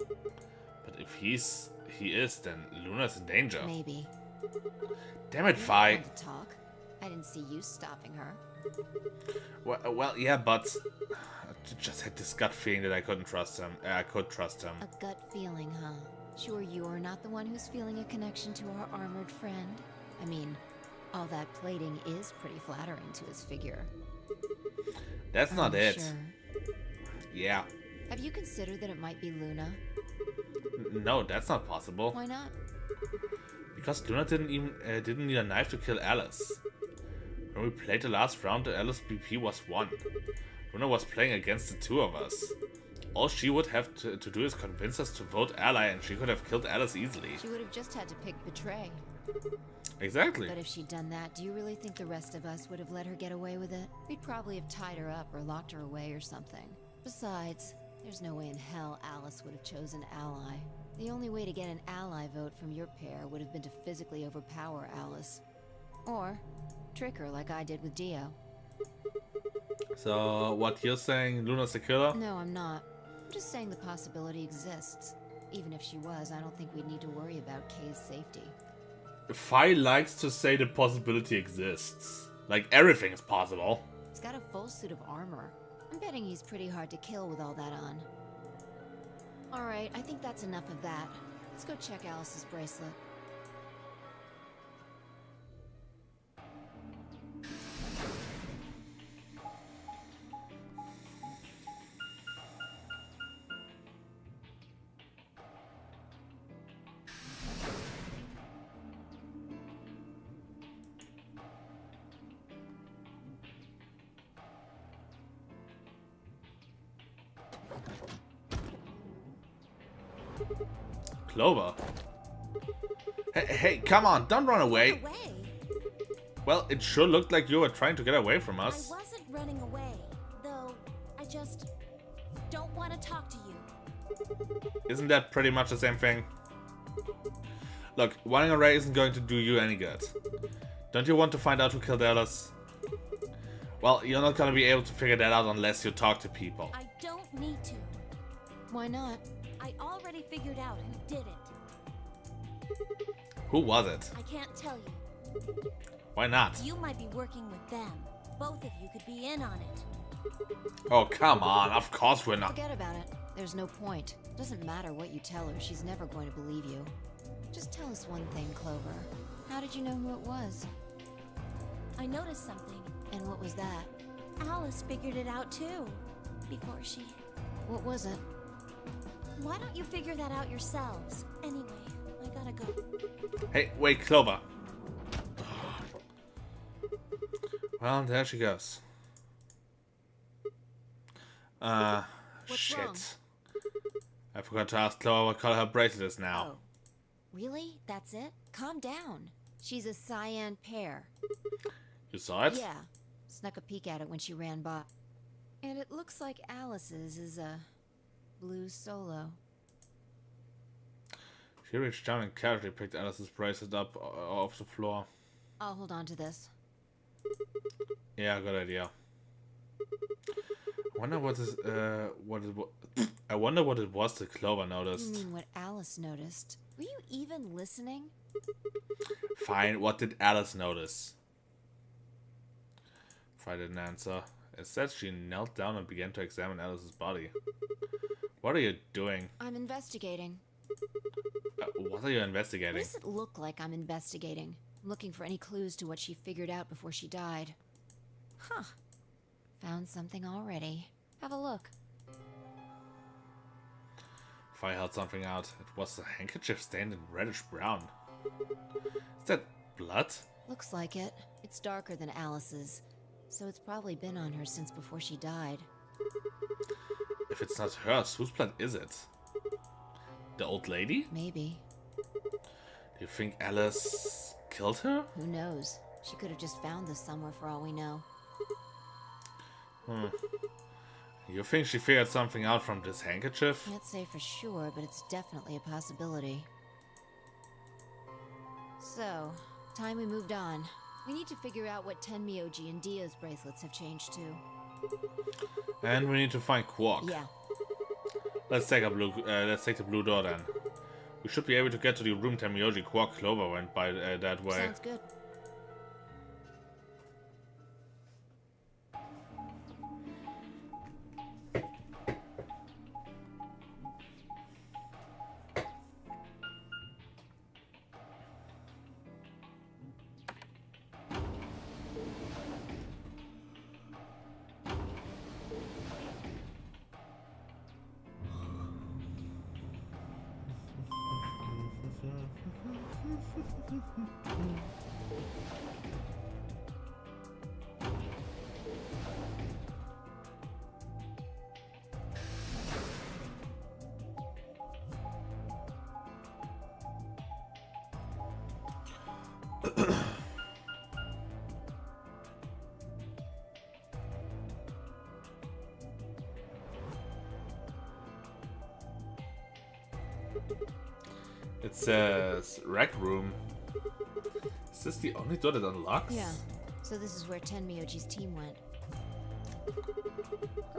But if he is, then Luna's in danger.
Maybe.
Damn it,
You
Vi.
want to talk. I didn't see you stopping her.
Well, yeah, but I just had this gut feeling that I couldn't trust him. I could trust him.
A gut feeling, huh? Sure you're not the one who's feeling a connection to our armored friend? I mean, all that plating is pretty flattering to his figure.
That's not it.
Sure.
Yeah.
Have you considered that it might be Luna?
No, that's not possible.
Why not?
Because Luna didn't need a knife to kill Alice. When we played the last round, the Alice BP was 1. Luna was playing against the 2 of us. All she would have to do is convince us to vote ally, and she could have killed Alice easily.
She would have just had to pick Betray.
Exactly.
But if she'd done that, do you really think the rest of us would have let her get away with it? We'd probably have tied her up or locked her away or something. Besides, there's no way in hell Alice would have chosen ally. The only way to get an ally vote from your pair would have been to physically overpower Alice. Or trick her like I did with Dio.
So, what you're saying, Luna's the killer?
No, I'm not. I'm just saying the possibility exists. Even if she was, I don't think we'd need to worry about Kay's safety.
Fi likes to say the possibility exists. Like, everything is possible.
He's got a full suit of armor. I'm betting he's pretty hard to kill with all that on. Alright, I think that's enough of that. Let's go check Alice's bracelet.
Clover. Hey, come on, don't run away. Well, it sure looked like you were trying to get away from us.
I wasn't running away, though I just don't want to talk to you.
Isn't that pretty much the same thing? Look, running away isn't going to do you any good. Don't you want to find out who killed Alice? Well, you're not going to be able to figure that out unless you talk to people.
I don't need to.
Why not?
I already figured out who did it.
Who was it?
I can't tell you.
Why not?
You might be working with them. Both of you could be in on it.
Oh, come on. Of course we're not.
Forget about it. There's no point. Doesn't matter what you tell her. She's never going to believe you. Just tell us one thing, Clover. How did you know who it was?
I noticed something.
And what was that?
Alice figured it out too. Before she...
What was it?
Why don't you figure that out yourselves? Anyway, I gotta go.
Hey, wait, Clover. Well, there she goes.
What's
shit.
wrong?
I forgot to ask Clover what color her bracelet is now.
Oh. Really? That's it? Calm down. She's a cyan pear.
You saw it?
Yeah. Snuck a peek at it when she ran by. And it looks like Alice's is a blue solo.
She reached down and casually picked Alice's bracelet up off the floor.
I'll hold on to this.
Yeah, good idea. I wonder what it was that Clover noticed.
You mean what Alice noticed? Were you even listening?
Fine, what did Alice notice? Fry didn't answer. Instead, she knelt down and began to examine Alice's body. What are you doing?
I'm investigating.
What are you investigating?
What does it look like I'm investigating? I'm looking for any clues to what she figured out before she died. Huh. Found something already. Have a look.
Fry held something out. It was a handkerchief stained in reddish brown. Is that blood?
Looks like it. It's darker than Alice's, so it's probably been on her since before she died.
If it's not hers, whose blood is it? The old lady?
Maybe.
Do you think Alice killed her?
Who knows? She could have just found this somewhere for all we know.
You think she figured something out from this handkerchief?
Can't say for sure, but it's definitely a possibility. So, time we moved on. We need to figure out what Tenmyoji and Dia's bracelets have changed to.
And we need to find Quark.
Yeah.
Let's take the blue door then. We should be able to get to the room Tenmyoji Quark Clover went by that way.
Sounds good.
It says rec room. Is this the only door that unlocks?
Yeah. So this is where Tenmyoji's team went.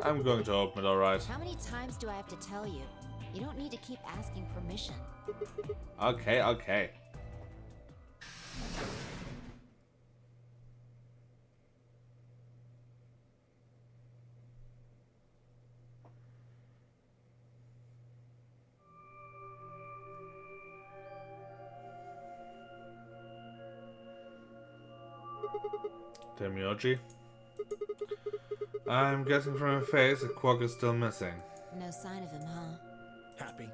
I'm going to open it, alright.
How many times do I have to tell you? You don't need to keep asking permission.
Okay, okay. Temioji? I'm guessing from your face that Quark is still missing.
No sign of him, huh?
Happy?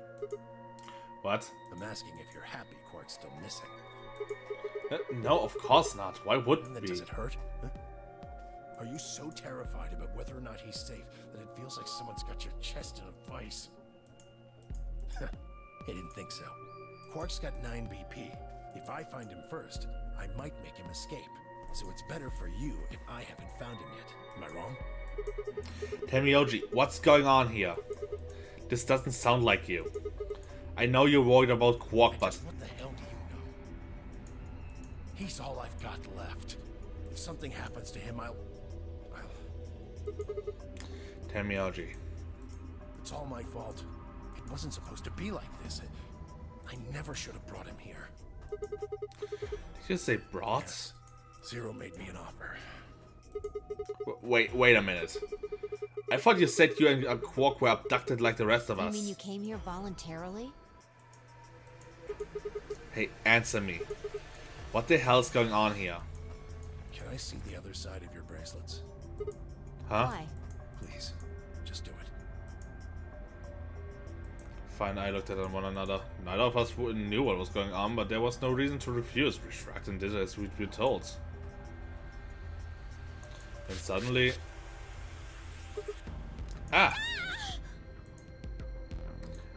What?
I'm asking if you're happy Quark's still missing.
No, of course not. Why would
And then
we?
does it hurt? Huh? Are you so terrified about whether or not he's safe that it feels like someone's got your chest in a vice? I didn't think so. Quark's got 9 BP. If I find him first, I might make him escape. So it's better for you if I haven't found him yet. Am I wrong?
Temioji, what's going on here? This doesn't sound like you. I know you're worried about Quark, but...
What the hell do you know? He's all I've got left. If something happens to him, I'll...
Temioji.
It's all my fault. It wasn't supposed to be like this. I never should have brought him here.
Did you say brought?
Yes. Zero made me an offer.
Wait a minute. I thought you said you and Quark were abducted like the rest of us.
You mean you came here voluntarily?
Hey, answer me. What the hell's going on here?
Can I see the other side of your bracelets?
Huh?
Why?
Please, just do it.
Fine, I looked at one another. Neither of us knew what was going on, but there was no reason to refuse. We shrugged and did as we'd been told. And suddenly... Ah!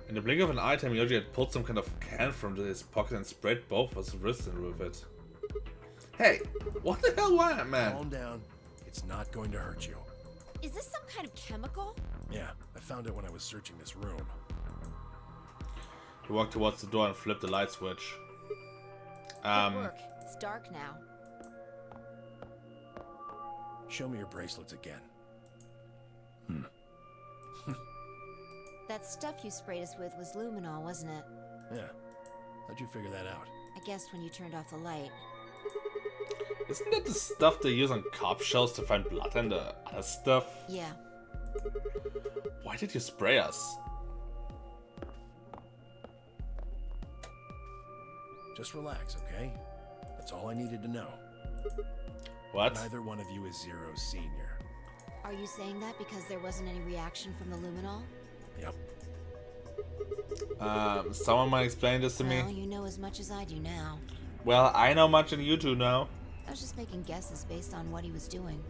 In the blink of an eye, Temioji had pulled some kind of can from his pocket and sprayed both of his wrists with it. Hey! What the hell was that, man?
Calm down. It's not going to hurt you.
Is this some kind of chemical?
Yeah, I found it when I was searching this room.
He walked towards the door and flipped the light switch.
Good work. It's dark now.
Show me your bracelets again.
That stuff you sprayed us with was luminol, wasn't it?
Yeah. How'd you figure that out?
I guessed when you turned off the light.
Isn't that the stuff they use on cop shells to find blood and the other stuff?
Yeah.
Why did you spray us?
Just relax, okay? That's all I needed to know.
What?
Neither one of you is Zero Senior.
Are you saying that because there wasn't any reaction from the luminol?
Yep.
Someone might explain this to me?
Well, you know as much as I do now.
Well, I know much and you two know.
I was just making guesses based on what he was doing.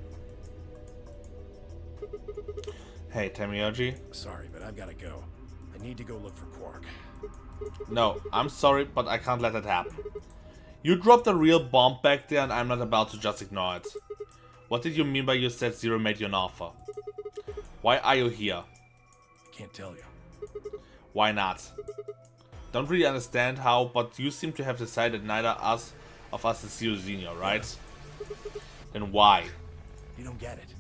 Hey, Temioji.
Sorry, but I've got to go. I need to go look for Quark.
No, I'm sorry, but I can't let that happen. You dropped a real bomb back there and I'm not about to just ignore it. What did you mean by you said Zero made you an offer? Why are you here?
I can't tell you.
Why not? Don't really understand how, but you seem to have decided neither of us is Zero Senior, right? Then why?
You don't get it.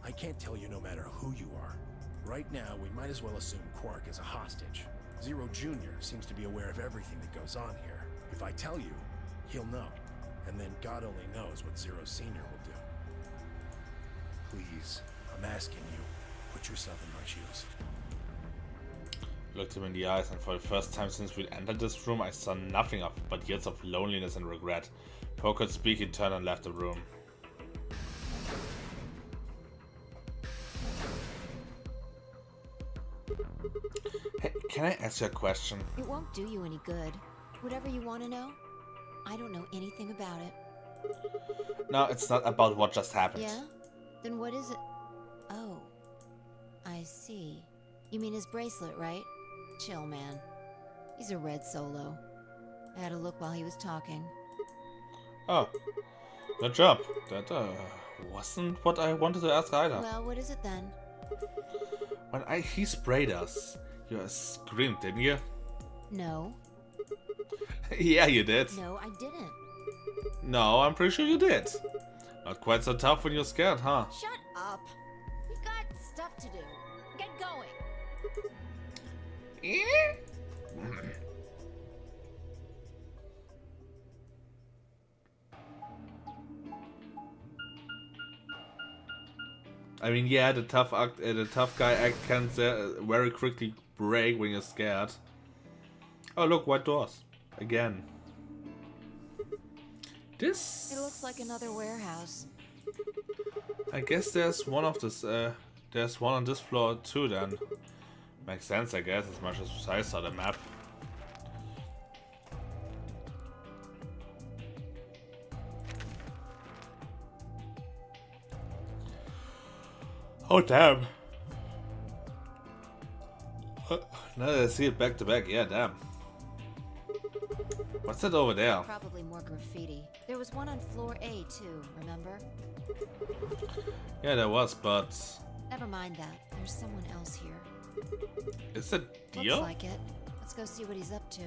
I can't tell you no matter who you are. Right now, we might as well assume Quark is a hostage. Zero Jr. seems to be aware of everything that goes on here. If I tell you, he'll know. And then God only knows what Zero Senior will do. Please, I'm asking you, put yourself in my shoes.
Looked him in the eyes, and for the first time since we entered this room, I saw nothing of but years of loneliness and regret. Before I could speak, he turned and left the room. Hey, can I ask you a question?
It won't do you any good. Whatever you want to know, I don't know anything about it.
No, it's not about what just happened.
Yeah? Then what is it? Oh. I see. You mean his bracelet, right? Chill, man. He's a red solo. I had a look while he was talking.
Oh. Good job. That wasn't what I wanted to ask either.
Well, what is it then?
When he sprayed us, you screamed, didn't you?
No.
Yeah, you did.
No, I didn't.
No, I'm pretty sure you did. Not quite so tough when you're scared, huh?
Shut up. We've got stuff to do. Get going.
I mean, yeah, the tough guy act can very quickly break when you're scared. Oh, look, white doors. Again. This...
It looks like another warehouse.
I guess there's one of this, there's one on this floor too then. Makes sense, I guess, as much as I saw the map. Oh, damn. Now that I see it back to back, yeah, damn. What's that over there?
Probably more graffiti. There was one on floor A too, remember?
Yeah, there was, but...
Never mind that. There's someone else here.
Is it Dio?
Looks like it. Let's go see what he's up to.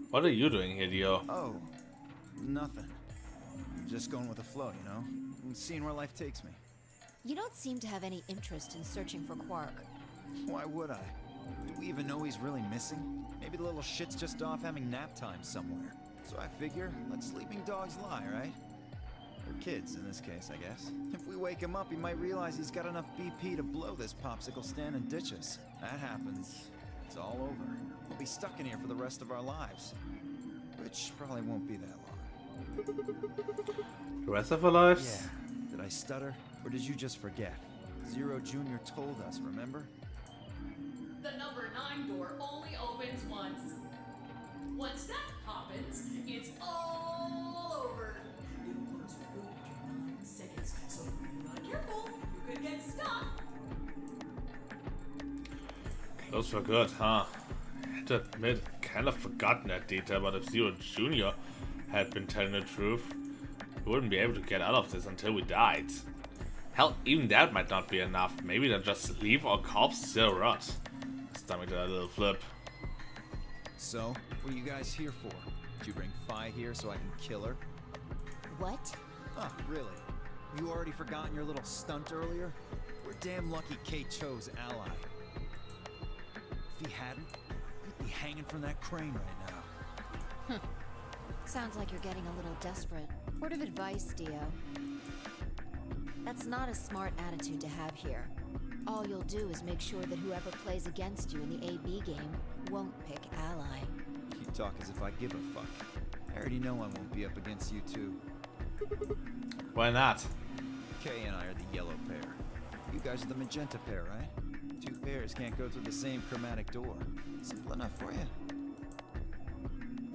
What are you doing here, Dio?
Oh, nothing. Just going with the flow, you know? And seeing where life takes me.
You don't seem to have any interest in searching for Quark.
Why would I? Do we even know he's really missing? Maybe the little shit's just off having nap time somewhere. So I figure, let sleeping dogs lie, right? Or kids, in this case, I guess. If we wake him up, he might realize he's got enough BP to blow this popsicle stand and ditch us. That happens, it's all over. We'll be stuck in here for the rest of our lives. Which probably won't be that long.
The rest of our lives?
Yeah. Did I stutter? Or did you just forget? Zero Jr. told us, remember?
The number 9 door only opens once. Once that happens, it's all over. It'll close for good after 9 seconds, so if you're not careful, you could get stuck.
Close for good, huh? I had to admit, kind of forgotten that detail, but if Zero Jr. had been telling the truth, we wouldn't be able to get out of this until we died. Hell, even that might not be enough. Maybe they'll just leave our corpse still rot. Stomach did a little flip.
So, what are you guys here for? Did you bring Fi here so I can kill her?
What?
Oh, really? You already forgotten your little stunt earlier? We're damn lucky Kate chose Ally. If he hadn't, he'd be hanging from that crane right now.
Sounds like you're getting a little desperate. Word of advice, Dio. That's not a smart attitude to have here. All you'll do is make sure that whoever plays against you in the AB game won't pick Ally.
You talk as if I give a fuck. I already know I won't be up against you two.
Why not?
Kay and I are the yellow pair. You guys are the magenta pair, right? Two pairs can't go through the same chromatic door. Simple enough for you.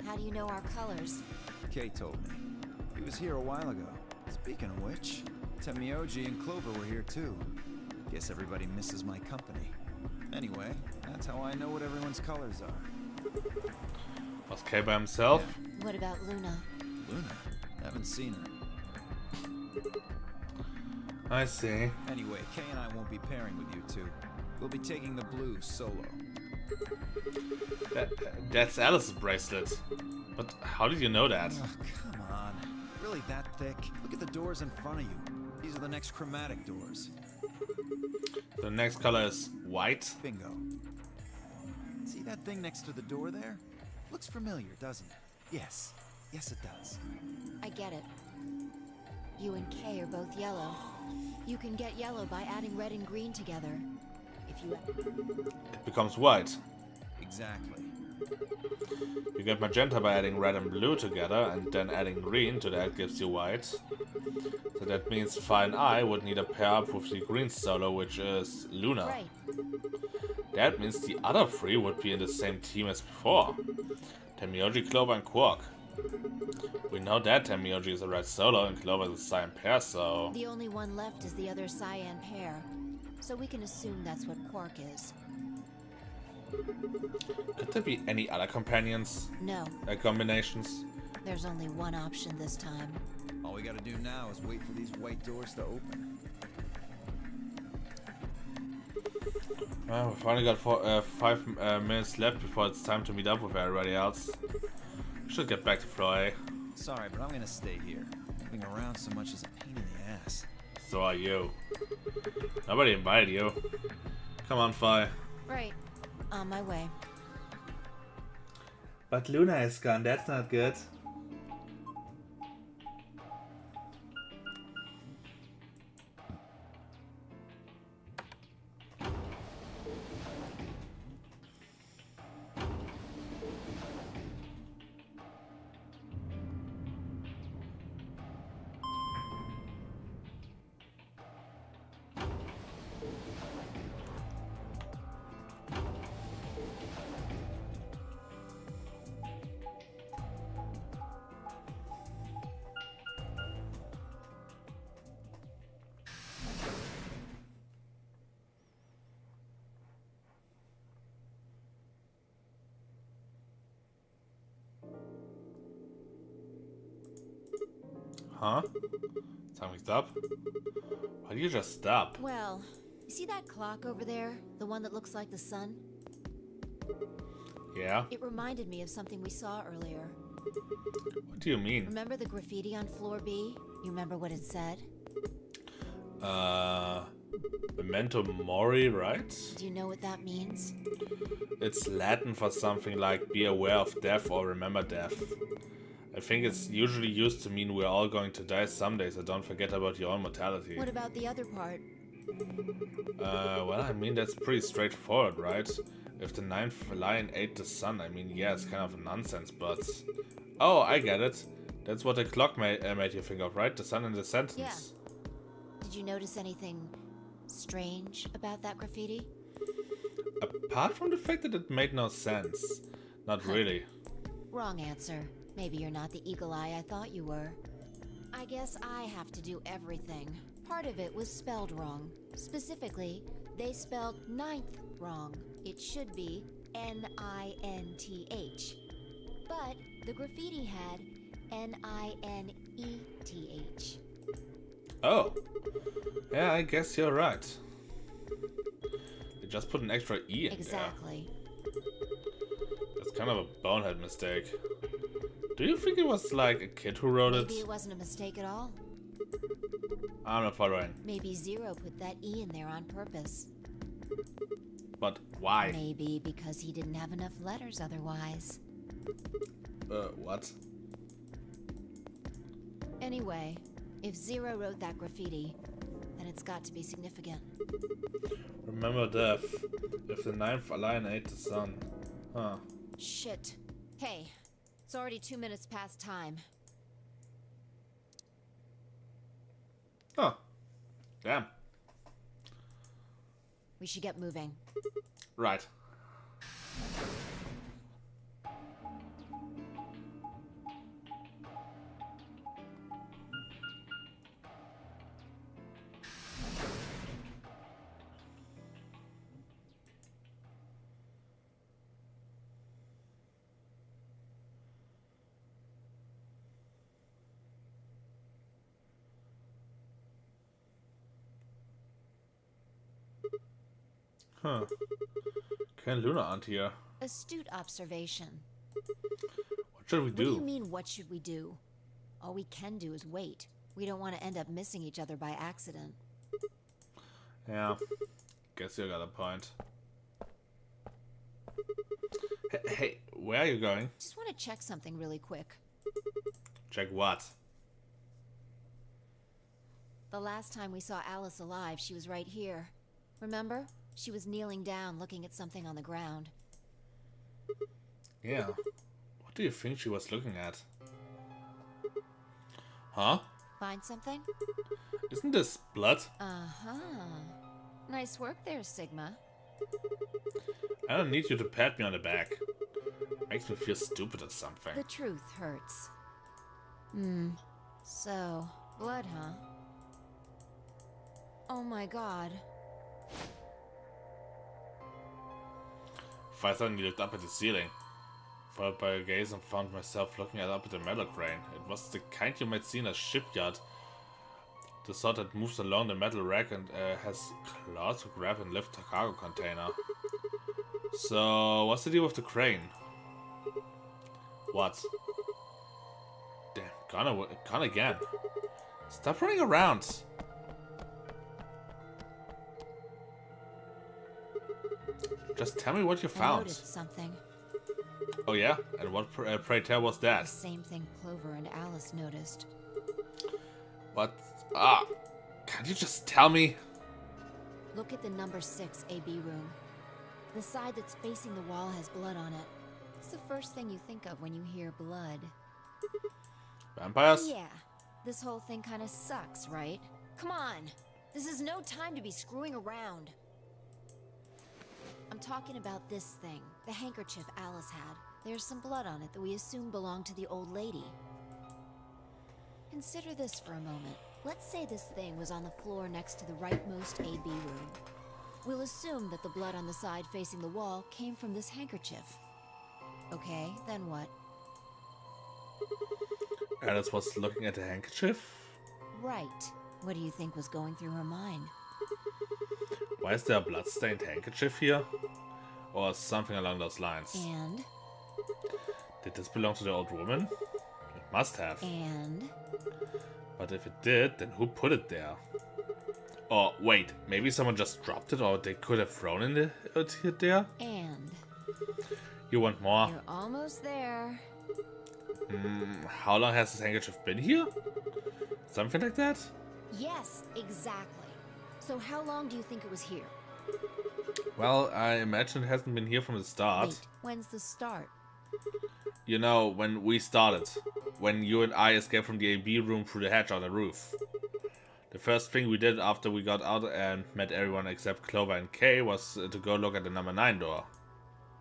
How do you know our colors?
Kay told me. He was here a while ago. Speaking of which, Temioji and Clover were here too. Guess everybody misses my company. Anyway, that's how I know what everyone's colors are.
Was Kay by himself?
Yeah.
What about Luna?
Luna? Haven't seen her.
I see.
Anyway, Kay and I won't be pairing with you two. We'll be taking the blue solo.
That's Alice's bracelet. But how did you know that?
Oh, come on. Really that thick? Look at the doors in front of you. These are the next chromatic doors.
The next color is white.
Bingo. See that thing next to the door there? Looks familiar, doesn't it? Yes. Yes, it does.
I get it. You and Kay are both yellow. You can get yellow by adding red and green together. If you...
It becomes white.
Exactly.
You get magenta by adding red and blue together, and then adding green to that gives you white. So that means Fi and I would need a pair up with the green solo, which is Luna.
Right.
That means the other three would be in the same team as before. Temioji, Clover, and Quark. We know that Temioji is a red solo and Clover is a cyan pair, so...
The only one left is the other cyan pair. So we can assume that's what Quark is.
Could there be any other companions?
No.
Combinations?
There's only one option this time.
All we gotta do now is wait for these white doors to open.
Well, we've only got 5 minutes left before it's time to meet up with everybody else. We should get back to floor A.
Sorry, but I'm gonna stay here. Moving around so much is a pain in the ass.
So are you. Nobody invited you. Come on, Fi.
Right. On my way.
But Luna is gone, that's not good. Huh? Something stop? Why do you just stop?
Well, you see that clock over there? The one that looks like the sun?
Yeah?
It reminded me of something we saw earlier.
What do you mean?
Remember the graffiti on floor B? You remember what it said?
Memento Mori, right?
Do you know what that means?
It's Latin for something like be aware of death or remember death. I think it's usually used to mean we're all going to die someday, so don't forget about your own mortality.
What about the other part?
Well, I mean, that's pretty straightforward, right? If the ninth lion ate the sun, I mean, yeah, it's kind of nonsense, but... Oh, I get it. That's what the clock made you think of, right? The sun in the sentence.
Yeah. Did you notice anything strange about that graffiti?
Apart from the fact that it made no sense. Not really.
Wrong answer. Maybe you're not the eagle eye I thought you were. I guess I have to do everything. Part of it was spelled wrong. Specifically, they spelled ninth wrong. It should be N-I-N-T-H. But the graffiti had N-I-N-E-T-H.
Oh. Yeah, I guess you're right. They just put an extra E in
Exactly.
there. That's kind of a bonehead mistake. Do you think it was like a kid who wrote
Maybe
it?
it wasn't a mistake at all.
I'm not following.
Maybe Zero put that E in there on purpose.
But why?
Maybe because he didn't have enough letters otherwise.
What?
Anyway, if Zero wrote that graffiti, then it's got to be significant.
Remember death. If the ninth lion ate the sun. Huh.
Shit. Hey, it's already 2 minutes past time.
Oh. Damn.
We should get moving.
Right. Huh. Ken Luna aren't here.
Astute observation.
What should we
What do
do?
you mean, what should we do? All we can do is wait. We don't want to end up missing each other by accident.
Yeah. Guess you got a point. Hey, where are you going?
Just want to check something really quick.
Check what?
The last time we saw Alice alive, she was right here. Remember? She was kneeling down, looking at something on the ground.
Yeah. What do you think she was looking at? Huh?
Find something?
Isn't this blood?
Uh-huh. Nice work there, Sigma.
I don't need you to pat me on the back. Makes me feel stupid or something.
The truth hurts. So, blood, huh? Oh my god.
I suddenly looked up at the ceiling, followed by a gaze, and found myself looking up at the metal crane. It was the kind you might see in a shipyard. The sort that moves along the metal rack and has claws to grab and lift a cargo container. So, what's the deal with the crane? What? Damn, gone again. Stop running around. Just tell me what you
I
found.
noticed something.
Oh yeah? And what, pray tell, was that?
The same thing Clover and Alice noticed.
What? Ah! Can't you just tell me?
Look at the number 6 AB room. The side that's facing the wall has blood on it. It's the first thing you think of when you hear blood.
Vampires?
Yeah. This whole thing kind of sucks, right? Come on! This is no time to be screwing around. I'm talking about this thing, the handkerchief Alice had. There's some blood on it that we assume belonged to the old lady. Consider this for a moment. Let's say this thing was on the floor next to the rightmost AB room. We'll assume that the blood on the side facing the wall came from this handkerchief. Okay, then what?
Alice was looking at the handkerchief?
Right. What do you think was going through her mind?
Why is there a blood-stained handkerchief here? Or something along those lines.
And?
Did this belong to the old woman? It must have.
And?
But if it did, then who put it there? Or wait, maybe someone just dropped it, or they could have thrown it there?
And?
You want more?
You're almost there.
How long has this handkerchief been here? Something like that?
Yes, exactly. So how long do you think it was here?
Well, I imagine it hasn't been here from the start.
Wait, when's the start?
You know, when we started. When you and I escaped from the AB room through the hatch on the roof. The first thing we did after we got out and met everyone except Clover and Kay was to go look at the number 9 door.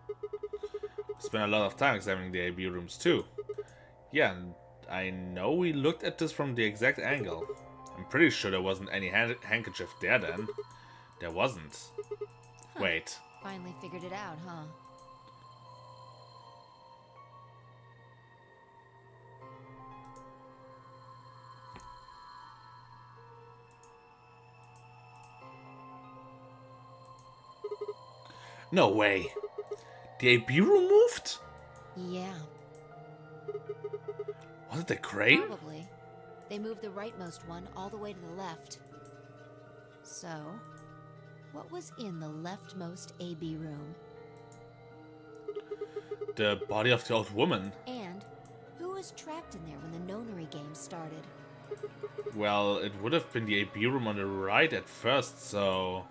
We spent a lot of time examining the AB rooms too. Yeah, and I know we looked at this from the exact angle. I'm pretty sure there wasn't any handkerchief there then. There wasn't.
Huh.
Wait.
Finally figured it out, huh?
No way. The AB room moved?
Yeah.
Was it the crane?
Probably. They moved the rightmost one all the way to the left. So, what was in the leftmost AB room?
The body of the old woman.
And who was trapped in there when the nonary game started?
Well, it would have been the AB room on the right at first, so...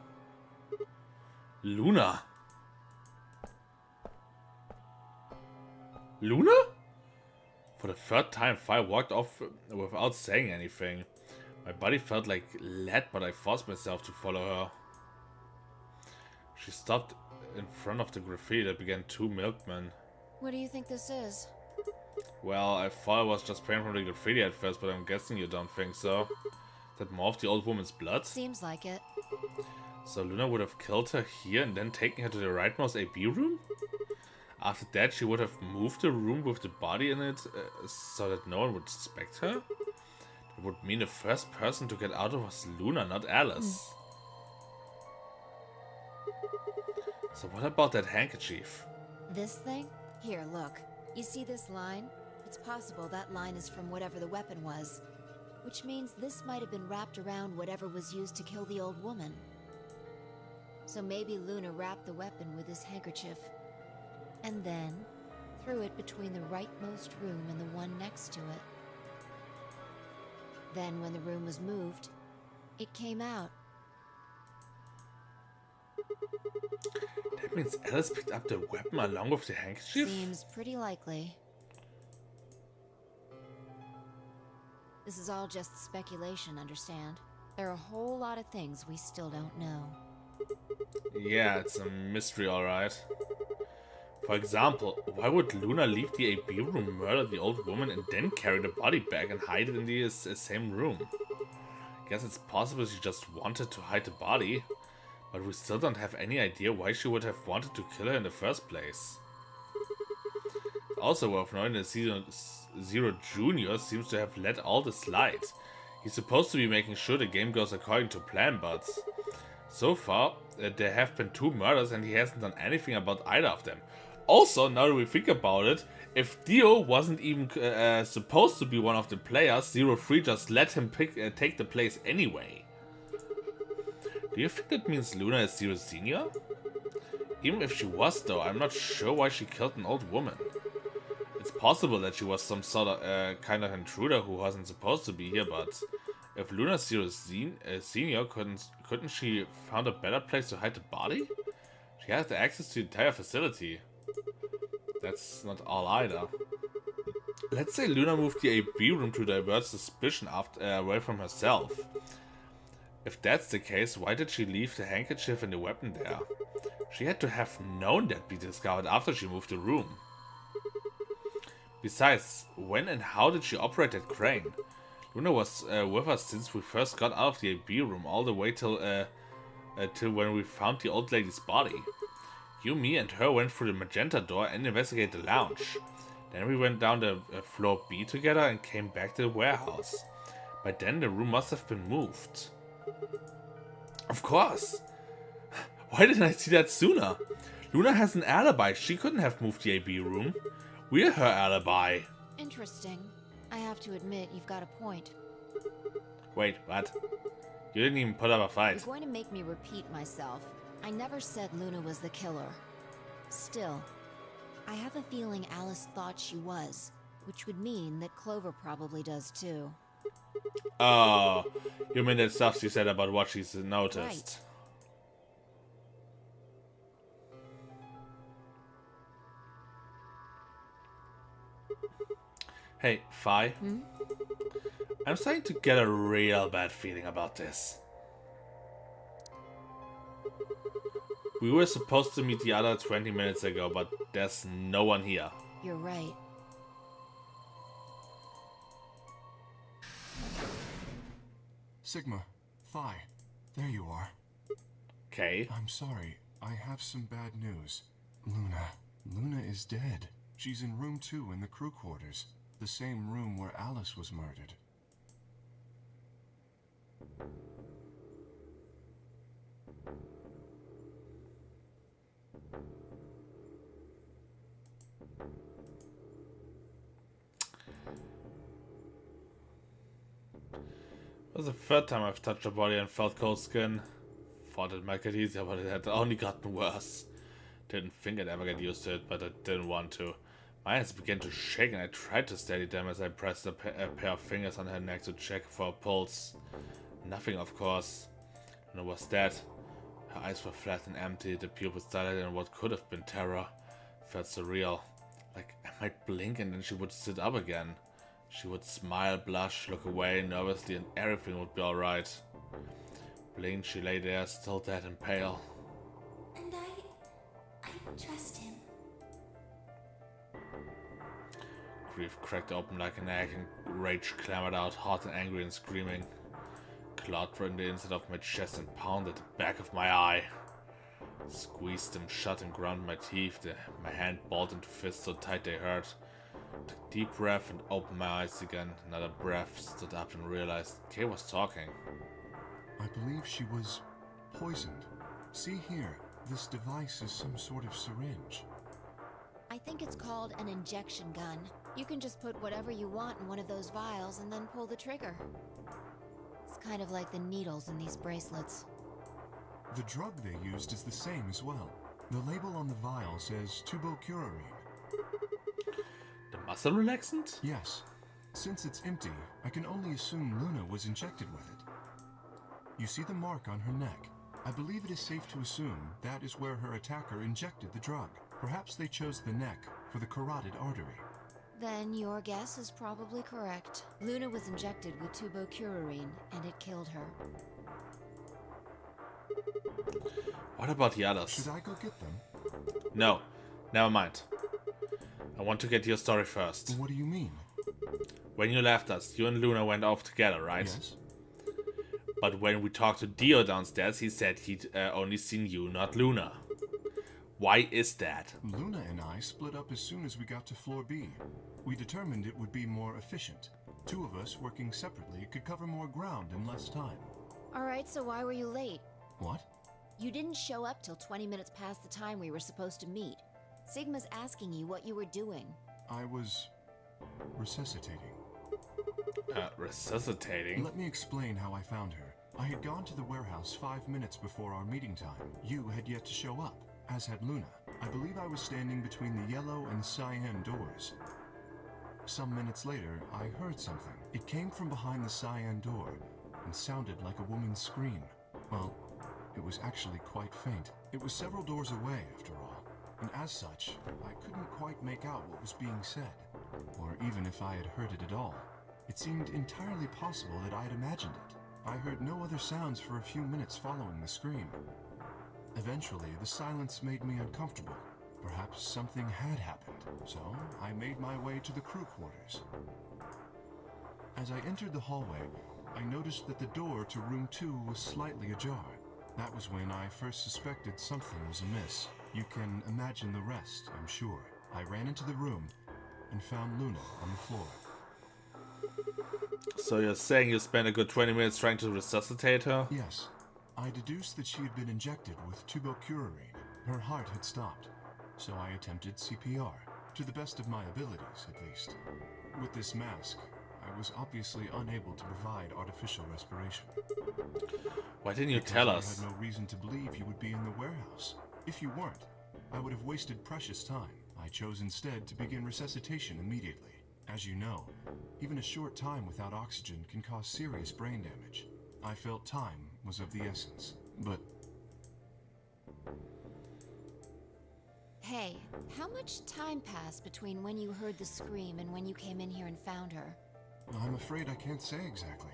Luna? Luna? For the third time, Fi walked off without saying anything. My body felt like lead, but I forced myself to follow her. She stopped in front of the graffiti that began 2 milkmen.
What do you think this is?
Well, I thought it was just paint from the graffiti at first, but I'm guessing you don't think so. Is that more of the old woman's blood?
Seems like it.
So Luna would have killed her here and then taken her to the rightmost AB room? After that, she would have moved the room with the body in it so that no one would suspect her? It would mean the first person to get out of was Luna, not Alice. So what about that handkerchief?
This thing? Here, look. You see this line? It's possible that line is from whatever the weapon was. Which means this might have been wrapped around whatever was used to kill the old woman. So maybe Luna wrapped the weapon with this handkerchief. And then threw it between the rightmost room and the one next to it. Then when the room was moved, it came out.
That means Alice picked up the weapon along with the handkerchief?
Seems pretty likely. This is all just speculation, understand? There are a whole lot of things we still don't know.
Yeah, it's a mystery, alright. For example, why would Luna leave the AB room, murder the old woman, and then carry the body back and hide it in the same room? Guess it's possible she just wanted to hide the body, but we still don't have any idea why she would have wanted to kill her in the first place. Also worth knowing that Zero Jr. seems to have let all this slide. He's supposed to be making sure the game goes according to plan, but so far there have been 2 murders and he hasn't done anything about either of them. Also, now that we think about it, if Dio wasn't even supposed to be one of the players, 03 just let him take the place anyway. Do you think that means Luna is Zero Senior? Even if she was though, I'm not sure why she killed an old woman. It's possible that she was some sort of kind of intruder who wasn't supposed to be here, but if Luna is Zero Senior, couldn't she found a better place to hide the body? She has the access to the entire facility. That's not all either. Let's say Luna moved the AB room to divert suspicion away from herself. If that's the case, why did she leave the handkerchief and the weapon there? She had to have known that'd be discovered after she moved the room. Besides, when and how did she operate that crane? Luna was with us since we first got out of the AB room all the way till when we found the old lady's body. You, me, and her went through the magenta door and investigated the lounge. Then we went down the floor B together and came back to the warehouse. By then the room must have been moved. Of course! Why didn't I see that sooner? Luna has an alibi. She couldn't have moved the AB room. We're her alibi.
Interesting. I have to admit, you've got a point.
Wait, what? You didn't even put up a fight.
You're going to make me repeat myself. I never said Luna was the killer. Still, I have a feeling Alice thought she was, which would mean that Clover probably does too.
Oh, you mean that stuff she said about what she's noticed.
Right.
Hey, Fi. I'm starting to get a real bad feeling about this. We were supposed to meet the other 20 minutes ago, but there's no one here.
You're right.
Sigma, Phi, there you are.
Okay.
I'm sorry, I have some bad news. Luna is dead. She's in room 2 in the crew quarters, the same room where Alice was murdered.
It was the third time I've touched her body and felt cold skin. Thought it might get easier, but it had only gotten worse. Didn't think I'd ever get used to it, but I didn't want to. My hands began to shake and I tried to steady them as I pressed a pair of fingers on her neck to check for a pulse. Nothing, of course. And it was dead. Her eyes were flat and empty, the pupils dilated in what could have been terror. Felt surreal. Like I might blink and then she would sit up again. She would smile, blush, look away nervously, and everything would be alright. Blinked, she lay there, still dead and pale.
And I trust him.
Grief cracked open like an egg, and rage clambered out, hot and angry and screaming. Clawed through the inside of my chest and pounded the back of my eye. Squeezed them shut and ground my teeth, my hand balled into fists so tight they hurt. Took a deep breath and opened my eyes again. Another breath, stood up and realized Kay was talking.
I believe she was poisoned. See here, this device is some sort of syringe.
I think it's called an injection gun. You can just put whatever you want in one of those vials and then pull the trigger. It's kind of like the needles in these bracelets.
The drug they used is the same as well. The label on the vial says tubocurarine.
The muscle relaxant?
Yes. Since it's empty, I can only assume Luna was injected with it. You see the mark on her neck. I believe it is safe to assume that is where her attacker injected the drug. Perhaps they chose the neck for the carotid artery.
Then your guess is probably correct. Luna was injected with tubocurarine, and it killed her.
What about the others?
Should I go get them?
No, never mind. I want to get your story first.
What do you mean?
When you left us, you and Luna went off together, right?
Yes.
But when we talked to Dio downstairs, he said he'd only seen you, not Luna. Why is that?
Luna and I split up as soon as we got to floor B. We determined it would be more efficient. Two of us working separately could cover more ground in less time.
Alright, so why were you late?
What?
You didn't show up till 20 minutes past the time we were supposed to meet. Sigma's asking you what you were doing.
I was resuscitating.
Resuscitating?
Let me explain how I found her. I had gone to the warehouse 5 minutes before our meeting time. You had yet to show up, as had Luna. I believe I was standing between the yellow and cyan doors. Some minutes later, I heard something. It came from behind the cyan door and sounded like a woman's scream. Well, it was actually quite faint. It was several doors away, after all. And as such, I couldn't quite make out what was being said, or even if I had heard it at all. It seemed entirely possible that I had imagined it. I heard no other sounds for a few minutes following the scream. Eventually, the silence made me uncomfortable. Perhaps something had happened, so I made my way to the crew quarters. As I entered the hallway, I noticed that the door to room 2 was slightly ajar. That was when I first suspected something was amiss. You can imagine the rest, I'm sure. I ran into the room and found Luna on the floor.
So you're saying you spent a good 20 minutes trying to resuscitate her?
Yes. I deduced that she had been injected with tubocurarine. Her heart had stopped, so I attempted CPR, to the best of my abilities, at least. With this mask, I was obviously unable to provide artificial respiration.
Why didn't you
Because
tell us?
I had no reason to believe you would be in the warehouse. If you weren't, I would have wasted precious time. I chose instead to begin resuscitation immediately. As you know, even a short time without oxygen can cause serious brain damage. I felt time was of the essence, but...
Hey, how much time passed between when you heard the scream and when you came in here and found her?
I'm afraid I can't say exactly.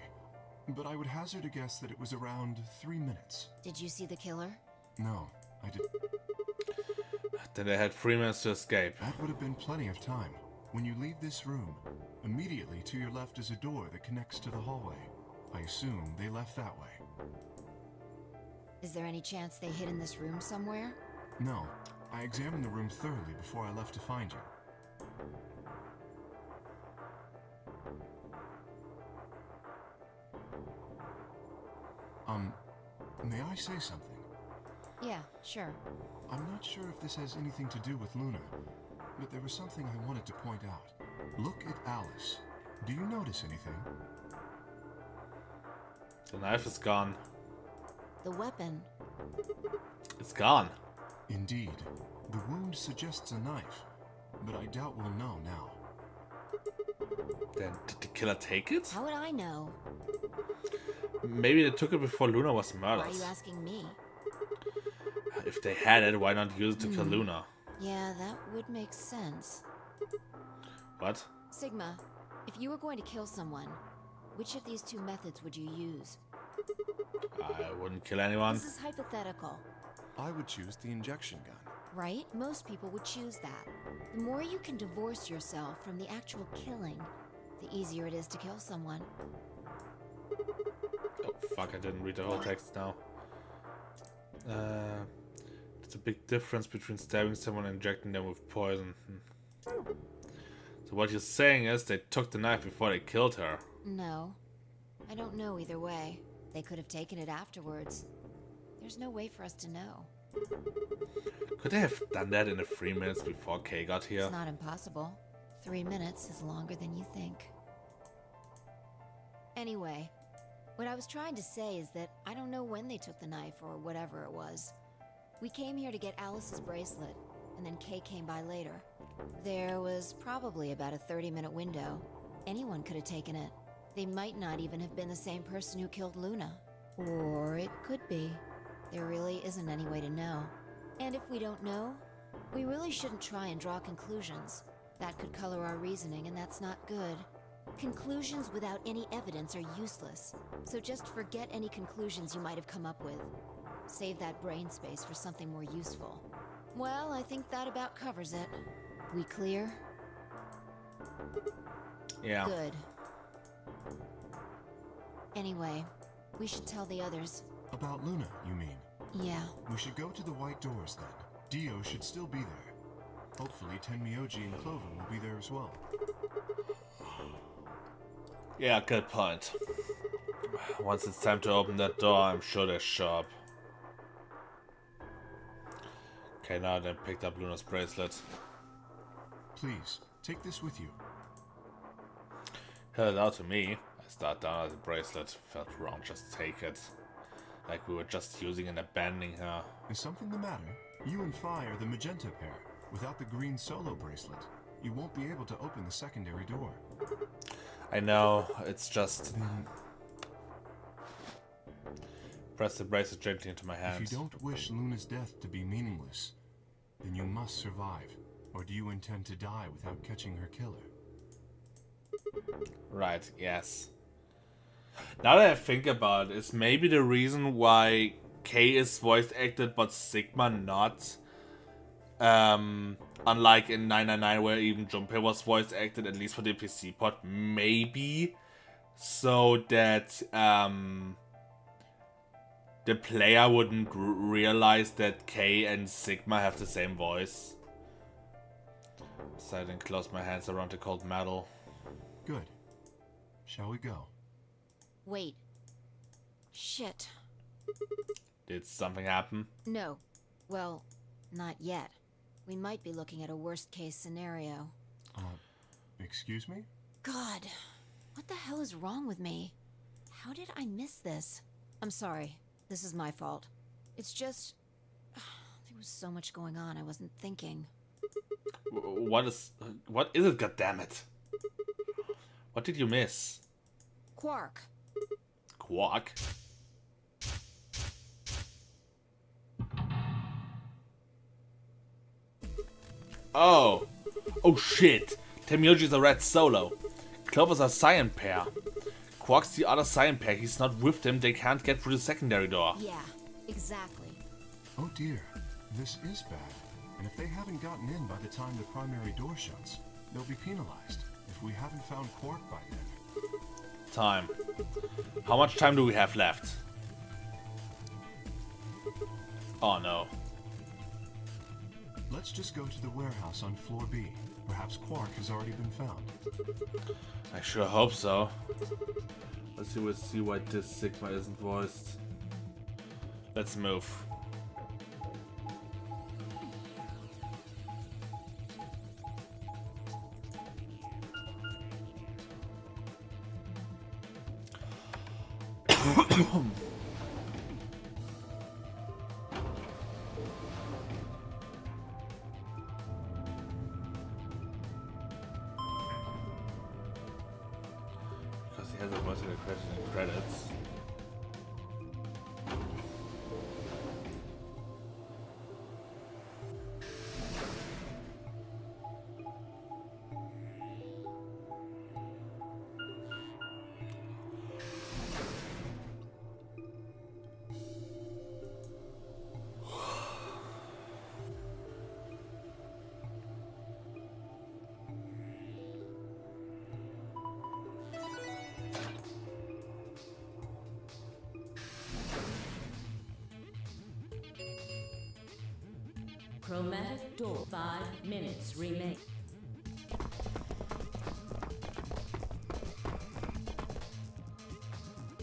But I would hazard a guess that it was around 3 minutes.
Did you see the killer?
No, I did.
Then they had 3 minutes to escape.
That would have been plenty of time. When you leave this room, immediately to your left is a door that connects to the hallway. I assume they left that way.
Is there any chance they hid in this room somewhere?
No, I examined the room thoroughly before I left to find you. May I say something?
Yeah, sure.
I'm not sure if this has anything to do with Luna, but there was something I wanted to point out. Look at Alice. Do you notice anything?
The knife is gone.
The weapon.
It's gone.
Indeed. The wound suggests a knife, but I doubt we'll know now.
Then did the killer take it?
How would I know?
Maybe they took it before Luna was
Why
murdered.
are you asking me?
If they had it, why not use it to kill Luna?
Yeah, that would make sense.
What?
Sigma, if you were going to kill someone, which of these two methods would you use?
I wouldn't kill anyone.
This is hypothetical,
I would choose the injection gun.
right? Most people would choose that. The more you can divorce yourself from the actual killing, the easier it is to kill someone.
Oh, fuck, I didn't read the whole text now. There's a big difference between stabbing someone and injecting them with poison. So what you're saying is they took the knife before they killed her.
No. I don't know either way. They could have taken it afterwards. There's no way for us to know.
Could they have done that in the 3 minutes before Kay got here?
It's not impossible. 3 minutes is longer than you think. Anyway, what I was trying to say is that I don't know when they took the knife or whatever it was. We came here to get Alice's bracelet, and then Kay came by later. There was probably about a 30-minute window. Anyone could have taken it. They might not even have been the same person who killed Luna. Or it could be. There really isn't any way to know. And if we don't know, we really shouldn't try and draw conclusions. That could color our reasoning, and that's not good. Conclusions without any evidence are useless, so just forget any conclusions you might have come up with. Save that brain space for something more useful. Well, I think that about covers it. We clear?
Yeah.
Good. Anyway, we should tell the others.
About Luna, you mean?
Yeah.
We should go to the white doors then. Dio should still be there. Hopefully Tenmyoji and Clover will be there as well.
Yeah, good point. Once it's time to open that door, I'm sure they show up. Okay, now then picked up Luna's bracelet.
Please, take this with you.
Held it out to me. I start down at the bracelet. Felt wrong, just take it. Like we were just using and abandoning her.
Is something the matter? You and Phi are the magenta pair. Without the green solo bracelet, you won't be able to open the secondary door.
I know, it's just... Press the bracelet gently into my hand.
If you don't wish Luna's death to be meaningless, then you must survive. Or do you intend to die without catching her killer?
Right, yes. Now that I think about it, is maybe the reason why K is voice acted but Sigma not. Unlike in 999 where even Junpei was voice acted, at least for the PC port, maybe. So that the player wouldn't realize that K and Sigma have the same voice. So I didn't close my hands around the cold metal.
Good. Shall we go?
Wait. Shit.
Did something happen?
No. Well, not yet. We might be looking at a worst-case scenario.
Excuse me?
God, what the hell is wrong with me? How did I miss this? I'm sorry. This is my fault. It's just... there was so much going on I wasn't thinking.
What is it, goddammit? What did you miss?
Quark.
Quark? Oh! Oh shit! Temioji's a red solo. Clover's a cyan pair. Quark's the other cyan pair. He's not with them. They can't get through the secondary door.
Yeah, exactly.
Oh dear. This is bad. And if they haven't gotten in by the time the primary door shuts, they'll be penalized if we haven't found Quark by then.
Time. How much time do we have left? Oh no.
Let's just go to the warehouse on floor B. Perhaps Quark has already been found.
I sure hope so. Let's see why this Sigma isn't voiced. Let's move. Because he has a voice in the credits.
Chromatic door. 5 minutes remain.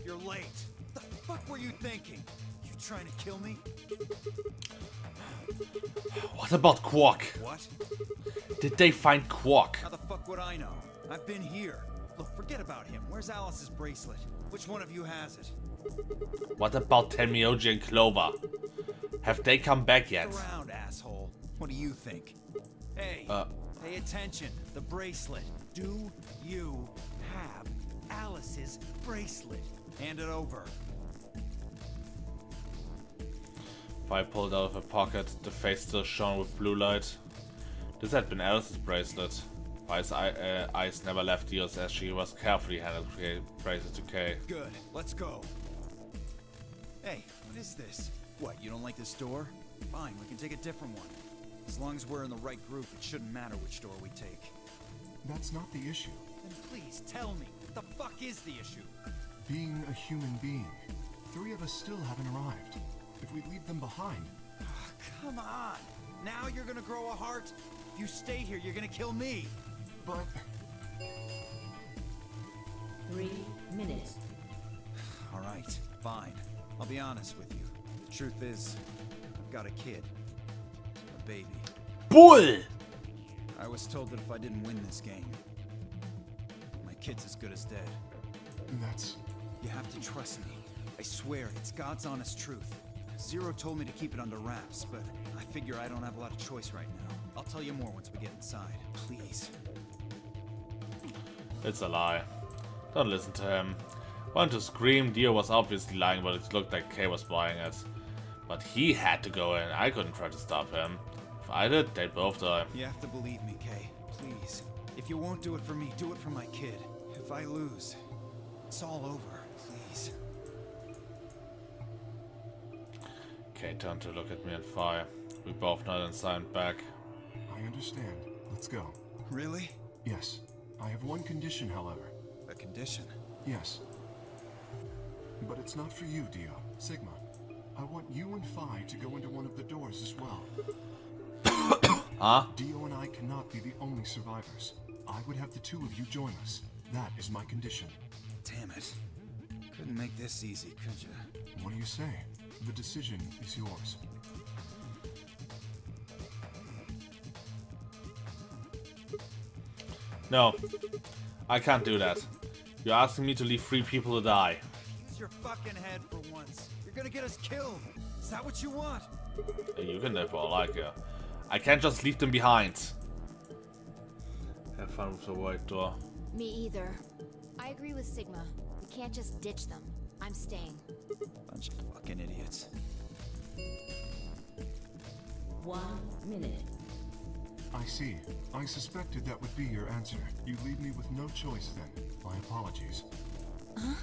You're late. The fuck were you thinking? You trying to kill me?
What about Quark?
What?
Did they find Quark?
How the fuck would I know? I've been here. Look, forget about him. Where's Alice's bracelet? Which one of you has it?
What about Tenmyoji and Clover? Have they come back yet?
Look around, asshole. What do you think? Hey, pay attention. The bracelet. Do you have Alice's bracelet? Hand it over.
I pulled it out of her pocket, the face still shone with blue light. This had been Alice's bracelet. I's eyes never left Dio's as she was carefully handed the bracelet to Kay.
Good, let's go. Hey, what is this? What, you don't like this door? Fine, we can take a different one. As long as we're in the right group, it shouldn't matter which door we take.
That's not the issue.
Then please tell me, what the fuck is the issue?
Being a human being. 3 of us still haven't arrived. If we leave them behind...
Come on! Now you're gonna grow a heart? If you stay here, you're gonna kill me!
But...
3 minutes.
Alright, fine. I'll be honest with you. The truth is, I've got a kid. A baby.
Bull!
I was told that if I didn't win this game, my kid's as good as dead.
That's...
You have to trust me. I swear, it's God's honest truth. Zero told me to keep it under wraps, but I figure I don't have a lot of choice right now. I'll tell you more once we get inside. Please.
It's a lie. Don't listen to him. Wanted to scream, Dio was obviously lying, but it looked like Kay was buying it. But he had to go in, I couldn't try to stop him. If I did, they'd both die.
You have to believe me, Kay. Please. If you won't do it for me, do it for my kid. If I lose, it's all over. Please.
Kay turned to look at me and fire. We both nodded and signed back.
I understand. Let's go.
Really?
Yes. I have one condition, however.
A condition?
Yes. But it's not for you, Dio. Sigma. I want you and Phi to go into one of the doors as well.
Huh?
Dio and I cannot be the only survivors. I would have the two of you join us. That is my condition.
Damn it. Couldn't make this easy, could you?
What do you say? The decision is yours.
No, I can't do that. You're asking me to leave 3 people to die.
Use your fucking head for once. You're gonna get us killed. Is that what you want?
You can live all like it. I can't just leave them behind. Have fun with the white door.
Me either. I agree with Sigma. We can't just ditch them. I'm staying.
Bunch of fucking idiots.
1 minute.
I see. I suspected that would be your answer. You leave me with no choice then. My apologies.
Huh?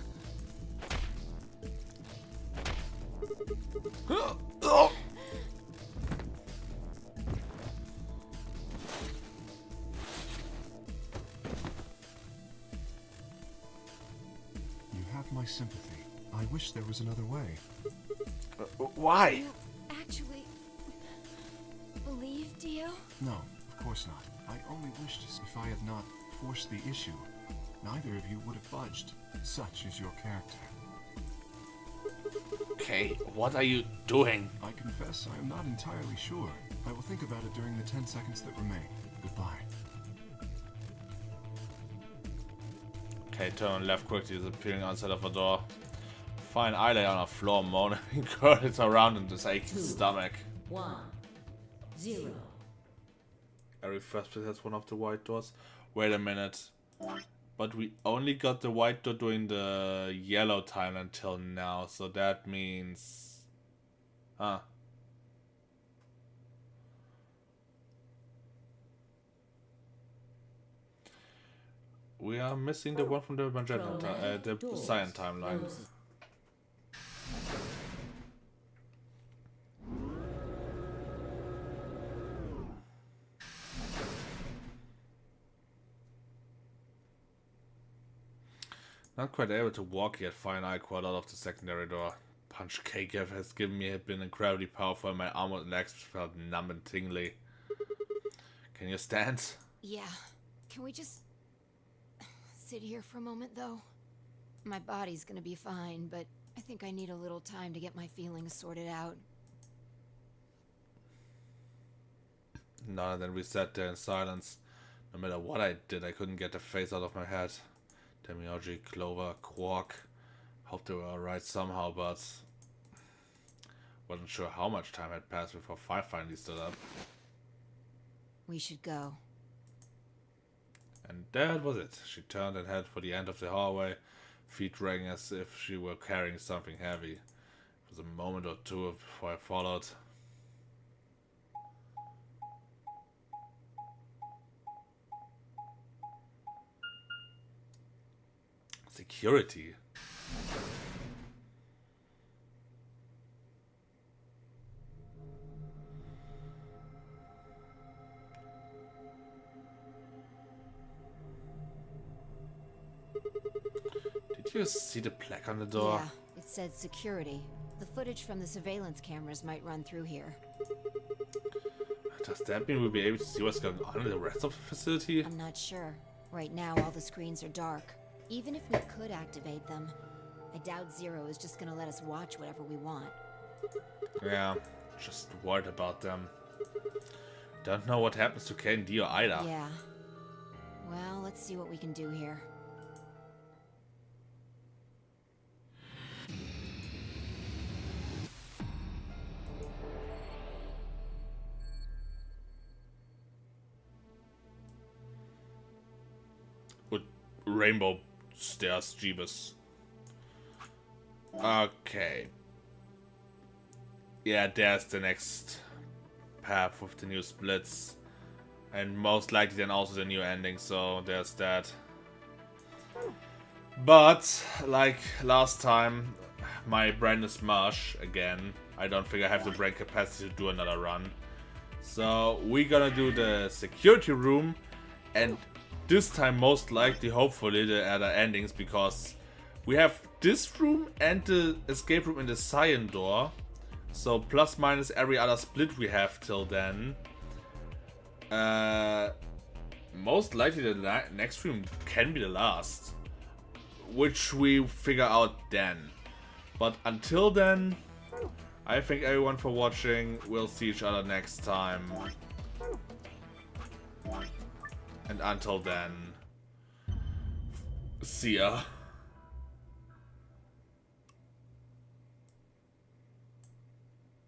You have my sympathy. I wish there was another way.
Why?
You actually believe Dio?
No, of course not. I only wished if I had not forced the issue. Neither of you would have budged. Such is your character.
Okay, what are you doing?
I confess I am not entirely sure. I will think about it during the 10 seconds that remain. Goodbye.
Okay, turn left quickly, disappearing outside of a door. Find Eiley on a floor, moaning, curls around in this aching stomach.
1 0.
Every first place has one of the white doors. Wait a minute. But we only got the white door during the yellow time until now, so that means... Huh. We are missing the one from the magenta, the cyan timeline. Not quite able to walk yet, fine I crawled out of the secondary door. Punch cake has given me had been incredibly powerful and my arm and legs felt numb and tingly. Can you stand?
Yeah. Can we just sit here for a moment, though? My body's gonna be fine, but I think I need a little time to get my feelings sorted out.
No, then we sat there in silence. No matter what I did, I couldn't get the face out of my head. Demiurge, Clover, Quark. Hoped they were alright somehow, but wasn't sure how much time had passed before Five finally stood up.
We should go.
And that was it. She turned and headed for the end of the hallway, feet dragging as if she were carrying something heavy. It was a moment or two before I followed. Security. Did you see the plaque on the door?
Yeah, it said security. The footage from the surveillance cameras might run through here.
Does that mean we'll be able to see what's going on in the rest of the facility?
I'm not sure. Right now, all the screens are dark. Even if we could activate them, I doubt Zero is just gonna let us watch whatever we want.
Yeah, just worried about them. Don't know what happens to Kane, D, or Ida.
Yeah. Well, let's see what we can do here.
With rainbow stairs, Jeebus. Okay. Yeah, there's the next path with the new splits. And most likely then also the new ending, so there's that. But, like last time, my brain is mush again. I don't think I have the brain capacity to do another run. So, we're gonna do the security room, and this time most likely, hopefully, the other endings, because we have this room and the escape room in the cyan door. So plus minus every other split we have till then. most likely the next stream can be the last, which we figure out then. But until then, I thank everyone for watching. We'll see each other next time. And until then, see ya.